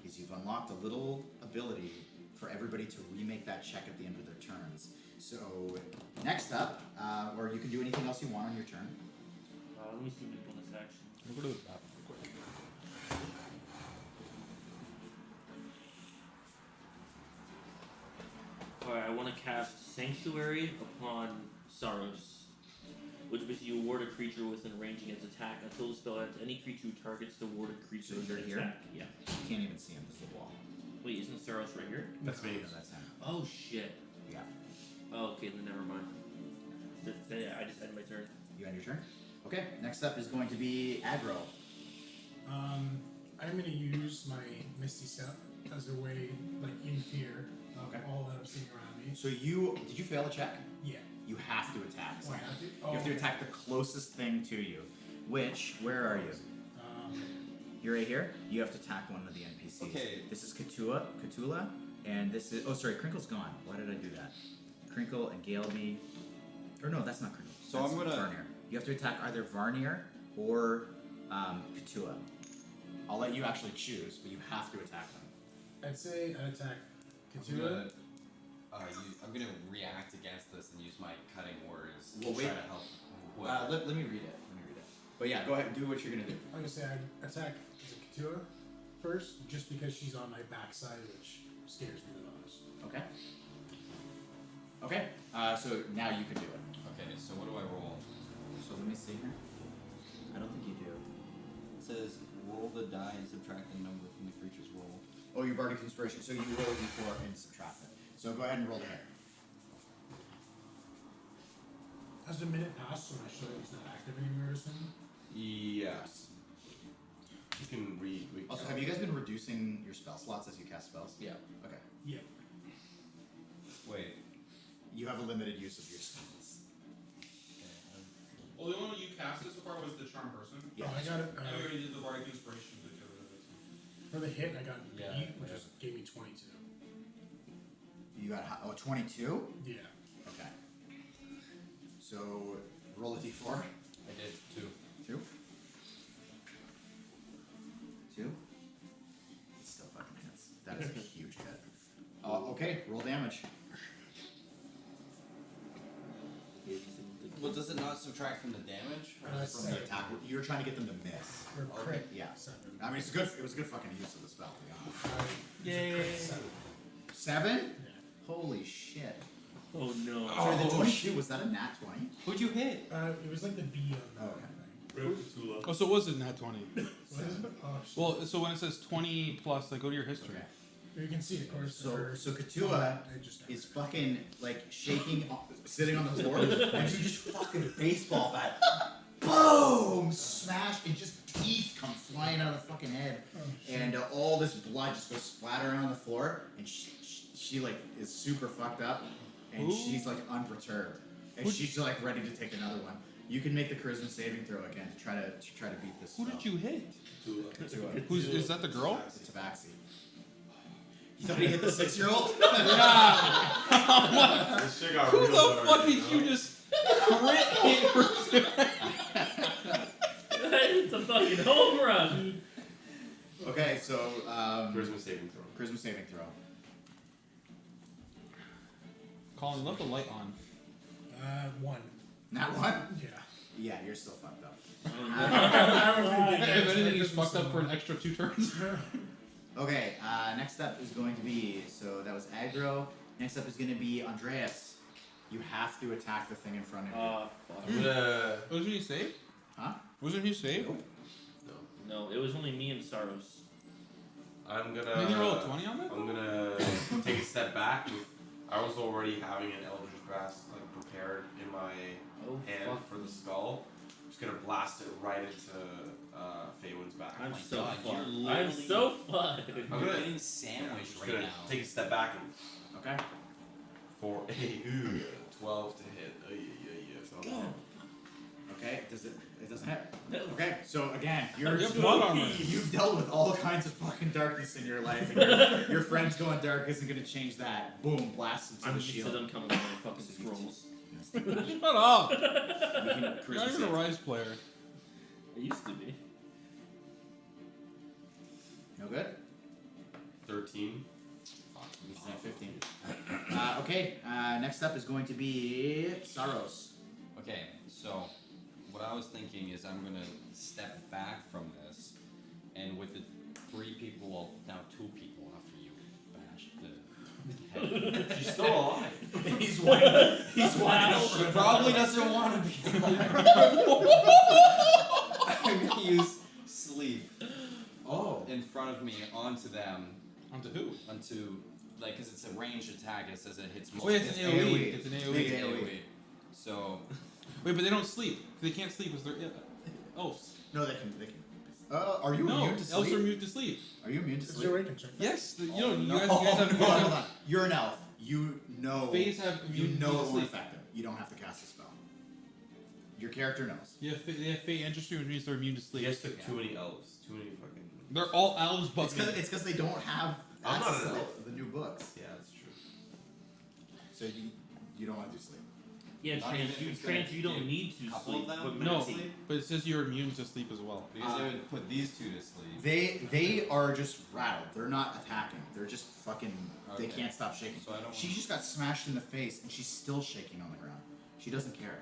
is you've unlocked a little ability for everybody to remake that check at the end of their turns. So next up, or you can do anything else you want on your turn. Let me see my bonus action. I'll go to the bathroom real quick. Alright, I want to cast Sanctuary upon Saros, which basically you ward a creature within range against attack until the spell ends. Any creature who targets the warded creature So you're with an here? attack. Yeah. You can't even see him, this is the wall. Wait, isn't Saros right here? That's me. No, that's him. Oh shit. Yeah. Oh, okay, then never mind. Then I just end my turn. You end your turn? Okay, next up is going to be Aggro. I'm gonna use my Misty Step as a way, like in fear of Okay. all that I'm seeing around me. So did you fail a check? Yeah. You have to attack. Oh, I have to? You have to Oh, attack the closest thing to you. Which, where are you? Um, You're right here. You have to attack one of the NPCs. Okay. This is Cthulhu, and this is. Oh, sorry, Crinkle's gone. Why did I do that? Crinkle and Galeby. Or no, that's not Crinkle. So that's I'm gonna- Varnier. You have to attack either Varnier or Cthulhu. I'll let you actually choose, but you have to attack them. I'd say I attack I'm Cthulhu. gonna, I'm gonna react against this and use my cutting words Well, to wait. try to help whoever. Let me read it. But yeah, go ahead and do what you're gonna do. I'm gonna say I attack is it Cthulhu first, just because she's on my backside, which scares me the most. Okay. Okay. So now you can do it. Okay, so what do I roll? So let me see here. I don't think you do. It says roll the die and subtract the number from the creature's roll. Oh, you bardic inspiration. So you roll a d4 and subtract it. So go ahead and roll the hit. Has the minute passed, so my shield is not active anymore or something? Yes. You can read. Also, have you guys been reducing your spell slots as you cast spells? Yeah. Okay. Yeah. Wait. You have a limited use of your spells. Well, the only one you casted so far was the charm person. Yeah. Oh, I got it. And we already did the bardic inspiration to get rid of it. For the hit, I got an Yeah, 8, which yeah. just gave me 22. You got 22? Yeah. Okay. So roll a d4. I did 2. 2. 2. It still fucking hits. That is a huge hit. Okay, roll damage. Well, does it not subtract from the damage? Uh, From the attack. You're trying to get them to miss. For crit, Yeah. 7. I mean, it was a good fucking use of the spell, to be honest. Yay. 7. 7? Yeah. Holy shit. Oh no. Sorry, the 22, was that a nat 20? Who'd you hit? It was like the B on the Oh, okay. thing. Oh, so it was a nat 20. What is it? Oh, shit. Well, so when it says 20 plus, like, go to your history. Okay. You can see, of course. So Katua is fucking like shaking, sitting on the floor, and she just fucking baseball bat, boom, smash, and just teeth come flying out of the fucking head, and all this blood just goes splattering on the floor, and she like is super fucked up, and Ooh. she's like unperturbed, and Who'd she's like ready to take another one. You can make the charisma saving throw again to try to beat this. Who did you hit? Katua. Is that the girl? It's a tabaxi. You thought he hit the 6-year-old? This shit got Who real the dark, fuck did know? you just crit hit for? It's a fucking home run. Okay, so Charisma saving throw. charisma saving throw. Colin, left the light on. 1. Not one? Yeah. Yeah, you're still fucked up. I don't think If anything, you just fucked up for an extra 2 turns. Okay, next up is going to be, so that was aggro. Next up is going to be Andreas. You have to attack the thing in front of you. Fuck. I'm gonna. Wasn't he saved? Huh? Wasn't he saved? Nope. No, it was only me and Saros. I'm gonna. Didn't you roll a 20 on that? I'm gonna take a step back. I was already having an Eldritch Grasp like prepared in my hand for the skull. I'm just gonna blast it right into Faywin's back. I'm my so God, you're fucked. I'm literally- so fucked. I'm You're gonna- getting sandwiched just right gonna now. take a step back and Okay. for a 12 to hit. So God. Okay, it doesn't hit. Okay, so again, You have blood armor. you've dealt with all kinds of fucking darkness in your life, and your friends going dark isn't gonna change that. Boom, blast into I'm the used to shield. them coming with my fucking scrolls. Shut up! You can You're not charisma even a save. Rise player. I used to be. No good? 13. He's at 15. Okay, next up is going to be Saros. Okay, so what I was thinking is I'm gonna step back from this, and with the 3 people, well, now 2 people after you bash the head. She's still alive. He's whining. He's whining. She probably doesn't want to be alive. I'm gonna use sleep Oh. in front of me onto them, Onto who? onto like, cause it's a ranged attack. It says it hits Wait, it's an AoE. AoE. It's an Big AoE. AoE. So Wait, but they don't sleep. They can't sleep because they're elves. No, they can. Are you No, immune to elves are sleep? immune to sleep. Are you immune to It's sleep? your check. Yes, you Oh, know, no. you guys have. Hold on, hold on. You're an elf. You know. Fays have You immunity know to it won't sleep. affect them. You don't have to cast a spell. Your character knows. Yeah, they have Fey ancestry, which means they're immune to You sleep. guys took too many elves. Too many fucking. They're all elves, but It's because they don't have I'm not access an to elf. the new books. Yeah, that's true. So you don't want to do sleep. Yeah, Not even if it's gonna you don't be a need to couple sleep, of them? but No. meditate. but it says you're immune to sleep as well. because they would put these 2 to sleep. They are just rattled. They're not attacking. They're just fucking. They Okay. can't stop shaking. So I don't She want- just got smashed in the face and she's still shaking on the ground. She doesn't care.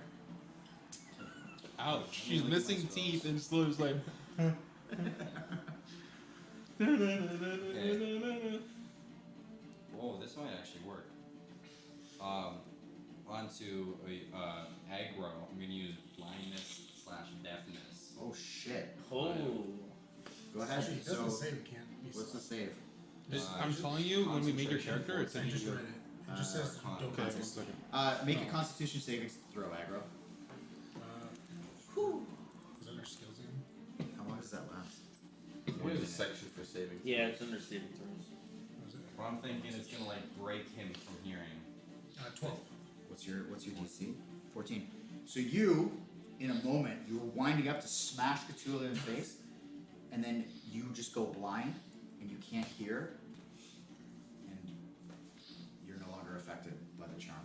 Ouch! She's Look at missing my spells. teeth and still just like. Whoa, this might actually work. Onto aggro, I'm gonna use blindness/deafness. Oh shit. Oh. Go ahead. Actually, it doesn't So, say it can't be what's the stopped. save? I'm telling you, when we made your concentration, character, it's I in just your. read it. It just says con- don't Okay, consent. 1 second. Make a Oh. Constitution saving throw, aggro. Is that our skills in? How long does that last? There's a section for saving. Yeah, it's under saving throws. What is it? Well, I'm thinking it's gonna like break him from hearing. 12. What's your DC? 14. So you, in a moment, you were winding up to smash Cthulhu in the face, and then you just go blind, and you can't hear, and you're no longer affected by the charm.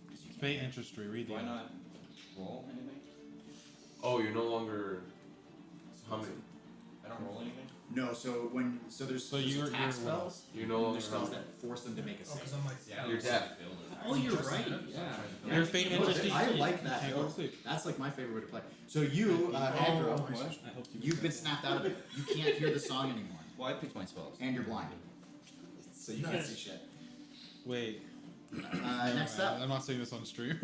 'Cause you can't Fate hear. Ancestry, read the Do I end. not roll anything? Oh, you're no longer humming. I don't roll anything? No, so there's So there's you're- attack you're spells. You're no and longer there's spells humming. that force them to make a Oh, save. because I'm like, You're deaf. Oh, you're right. Yeah. Your Fate No, Ancestry. I like that. Can't go to sleep. That's like my favorite way to play. So you, Aggro, What? I hope you. you've been snapped out of it. You can't hear the song anymore, Well, I picked my spells. and you're blind, so you can't Nice. see shit. Wait. Next up, I'm not saying this on stream.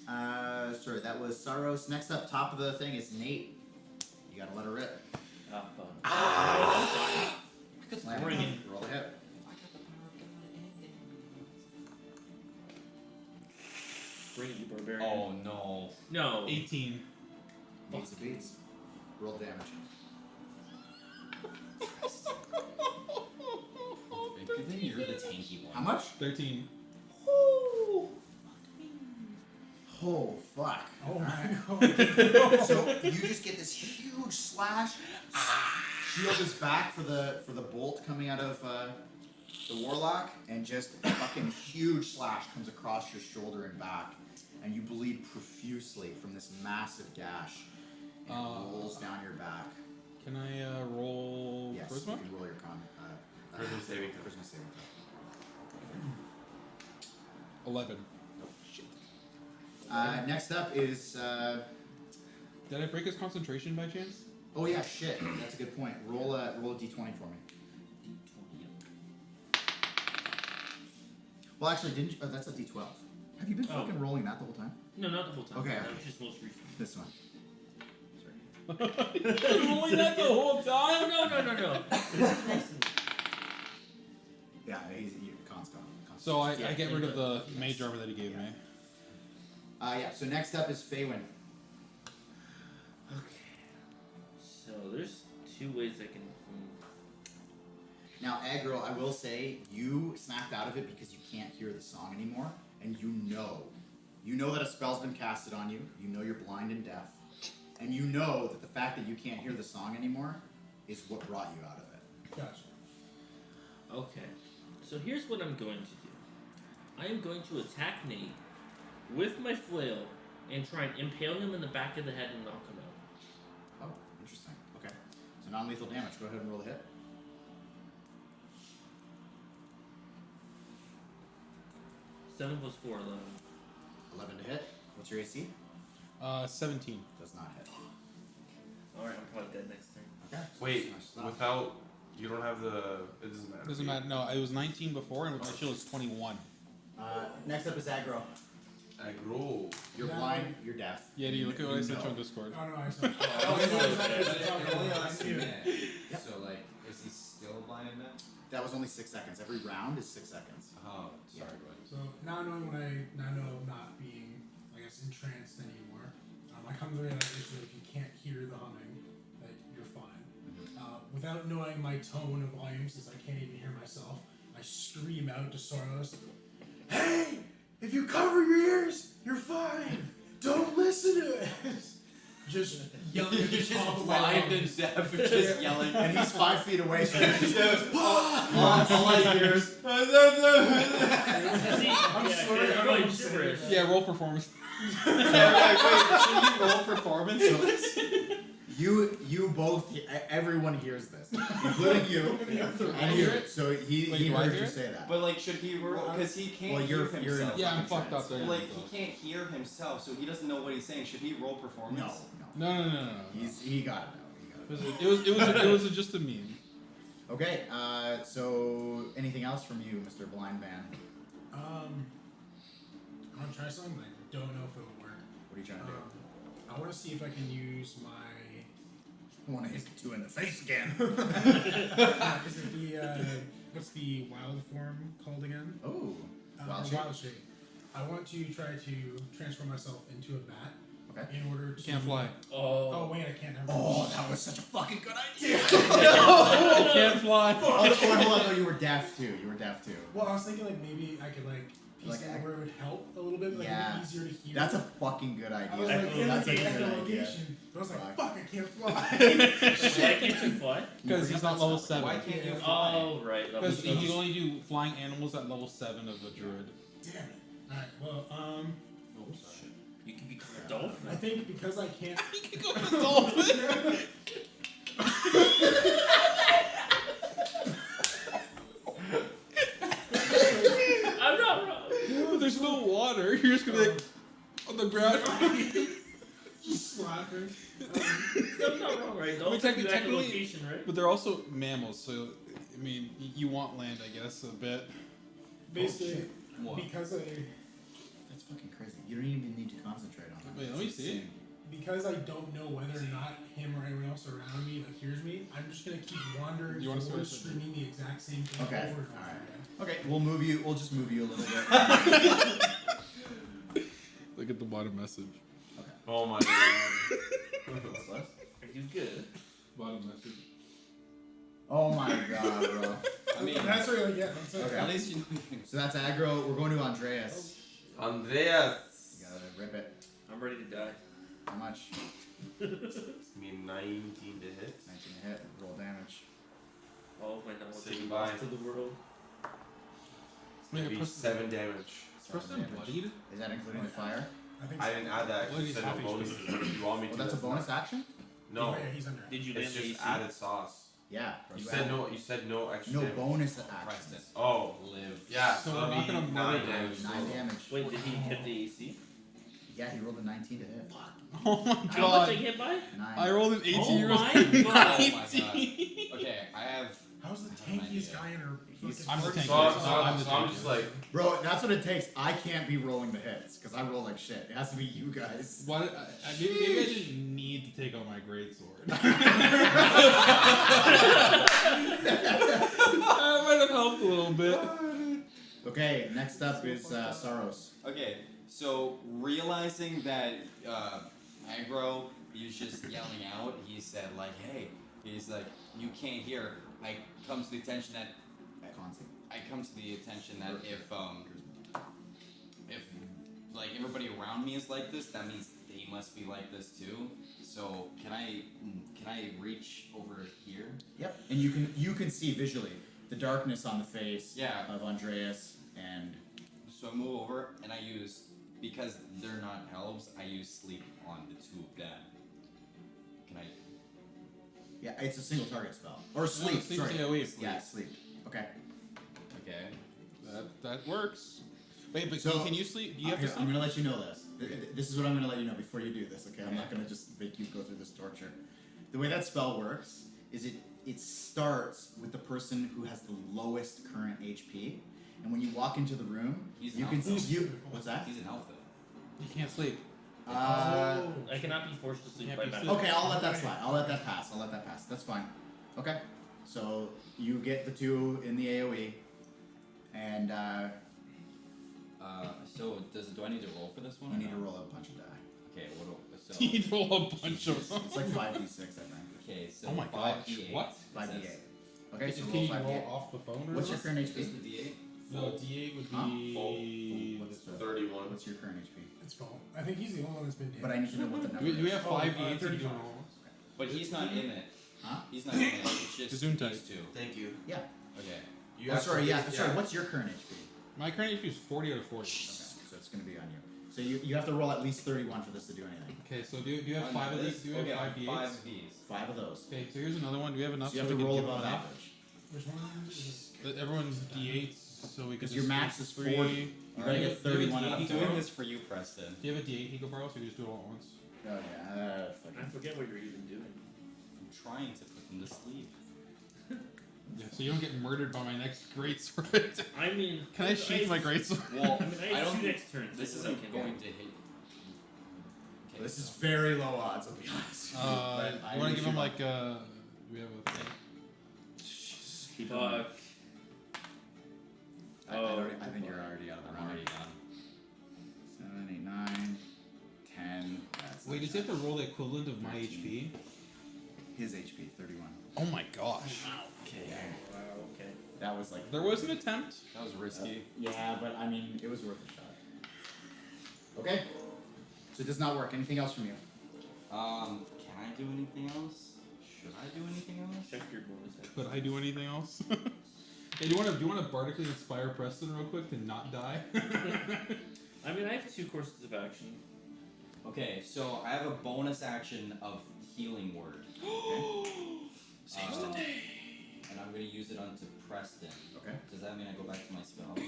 sorry, that was Saros. Next up, top of the thing is Nate. You gotta let her rip. Ah, fun. Slam Bring it. Roll a hit. Bring it, you barbarian. Oh no. No. 18. Beats the beats. Roll damage. Good thing you're the tanky one. How much? 13. Oh fuck. oh my god. So you just get this huge slash. Shield is back for the bolt coming out of the warlock, and just a fucking huge slash comes across your shoulder and back, and you bleed profusely from this massive gash, and it rolls down your back. Can I roll Yes, charisma? you can roll your Charisma saving throw. Charisma saving throw. 11. Next up is Did I break his concentration by chance? oh yeah, shit. That's a good point. Roll a d20 for me. Well, actually, didn't you? Oh, that's a d12. Have you been Oh. fucking rolling that the whole time? No, not the whole time. Okay, That okay. was just most recent. This one. Rolling that the whole time? No. This is recent. Yeah, he's con's gone. So I Yeah, get rid of the yes. mage armor that he gave Yeah. me. Yeah. So next up is Faywin. So there's two ways I can. Now, Aggro, I will say you snapped out of it because you can't hear the song anymore, and you know that a spell's been casted on you. You know you're blind and deaf, and you know that the fact that you can't hear the song anymore is what brought you out of it. Gotcha. Okay. So here's what I'm going to do. I am going to attack Nate with my flail and try and impale him in the back of the head and knock him out. Oh, interesting. Okay. So non-lethal damage. Go ahead and roll a hit. Seven plus 4, 11. 11 to hit. What's your AC? 17. Does not hit. Alright, I'm probably dead next turn. Okay. Wait, Smash that. without you don't have the. It doesn't matter. Doesn't matter. No, it was 19 before, and with my shield it's 21. Next up is Aggro. Aggro. You're No. blind. You're deaf. Yeah, do you look at what I sent know. you on Discord? Oh no, I said. Yep. So like, is he still blind and deaf? That was only 6 seconds. Every round is 6 seconds. Oh, Yeah. sorry, bud. So now knowing what I now know not being, I guess, entranced anymore, I come to the realization that if you can't hear the humming, that you're fine. Without knowing my tone of volume, since I can't even hear myself, I scream out to Soros, "Hey! If you cover your ears, you're fine. Don't listen to it." Just yelling at the top of my lungs. deaf, just yelling. And he's 5 feet away, so he's just, all I hear is. I'm sorry, I don't like understand. gibberish. Yeah, roll performance. Should you roll performance? you both, everyone hears this, including you, and you. So he Wait, do I heard hear you it? say that. But like, should he roll? Because he can't Well, hear you're in himself. Yeah, I'm fucking fucked up trance. there. Like he can't hear himself, so he doesn't know what he's saying. Should he roll performance? No. No. He got it now. He got it It was just a meme. Okay, so anything else from you, Mr. Blind Man? I'm gonna try something, but I don't know if it'll work. What are you trying to do? I want to see if I can use my. I want to hit the two in the face again. Is it the what's the wild form called again? Oh, wild shape? Wild shape. I want to try to transform myself into a bat. Okay. In order to. Can't fly. Oh wait, I can't. Oh, that was such a fucking good idea. Can't fly. Oh, hold on, no, you were deaf too. You were deaf too. Well, I was thinking like maybe I could piece Like, it where it would help a little bit, like yeah. make it easier to hear. That's a fucking good idea. I was like, in That's a the good idea. location, but I was like, fuck, I can't fly. Why can't you fly? Because he's not level 7. Why can't you Yeah. fly? Oh, right. That Because was you can only do flying animals at level 7 of a druid. Damn it. Alright, well, Oh, sorry. You can become a dolphin. I think because I can't. You can go with a dolphin. I'm not wrong. But there's no water. You're just gonna be like on the ground. Just slapping. I'm not wrong, right? Dolphins technically- do technically- echolocation, right? But they're also mammals, so I mean, you want land, I guess, a bit. Basically, What? because I That's fucking crazy. You don't even need to concentrate on that. Wait, let me see. because I don't know whether or not him or anyone else around me hears me, I'm just gonna keep wandering You wanna forward, start screaming the exact same thing Okay, over and over alright. again. Okay, we'll just move you a little bit. Look at the bottom message. Oh my god. What's less? Are you good? Bottom message. Oh my god, bro. I mean, That's really yeah. That's it. Okay. at least you. So that's aggro. We're going to Andreas. Andreas. You gotta rip it. I'm ready to die. How much? I mean 19 to hit. 19 to hit. Roll damage. All of my knowledge Say is goodbye. lost to the world. Maybe 7 damage. Preston Damage. bloodied? Is that including the fire? I think I so. didn't add that Well, because he's you said half no HP. bonuses. If you want me to, Well, that's a bonus fine. action? No, Oh, yeah, he's under. Did you it's land the just AC? added sauce. Yeah. You You said add- no. You said no extra. No damage. bonus action. Preston. Oh, Live. yeah. So So we're that'd not be gonna 9 murder damage. 9 damage. Wait, did he hit the AC? Yeah, he rolled a 19 to hit. Oh my How much I god. hit by? 9. I rolled an 18. Oh you my rolled god. Oh my 19. god. Okay, I have. How's the I have an tankiest idea. guy in her He's- fucking I'm the first- tank. So I'm just like, Bro, that's what it takes. I can't be rolling the hits because I roll like shit. It has to be you guys. Why did, maybe I didn't need to take out my great sword. That might have helped a little bit. Okay, next up is Saros. Okay, so realizing that Aggro, he was just yelling out, he said like, hey, he's like, you can't hear. I come to the attention that if like everybody around me is like this, that means they must be like this too. So can I reach over here? Yep. And you can see visually the darkness on the face Yeah. of Andreas and So I move over and I use, because they're not elves, I use sleep on the two of them. Can I? yeah, it's a single target spell. Or sleep, sleep, sorry. AoE. Yeah, sleep. Okay. Okay. That works. Wait, but So- can you sleep? Do you have Here, to I'm sleep? gonna let you know this. This is what I'm gonna let you know before you do this, okay? I'm not gonna just make you go through this torture. The way that spell works is it starts with the person who has the lowest current HP, and when you walk into the room, He's you an can elf, see you. What's that? He's an elf though. You can't sleep. Uh, I cannot be forced to sleep Can't by be magic. sleep. okay, I'll let that slide. I'll let that pass. That's fine. Okay, so you get the two in the AOE, and So do I need to roll for this one? you or need to no? roll a bunch of die. Okay. What? So. You need to roll a bunch of them. It's like 5d6, I think. Okay. So Oh my 5d8. gosh, what? 5d8. Okay, so Can roll you 5d8. roll off the phone or What's your something? current Is HP? the d8? No, D8 would Huh? be... What's the 31. What's your current HP? It's full. I think he's the only one that's been But I need to know what the number Do we is. have Oh, 5 D8s? 35. But he's not in it. Huh? He's not in it. It's just Gesundheit. these two. Thank you. Yeah. Okay. You Oh, have sorry, to- yeah, sorry, what's your current HP? My current HP is 40 out of 40. Okay, so it's gonna be on you. So you have to roll at least 31 for this to do anything. Okay, so do you have On 5 of this? these? Do you have Okay, 5 D8s? 5 of these. 5 of those. Okay, so here's another one. Do we have enough So you have we to can roll give above enough? average. Which one is That everyone's D8s, so we can Because your just max do is three. 40. You gotta Alright. get 31 out Do I'm you of have a doing 4. this for you, Preston. Do you have a D8 he can borrow, so we can just do it all at once? Oh yeah, I forget what you're even doing. trying to put them to sleep. Yeah, so you don't get murdered by my next greatsword. I mean, Can I sheath my greatsword? Well, I mean, I I have don't. two next turns. This that's what I isn't can going do. to hit. Okay, This is so- very low odds, I'll be honest. But I You want to give him usually like we have a thing. keep Fuck. him- I Oh. think you're already out of the I'm round. already done. 7, 8, 9, 10. That's Wait, does he have to roll the equivalent of my 13. HP? His HP, 31. Oh my gosh. Okay. Wow. Okay. That was like. There was an attempt. That was risky. Yeah, but I mean, it was worth a shot. Okay. So it does not work. Anything else from you? Can I do anything else? Should I do anything else? Check your bonus. action. Could I do anything else? Hey, do you want to bardically inspire Preston real quick to not die? I mean, I have 2 courses of action. Okay, so I have a bonus action of healing word. Saves the day. And I'm gonna use it onto Preston. Okay. Does that mean I go back to my spells?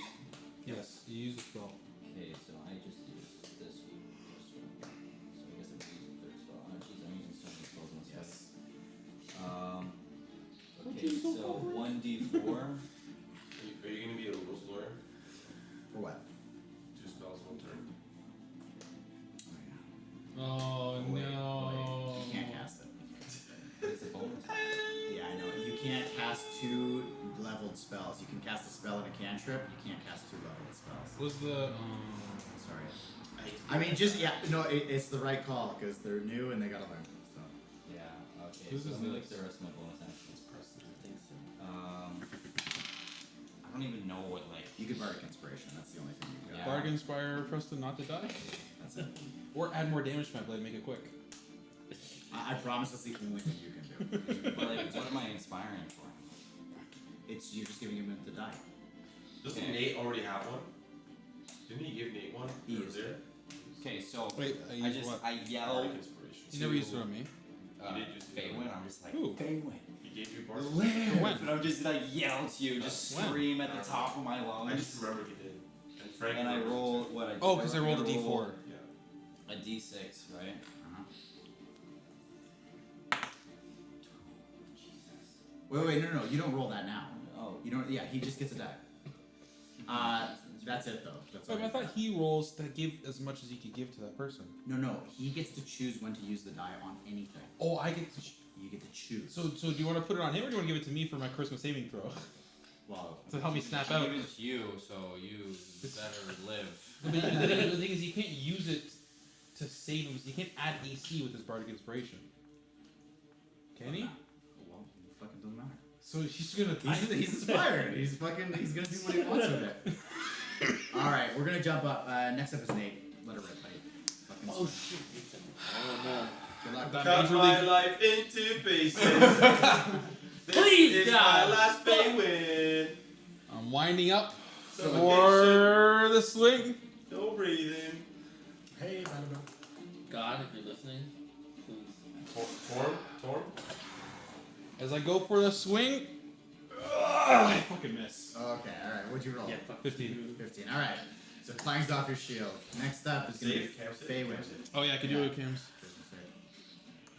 Yes, you use a spell. Okay, so I just used this one. So I guess I'm gonna use a third spell. Oh jeez, I'm using so many spells in this Yes. Okay, so 1d4. Are you gonna be a rules lawyer? For what? 2 spells, 1 turn. Oh Wait, no. You can't cast it. It's a bonus. Yeah, I know. You can't cast 2 leveled spells. You can cast a spell and a cantrip. You can't cast 2 leveled spells. Was the Sorry. I mean, just yeah. No, it's the right call because they're new and they gotta learn. So. Yeah, okay, Whose so is let me look this? at the rest of my bonus actions. I think so. I don't even know what like. You could bardic inspiration. That's the only thing you got. Yeah. bargain inspire Preston not to die? That's it. Or add more damage to my blade, make it quick. I promise that's the only thing you can do. But like, what am I inspiring for? It's you're just giving him the die. Doesn't Okay. Nate already have one? Didn't he give Nate one? He Or used there? it. Okay, so Wait, I I use just what? I yell. Bardic inspiration. You never used it on me. Uh, You did use it. Feywin, I'm just like Ooh. Feywin. He gave you Bardic. When? And I'm just like yell to you, just When? scream at the top of my I lungs. just remember he did. And Frank And I remembers roll too. what I do. Oh, because I rolled a roll d4. Yeah. a d6, right? Uh-huh. Jesus. Wait, no. You don't roll that now. Oh, You don't. Yeah, he just gets a die. That's it though. That's all. Wait, but I you thought got. he rolls to give as much as he could give to that person. No. He gets to choose when to use the die on anything. Oh, I get to. You get to choose. So do you want to put it on him or do you want to give it to me for my charisma saving throw? well, To help me snap I'm out. giving it to you, so you better live. But the thing is, you can't use it to save him. You can't add AC with his bardic inspiration. Can he? Well, it fucking doesn't matter. So he's gonna. He's inspired. He's gonna do what he wants with it. All right, we're gonna jump up. Next up is Nate. Let it rip, buddy. Fucking Oh snap. shit! Oh no! Good luck. That Cut Major my League- life into pieces. This Please, is God. my last pay win. I'm winding up So for the swing. No breathing. Hey, Annabelle. God, if you're listening, please. Torm? As I go for the swing. I fucking miss. Okay, all right. What'd you roll? Yeah, fuck. 15. 15. All right. So it clangs off your shield. Next up is gonna be Save, can't save, Feywin. can't save. Oh yeah, I can do it, Cams.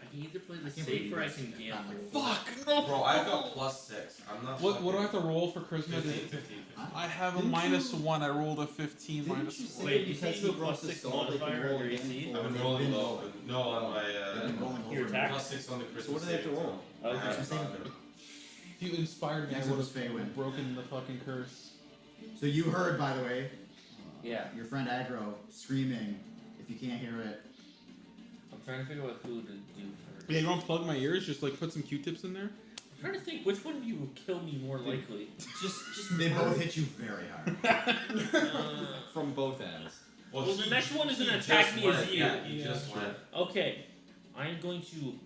I can either play I the can't believe safe you or I guys can got gamble. like Fuck no. Bro, I've got +6. I'm not. What do I have to roll for charisma? 15. I have a Didn't -1. I rolled a 15 Didn't minus you 1. say- Wait, you Because say you he go brought the +6 skull, they can modifier roll on your again AC? for- I've been They've rolling been low. rolling. No, on my. They've been rolling Your over. attack? +6 on the Christmas. So what do they have to saving roll? throw. I Okay. have Christmas not saving done If you inspired me, I Next would up is have Feywin. broken the fucking curse. So you heard, by the way, Yeah. your friend Aggro screaming. If you can't hear it, I'm trying to figure out who to do first. Yeah, you want to plug my ears? Just like put some Q-tips in there. I'm trying to think which one of you will kill me more likely. Just they both hit you very hard. from both ends. Well, the he- next one is he gonna just attack me as went, you. Yeah, he Yeah. just went. Okay, I'm going to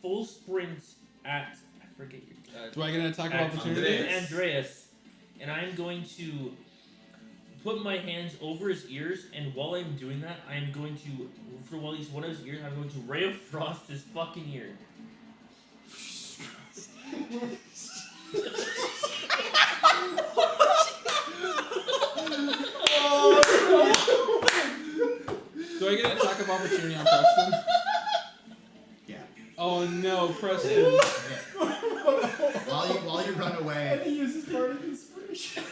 full sprint at I forget your Do I get an attack of at opportunity? Andreas, and I'm going to put my hands over his ears, and while I'm doing that, I'm going to for while he's one of his ears, I'm going to ray of frost his fucking ear. Do I get an attack of opportunity on Preston? Yeah. Oh, Oh no, Preston. While you run away, he uses part of inspiration.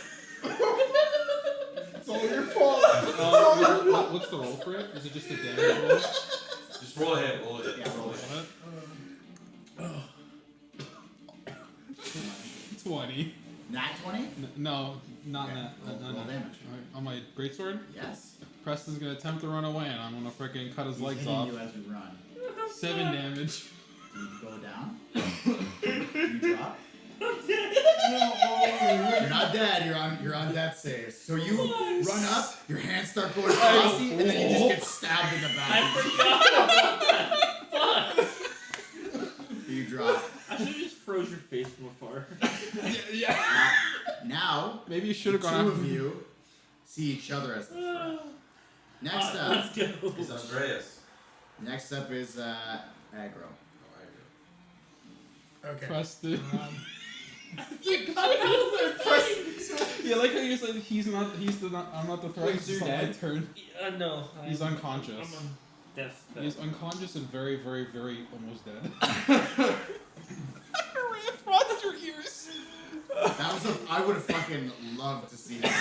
It's all your fault. What's the roll for it? Is it just a damage roll? Just roll a hit. Roll a hit. yeah, roll it. What? 20. Nat 20? No, not Okay, that. roll damage. Alright, on my greatsword, Yes. Preston's gonna attempt to run away, and I'm gonna freaking cut his He's legs hitting off. you as you run. 7 damage. Do you go down? You drop? You're not dead. You're on death save. So you run up. Your hands start going frosty, and then you just get stabbed in the I back. forgot about that. Fuck. You drop. I should have just froze your face from afar. Yeah. Now Maybe you should the have two gone of after you see each other as the threat. Next up. Let's go. It's Andreas. Next up is aggro. Okay. Preston. Preston. Yeah, like how you said I'm not the threat. Wait, It's so you're not my dead? turn. No. He's unconscious. I'm on death's bed. He's unconscious and very, very, very almost dead. your ears. That was I would have fucking loved to see that.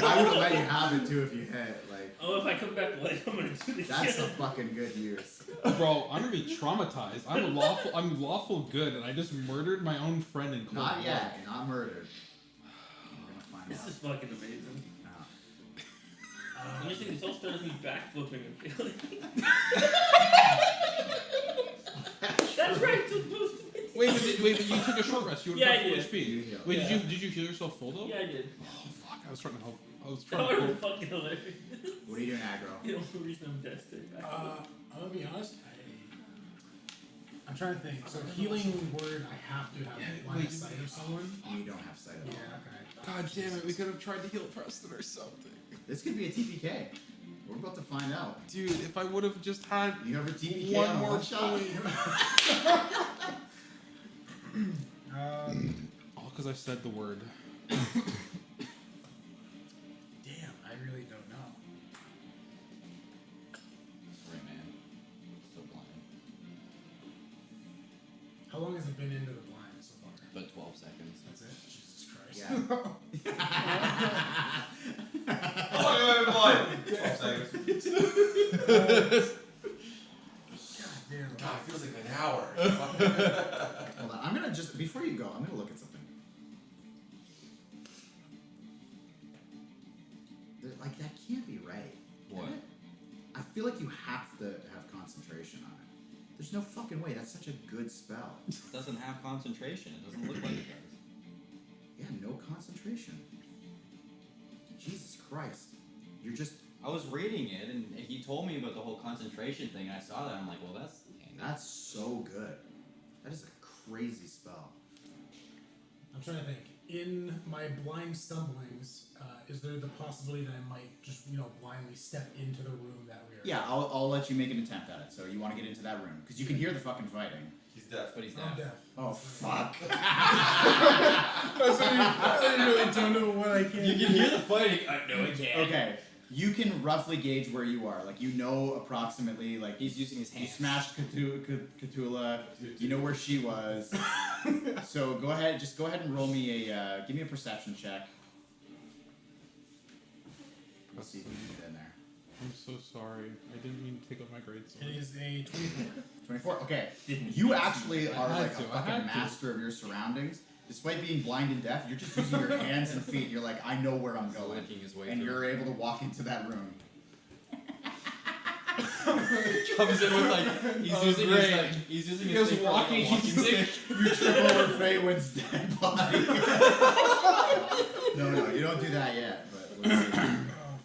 I would have let you have it too if you hit. Like, Oh, if I come back late, I'm gonna do this that's again. some fucking good use. Bro, I'm gonna be traumatized. I'm lawful good, and I just murdered my own friend in cold Not blood. yet. You're not murdered. We're gonna find This out. is fucking amazing. No. I'm just thinking this all started with me backflipping and failing. That's right, it's supposed to be. Wait, but you took a short rest. You were Yeah, I full did. HP. You heal. Wait, Yeah. did you heal yourself full though? Yeah, I did. Oh fuck! I was trying to help. I was That trying to would have help. been fucking hilarious. What are you doing, aggro? The only reason I'm dead state back. I'm gonna be honest. I'm trying to think. So healing word, I have to have line of sight of someone. You don't have sight of Yeah. all. Okay. God damn it! We could have tried to heal Preston or something. This could be a TPK. We're about to find out. Dude, if I would have just had You have a TPK one on a more one shot? all because I said the word. Damn, I really don't know. Sorry, man. So blind. How long has it been into the blind so far? But 12 seconds. That's it. Jesus Christ. Yeah. Oh, wait, 12 seconds. God damn. God, it feels like an hour. Hold on. I'm gonna just before you go, I'm gonna look at something. Like that can't be right. What? I feel like you have to have concentration on it. There's no fucking way. That's such a good spell. It doesn't have concentration. It doesn't look like it does. Yeah, no concentration. Jesus Christ. You're just I was reading it, and he told me about the whole concentration thing, and I saw that, I'm like, well, that's handy. that's so good. That is a crazy spell. I'm trying to think. In my blind stumblings, is there the possibility that I might just, blindly step into the room that we are? Yeah, I'll let you make an attempt at it. So you want to get into that room because you can hear the fucking fighting. He's deaf. But he's I'm deaf. deaf. Oh fuck. I really don't know what I can. You can hear the fighting. No, I can't. Okay, you can roughly gauge where you are. Like you know approximately. Like He's using his you hands. smashed Cthulhu. You know where she was. So go ahead. Just go ahead and roll me a. Give me a perception check. Let's see if you can get in there. I'm so sorry. I didn't mean to take up my grade It sword. is a 24. 24. Okay. Didn't You actually I are had like a to, I fucking had to. master of your surroundings. Despite being blind and deaf, you're just using your hands and feet. You're like, I know where I'm He's going. licking his way And through. you're able to walk into that room. Comes in with like he's using his great. he's using He his was stick for, like, a walking stick. You trip over Feywin's dead body. No, you don't do that yet, but let's see. Oh,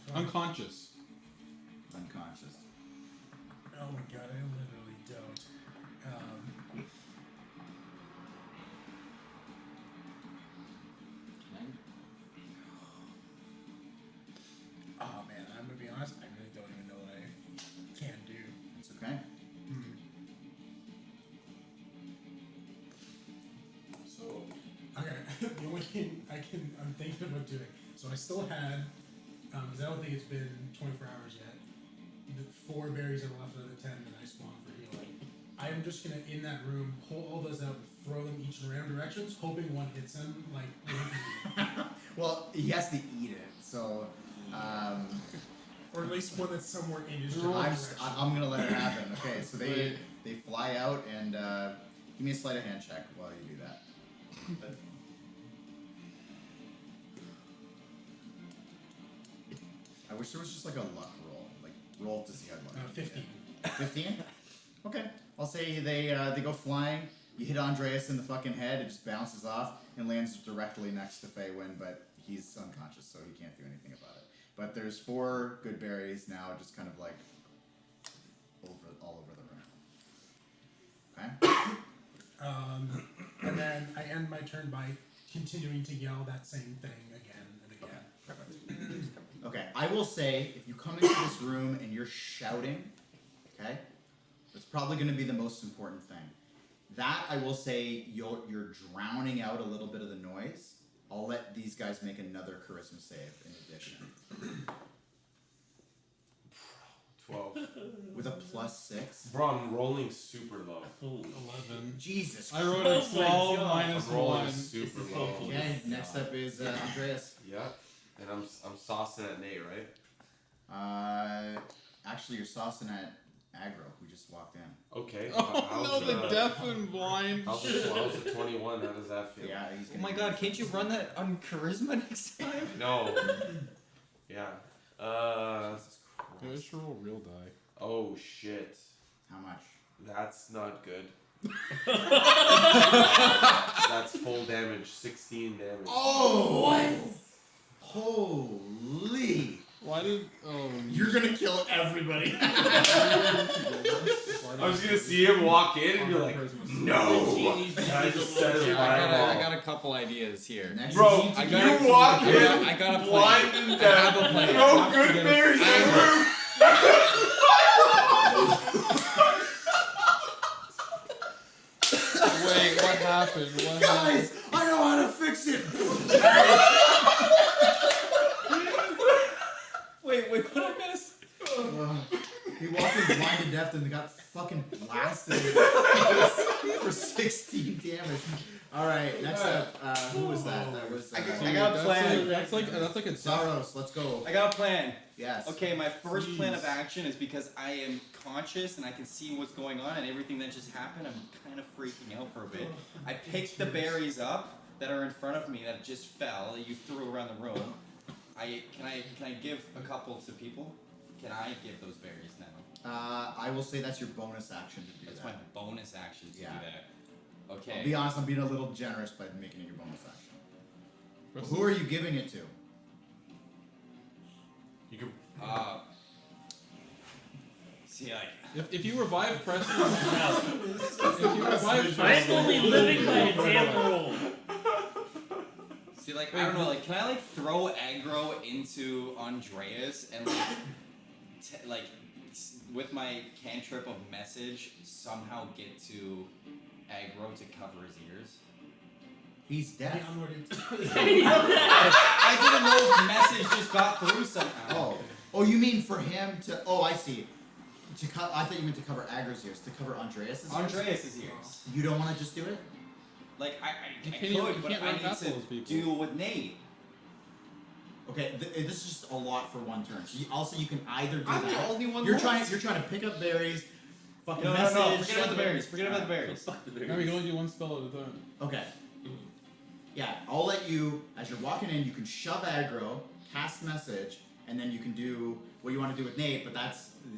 fuck. Unconscious. Unconscious. Oh my god, I literally don't. Oh man, I'm gonna be honest, I really don't even know what I can do. It's okay. So, okay, the only thing I'm thinking about doing. So I still had, because I don't think it's been 24 hours yet. The 4 berries are left out of the 10 that I spawned for healing. I'm just gonna in that room pull all those out and throw them each in random directions, hoping one hits him. Well, he has to eat it, so. Or at least one that's somewhere in his I'm direction. I'm gonna let it happen. Okay, so they fly out and give me a sleight of hand check while you do that. I wish there was just like a luck roll, like roll to see how lucky. 15. 15? Okay, I'll say they go flying. You hit Andreas in the fucking head, it just bounces off and lands directly next to Feywin, but he's unconscious, so he can't do anything about it. But there's 4 good berries now, just kind of like all over the room. Okay. And then I end my turn by continuing to yell that same thing again and again. Perfect. Okay, I will say if you come into this room and you're shouting, okay, it's probably going to be the most important thing. That I will say you're drowning out a little bit of the noise. I'll let these guys make another charisma save in addition. 12. With a +6. Bro, I'm rolling super low. 11. Jesus. I rolled a Oh my 12 God. minus I'm rolling 1. super low. Okay, next up is Andreas. Yeah. And I'm saucing at Nate, right? Actually, you're saucing at Aggro, who just walked in. Okay. Oh no, the deaf and blind. How's the 21? How does that feel? Yeah, he's Oh gonna my be- god, can't you run that on charisma next time? No. Yeah. Jesus Yeah, Christ. just roll real die. Oh shit. How much? That's not good. That's full damage. 16 damage. Oh! What? Holy! Why did? Oh. You're gonna kill everybody. I was gonna see him walk in and be like, no! Genies And I just set dies it I by got a couple ideas here. Next Bro, is I you. got- you walk in, I got a plan. blind and I deaf, have a plan. no good berries in the room. Wait, what happened? What happened? Guys, I know how to fix it. Wait, what I missed? He walked in blind and deaf and got fucking blasted for 16 damage. All right, next up, who was that? That was I got a That's plan. That's like a Soros. Let's go. I got a plan. Yes. Okay, my first Jeez. plan of action is because I am conscious and I can see what's going on and everything that just happened. I'm kind of freaking out for a bit. I picked the berries up that are in front of me that just fell. That you threw around the room. Can I give a couple to people? Can I give those berries now? I will say that's your bonus action to do That's that. my bonus action to Yeah. do that. I'll Okay. be honest, I'm being a little generous by making it your bonus action. Well, who are you giving it to? You can. See, like. If you revive Preston, Now, if you revive I'm Preston, only living by a damn roll. See, like, I don't know, like, can I, like, throw aggro into Andreas and, like, with my cantrip of message, somehow get to aggro to cover his ears? He's deaf. Yeah, I'm already. I didn't know if message just got through somehow. Oh, you mean for him to? Oh, I see. I thought you meant to cover Aggro's ears. To cover Andreas's ears. Andreas's ears. You don't want to just do it? Like, I You could, can't but run I need past to those people. deal with Nate. Okay, this is just a lot for one turn. So also, you can either do I'm that. the only one You're left. trying to pick up berries. Fucking No, message. forget about the berries. Forget about the berries. Fuck the no, we berries. can only do one spell at a time. Okay. Yeah, I'll let you, as you're walking in, you can shove aggro, cast message, and then you can do what you want to do with Nate, but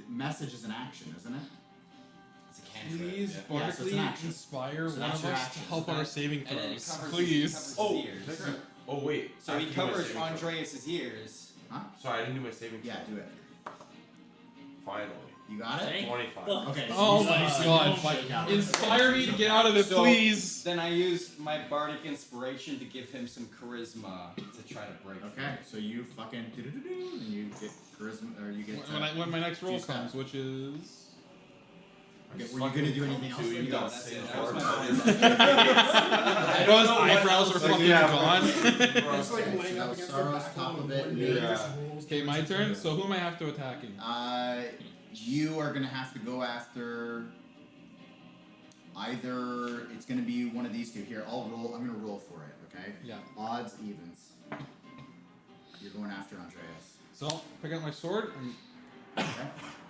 message is an action, isn't it? It's a cantrip. Please, Yeah, so it's an bardically action. inspire So one that's of your us action. to help So our that- saving and then it throws. covers Please. His Oh, ears. Oh wait. So I he have to do my covers saving throw. Andreas's ears. Sorry, I didn't do my saving throw. Yeah, do it. Finally. You got it? Thank 25. fuck. Okay. Oh so my you God! fight down. Inspire me to get out of this, So- please. Then I use my bardic inspiration to give him some charisma to try to break through. Okay, so you fucking do-do-do-do, and you get charisma, or you get. When my next roll two steps. comes, which is. Okay, were you gonna do anything else? Two, you No, got that's six it. That was my cards. bonus. I know his eyebrows are fucking gone. It's like Okay, laying so up against Sorrow's the back top of of the it, wood, and and then- just rolls Okay, my towards turn. the- So who am I have to attacking? You are gonna have to go after. Either it's going to be one of these two here. I'm going to roll for it. Okay. Yeah. Odds, evens. You're going after Andreas. So pick up my sword and Okay.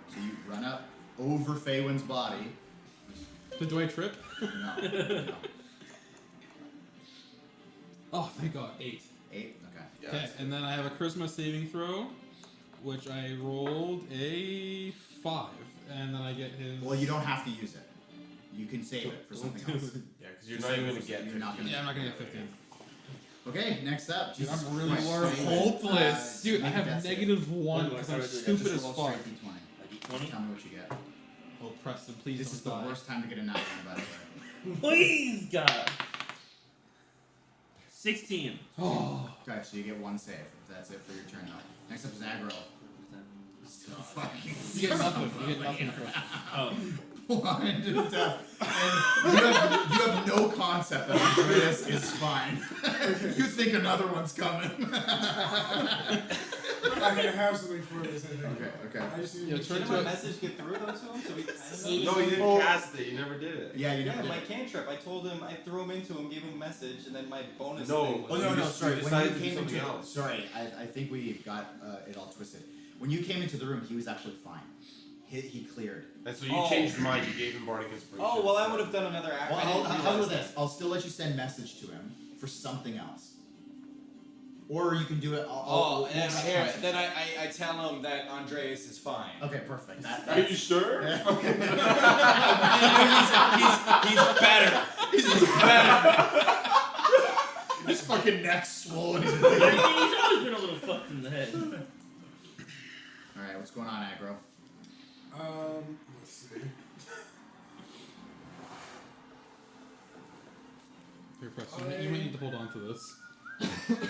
So you run up over Faywin's body. do I trip? No. No. Oh, thank God. 8. 8. Okay. Yeah, Okay, that's and then I have a charisma saving throw, which I rolled a 5, and then I get his. Well, you don't have to use it. You can save it for something else. Yeah, because you're not even gonna get. You're not 15. gonna- Yeah, I'm not gonna get 15. Okay, next up. Dude, Jesus I'm really Christ, hopeless. Faywin. Dude, I Make a have death save. negative 1 What do I because start I'm with? stupid Just as roll fuck. straight D20. A D20? Tell me what you get. Oh, Preston, please This don't is the die. worst time to get a nat one, by the way. Please, God. 16. Oh. Okay, so you get 1 save. That's it for your turn now. Next up is aggro. Still fucking You get nothing. You get nothing for it. Oh. blind to death. And you have no concept that Andreas is fine. You think another one's coming. I have something for this, I think. Okay. I just need Yeah, to turn make to sure. a- my message get through though to him? So we kind of No, you didn't Oh. cast it. You never did it. Yeah, you Yeah, never my did. cantrip. I told him, I threw him into him, gave him a message, and then my bonus No. thing was. Oh no, You no, just- sorry. you When decided you to do came something into else. sorry, I think we got it all twisted. When you came into the room, he was actually fine. He cleared. And so you Oh. changed your mind. You gave him bardic inspiration. Oh, well, I would have done another act. Well, I I'll didn't do realize this. that. I'll still let you send message to him for something else. Or you can do it. Oh, and we'll here, have then I tell him that Andreas is fine. Okay, perfect. Are you sure? Yeah. He's better. He's better. His fucking neck's swollen. I mean, he's always been a little fucked in the head. Alright, what's going on, aggro? Let's see. Here, Preston, you might need to hold on to this. I can't do that.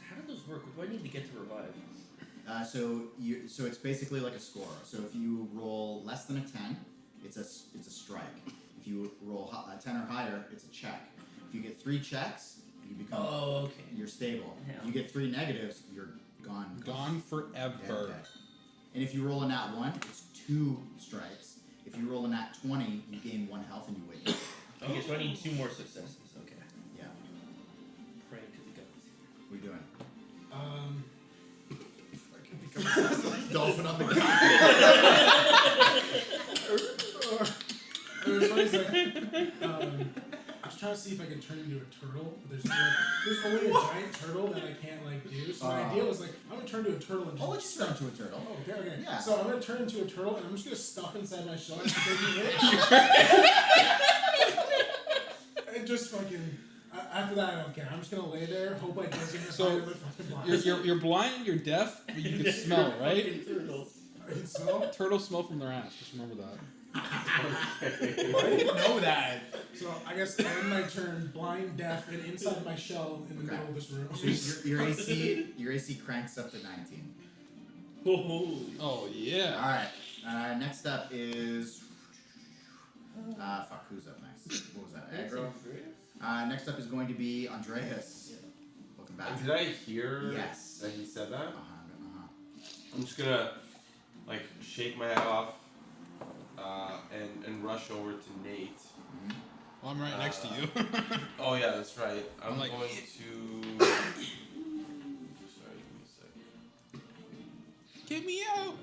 How do those work? What do I need to get to revive? So it's basically like a score. So if you roll less than a 10, it's a strike. If you roll a 10 or higher, it's a check. If you get 3 checks, you become Oh, okay. you're stable. Yeah. If you get 3 negatives, you're gone. Gone forever. Yeah, okay. And if you roll a nat 1, it's 2 strikes. If you roll a nat 20, you gain 1 health and you wake up. Okay, so I need 2 more successes. Okay. Yeah. Pray to the gods. What are you doing? Dolphin on the ground. It was funny, it's like, I was trying to see if I could turn into a turtle, but there's only a giant turtle that I can't do. So my idea was I'm gonna turn into a turtle and I'll let you just turn into a turtle. Oh, okay. Yeah. So I'm gonna turn into a turtle and I'm just gonna stuff inside my shell and just fucking. After that, I don't care. I'm just gonna lay there, hope I doesn't get So, you're blind, you're deaf, but you can smell, right? So Turtles smell from their ass. Just remember that. I didn't know that. So I guess I end my turn blind, deaf, and inside my shell in the middle of this room. So your AC cranks up to 19. Oh yeah. Alright. Next up is fuck, who's up next? What was that? Aggro? Next up is going to be Andreas. Welcome back. Did I hear Yes. that he said that? Uh-huh. I'm just gonna shake my head off and rush over to Nate. Mm-hmm. Well, I'm right next to you. Oh yeah, that's right. I'm like- going to. Sorry, give me a sec. Get me out.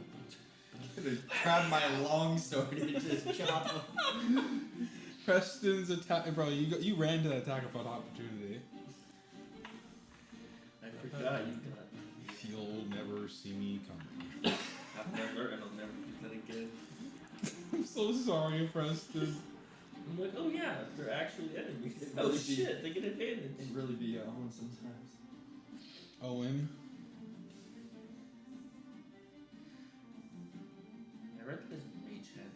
Grab my long sword and just chop him. Preston's attack, bro. You ran to the attack of opportunity. I forgot you got. You'll never see me coming. I've never, and I'll never do that again. I'm so sorry, Preston. I'm like, oh yeah, they're actually enemies. It'd Oh really be- shit, they get advantage. It'd really be Owen sometimes. Owen. I read that as mage head.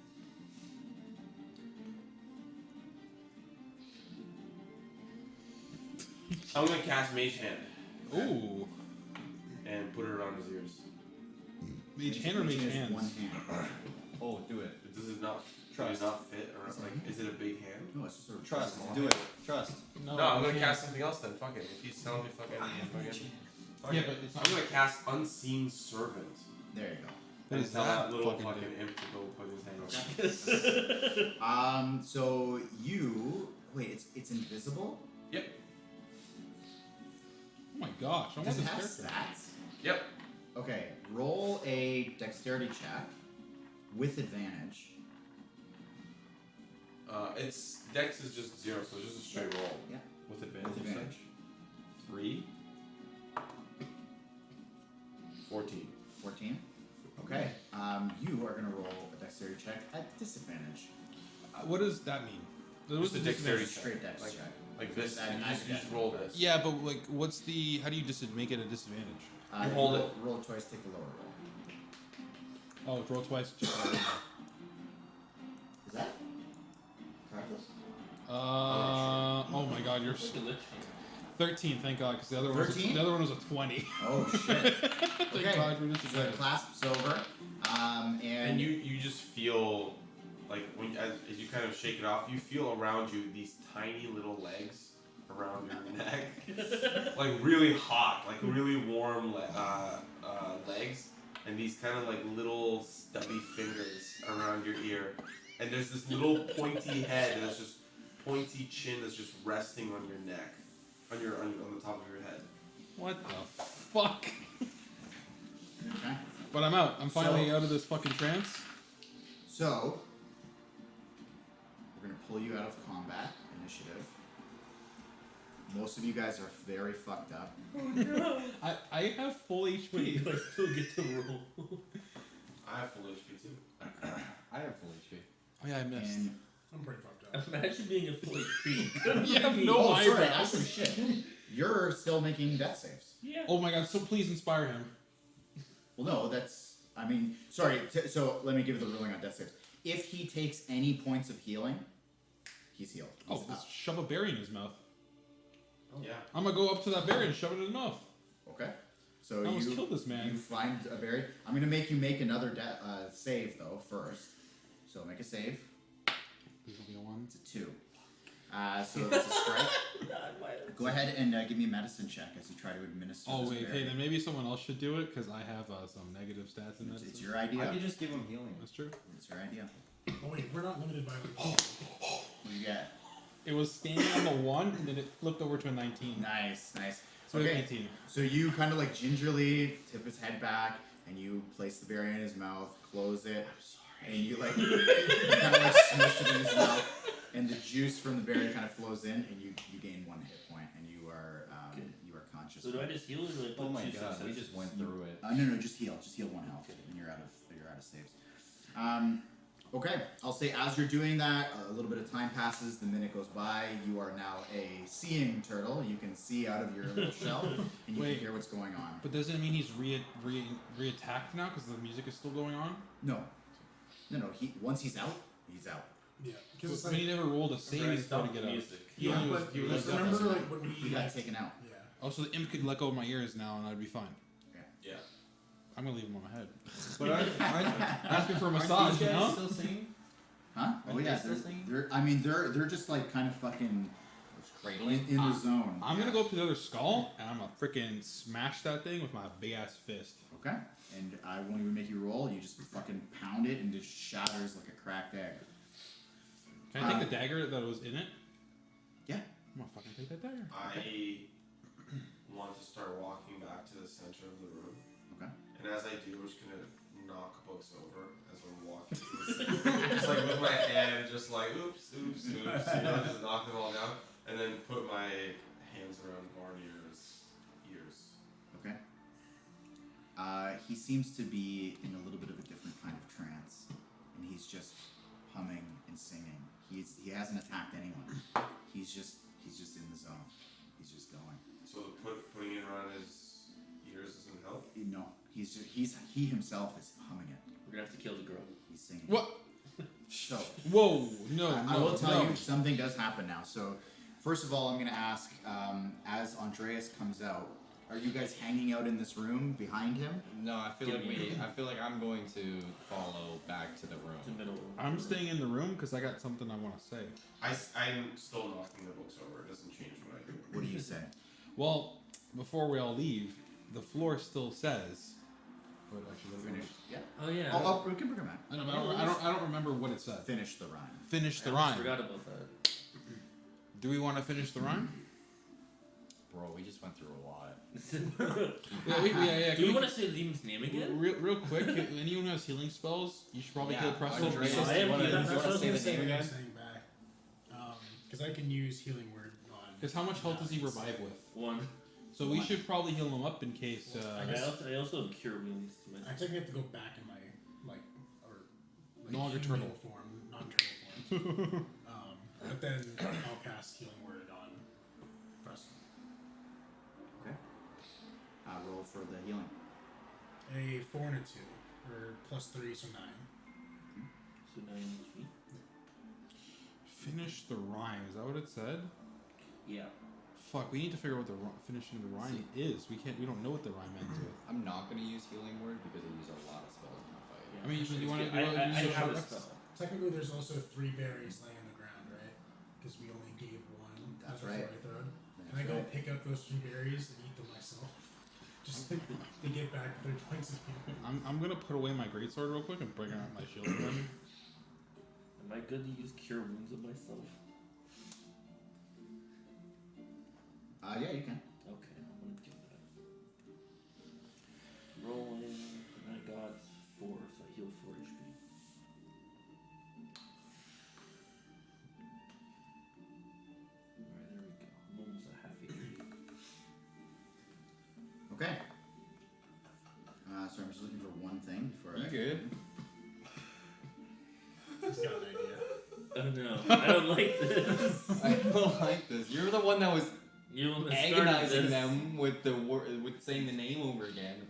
I'm gonna cast Mage Hand Ooh. and put it around his ears. Mage hand or mage Has hands? one hand. Oh, do it. Does it not? Trust. Does it not fit? Or is it a big hand? No, it's just sort of Trust. small. Do it. Trust. No, I'm gonna cast something else then. Fuck it. If he's telling me fucking. Yeah, but it's not. I'm gonna cast Unseen Servant. There you go. What and is tell that that little fucking fucking do? imp to go put his hand on. So you wait. It's invisible. Yep. Oh my gosh! I want Does it this have character. stats? Yep. Okay. Roll a dexterity check with advantage. Its dex is just 0, so it's just a straight roll. Yeah. With advantage. With you said? advantage. 3. 14. 14. Okay. You are gonna roll a dexterity check at disadvantage. What does that mean? Just a dexterity check. Straight dex Like- check. Like this, Add- you add just, your you just dex. roll this. Yeah, but like, what's the? How do you just make it a disadvantage? You hold roll, it. Roll twice. Take the lower roll. Oh, roll twice. Is that correct? Oh my God, you're It's like a lich king. 13. Thank God, because the other one was 13? the other one was a 20. Oh shit. Thank Okay. God for So it disadvantage. clasps over. And you just feel like when as you kind of shake it off, you feel around you these tiny little legs around your neck, like really hot, like really warm legs, and these kind of like little stubby fingers around your ear, and there's this little pointy head that's just pointy chin that's just resting on your neck, on the top of your head. What the fuck? Okay. But I'm out. I'm finally So- out of this fucking trance. So we're gonna pull you out of combat initiative. Most of you guys are very fucked up. I have full Wait, HP. do I still get to roll? I have full HP too. I have full HP. Oh yeah, I missed. And I'm pretty fucked up. Imagine being a full tree. You have no oh, sorry, eyebrows. actually, shit. You're still making death saves. Yeah. Oh my God! So please inspire him. Well, no, that's. I mean, sorry. So let me give the ruling on death saves. If he takes any points of healing, he's healed. He's Oh, up. let's shove a berry in his mouth. Yeah. I'm gonna go up to that berry and shove it in his mouth. Okay. So I almost you killed this man. You find a berry. I'm gonna make you make another save though first. So make a save. Please don't be a 1. It's a 2. So that's a strike. Go ahead and give me a medicine check as you try to administer. Oh this wait, berry. hey, then maybe someone else should do it because I have some negative stats in that. It's your I idea. could just give him healing. That's true. It's your idea. Oh wait, we're not limited by. What do you get? It was standing on the 1 and then it flipped over to a 19. Nice, nice. So Okay. 18. So you kind of like gingerly tip his head back, and you place the berry in his mouth, close it, and you like you kind of like smush it in his mouth, and the juice from the berry kind of flows in, and you gain 1 hit point, and you are conscious. So do I just heal or do I put Oh my two god, we successes? just went through it. No, just heal 1 health, and you're out of saves. Okay, I'll say as you're doing that, a little bit of time passes, the minute goes by, you are now a seeing turtle. You can see out of your little shell, and you Wait. can hear what's going on. But doesn't it mean he's re-attacked now because the music is still going on? No. Once he's out, he's out. Yeah, because it's But like he never rolled a save Right, to try to stop get the out. music. He yeah, was- but he was remember definitely- like when we He got taken out. Yeah. Oh, so the imp could let go of my ears now and I'd be fine. Yeah. I'm gonna leave him on my head. But aren't Asking for a these massage, you guys know? still singing? Huh? Are Oh they yeah, still singing? they're just like kind of fucking Cradling? in the zone. I'm Yeah. gonna go up to the other skull and I'm gonna freaking smash that thing with my big ass fist. Okay. And I won't even make you roll. You just fucking pound it and it shatters like a cracked egg. Can I take the dagger that was in it? Yeah. I'm gonna fucking take that dagger. I want to start walking back to the center of the room. Okay. And as I do, I'm just gonna knock books over as I'm walking. Just like with my hand, just like oops, just knock them all down, and then put my hands around Varnier's ears. Okay. He seems to be in a little bit of a different kind of trance, and he's just humming and singing. He hasn't attacked anyone. He's just in the zone. He's just going. So putting it around his ears doesn't help. No, he himself is humming it. We're gonna have to kill the girl. He's singing. What? So Whoa! No, I no, will tell no. you something does happen now. So first of all, I'm going to ask as Andreas comes out. Are you guys hanging out in this room behind him? No, I feel like I'm going to follow back to the room. The middle room. I'm staying in the room because I got something I want to say. I'm still knocking the books over. It doesn't change what I do. What do you say? Well, before we all leave, the floor still says, but actually, Finish. Yeah. Oh yeah. Oh, we can bring him back. I don't remember what it said. Finish the rhyme. Finish the I rhyme. forgot about that. Do we want to finish the rhyme? Bro, we just went through a lot. Yeah. Do you want to say the demon's name again? Real quick, anyone who has healing spells, you should probably kill Presto. Andreas, I am- you wanna that's what I was say gonna the say. name again? Saying back. Because I can use healing word on. Because how much health does he revive with? 1. So we should probably heal him up in case. I guess- I also have cure wounds to I myself. technically have to go back in my No longer human turtle. form, non-turtle form. But then I'll cast healing word on Preston. Okay. Roll for the healing. A 4 and a 2, or +3, so 9. So 9 HP. Finish the rhyme. Is that what it said? Yeah. Fuck. We need to figure out what the finishing the rhyme is. We don't know what the rhyme ends with. I'm not gonna use healing word because I use a lot of spells in the fight. I mean, you want to I use a have short a rest? spell. Technically, there's also 3 berries laying on the ground, right? Because we only gave 1. That's before right. I throwed. That's Can I go right. pick up those 3 berries and eat them myself? Just to get back 3 points of healing. I'm gonna put away my greatsword real quick and bring out my shield again. Am I good to use cure wounds of myself? Yeah, you can. Okay, I'm gonna do that. Rolling, and I got 4, so I heal 4 HP. Alright, there we go. I'm almost at half HP. Okay. Sorry, I'm just looking for one thing before You I. good? He's got an idea. Oh no, I don't like this. I don't like this. You're the one that was You want to start agonizing this? them with the with saying the name over again.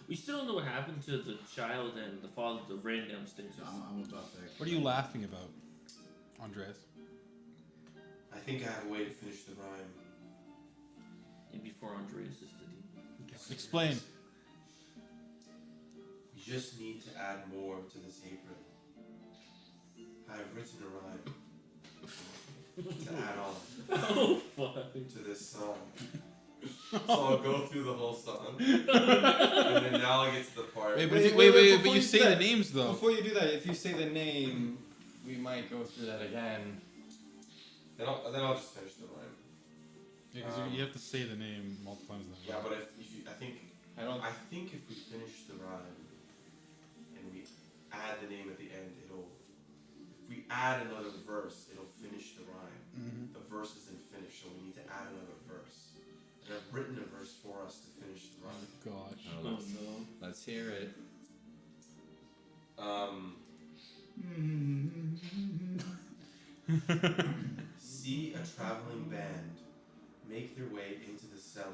We still don't know what happened to the child and the father that ran downstairs. So I'm about to. What are you laughing about, Andreas? I think I have a way to finish the rhyme. And before Andreas is the demon. Explain. We just need to add more to this apron. I've written a rhyme to add on Oh fuck. to this song. So I'll go through the whole song. And then now I'll get to the part. Wait, Wait, but before you you say do the that- names though. Before you do that, if you say the name, we might go through that again. Then I'll just finish the rhyme. Yeah, because you have to say the name multiple times. Yeah, but if you, I think if we finish the rhyme and we add the name at the end, if we add another verse, it'll finish the rhyme. Mm-hmm. The verse isn't finished, so we need to add another verse. And I've written a verse for us to finish the rhyme. Gosh. Oh, Oh let's, no. let's hear it. See a traveling band make their way into the cellar.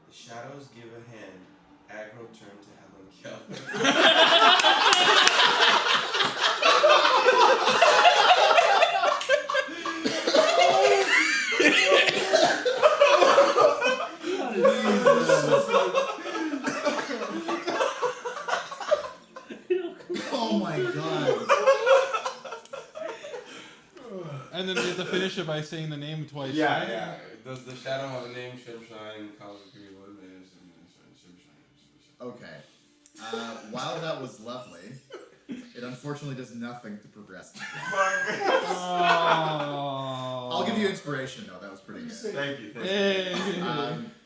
The shadows give a hand. Aggro turn to Helen Keller. Oh my god. And then we have to finish it by saying the name twice. Yeah. Does the shadow have a name? Shemshime, College of Greenwood, Shemshime. Okay. While that was lovely, it unfortunately does nothing to progress. Oh. I'll give you inspiration though. That was pretty good. Thank you. Hey.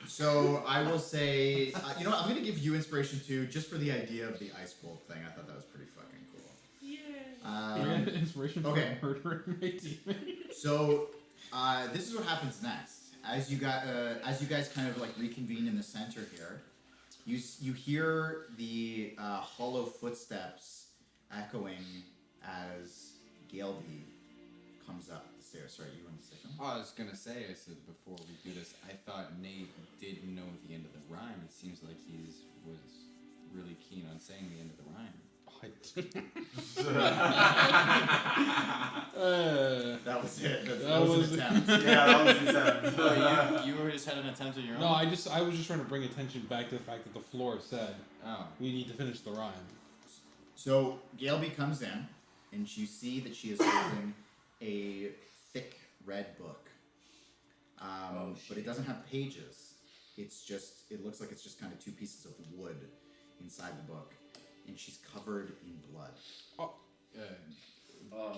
So I will say, you know what? I'm gonna give you inspiration too, just for the idea of the ice bolt thing. I thought that was pretty fucking cool. Yeah. Inspiration okay. for murdering my demon. So this is what happens next. As you guys kind of like reconvene in the center here, you hear the hollow footsteps echoing as Galeby comes up the stairs. Sorry, you want to say something? Oh, I was gonna say, I said before we do this, I thought Nate didn't know the end of the rhyme. It seems like he was really keen on saying the end of the rhyme. That was it. That was an attempt. Yeah, that was intense. Oh, you were just had an attempt at your own? No, I was just trying to bring attention back to the fact that the floor said Oh. we need to finish the rhyme. So Galeby comes in, and you see that she is holding a thick red book. But it doesn't have pages. It looks like it's just kind of 2 pieces of wood inside the book, and she's covered in blood.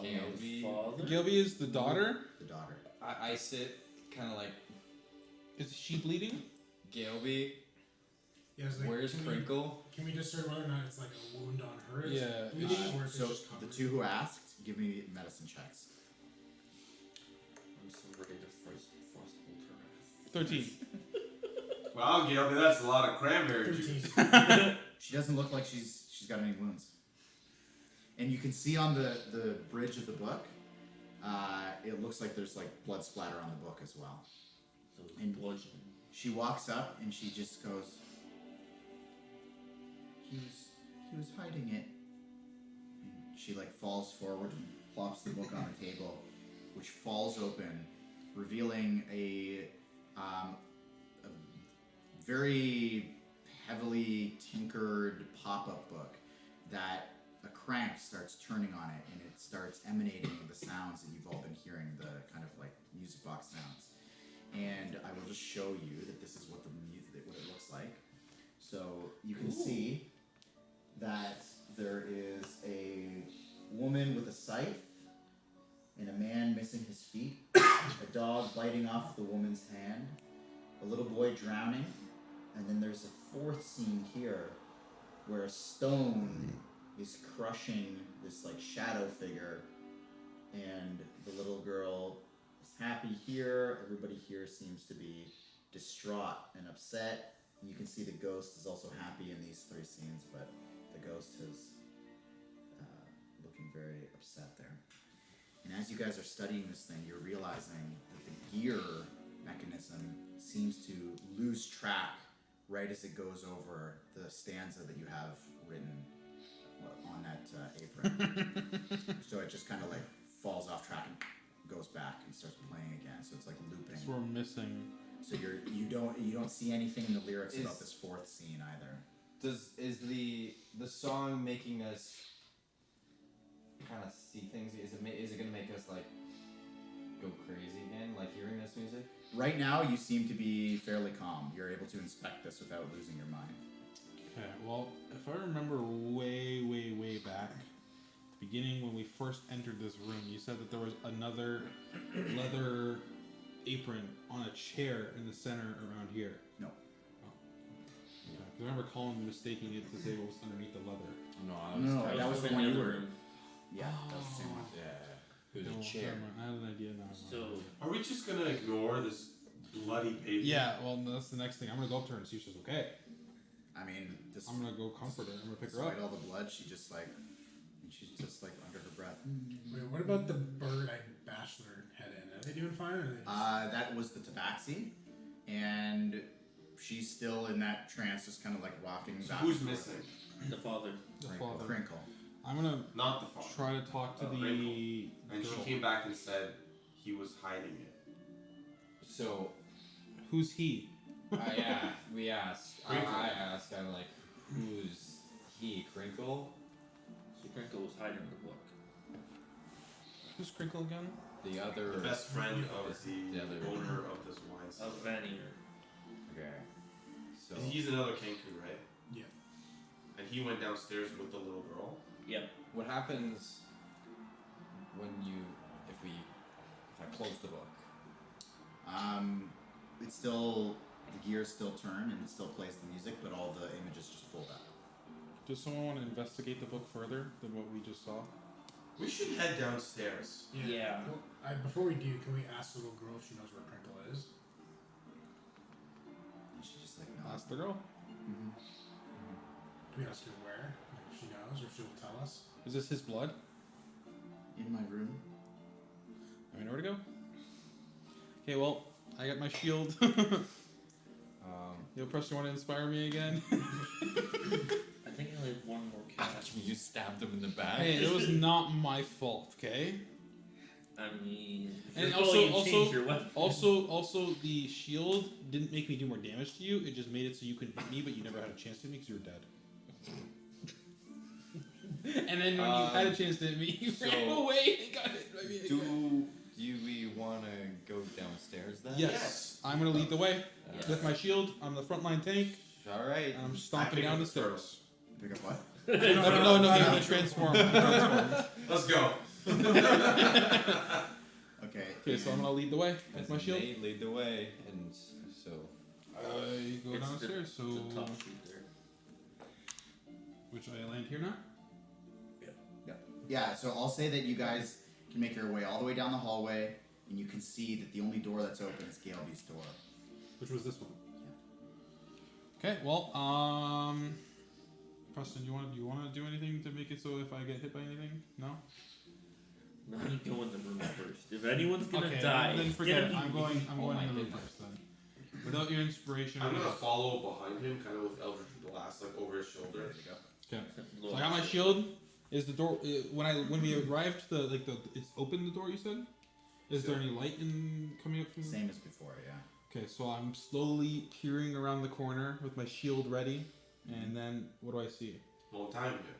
Gilby. Father? Gilby is the daughter. The daughter. I sit kind of like Is she bleeding? Gilby. Yeah, it's like, Where's can Crinkle? Can we discern whether or not it's like a wound on her? It's Yeah. bleeding, or if So it's just the covered? two who asked, give me medicine checks. I'm so ready to frostbolt her 13. Wow, Gilby, that's a lot of cranberry 13. juice. She doesn't look like she's got any wounds. And you can see on the bridge of the book, it looks like there's like blood splatter on the book as well. So it's And- bludgeoning. She walks up and she just goes, he was hiding it. And she like falls forward and plops the book on the table, which falls open, revealing a very heavily tinkered pop-up book that a crank starts turning on it, and it starts emanating the sounds that you've all been hearing, the kind of like music box sounds. And I will just show you that this is what what it looks like. So you can see that there is a woman with a scythe and a man missing his feet, a dog biting off the woman's hand, a little boy drowning, and then there's a fourth scene here where a stone is crushing this like shadow figure, and the little girl is happy here. Everybody here seems to be distraught and upset. And you can see the ghost is also happy in these three scenes, but the ghost is looking very upset there. And as you guys are studying this thing, you're realizing that the gear mechanism seems to lose track right as it goes over the stanza that you have written on that apron. So it just kind of like falls off track and goes back and starts playing again. So it's like looping. So we're missing. So you don't see anything in the lyrics about Is- this fourth scene either. Is the song making us kind of see things? Is it gonna make us like go crazy again, like hearing this music? Right now, you seem to be fairly calm. You're able to inspect this without losing your mind. Okay, well, if I remember way back, at the beginning when we first entered this room, you said that there was another leather apron on a chair in the center around here. No. Okay. 'Cause I remember Colin mistaking it to say what was underneath the leather. No, that was the in one you other were. room. Yeah, that was the same one. Yeah. It No, was a chair. never mind. I had an idea now. So Are we just gonna ignore this bloody baby? Yeah, well, that's the next thing. I'm gonna go up to her and see if she's okay. I mean, this. I'm gonna go comfort her. I'm gonna pick her Despite up. all the blood, she just like, and she's just like under her breath. Wait, what about the bird I bashed their head in? Are they doing fine? Or are they just... That was the tabaxi, and she's still in that trance, just kind of like rocking So back. who's and forth. missing? the father. The Crinkle. father. Crinkle. I'm gonna Not the father. try to talk to Oh, the Crinkle. And girl. she came back and said he was hiding it. So Who's he? we asked. Crinkle. I asked. I'm like, who's he? Crinkle? So Crinkle was hiding the book. Who's Crinkle again? The other. The best friend of the other owner of this wine cellar. Of Vanier. Okay. So He's another Kenku, right? Yeah. And he went downstairs with the little girl. Yep. what happens when if I close the book? It's still, the gears still turn and it still plays the music, but all the images just fold up. Does someone want to investigate the book further than what we just saw? We should head downstairs. Yeah. Well, before we do, can we ask the little girl if she knows where Crinkle is? And she just like nods. Ask the girl. Mm-hmm. Can we ask her where? Like if she knows, or if she'll tell us? Is this his blood? In my room. I know where to go. Okay, well, I got my shield. Yo, Preston, want to inspire me again? I think I only have one more cast. You stabbed him in the back. Hey, it was not my fault, okay? I mean, And you're also- going to also- change your weapon. Also, the shield didn't make me do more damage to you. It just made it so you couldn't hit me, but you never had a chance to hit me because you were dead. And then when you had a chance to hit me, you ran so- away and got hit by me again. Do we want to go downstairs then? Yes, I'm gonna lead the way Yes. with my shield. I'm the frontline tank, All right. and I'm stomping pick down up the the turtle. stairs. Pick up what? No, he's gonna transform. Let's go. Okay. Okay, so I'm gonna lead the way with my shield. They lead the way, and so I go It's downstairs, so The top sheet there. which I land here now. Yeah, so I'll say that you guys can make your way all the way down the hallway, and you can see that the only door that's open is Galby's door. Which was this one. Okay, well, Preston, do you want to do anything to make it so if I get hit by anything? No. Let me go in the room first. If anyone's gonna Okay, die, then it's forget it. gonna I'm be going me. in the room first then. Without your inspiration, I'm gonna follow behind him, kind of with Eldritch Blast, like over his shoulder. There you go. Okay. So I got my shield. Is the door when we arrived to it's open the door you said? Is there any light coming up from Same as before, yeah. Okay, so I'm slowly peering around the corner with my shield ready, and then what do I see? Long time ago.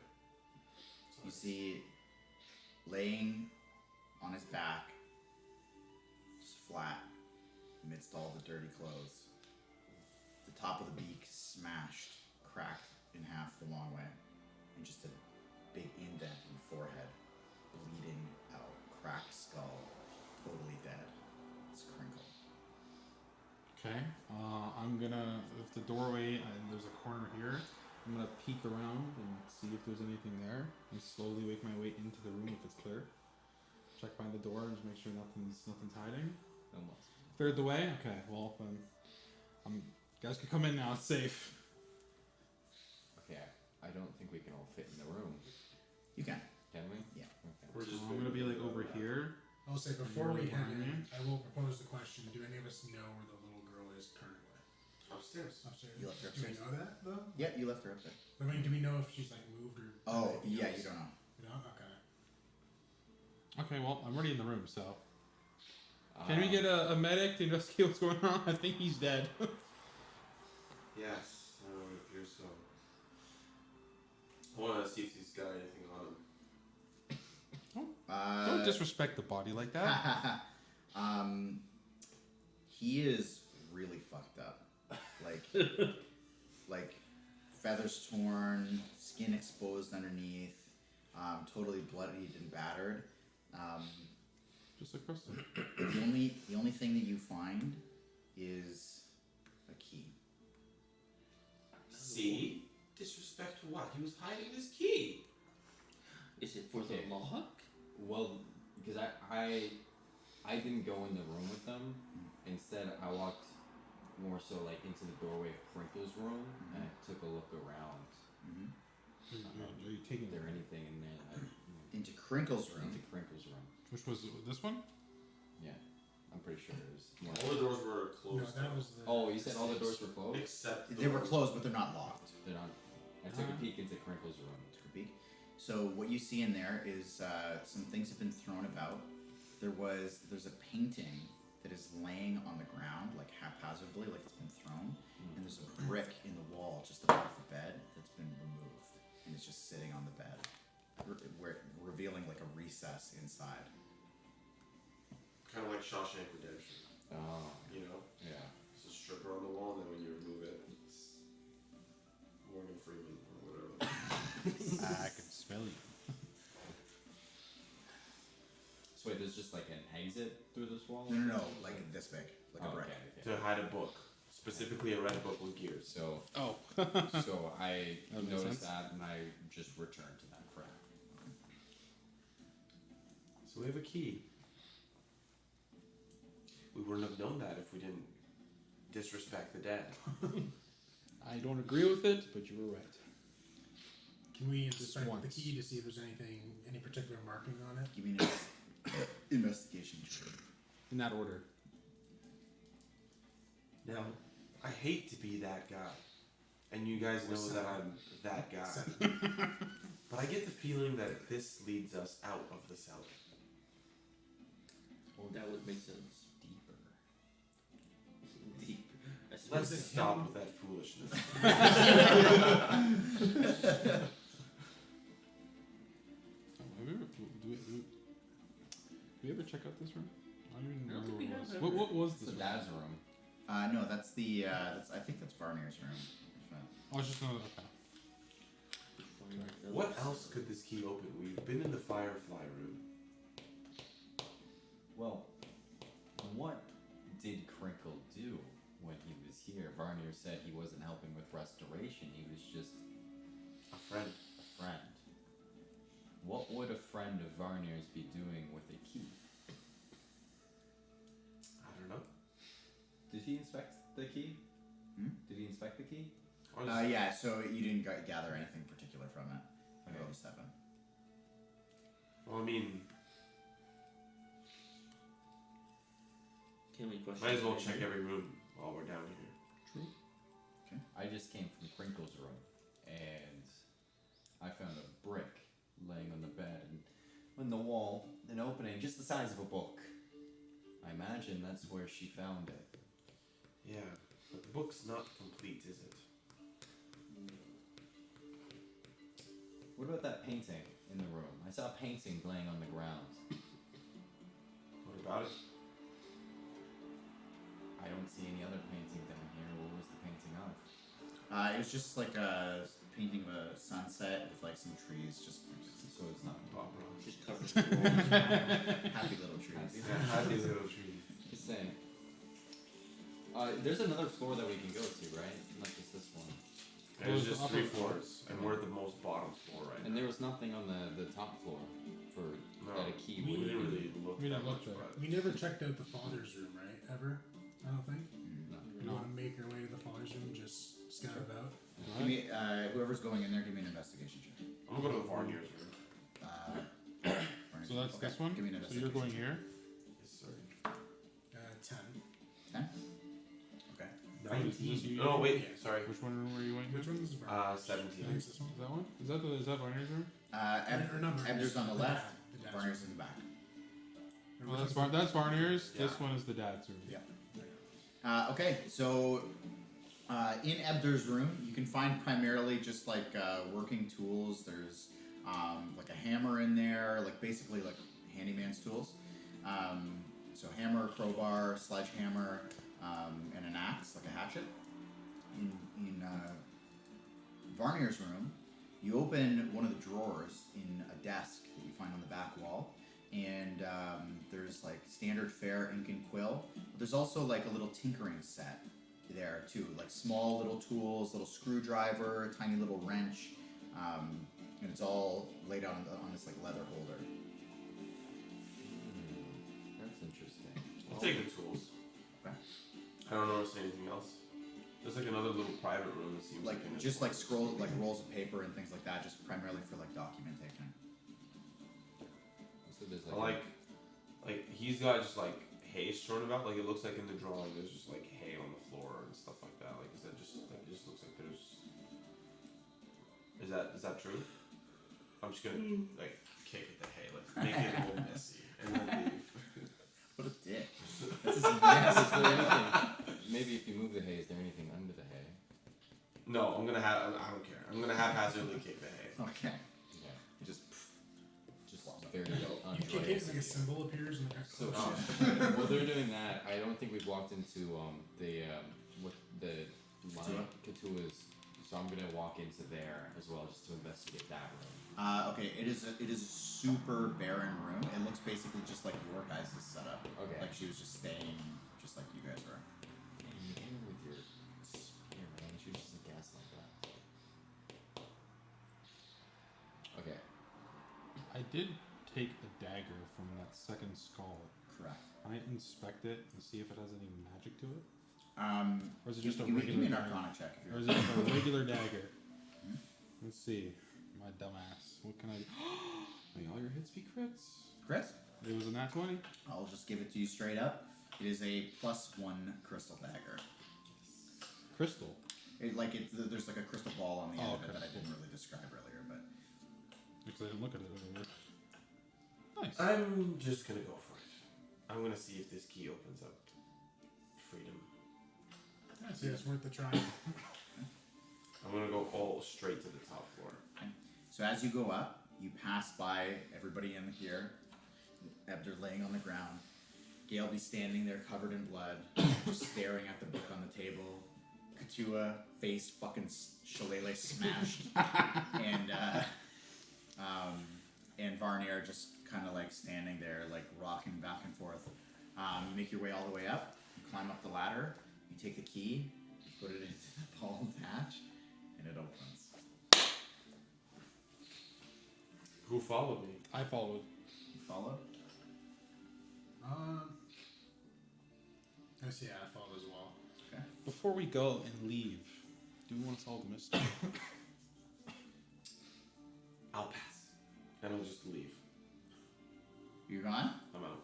You see, laying on his back, just flat, amidst all the dirty clothes. The top of the beak smashed, cracked in half the long way, and just a big indent in the forehead, bleeding out, cracked skull, totally dead. It's crinkled. Okay, I'm gonna, if the doorway, there's a corner here, I'm gonna peek around and see if there's anything there, and slowly make my way into the room if it's clear. Check behind the door and just make sure nothing's hiding. almost. Cleared the way? Okay, well then, you guys can come in now, it's safe. Okay, I don't think we can all fit in the room. You can. Can we? Yeah. Okay. We're just I'm gonna be like over here. I'll say before we head in, Mhm. I will propose the question: do any of us know where the little girl is currently? upstairs. Upstairs. You left her Do we upstairs. know that though? Yeah, you left her up there. I mean, do we know if she's like moved or? Oh, anything yeah, else? you don't know. You don't? Okay. Okay, well, I'm already in the room, so. Can we get a medic to investigate what's going on? I think he's dead. Yes, it appears so. I want to see if he's got anything on him. Don't disrespect the body like that. He is really fucked up. Like feathers torn, skin exposed underneath, totally bloodied and battered. Just like Preston. The only thing that you find is a key. See? Disrespect to what? He was hiding his key. Is it for Okay. the lock? Well, because I didn't go in the room with them. Instead, I walked more so like into the doorway of Crinkle's room and I took a look around. Mm-hmm. Are you taking Is there anything in there? Into Crinkle's room. Into Crinkle's room. Which was this one? Yeah, I'm pretty sure it was. More All the doors were No, closed. that was the. Oh, you said all the doors were closed? Except the They were one- closed, but they're not locked. They're not. I took a peek into Crinkle's room. Took a peek. So what you see in there is some things have been thrown about. There's a painting that is laying on the ground like haphazardly, like it's been thrown, and there's a brick in the wall just above the bed that's been removed, and it's just sitting on the bed, revealing like a recess inside. Kind of like Shawshank Redemption. Oh, You know? yeah. It's a stripper on the wall, and then when you remove it, it's Morgan Freeman or whatever. I can smell you. So wait, there's just like an exit through this wall? No, like this big, like a Oh, brick. okay. To hide a book. Specifically a red book with gears. So, Oh. so I That makes noticed sense. that and I just returned to that crap. So we have a key. We wouldn't have known that if we didn't disrespect the dead. I don't agree with it, but you were right. Can we inspect the once. key to see if there's any particular marking on it? Give me an investigation check. In that order. Now, I hate to be that guy. And you guys know that I'm that guy. But I get the feeling that this leads us out of the cellar. Well, that would make sense. Deeper. Deep. I Let's suppose stop with that foolishness. Do we ever check out this room? I don't even I don't remember think we what it have was. ever. What was It's this the room? dad's room. No, that's the I think that's Varnir's room. Oh, it's just another. Okay. What else could this key open? We've been in the Firefly room. Well, what did Crinkle do when he was here? Varnier said he wasn't helping with restoration. He was just A friend. a friend. What would a friend of Varnier's be doing with a key? I don't know. Did he inspect the key? Hmm? Did he inspect the key? Or just- Yeah, so you didn't gather anything particular from it. Okay. Level 7. Well, I mean, Can we question? might as well it? check every room while we're down here. I just came from Crinkle's room, and I found a brick laying on the bed, and on the wall, an opening just the size of a book. I imagine that's where she found it. Yeah, but the book's not complete, is it? What about that painting in the room? I saw a painting laying on the ground. What about it? I don't see any other painting down here. What was the painting of? It was just like a painting of a sunset with like some trees, just So it's not Bob Ross. Just covered the walls. happy little trees. Yeah, happy little trees. Just saying. There's another floor that we can go to, right? Not just this one. There's Well, just it's 3 upper- floors, and we're at the most bottom floor right And now. there was nothing on the top floor for No, that a key we would didn't really look We that didn't look much, there. but We never checked out the father's room, right? Ever? I don't think. No. We want to make our way to the father's room, just scout about. Give me, whoever's going in there, give me an investigation check. I'm gonna go to the Varnier's room. So that's Okay, this one. Give me an So you're investigation going check. here. Yes, sir. 10. 10? Okay. Oh, is this you? No, wait. Yeah. Sorry. Which one room were you in? Which one's the I 17. think it's this one. Is that one? Is that Varnier's room? Or not Varnier's, Ebner's on the left, dad, the dad's Varnier's room. in the back. Or Well, which that's one's that's Varnier's. Yeah. This one is the dad's room. Yeah. Okay, so in Ebder's room, you can find primarily just like working tools. There's like a hammer in there, like basically like handyman's tools. So hammer, crowbar, sledgehammer, and an axe, like a hatchet. In Varnier's room, you open one of the drawers in a desk that you find on the back wall, and there's like standard fare ink and quill. But there's also like a little tinkering set there too, like small little tools, little screwdriver, tiny little wrench, and it's all laid out on this like leather holder. That's interesting. I'll take the tools. Okay. I don't notice anything else. There's like another little private room that seems Like in just this like scroll, like rolls of paper and things like that, just primarily for like document taking. So there's I like he's got just like hay strewn about. Like it looks like in the drawing, there's just like hay on the floor and stuff like that. Like is that just like it just looks like there's. Is that true? I'm just gonna like kick at the hay, like make it a little messy, and then leave. What a dick! This is Is there anything? Maybe if you move the hay, is there anything under the hay? No, I'm gonna have. I don't care. I'm gonna haphazardly kick the hay. okay. Yeah. Just Just very You kick it, unjoyous. like a symbol appears in the back. So Oh, shit. while they're doing that, I don't think we've walked into the what the line Katua's. So I'm gonna walk into there as well, just to investigate that room. Okay, it is a super barren room. It looks basically just like your guys' setup. Okay. Like she was just staying just like you guys were. And you hit her with your spear, man. She was just a gas like that. Okay. I did take a dagger from that second skull. Correct. Can I inspect it and see if it has any magic to it? Or is it Give just a me regular an dagger? Arcana check if Or you're. is it just a regular dagger? Hmm? Let's see. My dumbass. What can I do? May all your hits be crits? Chris? It was a nat 20. I'll just give it to you straight up. It is a +1 crystal dagger. Crystal. There's like a crystal ball on the end Oh, of it okay, that I cool. didn't really describe earlier, but Because I didn't look at it earlier. Nice. I'm just gonna go for it. I'm gonna see if this key opens up freedom. I'd say it's worth the try. I'm gonna go all straight to the top floor. so as you go up, you pass by everybody in here. Ebder laying on the ground. Gale be standing there covered in blood, just staring at the book on the table. Katua face fucking shillelagh smashed, and Varnier just kind of like standing there, like rocking back and forth. You make your way all the way up. You climb up the ladder. You take the key. You put it into the ball hatch, and it opens. Who followed me? I followed. You follow? I see. I followed as well. Okay. Before we go and leave, do we want to solve the mystery? I'll pass. And I'll just leave. You're gone? I'm out.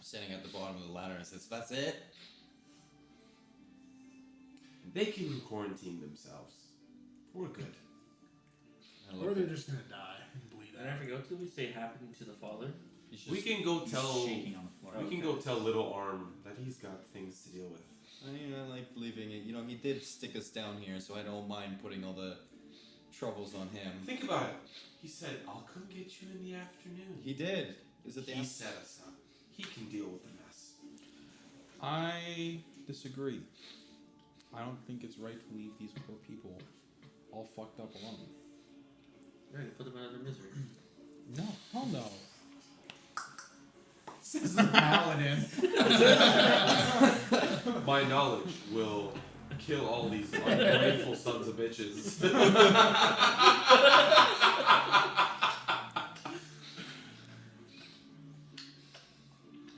Standing at the bottom of the ladder and says, "That's it." They can quarantine themselves. We're good. I Or look they're at- just gonna die and bleed And I out. forgot to we say happened to the father. he's just- We can go He's tell. shaking on the floor. We can go tell Little Arm that he's got things to deal with. I like leaving it. You know, he did stick us down here, so I don't mind putting all the troubles on him. Think about it. He said, "I'll come get you in the afternoon." He did. Is it the He set us up. He can deal with the mess. I disagree. I don't think it's right to leave these poor people all fucked up alone. Right, put them out of their misery. No, hell no. Says the paladin. My knowledge will kill all these ungrateful sons of bitches.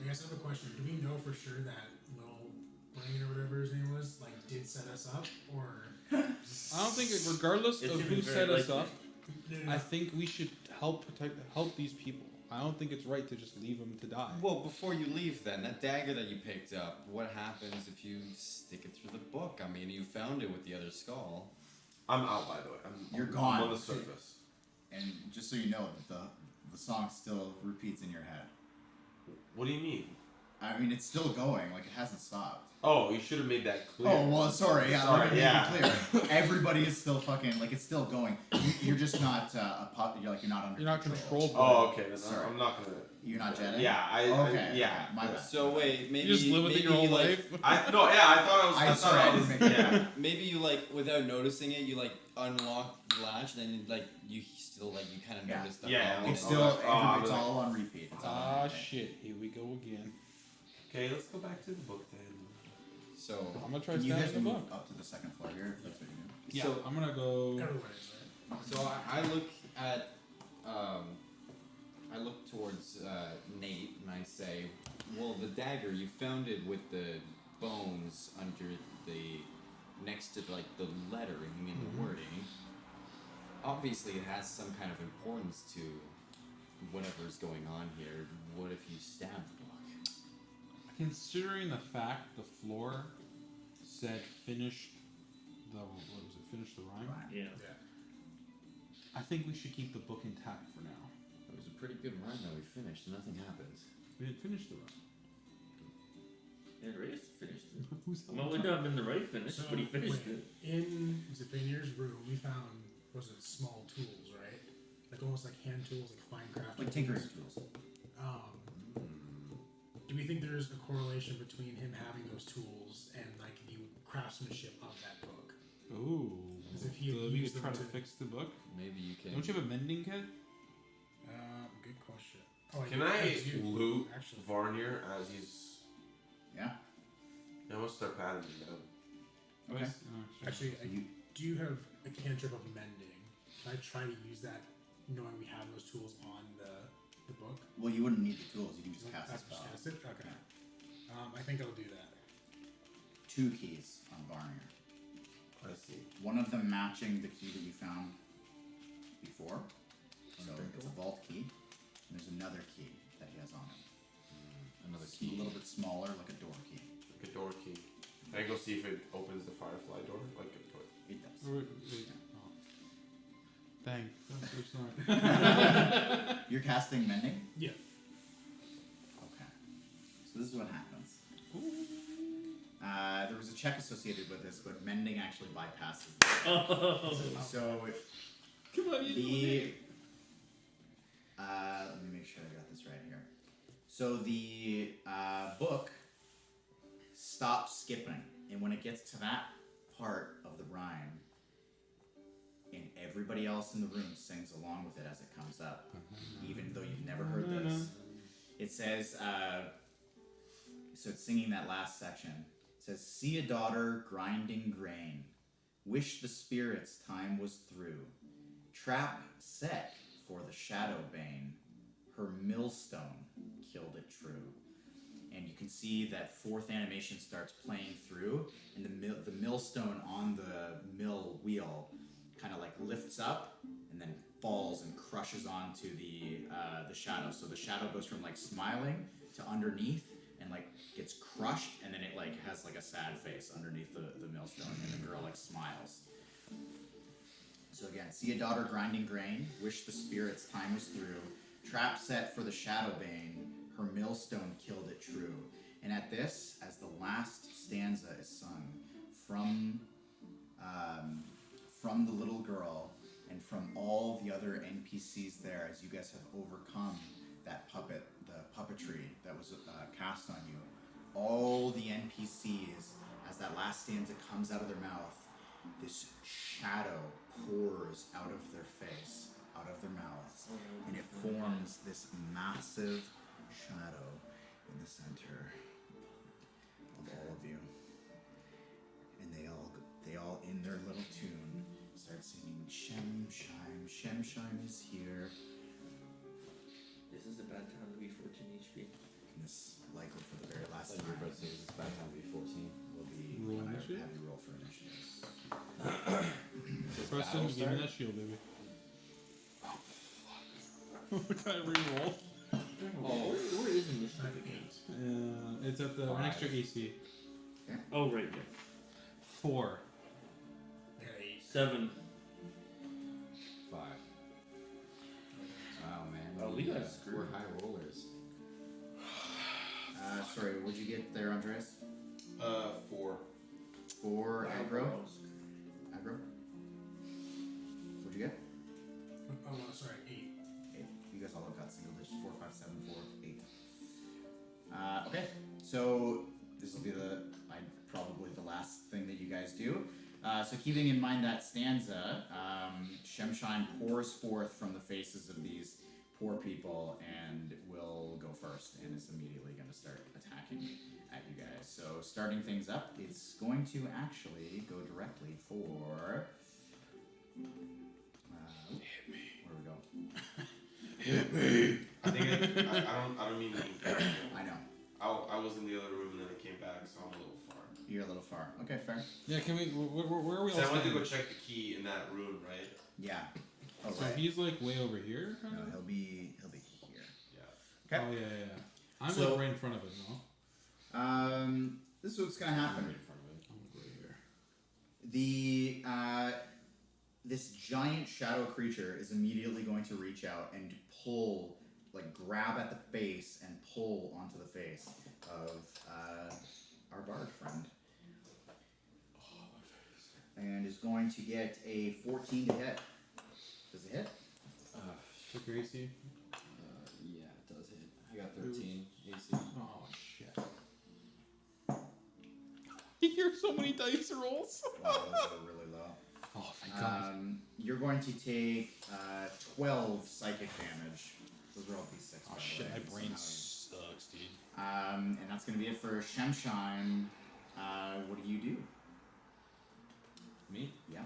I guess I have a question. Do we know for sure that little Blaine or whatever his name was, like, did set us up, or? I don't think, regardless It's of even who very set us likely. up, I think we should help these people. I don't think it's right to just leave them to die. Well, before you leave, then that dagger that you picked up. What happens if you stick it through the book? I mean, you found it with the other skull. I'm out, by the way. You're I'm gone. on the surface. And just so you know, the song still repeats in your head. What do you mean? I mean, it's still going. Like, it hasn't stopped. Oh, you should have made that clear. Oh, well, sorry. Yeah, Sorry, let me yeah. make it clear. Everybody is still fucking, like, it's still going. You're just not, you're not under You're not control. controlled by Oh, it. okay. Then Sorry. I'm not gonna. You're not Jedi? Yeah, Okay. yeah. My bad. So wait, maybe You just live with it maybe your whole like, life. I thought I was. I'm sorry, I didn't make that. Yeah. Maybe you like without noticing it, you like unlock the latch, and then like you still like you kind of Yeah. notice the Yeah, hall, It's and- still, Oh, it's like- all on repeat. It's all on Ah, repeat. shit. Here we go again. Okay, let's go back to the book then. So I'm gonna try Can to you stand guys in the move book. up to the second floor here? If that's what you do. Yeah, So- I'm gonna go. Everybody's right. So I look at, I look towards Nate and I say, well, the dagger, you found it with the bones under the, next to like the lettering and the wording. Obviously it has some kind of importance to whatever's going on here. What if you stab the book? Considering the fact the floor said finish the what was it? Finish the rhyme. Fine. Yeah. I think we should keep the book intact for now. It was a pretty good run that we finished. Nothing happened. We didn't finish the rhyme. And Reyes finished it. Who's Well, it would not have been the right finish, So, but he finished wait, it. in Zephania's room, we found, was it small tools, right? Like almost like hand tools, like fine crafting Like tinkering tools. tools. Do we think there's a correlation between him having those tools and like the craftsmanship of that book? Ooh. As if he had So we used could try them to to- fix the book. Maybe you can. Don't you have a mending kit? Good question. Oh, Can yeah, I do, loot actually. Varnier as he's? Yeah. I must start patting him down. Okay. Actually, I You, do have a cantrip of mending. Can I try to use that, knowing we have those tools on the book? well, you wouldn't need the tools. You can just cast I a spell. cast it. Okay. I think I'll do that. 2 keys on Varnier. I see. One of them matching the key that you found before. So it's a vault key. And there's another key that he has on him. Another It's a key. little bit smaller, like a door key. Like a door key. Can I go see if it opens the firefly door? Like it would. It does. Wait. Oh. Dang. I'm so sorry. You're casting mending? Yeah. Okay. So this is what happens. There was a check associated with this, but mending actually bypasses this. Oh. So Come on, the let me make sure I got this right here. So the book stops skipping And when it gets to that part of the rhyme, and everybody else in the room sings along with it as it comes up, even though you've never heard this. It says, so it's singing that last section. It says, see a daughter grinding grain, wish the spirits time was through, trap set for the shadow bane, her millstone killed it true. And you can see that fourth animation starts playing through, and the millstone on the mill wheel kind of like lifts up and then falls and crushes onto the shadow. So the shadow goes from like smiling to underneath and like gets crushed, and then it like has like a sad face underneath the millstone, and the girl like smiles. So again, see a daughter grinding grain, wish the spirits time was through, trap set for the shadow bane, her millstone killed it true. And at this, as the last stanza is sung from the little girl and from all the other NPCs there, as you guys have overcome that puppetry that was cast on you, all the NPCs, as that last stanza comes out of their mouth, this shadow pours out of their face, out of their mouths, and it forms this massive shadow in the center of all of you. And they all in their little tune start singing Shemshime, Shemshime is here. This is a bad time to be 14 HP. And this, likely for the very last Like time, your brother says, it's about time to be 14. will be Roll when I initiative? have you roll for initiatives. Preston, give me that shield, baby. Can I re-roll? Where is initiative again? It's at the one extra AC. Oh, right there. 4. 7. 5. Wow, man. Oh, we got screwed. We're high rollers. Sorry, what'd you get there, Andreas? 4. 4 aggro? Aggro? What'd you get? Oh, sorry, 8. 8. You guys all have got single digits. 4, 5, 7, 4, 8. Okay, so this will be probably the last thing that you guys do. So keeping in mind that stanza, Shemshime pours forth from the faces of these poor people and will go first and is immediately going to start attacking at you guys. So starting things up, it's going to actually go directly for... where we go? Hit me! I think I don't mean to. I know. I was in the other room and then I came back, so I'm a little far. You're a little far. Okay, fair. Yeah, can we? Where are we all So I went to standing? go check the key in that room, right? Yeah. Oh, So right. he's like way over here, kind No, of. he'll be here. Yeah. Oh yeah. I'm So- like right in front of it, no? This is what's gonna happen. Right in front of it. I'm like right here. The this giant shadow creature is immediately going to reach out and pull, like grab at the face and pull onto the face of our bard friend. And is going to get a 14 to hit. Does it hit? Check your AC. Yeah, it does hit. I got 13 AC. Oh shit. You hear so many dice rolls. Wow, those are really low. Oh thank God. You're going to take 12 psychic damage. Those are all D6. Oh by the shit, way, my so brain now sucks, dude. and that's going to be it for Shemshime. What do you do? Me? Yeah.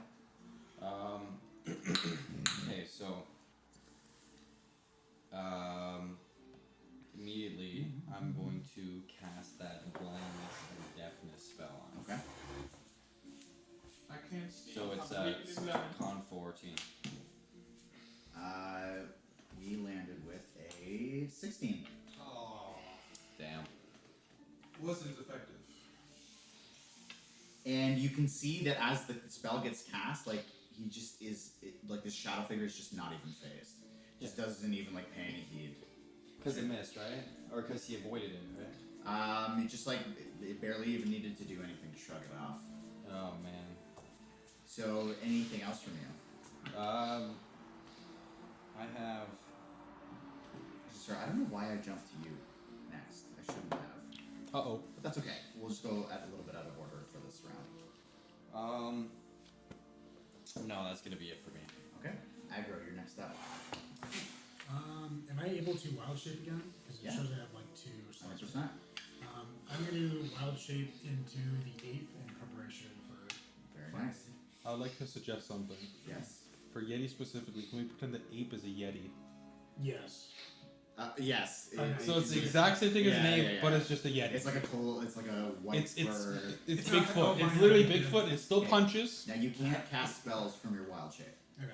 Okay, so immediately I'm going to cast that blindness and deafness spell on him. Okay. I can't see. So it's con 14. We landed with a 16. Oh, Damn. wasn't effective. And you can see that as the spell gets cast, like he just is, like this shadow figure is just not even phased. Just doesn't even like pay any heed. Because it missed, right? Or because he avoided it, right? It just like it barely even needed to do anything to shrug it off. Oh man. So anything else from you? I have. Sorry, I don't know why I jumped to you next. I shouldn't have. Uh-oh. But that's okay. We'll just go at a little bit out of order for this round. No, that's gonna be it for me. Okay. Aggro, you're next up. Am I able to wild shape again? Because it Yeah. shows I have like 2 slots. 100%. I'm going to wild shape into the 8th in preparation for Very fighting. nice. I would like to suggest something. Yes. For Yeti specifically, can we pretend that ape is a Yeti? Yes. Yes. Okay. So it's the exact same thing as an Yeah, ape, yeah, yeah. but it's just a Yeti. It's like a total. It's like a white It's fur. it's not- Bigfoot. oh, It's my literally God. Bigfoot. It still Okay. punches. Now you can't cast spells from your wild shape. Okay.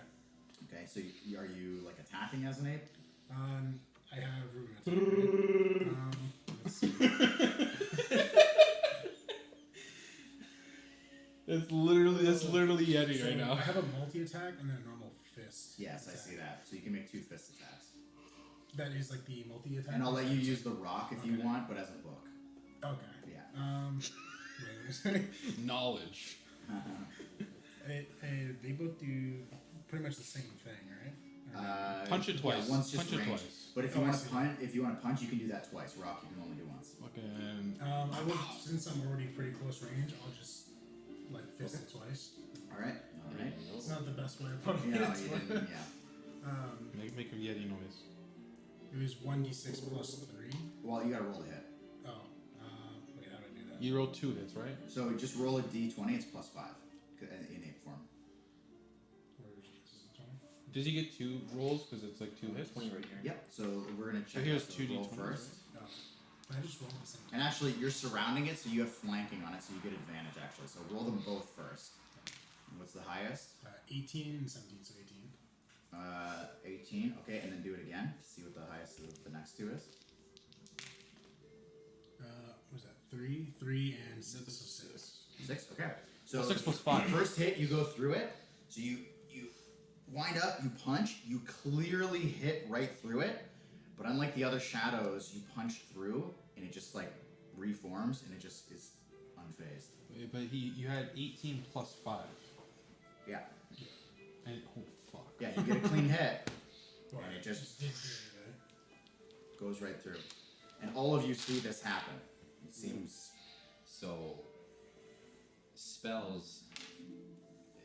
Okay, so are you like attacking as an ape? I have room attack, right? Let's see. It's literally Yeti So right now. I have a multi attack and then a normal fist. Yes, I attack. see that. So you can make 2 fist attacks. That is like the multi attack. And I'll let you use the rock if you Okay. want, but as a book. Okay. Yeah. Wait, let me see. Knowledge. They both do pretty much the same thing, right? Or- Punch it twice. Yeah, once just Punch it range. twice. But if Oh, you I want to see. punch, you can do that twice. Rock, you can only do once. Fucking. I will, since I'm already pretty close range, I'll just like fist it twice. All right. All right. It's not the best way of putting Yeah, it. you but, didn't. Yeah. Make a Yeti noise. It was 1d6 plus 3. Well, you gotta roll a hit. Oh, wait, how do I do that? You roll 2 hits, right? So just roll a d20. It's plus 5 in ape form. Where is this? 20? Does he get 2 rolls because it's like 2 hits? 20 right here. Yep. So we're gonna check. here's out the 2d20. roll first. Oh, but I just rolled the same And time. actually, you're surrounding it, so you have flanking on it, so you get advantage actually. So roll them both first. And what's the highest? 18 and 17, so 18. 18. Okay, and then do it again to see what the highest of the next 2 is. What was that? 3, and 6, so 6. 6. Okay. So 6 plus 5. First hit, you go through it. So you wind up, you punch, you clearly hit right through it. But unlike the other shadows, you punch through, and it just like reforms, and it just is unfazed. But you had 18 plus 5. Yeah. And oh fuck. Yeah, you get a clean hit. Well, And I it just did it. goes right through. And all of you see this happen. It seems. So, spells,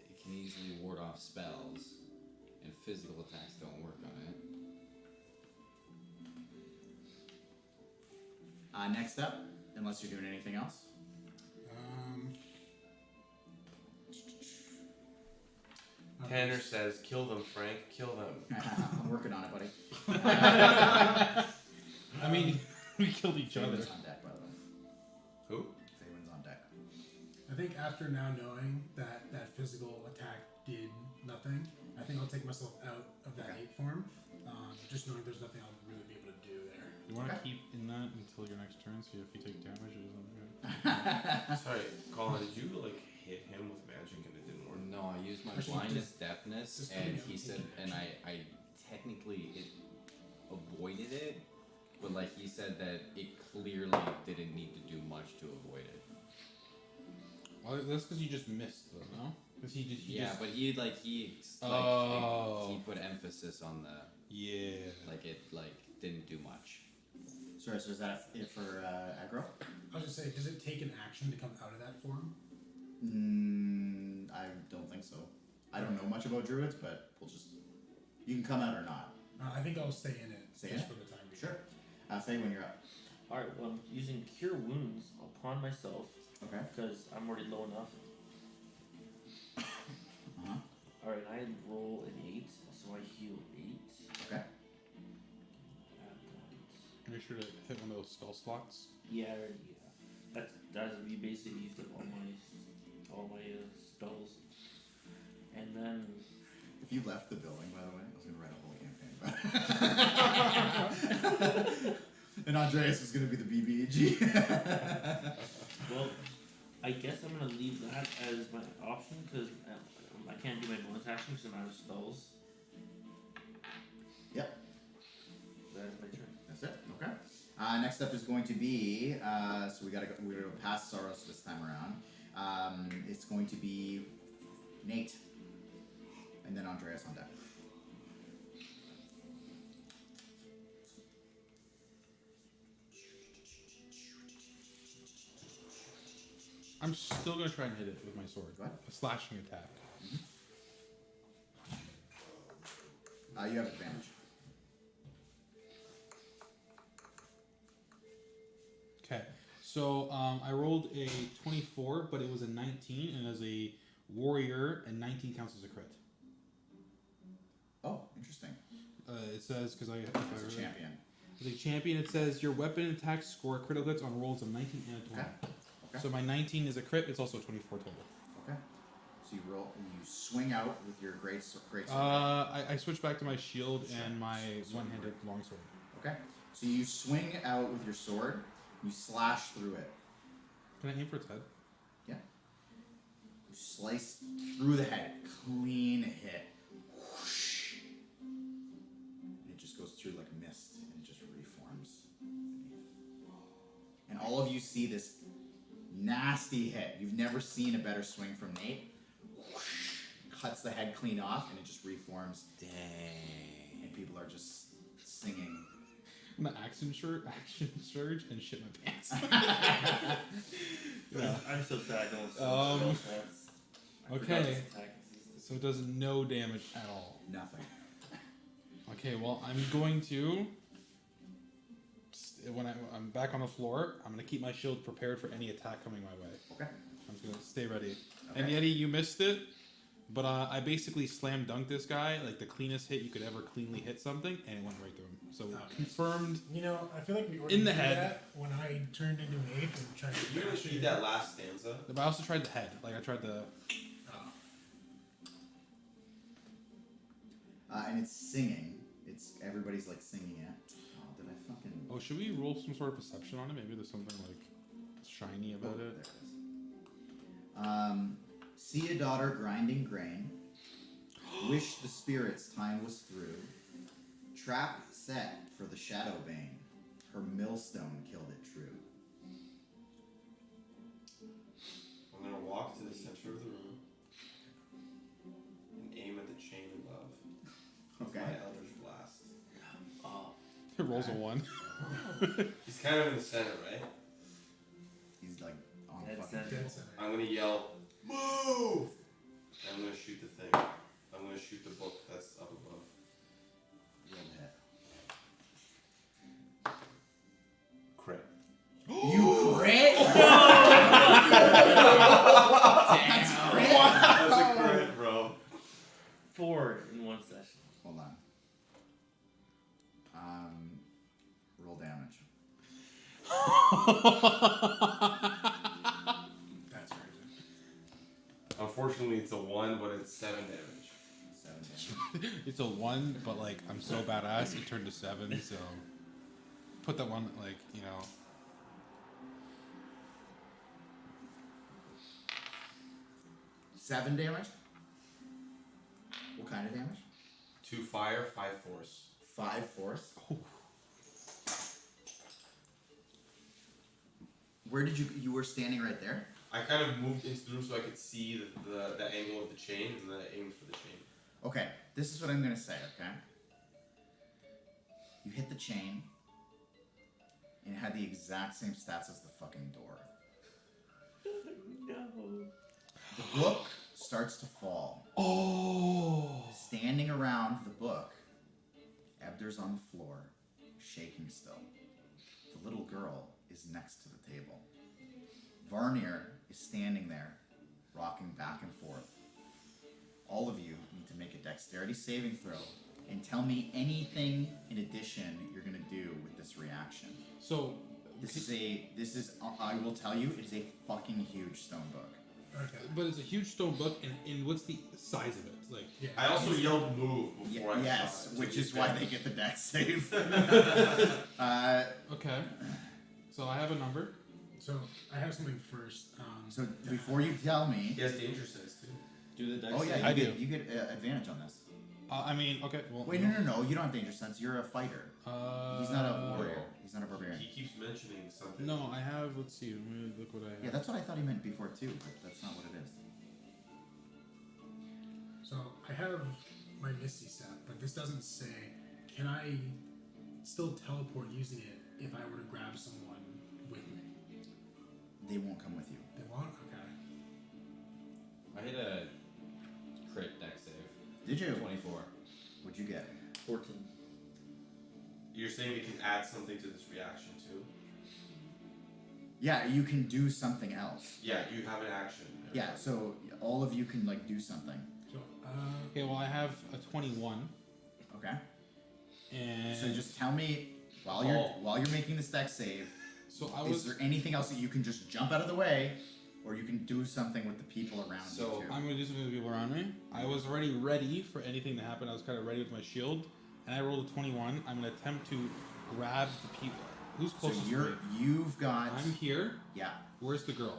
it can easily ward off spells, and physical attacks don't work on it. Next up, unless you're doing anything else. Tanner says, "Kill them, Frank. Kill them." I'm working on it, buddy. I mean, we killed each other. Faywin's on deck, by the way. Who? Faywin's on deck. I think after now knowing that that physical attack did nothing, I think I'll take myself out of that Okay. ape form. Just knowing there's nothing I'll really be able to do there. You want to Okay. keep in that until your next turn, so if you take damage, it doesn't good. Sorry, Colin. Did you like hit him with magic and it didn't work? No, I used my Actually, blindness, deafness, just and coming out he and said, taking and I technically avoided it, but like he said that it clearly didn't need to do much to avoid it. Well, that's because you just missed, though, no? Because he just. But he Oh. he put emphasis on the Yeah. like it like didn't do much. Sorry, so is that it for aggro? I was just say, does it take an action to come out of that form? I don't think so. I don't know much about druids, but we'll just. You can come out or not. I think I'll stay in it Stay just in it? for the time being. Sure. Faye, when you're up. Alright, well, I'm using Cure Wounds upon myself Okay. because I'm already low enough. Uh-huh. Alright, I roll an 8, so I heal 8. Okay. Add that. Make sure to hit one of those spell slots. Yeah. That's you basically used up all my spells, and then If you left the building, by the way, I was going to write a whole campaign about it. And Andreas was going to be the BBEG. well, I guess I'm gonna leave that as my option because I can't do my bonus action because I'm out of spells. Yep. That's my turn. That's it. Okay. Next up is going to be so we're gonna go past Soros this time around. It's going to be Nate, and then Andreas on deck. I'm still gonna try and hit it with my sword. Go ahead. A slashing attack. You have advantage. Okay. So I rolled a 24, but it was a 19, and as a warrior, and 19 counts as a crit. Oh, interesting. It says because As a champion. As a champion, it says your weapon attacks score critical hits on rolls of 19 and a 20. Okay. So my 19 is a crit. It's also 24 total. Okay. So you roll. You swing out with your great sword. I switch back to my shield and my one-handed longsword. Okay. So you swing out with your sword. You slash through it. Can I aim for its head? Yeah. You slice through the head. Clean hit. Whoosh. And it just goes through like mist and it just reforms. And all of you see this nasty hit. You've never seen a better swing from Nate. Whoosh. Cuts the head clean off and it just reforms. Dang. And people are just singing. I'm gonna action surge, and shit my pants. Yeah. I'm so sad I don't see spell stats. I forgot Okay. this attack existed. So it does no damage at all. Nothing. Okay, well, I'm going to. When I'm back on the floor, I'm gonna keep my shield prepared for any attack coming my way. Okay. I'm just gonna stay ready. Okay. And Yeti, you missed it, but I basically slam dunked this guy, like the cleanest hit you could ever cleanly hit something, and it went right through him. So confirmed. You know, I feel like we already In the did head. that when I turned into an ape and tried to You crush read it. that last stanza. But I also tried the head. Like I tried the. And it's singing. It's everybody's like singing it. Oh, did I fucking? Oh, should we roll some sort of perception on it? Maybe there's something like shiny about There it. it is. See a daughter grinding grain. Wish the spirits time was through. Trap set for the shadow bane. Her millstone killed it true. I'm gonna walk to the center of the room and aim at the chain above. Okay. My Eldritch Blast. Oh, It rolls a 1. He's kind of in the center, right? He's like on Dead fucking. center. Dead center. I'm gonna yell, move! And I'm gonna shoot the thing. I'm gonna shoot the book that's up above. Roll hit. Crit. You crit? That's crit. That's a crit, bro. 4 in one session. Hold on. Roll damage. That's crazy. Unfortunately, it's a 1, but it's 7 damage. 7 damage. It's a 1, but like I'm so badass, it turned to 7. So put that one like you know. 7 damage. What kind of damage? 2 fire, 5 force. 5 force. Where did you were standing right there? I kind of moved into the room so I could see the angle of the chain, and then I aimed for the chain. Okay, this is what I'm gonna say, okay? You hit the chain, and it had the exact same stats as the fucking door. No. The book starts to fall. Oh. Standing around the book, Ebder's on the floor, shaking still. The little girl is next to the table. Varnir is standing there, rocking back and forth. All of you need to make a dexterity saving throw and tell me anything in addition you're gonna do with this reaction. So I will tell you, it is a fucking huge stone book. Okay. but it's a huge stone book, and what's the size of it? Like Yeah. I also yelled move before I Yes, saw it. which is why they get the dex save. okay. So I have a number. So I have something first. So before you tell me, He has danger sense too. Do the dex oh yeah, save. I you do. get, you get advantage on this. I mean, okay. Well, Wait, no, you don't have danger sense. You're a fighter. He's not a warrior. He's not a barbarian. He keeps mentioning something. No, I have. Let's see. Let me look what I have. Yeah, that's what I thought he meant before too, but that's not what it is. So I have my Misty set, but this doesn't say. Can I still teleport using it if I were to grab someone with me? They won't come with you. They won't. Okay. Did you? 24. What'd you get? 14. You're saying we can add something to this reaction too? Yeah, you can do something else. Yeah, you have an action. Yeah, so all of you can like do something. So, Okay, well I have a 21, Okay. and So just tell me while you're making this deck save. so I Is was. there anything else that you can just jump out of the way, or you can do something with the people around So, you too? I'm gonna do something with people around me. I was already ready for anything to happen. I was kind of ready with my shield, and I rolled a 21. I'm gonna attempt to grab the people. Who's So closest to me? you've got I'm here. yeah. Where's the girl?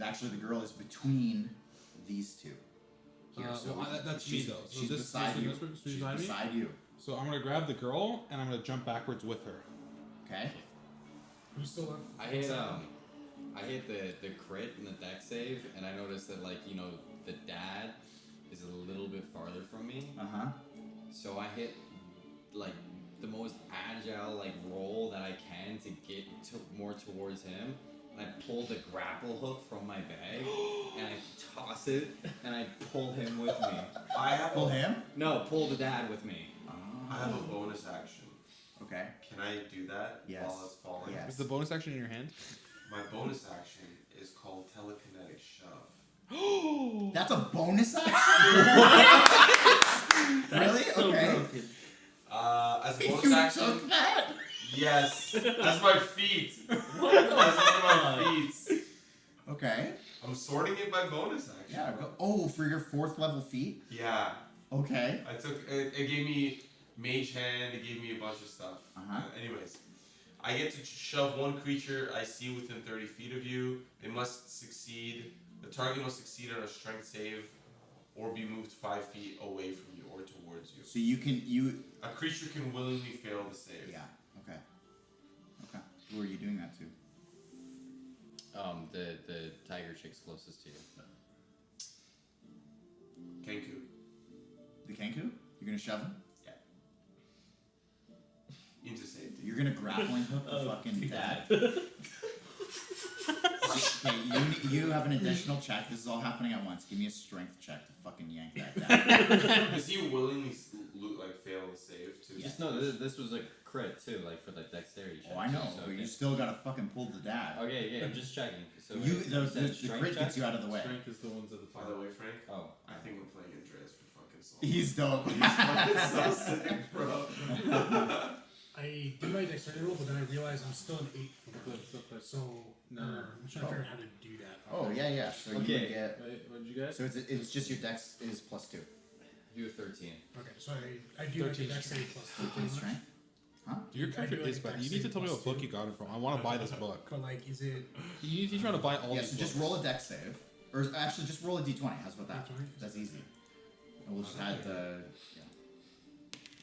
Actually, the girl is between these two. Here, so well, that's me she's, though. So she's this beside person, you. this person, She's beside me? beside you. So I'm gonna grab the girl and I'm gonna jump backwards with her. Okay. who's still left? I hit the crit in the deck save, and I noticed that the dad is a little bit farther from me. Uh-huh. So I hit like the most agile roll that I can to get more towards him. And I pull the grapple hook from my bag and I toss it and I pull him with me. I have Pull him. No, pull the dad with me. I have a bonus action. Okay. Can I do that Yes. while it's falling? Yes. Is the bonus action in your hand? My bonus action is called telekinetic shove. That's a bonus action. Really? That's so Okay. broken. As a bonus You action, took that. yes, that's my feet. What the That's one of fuck? my feet. Okay. I'm sorting it by bonus action. Yeah. Oh, for your 4th level feat. Yeah. Okay. I took it gave me mage hand, it gave me a bunch of stuff. Uh-huh. Anyways, I get to shove one creature I see within 30 feet of you. They must succeed. The target must succeed on a strength save or be moved 5 feet away from you or towards you. So you. A creature can willingly fail the save. Yeah. Okay. Okay. Who are you doing that to? The tiger chick's closest to you. Kenku. The Kenku? You're gonna shove him? Into safety. You're gonna grappling hook the fucking dad. Okay, you have an additional check. This is all happening at once. Give me a strength check to fucking yank that dad. Does he willingly fail the save too? Just know this was a crit too, for the dexterity check. Oh, I know, So, but okay. you still gotta fucking pull the dad. Okay, I'm just checking. So You you said the strength crit check? gets you out of the way. Strength is the ones at the By top. the way, Frank, Oh. I think we're playing Andreas for fucking soul. He's dope. He's fucking so sick, bro. I do my dexterity roll, but then I realize I'm still an 8 from Good, so good. So No. I'm trying to figure out how to do that. Oh yeah. So you Okay. would get. Wait, what did you get? So it's just your dex is +2. Do a 13. Okay, so I do like the 13 dexterity plus 2 13 pretty much. strength. Your character I do like is bad. dex You need to save tell me plus what book two. you got it from. I want to buy this book. But like, is it? He's trying to buy all Yeah. these So just books. roll a dex save, or actually just roll a d20. How's about that? D20? That's easy. And we'll just add the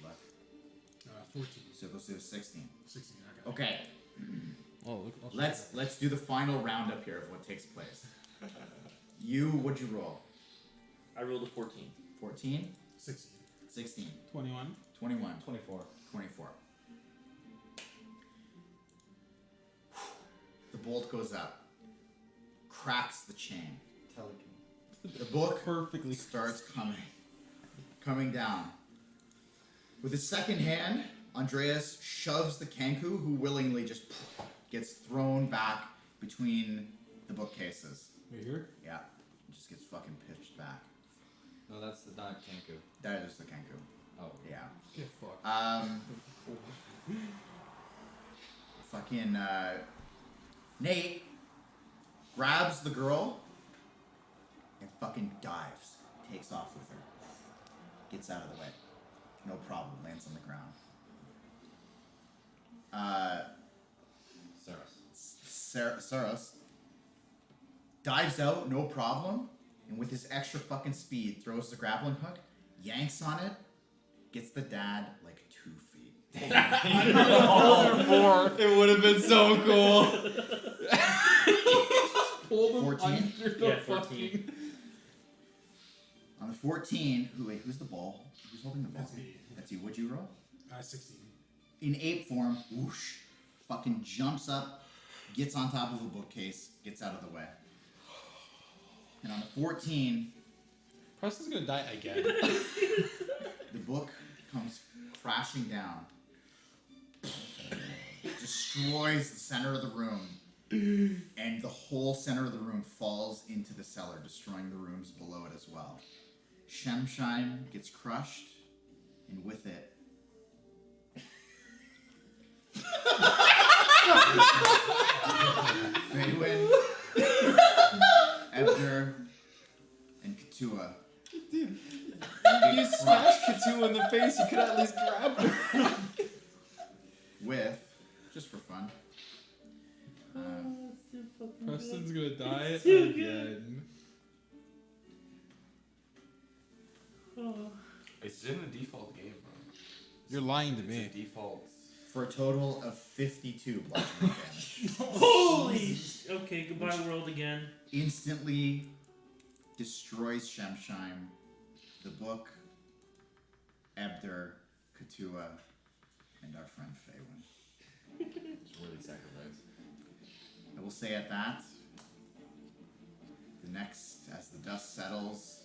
left. 14, So it goes to a 16. 16. Okay. Okay. Oh, look. I'll show Let's do the final roundup here of what takes place. What'd you roll? I rolled a 14. 14, 16. 16, you. 21. 21, 24. 24. The bolt goes up, cracks the chain. The book Perfectly. starts coming down. With his second hand, Andreas shoves the Kenku, who willingly just gets thrown back between the bookcases. Right here? Yeah, just gets fucking pitched back. No, that's not Kenku. That is the Kenku. Oh. Yeah. Get fucked. Fucking Nate grabs the girl and fucking dives, takes off with her, gets out of the way, no problem, lands on the ground. Saros dives out, no problem, and with his extra fucking speed, throws the grappling hook, yanks on it, gets the dad like 2 feet. It would have been so cool. Pull them 14? under the Yeah, 14. fucking- On the 14, who's the ball? Who's holding the ball? That's me. That's you. What'd you roll? 16. In ape form, whoosh, fucking jumps up, gets on top of a bookcase, gets out of the way. And on the 14, Preston's gonna die again. The book comes crashing down, destroys the center of the room, and the whole center of the room falls into the cellar, destroying the rooms below it as well. Shemshime gets crushed, and with it, Faywin, Ebner, and Katua. Dude, get you crushed smashed Katua in the face. You could at least grab her. with, just for fun, Preston's gonna die too again. It's in the default game, bro. You're lying to It's me. a default. for a total of 52 bludgeoning damage. Holy okay, goodbye world again. Instantly destroys Shemshime, the book, Ebder, Katua, and our friend Faywin. It's worthy sacrifice. I will say at that, the next, as the dust settles,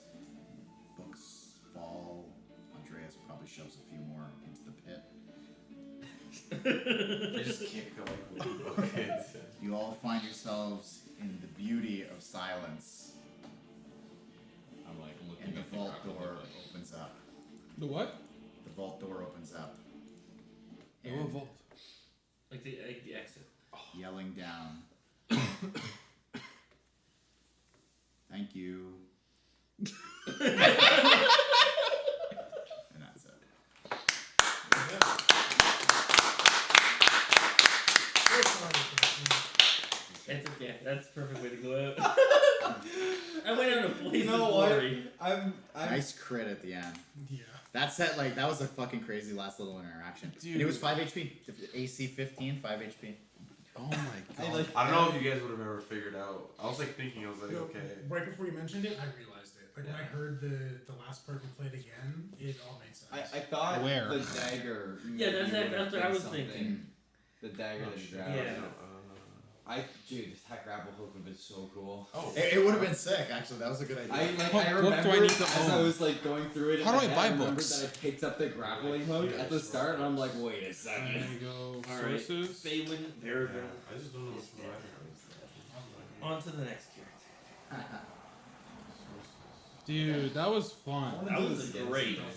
books fall, Andreas probably shoves a few more into the pit. They just kick like with the buckets. You all find yourselves in the beauty of silence, I'm like looking and the at vault grapple door hook, like, opens up. The what? The vault door opens up. The And vault. Like the exit. yelling down. Thank you. And that's it. It's okay. That's the perfect way to go out. I went out a blaze of know what? glory. I'm Nice crit at the end. Yeah. That set, like, that was a fucking crazy last little interaction. And it was 5 HP. AC 15, 5 HP. Oh my god. I like. I don't know if you guys would have ever figured out. I was like thinking, I was like, No, okay. Right before you mentioned it, I realized it. Like when I heard the last part we played again, it all made sense. I thought Where? the dagger. Yeah, maybe that's would have what I been was something. thinking. The dagger Oh, that you shit. grabbed. Yeah. Dude, that grapple hook would have been so cool. Oh. It would have been sick, actually. That was a good idea. I What book remember do I need to as I own? was like going through it. in How do my I head, buy remembered books? that I picked up the grappling hook at the start, and I'm like, wait a There second. you go. Alright. Sources. Faywin, Bearvin. I just don't know what's right. On to the next character. Dude, that was fun. That do was this again great. sometime.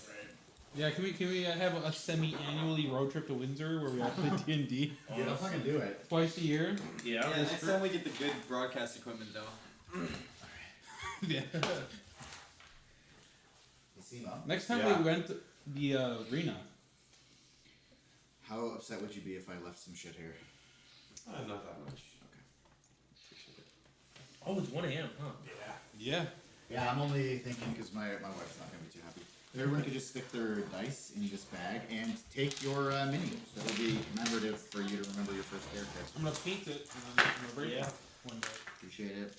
Yeah, can we have a semi-annually road trip to Windsor where we all play D&D Yeah, I'll fucking do it. twice a year? Yeah. Yeah, next time we get the good broadcast equipment though. Yeah. You see, Mom? Next time Yeah. we went to the arena. How upset would you be if I left some shit here? Not that much. Oh, it's 1 a.m., huh? Yeah. Yeah, I'm only thinking because my wife's not going to be too happy. Everyone could just stick their dice in this bag and take your mini. That'll be commemorative for you to remember your first character. I'm gonna paint it and then I'm gonna break Yeah. it one day. Appreciate it.